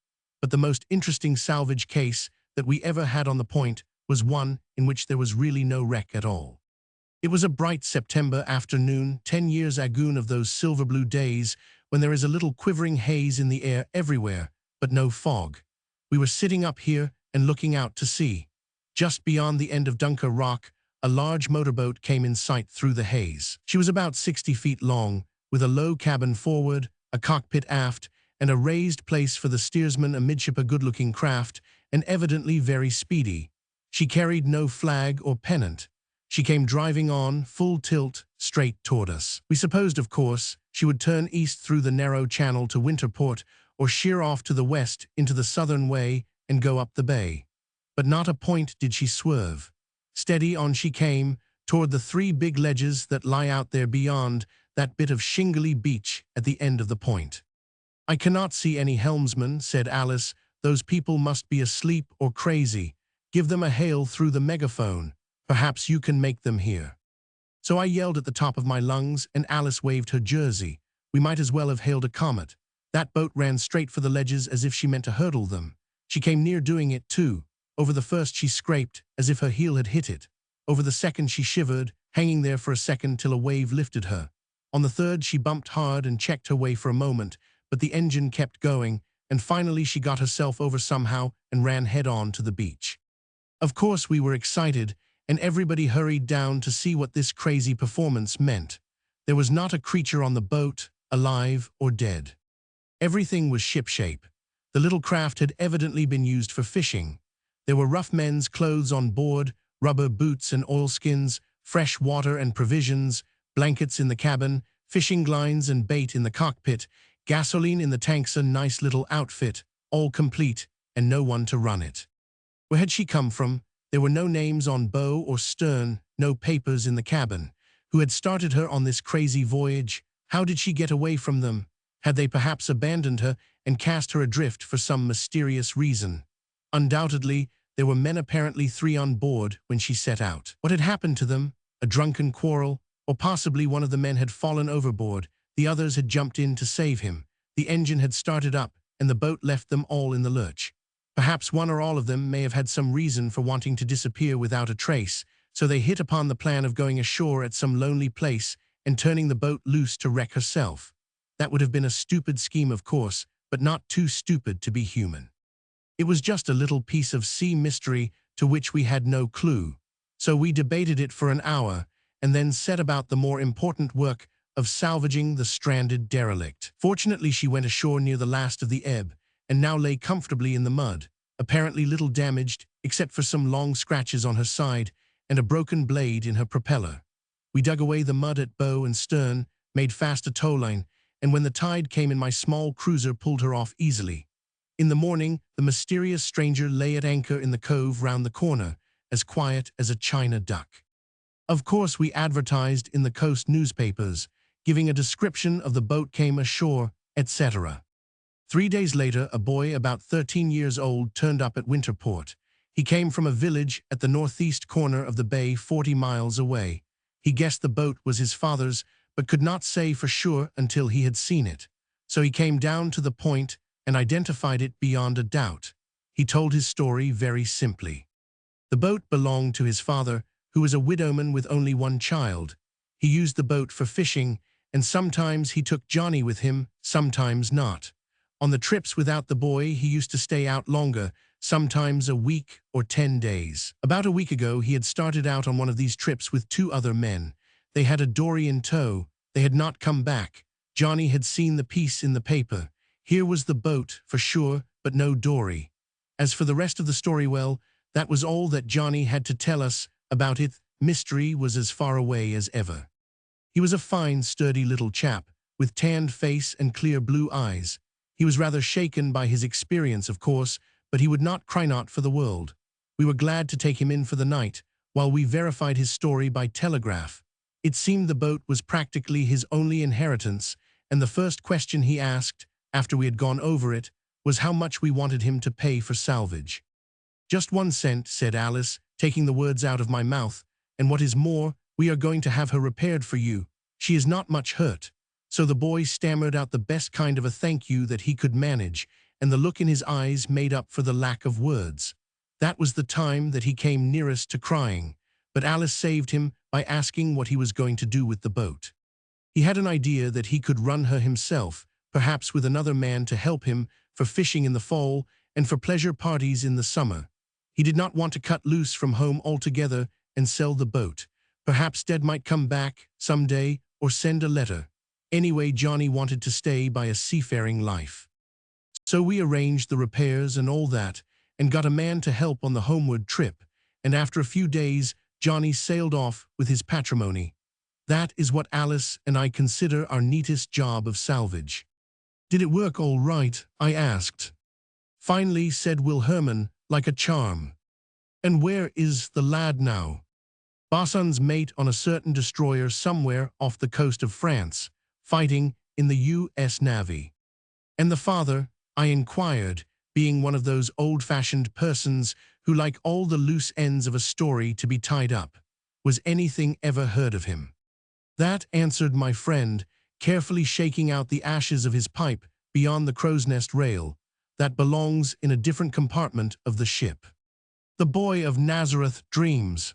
But the most interesting salvage case that we ever had on the point was one in which there was really no wreck at all. It was a bright September afternoon, 10 years ago, of those silver-blue days when there is a little quivering haze in the air everywhere, but no fog. We were sitting up here and looking out to sea. Just beyond the end of Dunker Rock, a large motorboat came in sight through the haze. She was about 60 feet long, with a low cabin forward, a cockpit aft, and a raised place for the steersman amidship, a good-looking craft, and evidently very speedy. She carried no flag or pennant. She came driving on, full tilt, straight toward us. We supposed, of course, she would turn east through the narrow channel to Winterport, or sheer off to the west into the southern way and go up the bay. But not a point did she swerve. Steady on she came, toward the 3 big ledges that lie out there beyond that bit of shingly beach at the end of the point. "I cannot see any helmsman," said Alice. "Those people must be asleep or crazy. Give them a hail through the megaphone. Perhaps you can make them hear." So I yelled at the top of my lungs, and Alice waved her jersey. We might as well have hailed a comet. That boat ran straight for the ledges as if she meant to hurdle them. She came near doing it too. Over the first she scraped, as if her heel had hit it. Over the second she shivered, hanging there for a second till a wave lifted her. On the third she bumped hard and checked her way for a moment, but the engine kept going, and finally she got herself over somehow and ran head-on to the beach. Of course we were excited, and everybody hurried down to see what this crazy performance meant. There was not a creature on the boat, alive or dead. Everything was shipshape. The little craft had evidently been used for fishing. There were rough men's clothes on board, rubber boots and oilskins, fresh water and provisions, blankets in the cabin, fishing lines and bait in the cockpit, gasoline in the tanks, a nice little outfit, all complete, and no one to run it. Where had she come from? There were no names on bow or stern, no papers in the cabin. Who had started her on this crazy voyage? How did she get away from them? Had they perhaps abandoned her and cast her adrift for some mysterious reason? Undoubtedly, there were men, apparently 3 on board, when she set out. What had happened to them? A drunken quarrel? Or possibly one of the men had fallen overboard. The others had jumped in to save him. The engine had started up, and the boat left them all in the lurch. Perhaps one or all of them may have had some reason for wanting to disappear without a trace, so they hit upon the plan of going ashore at some lonely place and turning the boat loose to wreck herself. That would have been a stupid scheme, of course, but not too stupid to be human. It was just a little piece of sea mystery to which we had no clue. So we debated it for an hour, and then set about the more important work of salvaging the stranded derelict. Fortunately, she went ashore near the last of the ebb, and now lay comfortably in the mud, apparently little damaged, except for some long scratches on her side and a broken blade in her propeller. We dug away the mud at bow and stern, made fast a towline, and when the tide came in, my small cruiser pulled her off easily. In the morning, the mysterious stranger lay at anchor in the cove round the corner, as quiet as a china duck. Of course, we advertised in the coast newspapers, giving a description of the boat came ashore, etc. 3 days later, a boy about 13 years old turned up at Winterport. He came from a village at the northeast corner of the bay 40 miles away. He guessed the boat was his father's, but could not say for sure until he had seen it. So he came down to the point and identified it beyond a doubt. He told his story very simply. The boat belonged to his father, who was a widowman with only 1 child. He used the boat for fishing, and sometimes he took Johnny with him, sometimes not. On the trips without the boy, he used to stay out longer, sometimes a week or 10 days. About a week ago, he had started out on one of these trips with 2 other men. They had a dory in tow. They had not come back. Johnny had seen the piece in the paper. Here was the boat, for sure, but no dory. As for the rest of the story, well, that was all that Johnny had to tell us about it. Mystery was as far away as ever. He was a fine, sturdy little chap, with tanned face and clear blue eyes. He was rather shaken by his experience, of course, but he would not cry not for the world. We were glad to take him in for the night, while we verified his story by telegraph. It seemed the boat was practically his only inheritance, and the first question he asked, after we had gone over it, was how much we wanted him to pay for salvage. "Just 1 cent, said Alice, taking the words out of my mouth, "and what is more, we are going to have her repaired for you. She is not much hurt." So the boy stammered out the best kind of a thank you that he could manage, and the look in his eyes made up for the lack of words. That was the time that he came nearest to crying, but Alice saved him by asking what he was going to do with the boat. He had an idea that he could run her himself, perhaps with another man to help him, for fishing in the fall and for pleasure parties in the summer. He did not want to cut loose from home altogether and sell the boat. Perhaps Dad might come back some day or send a letter. Anyway, Johnny wanted to stay by a seafaring life. So we arranged the repairs and all that, and got a man to help on the homeward trip, and after a few days, Johnny sailed off with his patrimony. That is what Alice and I consider our neatest job of salvage. "Did it work all right?" I asked. "Finally," said Will Herman, like a charm. "And where is the lad now?" "Bosun's mate on a certain destroyer somewhere off the coast of France, fighting in the U.S. Navy." "And the father?" I inquired, being one of those old-fashioned persons who like all the loose ends of a story to be tied up. "Was anything ever heard of him?" "That," answered my friend, carefully shaking out the ashes of his pipe beyond the crow's nest rail, "that belongs in a different compartment of the ship. The boy of Nazareth dreams."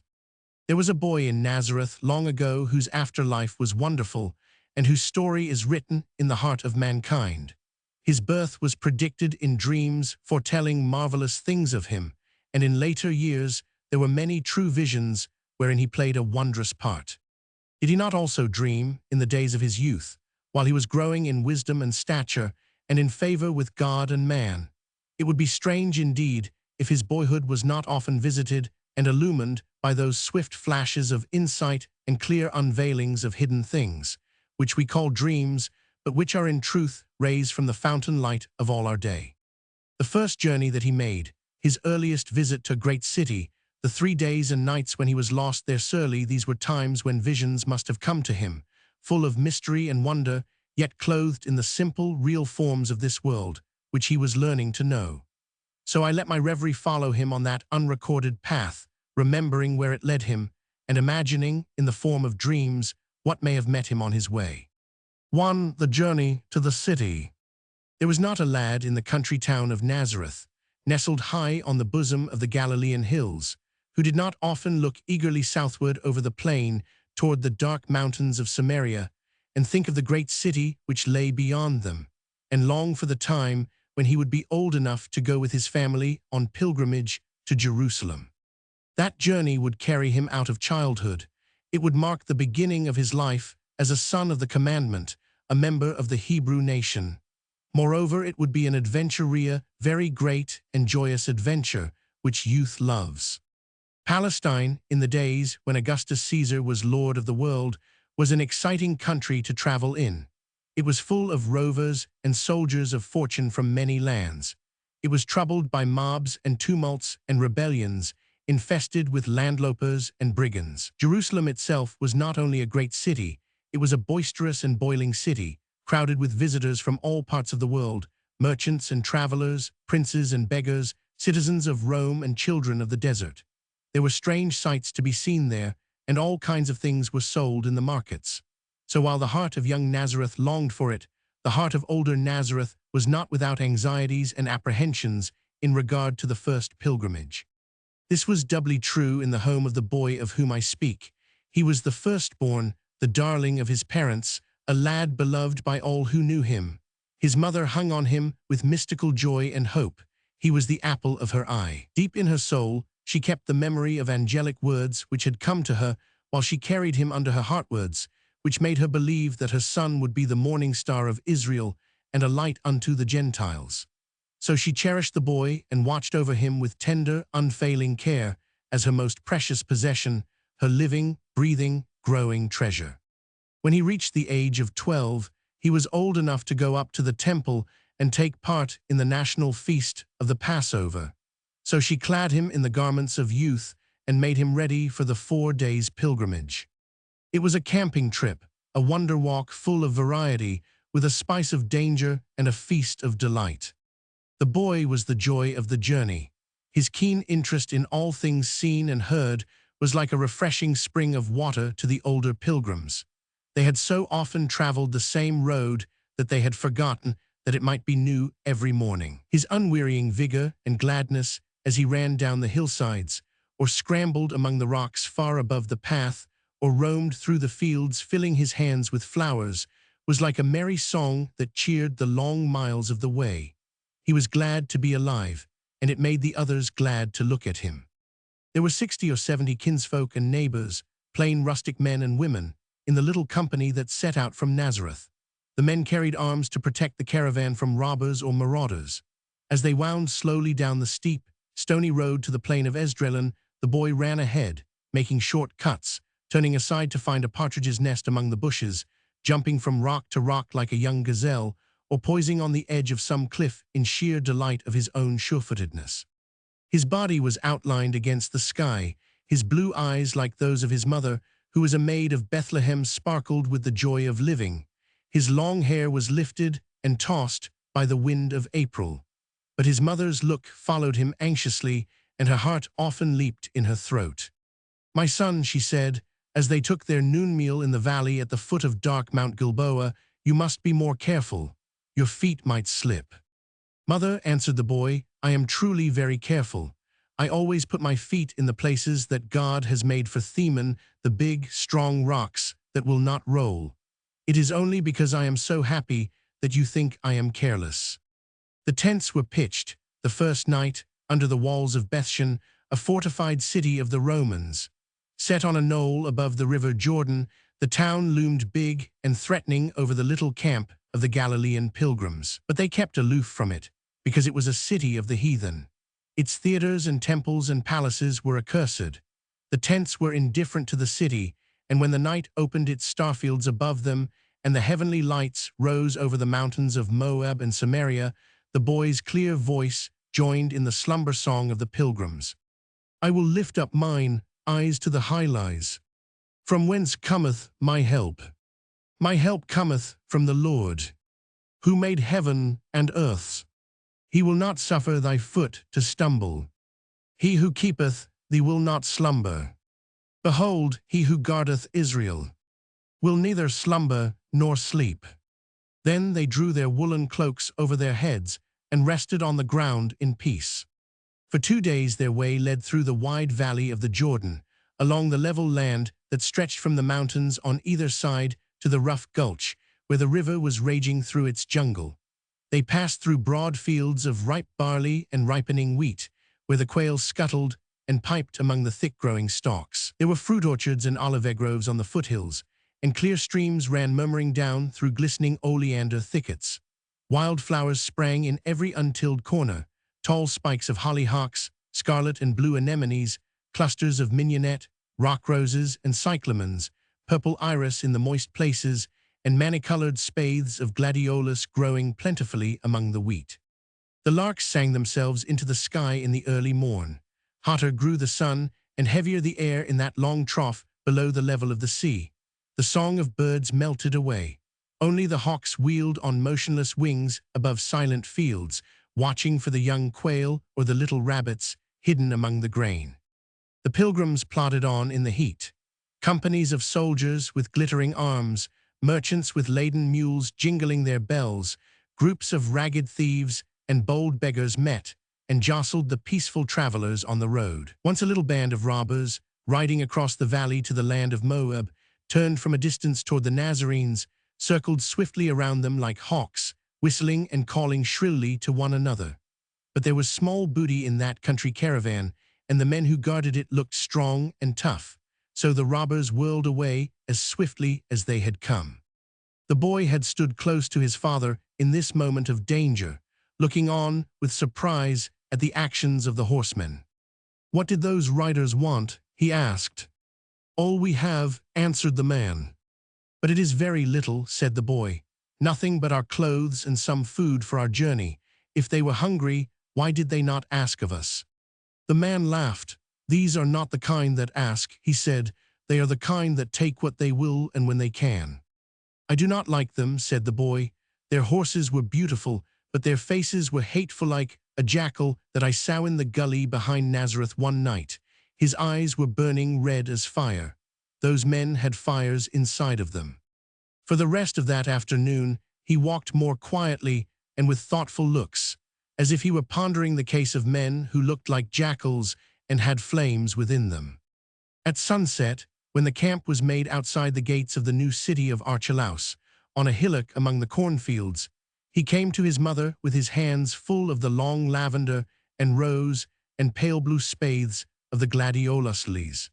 There was a boy in Nazareth long ago whose afterlife was wonderful, and whose story is written in the heart of mankind. His birth was predicted in dreams, foretelling marvelous things of him, and in later years there were many true visions wherein he played a wondrous part. Did he not also dream, in the days of his youth, while he was growing in wisdom and stature, and in favor with God and man? It would be strange indeed if his boyhood was not often visited and illumined by those swift flashes of insight and clear unveilings of hidden things, which we call dreams, but which are in truth rays from the fountain light of all our day. The first journey that he made, his earliest visit to a great city, the 3 days and nights when he was lost there surely, these were times when visions must have come to him, full of mystery and wonder, yet clothed in the simple, real forms of this world, which he was learning to know. So I let my reverie follow him on that unrecorded path, remembering where it led him, and imagining, in the form of dreams, what may have met him on his way. 1. The journey to the city. There was not a lad in the country town of Nazareth, nestled high on the bosom of the Galilean hills, who did not often look eagerly southward over the plain toward the dark mountains of Samaria, and think of the great city which lay beyond them, and long for the time when he would be old enough to go with his family on pilgrimage to Jerusalem. That journey would carry him out of childhood. It would mark the beginning of his life as a son of the commandment, a member of the Hebrew nation. Moreover, it would be an adventure, very great and joyous adventure, which youth loves. Palestine, in the days when Augustus Caesar was lord of the world, was an exciting country to travel in. It was full of rovers and soldiers of fortune from many lands. It was troubled by mobs and tumults and rebellions, infested with landlopers and brigands. Jerusalem itself was not only a great city, it was a boisterous and boiling city, crowded with visitors from all parts of the world, merchants and travelers, princes and beggars, citizens of Rome and children of the desert. There were strange sights to be seen there, and all kinds of things were sold in the markets. So while the heart of young Nazareth longed for it, the heart of older Nazareth was not without anxieties and apprehensions in regard to the first pilgrimage. This was doubly true in the home of the boy of whom I speak. He was the firstborn, the darling of his parents, a lad beloved by all who knew him. His mother hung on him with mystical joy and hope. He was the apple of her eye. Deep in her soul, she kept the memory of angelic words which had come to her while she carried him under her heartwards, which made her believe that her son would be the morning star of Israel and a light unto the Gentiles. So she cherished the boy and watched over him with tender, unfailing care as her most precious possession, her living, breathing, growing treasure. When he reached the age of 12, he was old enough to go up to the temple and take part in the national feast of the Passover. So she clad him in the garments of youth and made him ready for the 4 days' pilgrimage. It was a camping trip, a wonder walk full of variety, with a spice of danger and a feast of delight. The boy was the joy of the journey. His keen interest in all things seen and heard was like a refreshing spring of water to the older pilgrims. They had so often traveled the same road that they had forgotten that it might be new every morning. His unwearying vigor and gladness as he ran down the hillsides, or scrambled among the rocks far above the path, or roamed through the fields filling his hands with flowers, was like a merry song that cheered the long miles of the way. He was glad to be alive, and it made the others glad to look at him. There were 60 or 70 kinsfolk and neighbors, plain rustic men and women, in the little company that set out from Nazareth. The men carried arms to protect the caravan from robbers or marauders. As they wound slowly down the steep, stony road to the plain of Esdraelon, the boy ran ahead, making short cuts, turning aside to find a partridge's nest among the bushes, jumping from rock to rock like a young gazelle, or poising on the edge of some cliff in sheer delight of his own sure-footedness. His body was outlined against the sky, his blue eyes like those of his mother, who was a maid of Bethlehem, sparkled with the joy of living. His long hair was lifted and tossed by the wind of April. But his mother's look followed him anxiously, and her heart often leaped in her throat. "My son," she said, as they took their noon meal in the valley at the foot of dark Mount Gilboa, "you must be more careful. Your feet might slip." "Mother," answered the boy, "I am truly very careful. I always put my feet in the places that God has made for Theman, the big, strong rocks that will not roll. It is only because I am so happy that you think I am careless." The tents were pitched, the first night, under the walls of Bethshan, a fortified city of the Romans. Set on a knoll above the river Jordan, the town loomed big and threatening over the little camp of the Galilean pilgrims. But they kept aloof from it, because it was a city of the heathen. Its theaters and temples and palaces were accursed. The tents were indifferent to the city, and when the night opened its starfields above them, and the heavenly lights rose over the mountains of Moab and Samaria, the boy's clear voice joined in the slumber song of the pilgrims. "I will lift up mine eyes to the highlights. From whence cometh my help? My help cometh from the Lord, who made heaven and earth. He will not suffer thy foot to stumble. He who keepeth thee will not slumber. Behold, he who guardeth Israel will neither slumber nor sleep." Then they drew their woolen cloaks over their heads and rested on the ground in peace. For 2 days their way led through the wide valley of the Jordan, along the level land that stretched from the mountains on either side to the rough gulch, where the river was raging through its jungle. They passed through broad fields of ripe barley and ripening wheat, where the quail scuttled and piped among the thick-growing stalks. There were fruit orchards and olive groves on the foothills, and clear streams ran murmuring down through glistening oleander thickets. Wildflowers sprang in every untilled corner, tall spikes of hollyhocks, scarlet and blue anemones, clusters of mignonette, rock roses and cyclamens, purple iris in the moist places, and many-colored spathes of gladiolus growing plentifully among the wheat. The larks sang themselves into the sky in the early morn. Hotter grew the sun, and heavier the air in that long trough below the level of the sea. The song of birds melted away. Only the hawks wheeled on motionless wings above silent fields, watching for the young quail or the little rabbits hidden among the grain. The pilgrims plodded on in the heat. Companies of soldiers with glittering arms, merchants with laden mules jingling their bells, groups of ragged thieves and bold beggars met and jostled the peaceful travelers on the road. Once a little band of robbers, riding across the valley to the land of Moab, turned from a distance toward the Nazarenes, circled swiftly around them like hawks, whistling and calling shrilly to one another. But there was small booty in that country caravan, and the men who guarded it looked strong and tough. So the robbers whirled away as swiftly as they had come. The boy had stood close to his father in this moment of danger, looking on with surprise at the actions of the horsemen. "What did those riders want?" he asked. "All we have," answered the man. "But it is very little," said the boy. "Nothing but our clothes and some food for our journey. If they were hungry, why did they not ask of us?" The man laughed. "These are not the kind that ask," he said. "They are the kind that take what they will and when they can." "I do not like them," said the boy. "Their horses were beautiful, but their faces were hateful, like a jackal that I saw in the gully behind Nazareth one night. His eyes were burning red as fire. Those men had fires inside of them." For the rest of that afternoon, he walked more quietly and with thoughtful looks, as if he were pondering the case of men who looked like jackals and had flames within them. At sunset, when the camp was made outside the gates of the new city of Archelaus, on a hillock among the cornfields, he came to his mother with his hands full of the long lavender and rose and pale blue spathes of the gladiolus lilies.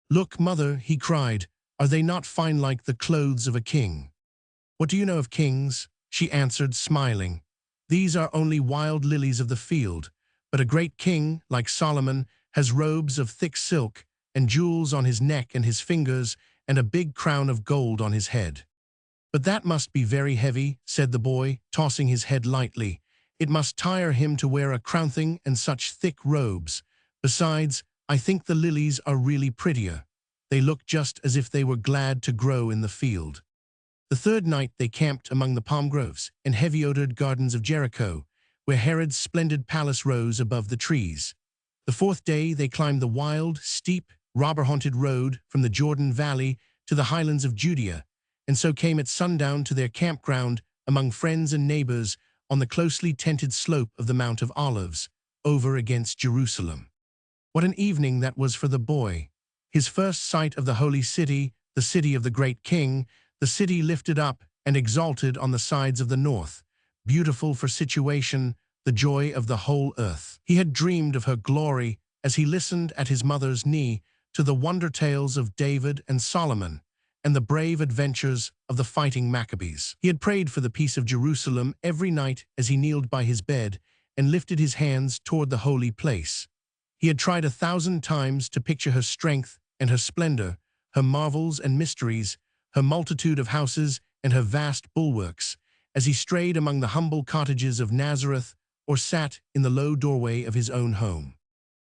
"Look, mother," he cried, "are they not fine like the clothes of a king?" "What do you know of kings?" she answered, smiling. "These are only wild lilies of the field, but a great king, like Solomon, has robes of thick silk and jewels on his neck and his fingers and a big crown of gold on his head." "But that must be very heavy," said the boy, tossing his head lightly. "It must tire him to wear a crowning and such thick robes. Besides, I think the lilies are really prettier. They look just as if they were glad to grow in the field." The third night they camped among the palm groves and heavy-odored gardens of Jericho, where Herod's splendid palace rose above the trees. The fourth day they climbed the wild, steep, robber-haunted road from the Jordan Valley to the highlands of Judea, and so came at sundown to their campground among friends and neighbors on the closely tented slope of the Mount of Olives, over against Jerusalem. What an evening that was for the boy! His first sight of the holy city, the city of the great king, the city lifted up and exalted on the sides of the north, beautiful for situation, the joy of the whole earth. He had dreamed of her glory as he listened at his mother's knee to the wonder tales of David and Solomon and the brave adventures of the fighting Maccabees. He had prayed for the peace of Jerusalem every night as he kneeled by his bed and lifted his hands toward the holy place. He had tried 1,000 times to picture her strength and her splendor, her marvels and mysteries, her multitude of houses and her vast bulwarks, as he strayed among the humble cottages of Nazareth or sat in the low doorway of his own home.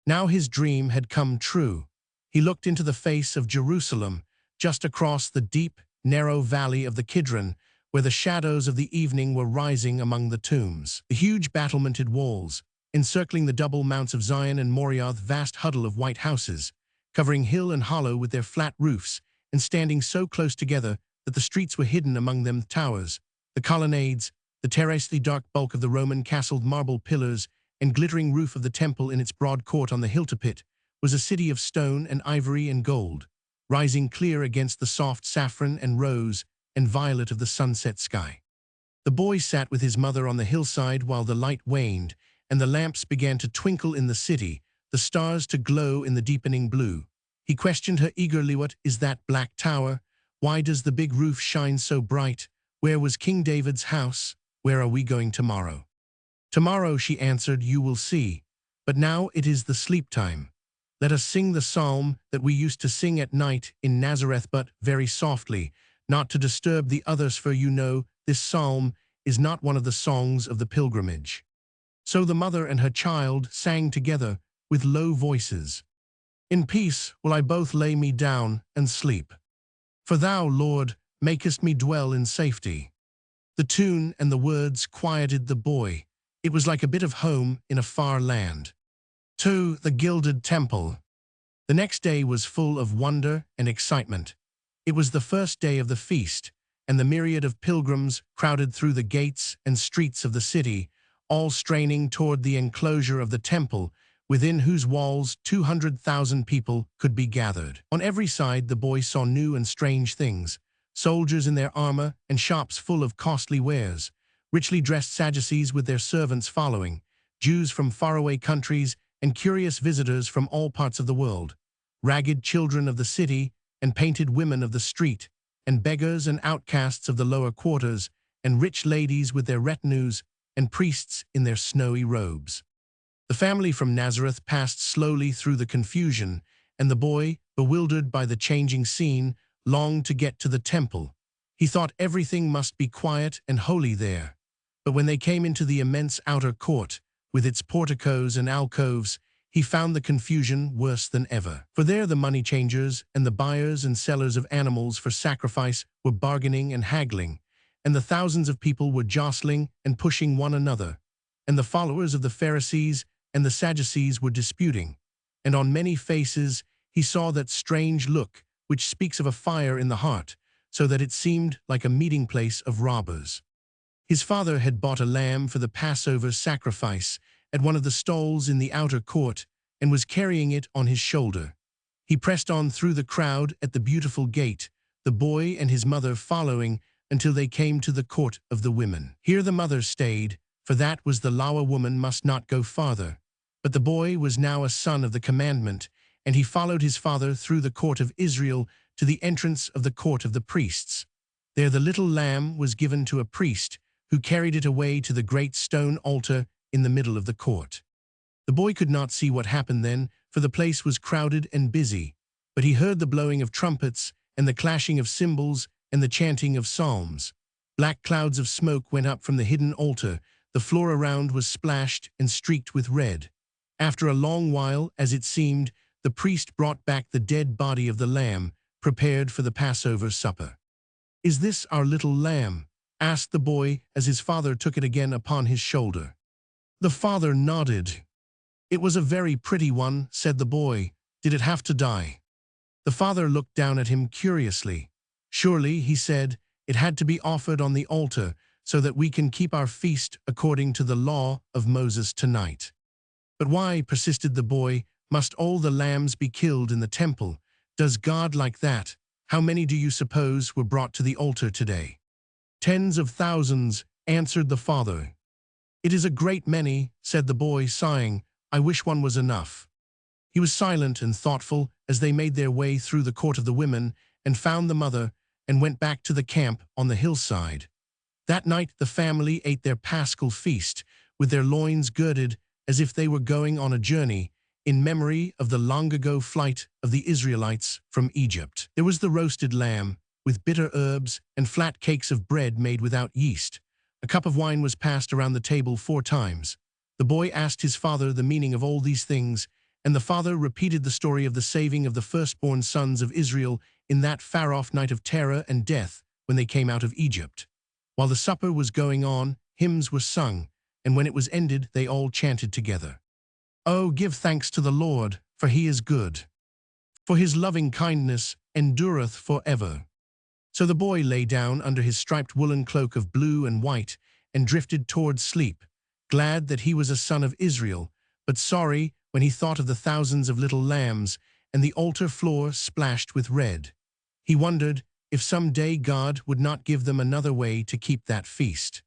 Now his dream had come true. He looked into the face of Jerusalem, just across the deep, narrow valley of the Kidron, where the shadows of the evening were rising among the tombs. The huge battlemented walls, encircling the double mounts of Zion and Moriah, vast huddle of white houses, covering hill and hollow with their flat roofs, and standing so close together that the streets were hidden among them towers, the colonnades, the terracely dark bulk of the Roman-castled marble pillars, and glittering roof of the temple in its broad court on the hilltopit, was a city of stone and ivory and gold, rising clear against the soft saffron and rose and violet of the sunset sky. The boy sat with his mother on the hillside while the light waned, and the lamps began to twinkle in the city, the stars to glow in the deepening blue. He questioned her eagerly. "What is that black tower? Why does the big roof shine so bright? Where was King David's house? Where are we going tomorrow?" "Tomorrow," she answered, "you will see. But now it is the sleep time. Let us sing the psalm that we used to sing at night in Nazareth, but very softly, not to disturb the others, for you know this psalm is not one of the songs of the pilgrimage." So the mother and her child sang together with low voices. "In peace will I both lay me down and sleep. For thou, Lord, makest me dwell in safety." The tune and the words quieted the boy. It was like a bit of home in a far land. To the gilded temple. The next day was full of wonder and excitement. It was the first day of the feast, and the myriad of pilgrims crowded through the gates and streets of the city, all straining toward the enclosure of the temple, within whose walls 200,000 people could be gathered. On every side the boy saw new and strange things, soldiers in their armor and shops full of costly wares, richly dressed Sadducees with their servants following, Jews from faraway countries, and curious visitors from all parts of the world, ragged children of the city, and painted women of the street, and beggars and outcasts of the lower quarters, and rich ladies with their retinues, and priests in their snowy robes. The family from Nazareth passed slowly through the confusion, and the boy, bewildered by the changing scene, longed to get to the temple. He thought everything must be quiet and holy there. But when they came into the immense outer court, with its porticos and alcoves, he found the confusion worse than ever. For there the money changers and the buyers and sellers of animals for sacrifice were bargaining and haggling, and the thousands of people were jostling and pushing one another, and the followers of the Pharisees and the Sadducees were disputing, and on many faces he saw that strange look which speaks of a fire in the heart, so that it seemed like a meeting place of robbers. His father had bought a lamb for the Passover sacrifice at one of the stalls in the outer court and was carrying it on his shoulder. He pressed on through the crowd at the beautiful gate, the boy and his mother following until they came to the court of the women. Here the mother stayed, for that was the law, a woman must not go farther. But the boy was now a son of the commandment, and he followed his father through the court of Israel to the entrance of the court of the priests. There the little lamb was given to a priest, who carried it away to the great stone altar in the middle of the court. The boy could not see what happened then, for the place was crowded and busy, but he heard the blowing of trumpets and the clashing of cymbals and the chanting of psalms. Black clouds of smoke went up from the hidden altar. The floor around was splashed and streaked with red. After a long while, as it seemed, the priest brought back the dead body of the lamb, prepared for the Passover supper. "Is this our little lamb?" asked the boy as his father took it again upon his shoulder. The father nodded. "It was a very pretty one," said the boy. "Did it have to die?" The father looked down at him curiously. "Surely," he said, "it had to be offered on the altar so that we can keep our feast according to the law of Moses tonight." "But why," persisted the boy, "must all the lambs be killed in the temple? Does God like that? How many do you suppose were brought to the altar today?" "Tens of thousands," answered the father. "It is a great many," said the boy, sighing. "I wish one was enough." He was silent and thoughtful as they made their way through the court of the women and found the mother and went back to the camp on the hillside. That night the family ate their paschal feast, with their loins girded as if they were going on a journey, in memory of the long-ago flight of the Israelites from Egypt. There was the roasted lamb, with bitter herbs and flat cakes of bread made without yeast. A cup of wine was passed around the table 4 times. The boy asked his father the meaning of all these things, and the father repeated the story of the saving of the firstborn sons of Israel in that far-off night of terror and death when they came out of Egypt. While the supper was going on, hymns were sung, and when it was ended, they all chanted together, "Oh, give thanks to the Lord, for he is good. For his loving kindness endureth forever." So the boy lay down under his striped woolen cloak of blue and white and drifted towards sleep, glad that he was a son of Israel, but sorry when he thought of the thousands of little lambs and the altar floor splashed with red. He wondered if some day God would not give them another way to keep that feast.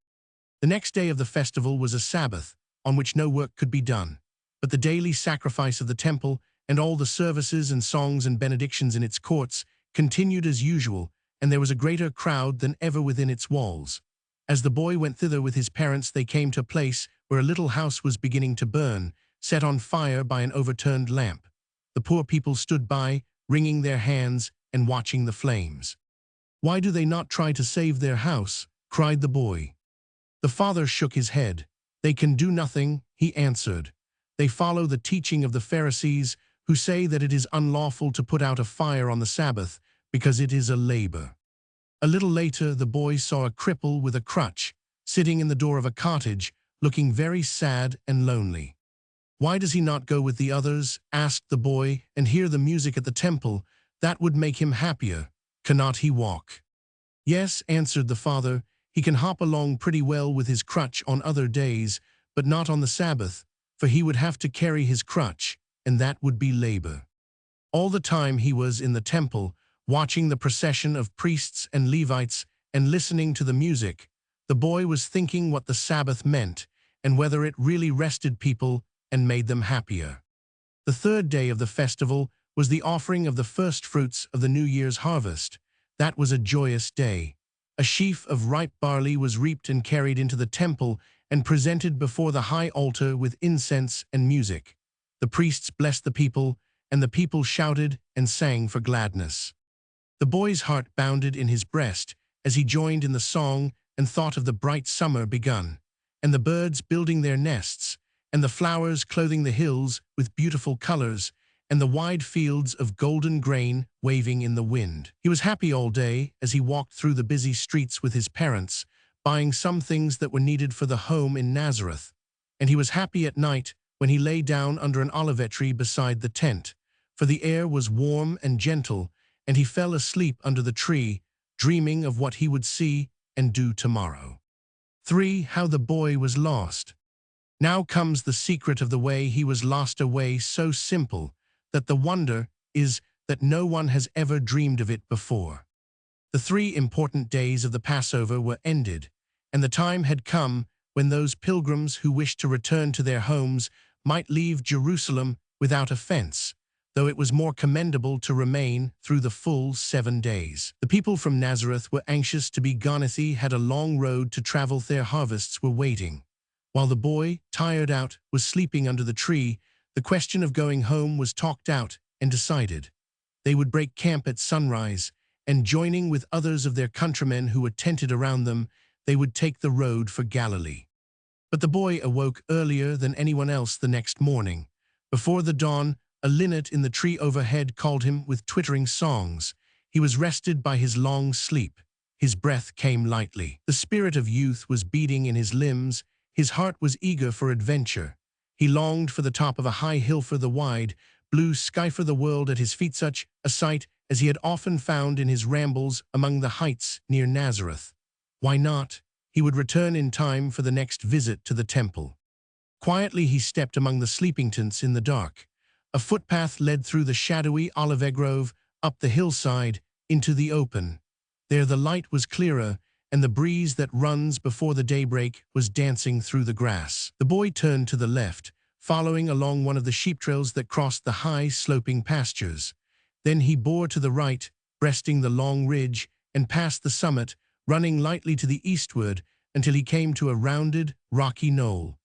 The next day of the festival was a Sabbath, on which no work could be done, but the daily sacrifice of the temple and all the services and songs and benedictions in its courts continued as usual, and there was a greater crowd than ever within its walls. As the boy went thither with his parents, they came to a place where a little house was beginning to burn, set on fire by an overturned lamp. The poor people stood by, wringing their hands and watching the flames. "Why do they not try to save their house?" cried the boy. The father shook his head. "They can do nothing," he answered. "They follow the teaching of the Pharisees, who say that it is unlawful to put out a fire on the Sabbath because it is a labor." A little later, the boy saw a cripple with a crutch, sitting in the door of a cottage, looking very sad and lonely. "Why does he not go with the others?" asked the boy, "and hear the music at the temple? That would make him happier. Cannot he walk?" "Yes," answered the father, "he can hop along pretty well with his crutch on other days, but not on the Sabbath, for he would have to carry his crutch, and that would be labor." All the time he was in the temple, watching the procession of priests and Levites and listening to the music, the boy was thinking what the Sabbath meant, and whether it really rested people and made them happier. The third day of the festival was the offering of the first fruits of the New Year's harvest. That was a joyous day. A sheaf of ripe barley was reaped and carried into the temple and presented before the high altar with incense and music. The priests blessed the people, and the people shouted and sang for gladness. The boy's heart bounded in his breast as he joined in the song and thought of the bright summer begun, and the birds building their nests, and the flowers clothing the hills with beautiful colors, and the wide fields of golden grain waving in the wind. He was happy all day as he walked through the busy streets with his parents, buying some things that were needed for the home in Nazareth. And he was happy at night when he lay down under an olivet tree beside the tent, for the air was warm and gentle, and he fell asleep under the tree, dreaming of what he would see and do tomorrow. 3. How the boy was lost. Now comes the secret of the way he was lost, away so simple that the wonder is that no one has ever dreamed of it before. The 3 important days of the Passover were ended, and the time had come when those pilgrims who wished to return to their homes might leave Jerusalem without offense, though it was more commendable to remain through the full 7 days. The people from Nazareth were anxious to be gone. They had a long road to travel. Their harvests were waiting. While the boy, tired out, was sleeping under the tree, the question of going home was talked out and decided. They would break camp at sunrise, and joining with others of their countrymen who were tented around them, they would take the road for Galilee. But the boy awoke earlier than anyone else the next morning. Before the dawn, a linnet in the tree overhead called him with twittering songs. He was rested by his long sleep. His breath came lightly. The spirit of youth was beating in his limbs. His heart was eager for adventure. He longed for the top of a high hill, for the wide, blue sky, for the world at his feet, such a sight as he had often found in his rambles among the heights near Nazareth. Why not? He would return in time for the next visit to the temple. Quietly he stepped among the sleeping tents in the dark. A footpath led through the shadowy olive grove, up the hillside, into the open. There the light was clearer, and the breeze that runs before the daybreak was dancing through the grass. The boy turned to the left, following along one of the sheep trails that crossed the high, sloping pastures. Then he bore to the right, breasting the long ridge, and past the summit, running lightly to the eastward until he came to a rounded, rocky knoll.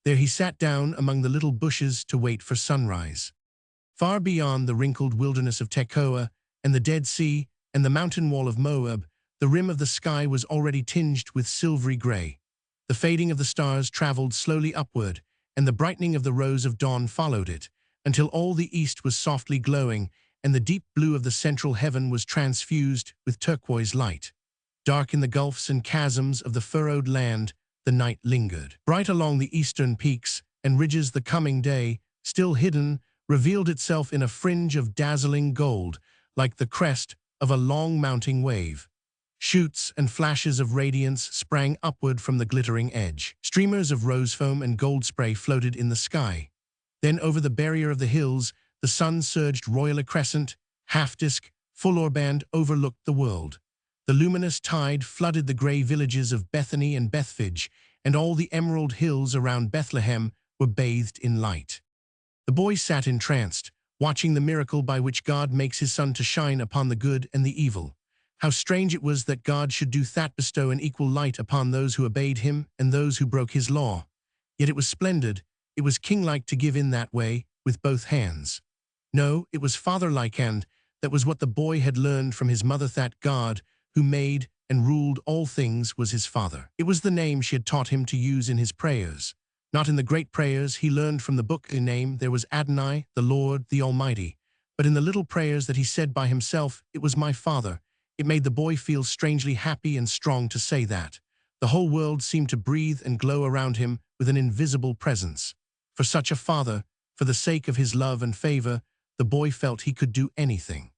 There he sat down among the little bushes to wait for sunrise. Far beyond the wrinkled wilderness of Tekoa and the Dead Sea and the mountain wall of Moab, the rim of the sky was already tinged with silvery gray. The fading of the stars traveled slowly upward, and the brightening of the rose of dawn followed it, until all the east was softly glowing, and the deep blue of the central heaven was transfused with turquoise light. Dark in the gulfs and chasms of the furrowed land, the night lingered. Bright along the eastern peaks and ridges the coming day, still hidden, revealed itself in a fringe of dazzling gold, like the crest of a long mounting wave. Shoots and flashes of radiance sprang upward from the glittering edge. Streamers of rose foam and gold spray floated in the sky. Then over the barrier of the hills, the sun surged royal crescent, half-disk, full orband overlooked the world. The luminous tide flooded the gray villages of Bethany and Bethphage, and all the emerald hills around Bethlehem were bathed in light. The boy sat entranced, watching the miracle by which God makes his sun to shine upon the good and the evil. How strange it was that God should do that, bestow an equal light upon those who obeyed him and those who broke his law. Yet it was splendid, it was king-like to give in that way, with both hands. No, it was father-like, and that was what the boy had learned from his mother, that God, who made and ruled all things, was his father. It was the name she had taught him to use in his prayers. Not in the great prayers he learned from the book name there was Adonai, the Lord, the Almighty, but in the little prayers that he said by himself, it was my Father. It made the boy feel strangely happy and strong to say that. The whole world seemed to breathe and glow around him with an invisible presence. For such a father, for the sake of his love and favor, the boy felt he could do anything.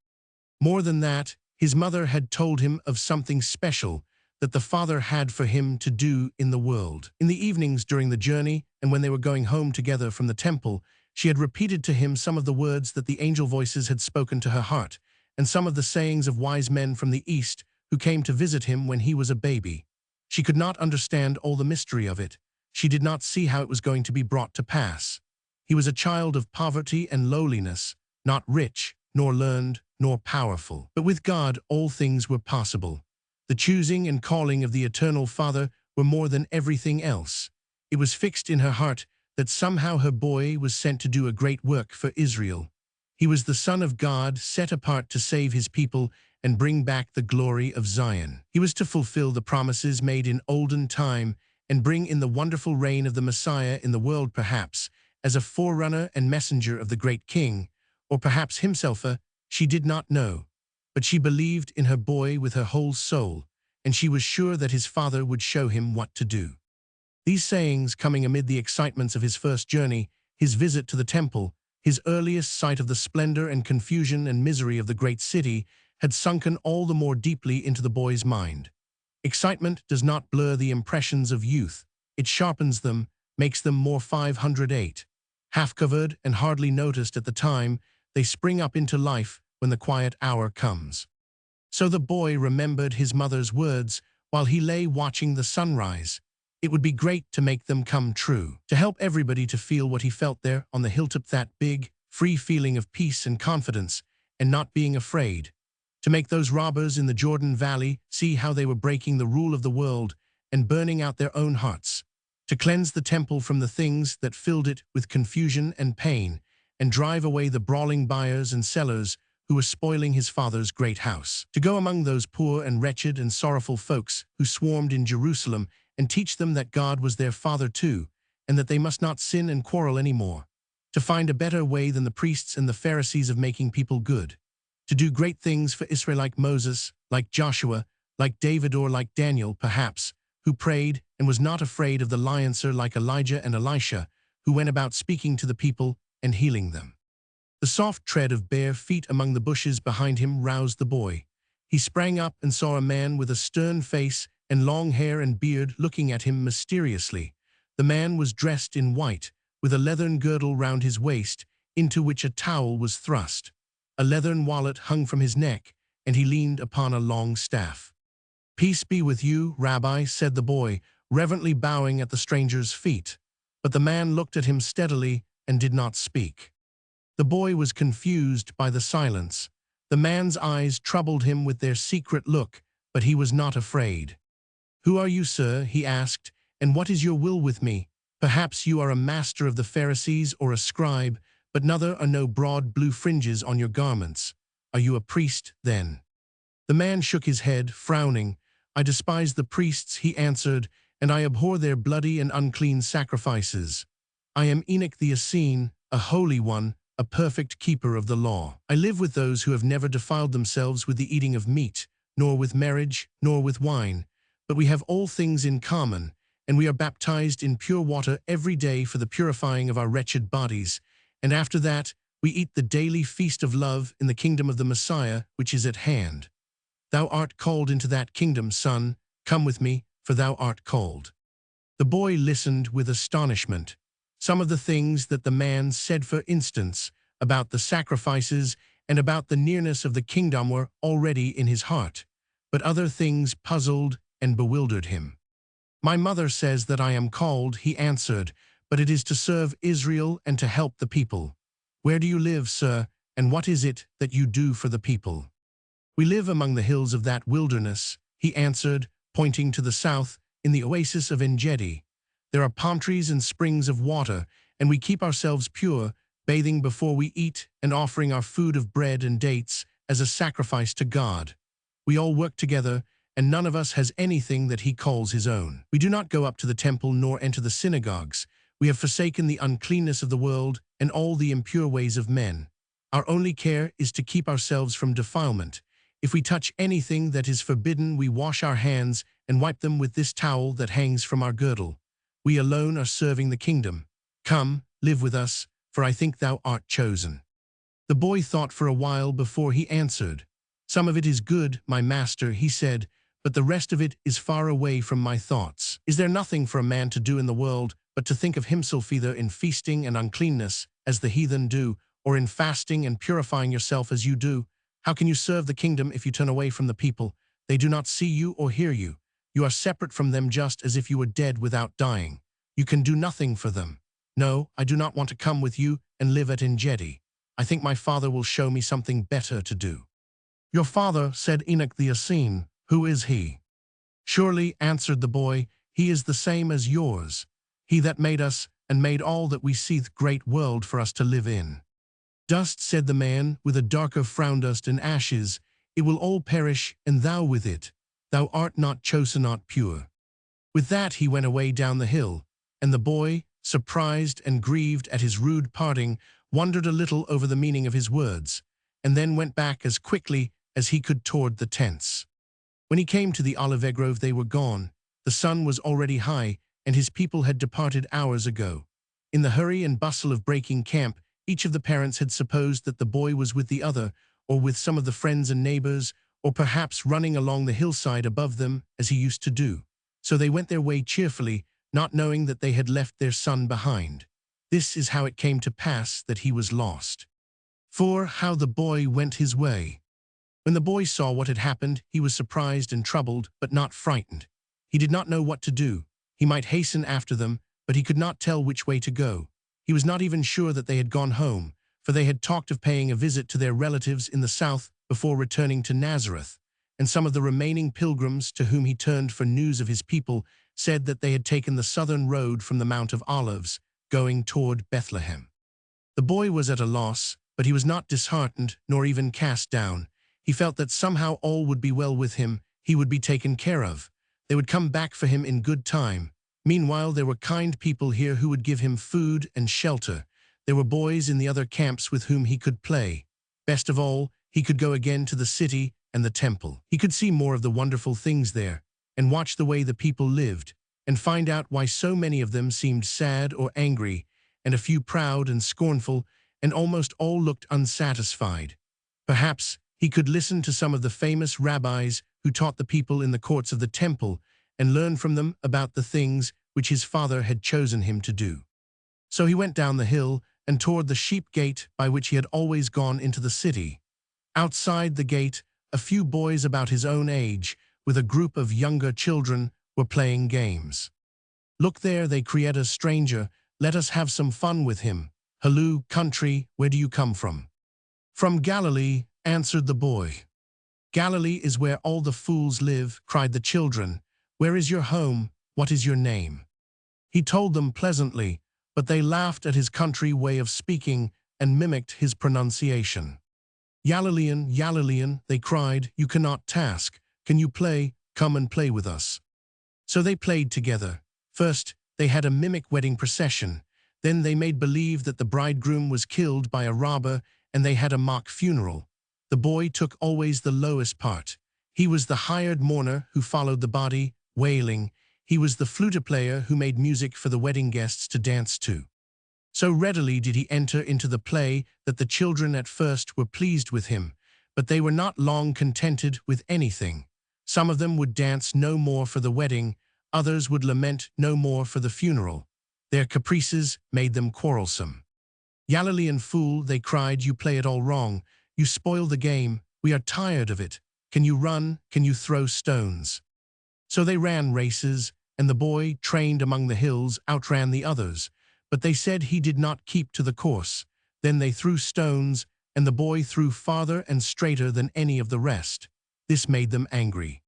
More than that, his mother had told him of something special that the Father had for him to do in the world. In the evenings during the journey, and when they were going home together from the temple, she had repeated to him some of the words that the angel voices had spoken to her heart, and some of the sayings of wise men from the East who came to visit him when he was a baby. She could not understand all the mystery of it, She did not see how it was going to be brought to pass. He was a child of poverty and lowliness, not rich, nor learned, nor powerful. But with God all things were possible. The choosing and calling of the Eternal Father were more than everything else. It was fixed in her heart that somehow her boy was sent to do a great work for Israel. He was the Son of God, set apart to save his people and bring back the glory of Zion. He was to fulfill the promises made in olden time and bring in the wonderful reign of the Messiah in the world, perhaps as a forerunner and messenger of the great King, or perhaps himself. She did not know. But she believed in her boy with her whole soul, and she was sure that his father would show him what to do. These sayings, coming amid the excitements of his first journey, his visit to the temple, his earliest sight of the splendor and confusion and misery of the great city, had sunken all the more deeply into the boy's mind. Excitement does not blur the impressions of youth. It sharpens them, makes them more 508. Half-covered and hardly noticed at the time, they spring up into life when the quiet hour comes. So the boy remembered his mother's words while he lay watching the sunrise. It would be great to make them come true, to help everybody to feel what he felt there on the hilltop, that big, free feeling of peace and confidence and not being afraid. To make those robbers in the Jordan Valley see how they were breaking the rule of the world and burning out their own hearts. To cleanse the temple from the things that filled it with confusion and pain and drive away the brawling buyers and sellers who were spoiling his father's great house. To go among those poor and wretched and sorrowful folks who swarmed in Jerusalem and teach them that God was their Father too, and that they must not sin and quarrel anymore. To find a better way than the priests and the Pharisees of making people good. To do great things for Israel, like Moses, like Joshua, like David, or like Daniel, perhaps, who prayed and was not afraid of the lions, or like Elijah and Elisha, who went about speaking to the people and healing them. The soft tread of bare feet among the bushes behind him roused the boy. He sprang up and saw a man with a stern face and long hair and beard looking at him mysteriously. The man was dressed in white, with a leathern girdle round his waist, into which a towel was thrust. A leathern wallet hung from his neck, and he leaned upon a long staff. "Peace be with you, Rabbi," said the boy, reverently bowing at the stranger's feet. But the man looked at him steadily and did not speak. The boy was confused by the silence. The man's eyes troubled him with their secret look, but he was not afraid. "Who are you, sir?" he asked, "and what is your will with me? Perhaps you are a master of the Pharisees or a scribe, but neither are no broad blue fringes on your garments. Are you a priest, then?" The man shook his head, frowning. "I despise the priests," he answered, "and I abhor their bloody and unclean sacrifices. I am Enoch the Essene, a holy one, a perfect keeper of the law. I live with those who have never defiled themselves with the eating of meat, nor with marriage, nor with wine. But we have all things in common, and we are baptized in pure water every day for the purifying of our wretched bodies, and after that we eat the daily feast of love in the kingdom of the Messiah, which is at hand. Thou art called into that kingdom, son. Come with me, for thou art called." The boy listened with astonishment. Some of the things that the man said, for instance, about the sacrifices and about the nearness of the kingdom, were already in his heart, but other things puzzled and bewildered him. "My mother says that I am called," he answered, "but it is to serve Israel and to help the people." "Where do you live, sir, and what is it that you do for the people?" "We live among the hills of that wilderness," he answered, pointing to the south, in the oasis of En-Gedi. "There are palm trees and springs of water, and we keep ourselves pure, bathing before we eat and offering our food of bread and dates as a sacrifice to God. We all work together, and none of us has anything that he calls his own. We do not go up to the temple nor enter the synagogues. We have forsaken the uncleanness of the world and all the impure ways of men. Our only care is to keep ourselves from defilement. If we touch anything that is forbidden, we wash our hands and wipe them with this towel that hangs from our girdle. We alone are serving the kingdom. Come, live with us, for I think thou art chosen." The boy thought for a while before he answered. "Some of it is good, my master," he said, "but the rest of it is far away from my thoughts. Is there nothing for a man to do in the world but to think of himself either in feasting and uncleanness, as the heathen do, or in fasting and purifying yourself as you do? How can you serve the kingdom if you turn away from the people? They do not see you or hear you. You are separate from them, just as if you were dead without dying. You can do nothing for them. No, I do not want to come with you and live at Engedi. I think my father will show me something better to do." "Your father," said Enoch the Essene. "Who is he?" "Surely," answered the boy, "he is the same as yours. He that made us and made all that we see th' great world for us to live in." "Dust," said the man, with a darker frown, "dust and ashes. It will all perish, and thou with it. Thou art not chosen, not pure." With that he went away down the hill, and the boy, surprised and grieved at his rude parting, wondered a little over the meaning of his words, and then went back as quickly as he could toward the tents. When he came to the olive grove, they were gone. The sun was already high, and his people had departed hours ago. In the hurry and bustle of breaking camp, each of the parents had supposed that the boy was with the other, or with some of the friends and neighbors, or perhaps running along the hillside above them as he used to do. So they went their way cheerfully, not knowing that they had left their son behind. This is how it came to pass that he was lost. For how the boy went his way. When the boy saw what had happened, he was surprised and troubled, but not frightened. He did not know what to do. He might hasten after them, but he could not tell which way to go. He was not even sure that they had gone home, for they had talked of paying a visit to their relatives in the south before returning to Nazareth, and some of the remaining pilgrims to whom he turned for news of his people said that they had taken the southern road from the Mount of Olives, going toward Bethlehem. The boy was at a loss, but he was not disheartened nor even cast down. He felt that somehow all would be well with him. He would be taken care of. They would come back for him in good time. Meanwhile, there were kind people here who would give him food and shelter. There were boys in the other camps with whom he could play. Best of all, he could go again to the city and the temple. He could see more of the wonderful things there, and watch the way the people lived, and find out why so many of them seemed sad or angry, and a few proud and scornful, and almost all looked unsatisfied. Perhaps he could listen to some of the famous rabbis who taught the people in the courts of the temple and learn from them about the things which his father had chosen him to do. So he went down the hill and toward the sheep gate by which he had always gone into the city. Outside the gate, a few boys about his own age, with a group of younger children, were playing games. "Look there," they cried, "a stranger. Let us have some fun with him." "Halloo, country, where do you come from?" "From Galilee," answered the boy. "Galilee is where all the fools live," cried the children. "Where is your home? What is your name?" He told them pleasantly, but they laughed at his country way of speaking and mimicked his pronunciation. "Galilean, Galilean," they cried, "you cannot task. Can you play? Come and play with us." So they played together. First, they had a mimic wedding procession. Then they made believe that the bridegroom was killed by a robber, and they had a mock funeral. The boy took always the lowest part. He was the hired mourner who followed the body, wailing. He was the flute player who made music for the wedding guests to dance to. So readily did he enter into the play that the children at first were pleased with him, but they were not long contented with anything. Some of them would dance no more for the wedding, others would lament no more for the funeral. Their caprices made them quarrelsome. "Galilean fool," they cried, "you play it all wrong. You spoil the game. We are tired of it. Can you run? Can you throw stones?" So they ran races, and the boy, trained among the hills, outran the others. But they said he did not keep to the course. Then they threw stones, and the boy threw farther and straighter than any of the rest. This made them angry.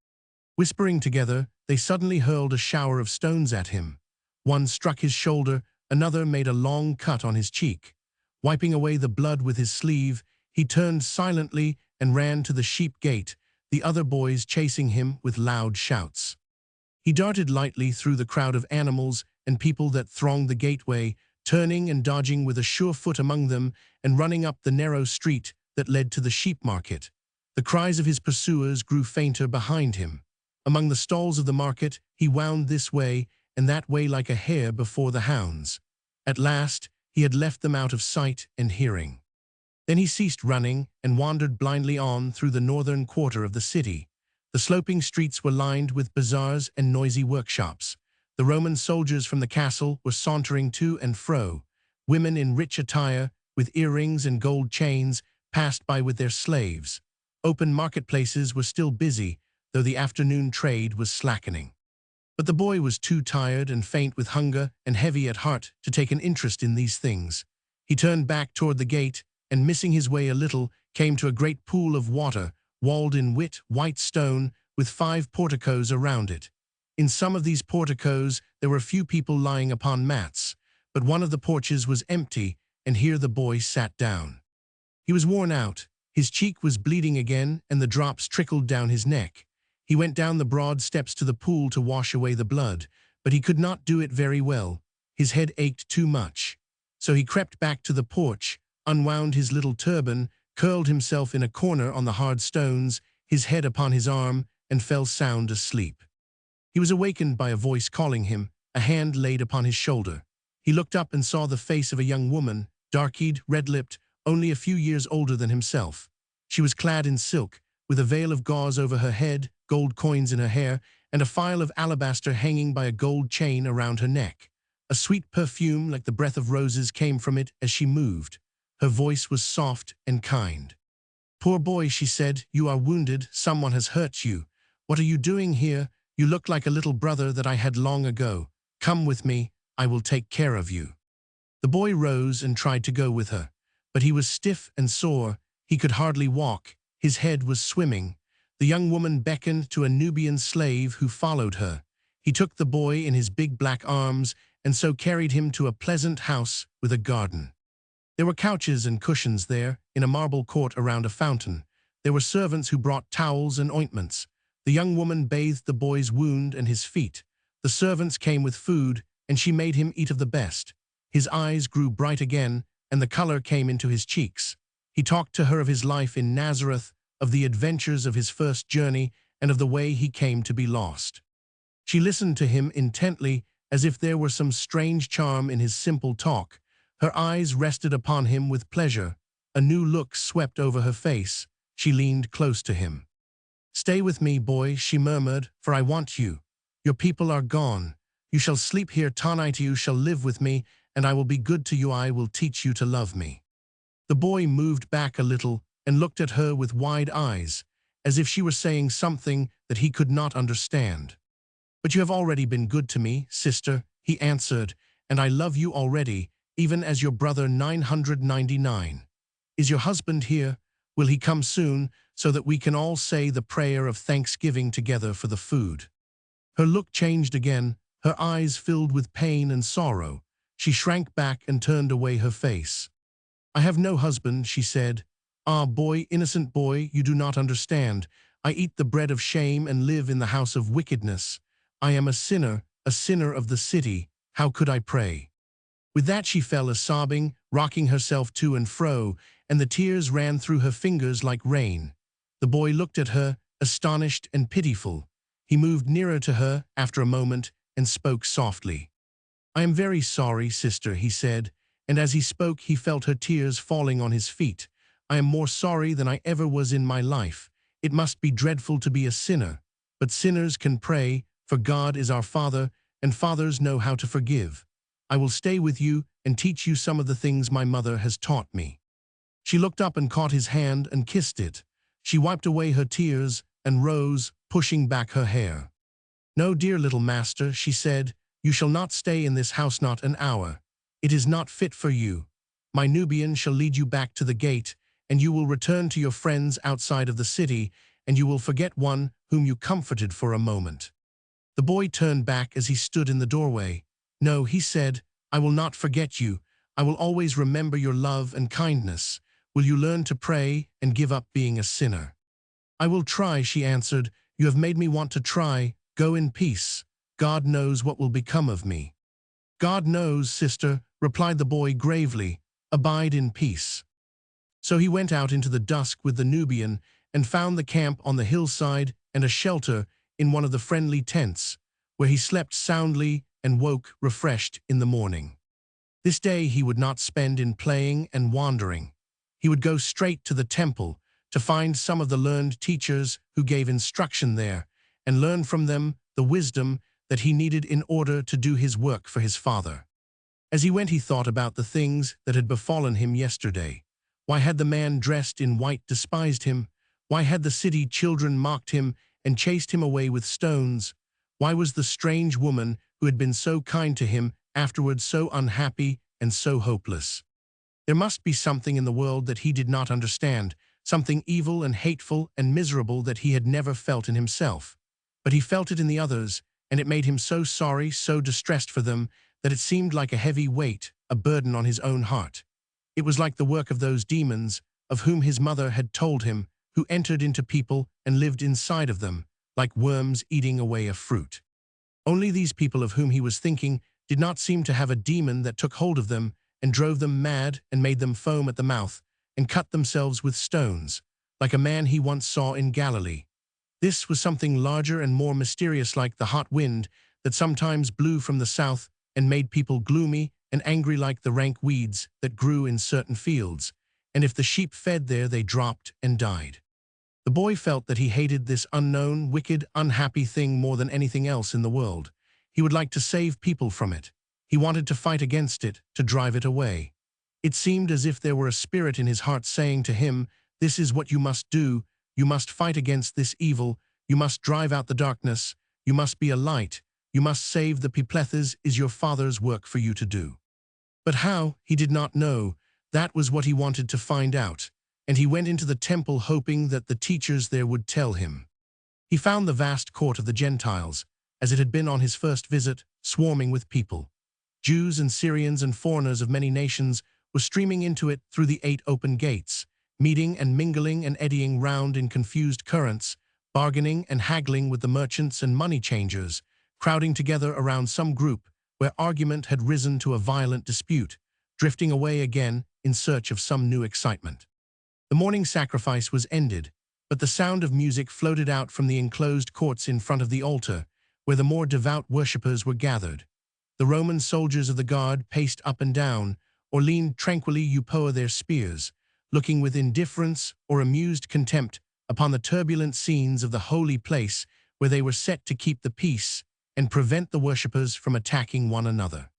Whispering together, they suddenly hurled a shower of stones at him. One struck his shoulder, another made a long cut on his cheek. Wiping away the blood with his sleeve, he turned silently and ran to the sheep gate, the other boys chasing him with loud shouts. He darted lightly through the crowd of animals and people that thronged the gateway, turning and dodging with a sure foot among them and running up the narrow street that led to the sheep market. The cries of his pursuers grew fainter behind him. Among the stalls of the market, he wound this way and that way like a hare before the hounds. At last, he had left them out of sight and hearing. Then he ceased running and wandered blindly on through the northern quarter of the city. The sloping streets were lined with bazaars and noisy workshops. The Roman soldiers from the castle were sauntering to and fro. Women in rich attire, with earrings and gold chains, passed by with their slaves. Open marketplaces were still busy, though the afternoon trade was slackening. But the boy was too tired and faint with hunger and heavy at heart to take an interest in these things. He turned back toward the gate and, missing his way a little, came to a great pool of water, walled in white stone, with 5 porticos around it. In some of these porticos there were a few people lying upon mats, but one of the porches was empty, and here the boy sat down. He was worn out, his cheek was bleeding again, and the drops trickled down his neck. He went down the broad steps to the pool to wash away the blood, but he could not do it very well. His head ached too much. So he crept back to the porch, unwound his little turban, curled himself in a corner on the hard stones, his head upon his arm, and fell sound asleep. He was awakened by a voice calling him, a hand laid upon his shoulder. He looked up and saw the face of a young woman, dark-eyed, red-lipped, only a few years older than himself. She was clad in silk, with a veil of gauze over her head, gold coins in her hair, and a phial of alabaster hanging by a gold chain around her neck. A sweet perfume like the breath of roses came from it as she moved. Her voice was soft and kind. "Poor boy," she said, "you are wounded, someone has hurt you. What are you doing here? You look like a little brother that I had long ago. Come with me, I will take care of you." The boy rose and tried to go with her, but he was stiff and sore, he could hardly walk, his head was swimming. The young woman beckoned to a Nubian slave who followed her. He took the boy in his big black arms and so carried him to a pleasant house with a garden. There were couches and cushions there, in a marble court around a fountain. There were servants who brought towels and ointments. The young woman bathed the boy's wound and his feet. The servants came with food, and she made him eat of the best. His eyes grew bright again, and the color came into his cheeks. He talked to her of his life in Nazareth, of the adventures of his first journey, and of the way he came to be lost. She listened to him intently, as if there were some strange charm in his simple talk. Her eyes rested upon him with pleasure. A new look swept over her face. She leaned close to him. "Stay with me, boy," she murmured, "for I want you. Your people are gone. You shall sleep here tonight. You shall live with me, and I will be good to you. I will teach you to love me." The boy moved back a little and looked at her with wide eyes, as if she were saying something that he could not understand. "But you have already been good to me, sister," he answered, "and I love you already, even as your brother 999. Is your husband here? Will he come soon, so that we can all say the prayer of thanksgiving together for the food?" Her look changed again, her eyes filled with pain and sorrow. She shrank back and turned away her face. "I have no husband," she said. "Ah, boy, innocent boy, you do not understand. I eat the bread of shame and live in the house of wickedness. I am a sinner of the city. How could I pray?" With that she fell a-sobbing, rocking herself to and fro, and the tears ran through her fingers like rain. The boy looked at her, astonished and pitiful. He moved nearer to her after a moment and spoke softly. "I am very sorry, sister," he said, and as he spoke he felt her tears falling on his feet. "I am more sorry than I ever was in my life. It must be dreadful to be a sinner, but sinners can pray, for God is our Father, and fathers know how to forgive. I will stay with you and teach you some of the things my mother has taught me." She looked up and caught his hand and kissed it. She wiped away her tears and rose, pushing back her hair. "No, dear little master," she said, "you shall not stay in this house not an hour. It is not fit for you. My Nubian shall lead you back to the gate, and you will return to your friends outside of the city, and you will forget one whom you comforted for a moment." The boy turned back as he stood in the doorway. "No," he said, "I will not forget you. I will always remember your love and kindness. Will you learn to pray and give up being a sinner?" "I will try," she answered. "You have made me want to try. Go in peace. God knows what will become of me." "God knows, sister," replied the boy gravely. "Abide in peace." So he went out into the dusk with the Nubian and found the camp on the hillside and a shelter in one of the friendly tents, where he slept soundly and woke refreshed in the morning. This day he would not spend in playing and wandering. He would go straight to the temple to find some of the learned teachers who gave instruction there and learn from them the wisdom that he needed in order to do his work for his Father. As he went he thought about the things that had befallen him yesterday. Why had the man dressed in white despised him? Why had the city children mocked him and chased him away with stones? Why was the strange woman who had been so kind to him afterwards so unhappy and so hopeless? There must be something in the world that he did not understand, something evil and hateful and miserable that he had never felt in himself. But he felt it in the others, and it made him so sorry, so distressed for them, that it seemed like a heavy weight, a burden on his own heart. It was like the work of those demons, of whom his mother had told him, who entered into people and lived inside of them, like worms eating away a fruit. Only these people of whom he was thinking did not seem to have a demon that took hold of them and drove them mad and made them foam at the mouth and cut themselves with stones, like a man he once saw in Galilee. This was something larger and more mysterious, like the hot wind that sometimes blew from the south and made people gloomy and angry, like the rank weeds that grew in certain fields, and if the sheep fed there they dropped and died. The boy felt that he hated this unknown, wicked, unhappy thing more than anything else in the world. He would like to save people from it. He wanted to fight against it, to drive it away. It seemed as if there were a spirit in his heart saying to him, "This is what you must do. You must fight against this evil. You must drive out the darkness. You must be a light. You must save the people. This is your father's work for you to do." But how, he did not know. That was what he wanted to find out, and he went into the temple hoping that the teachers there would tell him. He found the vast court of the Gentiles, as it had been on his first visit, swarming with people. Jews and Syrians and foreigners of many nations were streaming into it through the 8 open gates, meeting and mingling and eddying round in confused currents, bargaining and haggling with the merchants and money changers, crowding together around some group where argument had risen to a violent dispute, drifting away again in search of some new excitement. The morning sacrifice was ended, but the sound of music floated out from the enclosed courts in front of the altar, where the more devout worshippers were gathered. The Roman soldiers of the guard paced up and down, or leaned tranquilly upon their spears, looking with indifference or amused contempt upon the turbulent scenes of the holy place where they were set to keep the peace and prevent the worshippers from attacking one another.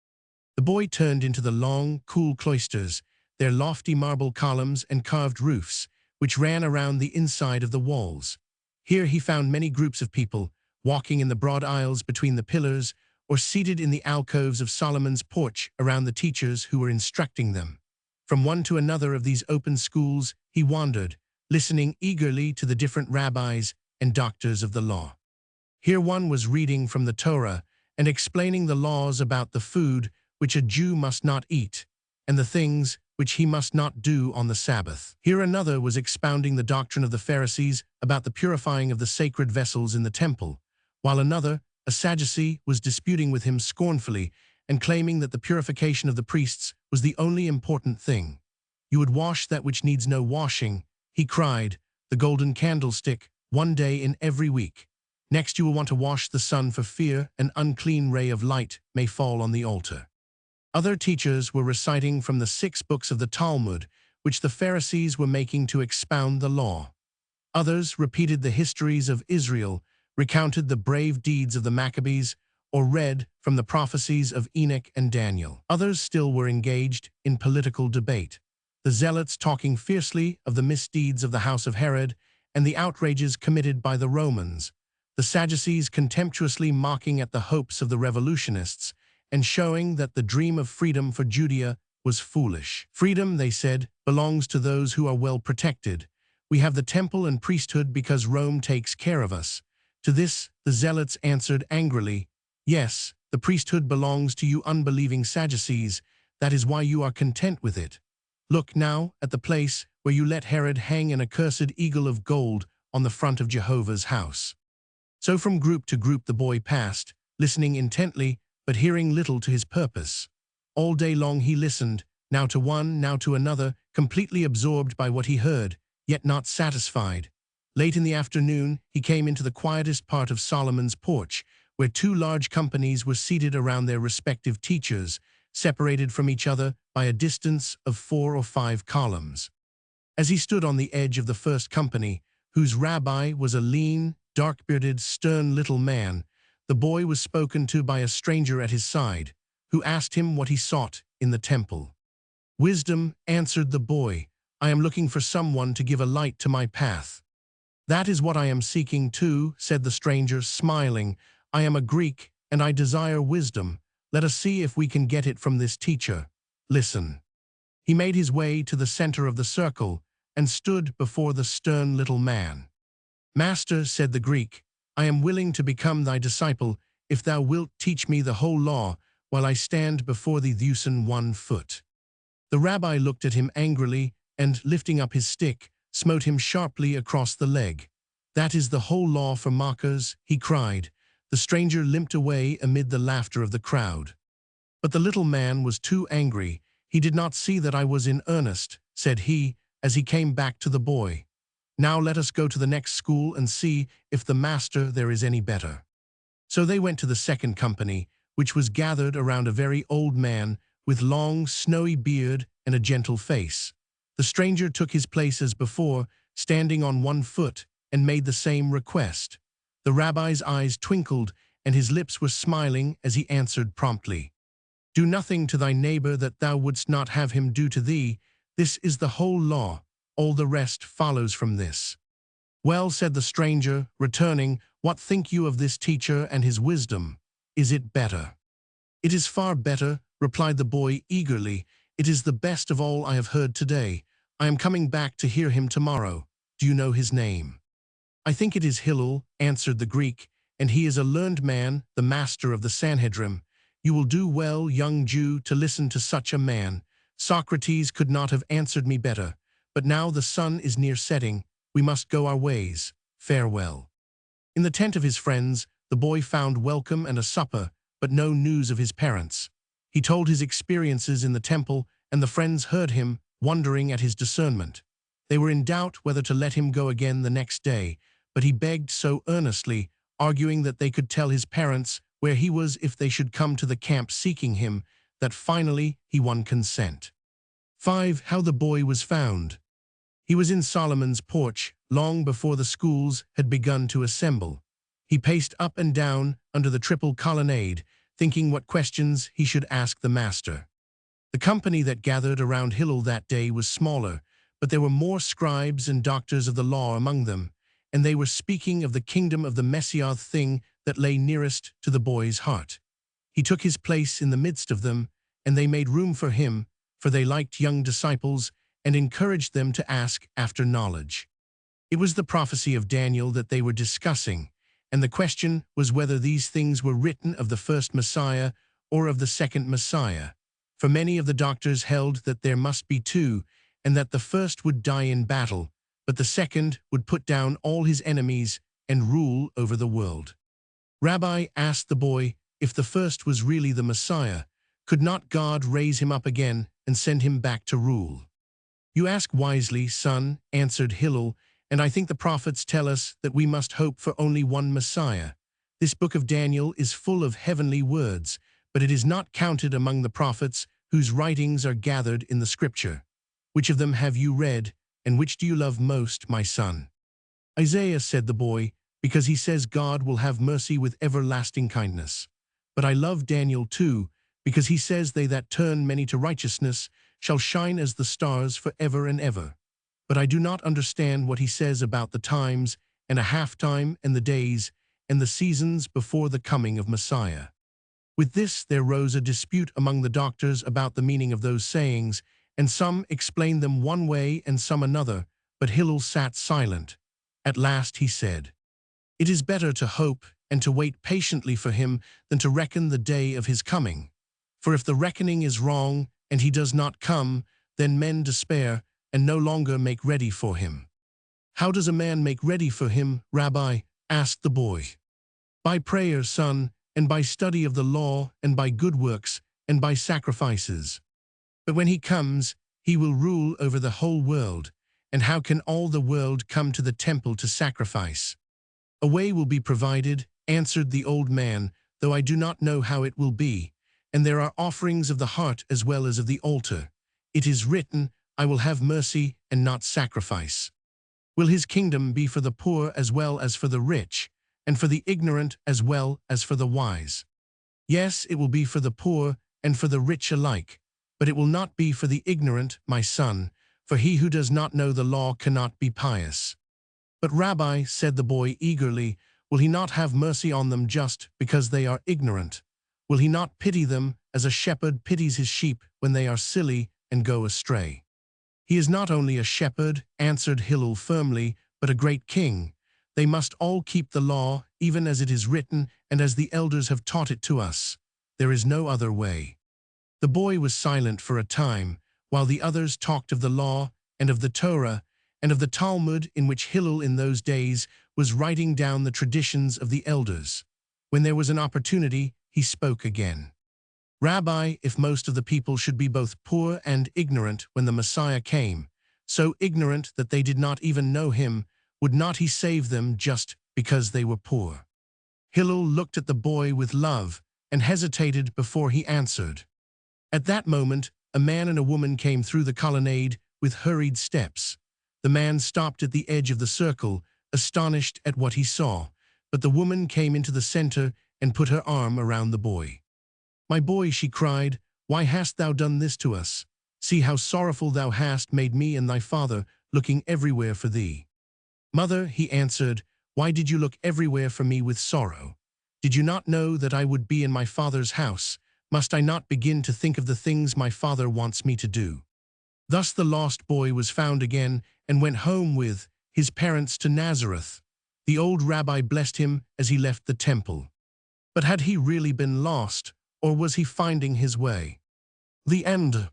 The boy turned into the long, cool cloisters, their lofty marble columns and carved roofs, which ran around the inside of the walls. Here he found many groups of people, walking in the broad aisles between the pillars, or seated in the alcoves of Solomon's porch around the teachers who were instructing them. From one to another of these open schools he wandered, listening eagerly to the different rabbis and doctors of the law. Here one was reading from the Torah and explaining the laws about the food which a Jew must not eat, and the things which he must not do on the Sabbath. Here another was expounding the doctrine of the Pharisees about the purifying of the sacred vessels in the temple, while another, a Sadducee, was disputing with him scornfully and claiming that the purification of the priests was the only important thing. "You would wash that which needs no washing," he cried, "the golden candlestick, one day in every week. Next you will want to wash the sun for fear an unclean ray of light may fall on the altar." Other teachers were reciting from the 6 books of the Talmud, which the Pharisees were making to expound the law. Others repeated the histories of Israel, recounted the brave deeds of the Maccabees, or read from the prophecies of Enoch and Daniel. Others still were engaged in political debate, the Zealots talking fiercely of the misdeeds of the house of Herod and the outrages committed by the Romans, the Sadducees contemptuously mocking at the hopes of the revolutionists and showing that the dream of freedom for Judea was foolish. "Freedom," they said, "belongs to those who are well protected. We have the temple and priesthood because Rome takes care of us." To this, the Zealots answered angrily, "Yes, the priesthood belongs to you unbelieving Sadducees. That is why you are content with it. Look now at the place where you let Herod hang an accursed eagle of gold on the front of Jehovah's house." So from group to group the boy passed, listening intently, but hearing little to his purpose. All day long he listened, now to one, now to another, completely absorbed by what he heard, yet not satisfied. Late in the afternoon, he came into the quietest part of Solomon's porch, where 2 large companies were seated around their respective teachers, separated from each other by a distance of 4 or 5 columns. As he stood on the edge of the first company, whose rabbi was a lean, dark-bearded, stern little man, the boy was spoken to by a stranger at his side, who asked him what he sought in the temple. "Wisdom," answered the boy. "I am looking for someone to give a light to my path." "That is what I am seeking too," said the stranger, smiling. I am a Greek, and I desire wisdom. Let us see if we can get it from this teacher. Listen." He made his way to the center of the circle and stood before the stern little man. "Master," said the Greek, "I am willing to become thy disciple if thou wilt teach me the whole law while I stand before thee thus 1 foot." The rabbi looked at him angrily and, lifting up his stick, smote him sharply across the leg. "That is the whole law for mockers," he cried. The stranger limped away amid the laughter of the crowd. But the little man was too angry. "He did not see that I was in earnest," said he, as he came back to the boy. "Now let us go to the next school and see if the master there is any better." So they went to the second company, which was gathered around a very old man with long, snowy beard and a gentle face. The stranger took his place as before, standing on 1 foot, and made the same request. The rabbi's eyes twinkled, and his lips were smiling as he answered promptly, "Do nothing to thy neighbor that thou wouldst not have him do to thee. This is the whole law. All the rest follows from this." "Well," said the stranger, returning, "what think you of this teacher and his wisdom? Is it better?" "It is far better," replied the boy eagerly. "It is the best of all I have heard today. I am coming back to hear him tomorrow. Do you know his name?" "I think it is Hillel," answered the Greek, "and he is a learned man, the master of the Sanhedrim. You will do well, young Jew, to listen to such a man. Socrates could not have answered me better. But now the sun is near setting. We must go our ways. Farewell." In the tent of his friends, the boy found welcome and a supper, but no news of his parents. He told his experiences in the temple, and the friends heard him, wondering at his discernment. They were in doubt whether to let him go again the next day, but he begged so earnestly, arguing that they could tell his parents where he was if they should come to the camp seeking him, that finally he won consent. 5. How the boy was found. He was in Solomon's porch long before the schools had begun to assemble. He paced up and down under the triple colonnade, thinking what questions he should ask the master. The company that gathered around Hillel that day was smaller, but there were more scribes and doctors of the law among them, and they were speaking of the kingdom of the Messiah, thing that lay nearest to the boy's heart. He took his place in the midst of them, and they made room for him, for they liked young disciples and encouraged them to ask after knowledge. It was the prophecy of Daniel that they were discussing, and the question was whether these things were written of the first Messiah or of the second Messiah. For many of the doctors held that there must be two, and that the first would die in battle, but the second would put down all his enemies and rule over the world. Rabbi asked the boy if the first was really the Messiah. Could not God raise him up again and send him back to rule? "You ask wisely, son," answered Hillel, "and I think the prophets tell us that we must hope for only one Messiah. This book of Daniel is full of heavenly words, but it is not counted among the prophets whose writings are gathered in the scripture. Which of them have you read, and which do you love most, my son?" "Isaiah," said the boy, "because he says God will have mercy with everlasting kindness. But I love Daniel too, because he says they that turn many to righteousness shall shine as the stars forever and ever. But I do not understand what he says about the times and a half-time and the days and the seasons before the coming of Messiah." With this there rose a dispute among the doctors about the meaning of those sayings, and some explained them one way and some another, but Hillel sat silent. At last he said, "It is better to hope and to wait patiently for him than to reckon the day of his coming. For if the reckoning is wrong and he does not come, then men despair and no longer make ready for him." "How does a man make ready for him, Rabbi?" asked the boy. "By prayer, son, and by study of the law, and by good works, and by sacrifices. But when he comes, he will rule over the whole world, and how can all the world come to the temple to sacrifice?" "A way will be provided," answered the old man, "though I do not know how it will be. And there are offerings of the heart as well as of the altar. It is written, I will have mercy and not sacrifice. Will his kingdom be for the poor as well as for the rich, and for the ignorant as well as for the wise? Yes, it will be for the poor and for the rich alike, but it will not be for the ignorant, my son, for he who does not know the law cannot be pious." "But Rabbi," said the boy eagerly, Will he not have mercy on them just because they are ignorant? Will he not pity them as a shepherd pities his sheep when they are silly and go astray? He is not only a shepherd, answered Hillel firmly, but a great king. They must all keep the law, even as it is written and as the elders have taught it to us. There is no other way. The boy was silent for a time, while the others talked of the law and of the Torah and of the Talmud, in which Hillel in those days was writing down the traditions of the elders. When there was an opportunity, he spoke again. Rabbi, if most of the people should be both poor and ignorant when the Messiah came, so ignorant that they did not even know him, would not he save them just because they were poor? Hillel looked at the boy with love and hesitated before he answered. At that moment, a man and a woman came through the colonnade with hurried steps. The man stopped at the edge of the circle, astonished at what he saw, but the woman came into the center and put her arm around the boy. "My boy," she cried, "why hast thou done this to us? See how sorrowful thou hast made me and thy father, looking everywhere for thee." "Mother," he answered, "why did you look everywhere for me with sorrow? Did you not know that I would be in my father's house? Must I not begin to think of the things my father wants me to do?" Thus the lost boy was found again and went home with his parents to Nazareth. The old rabbi blessed him as he left the temple. But had he really been lost, or was he finding his way? The end.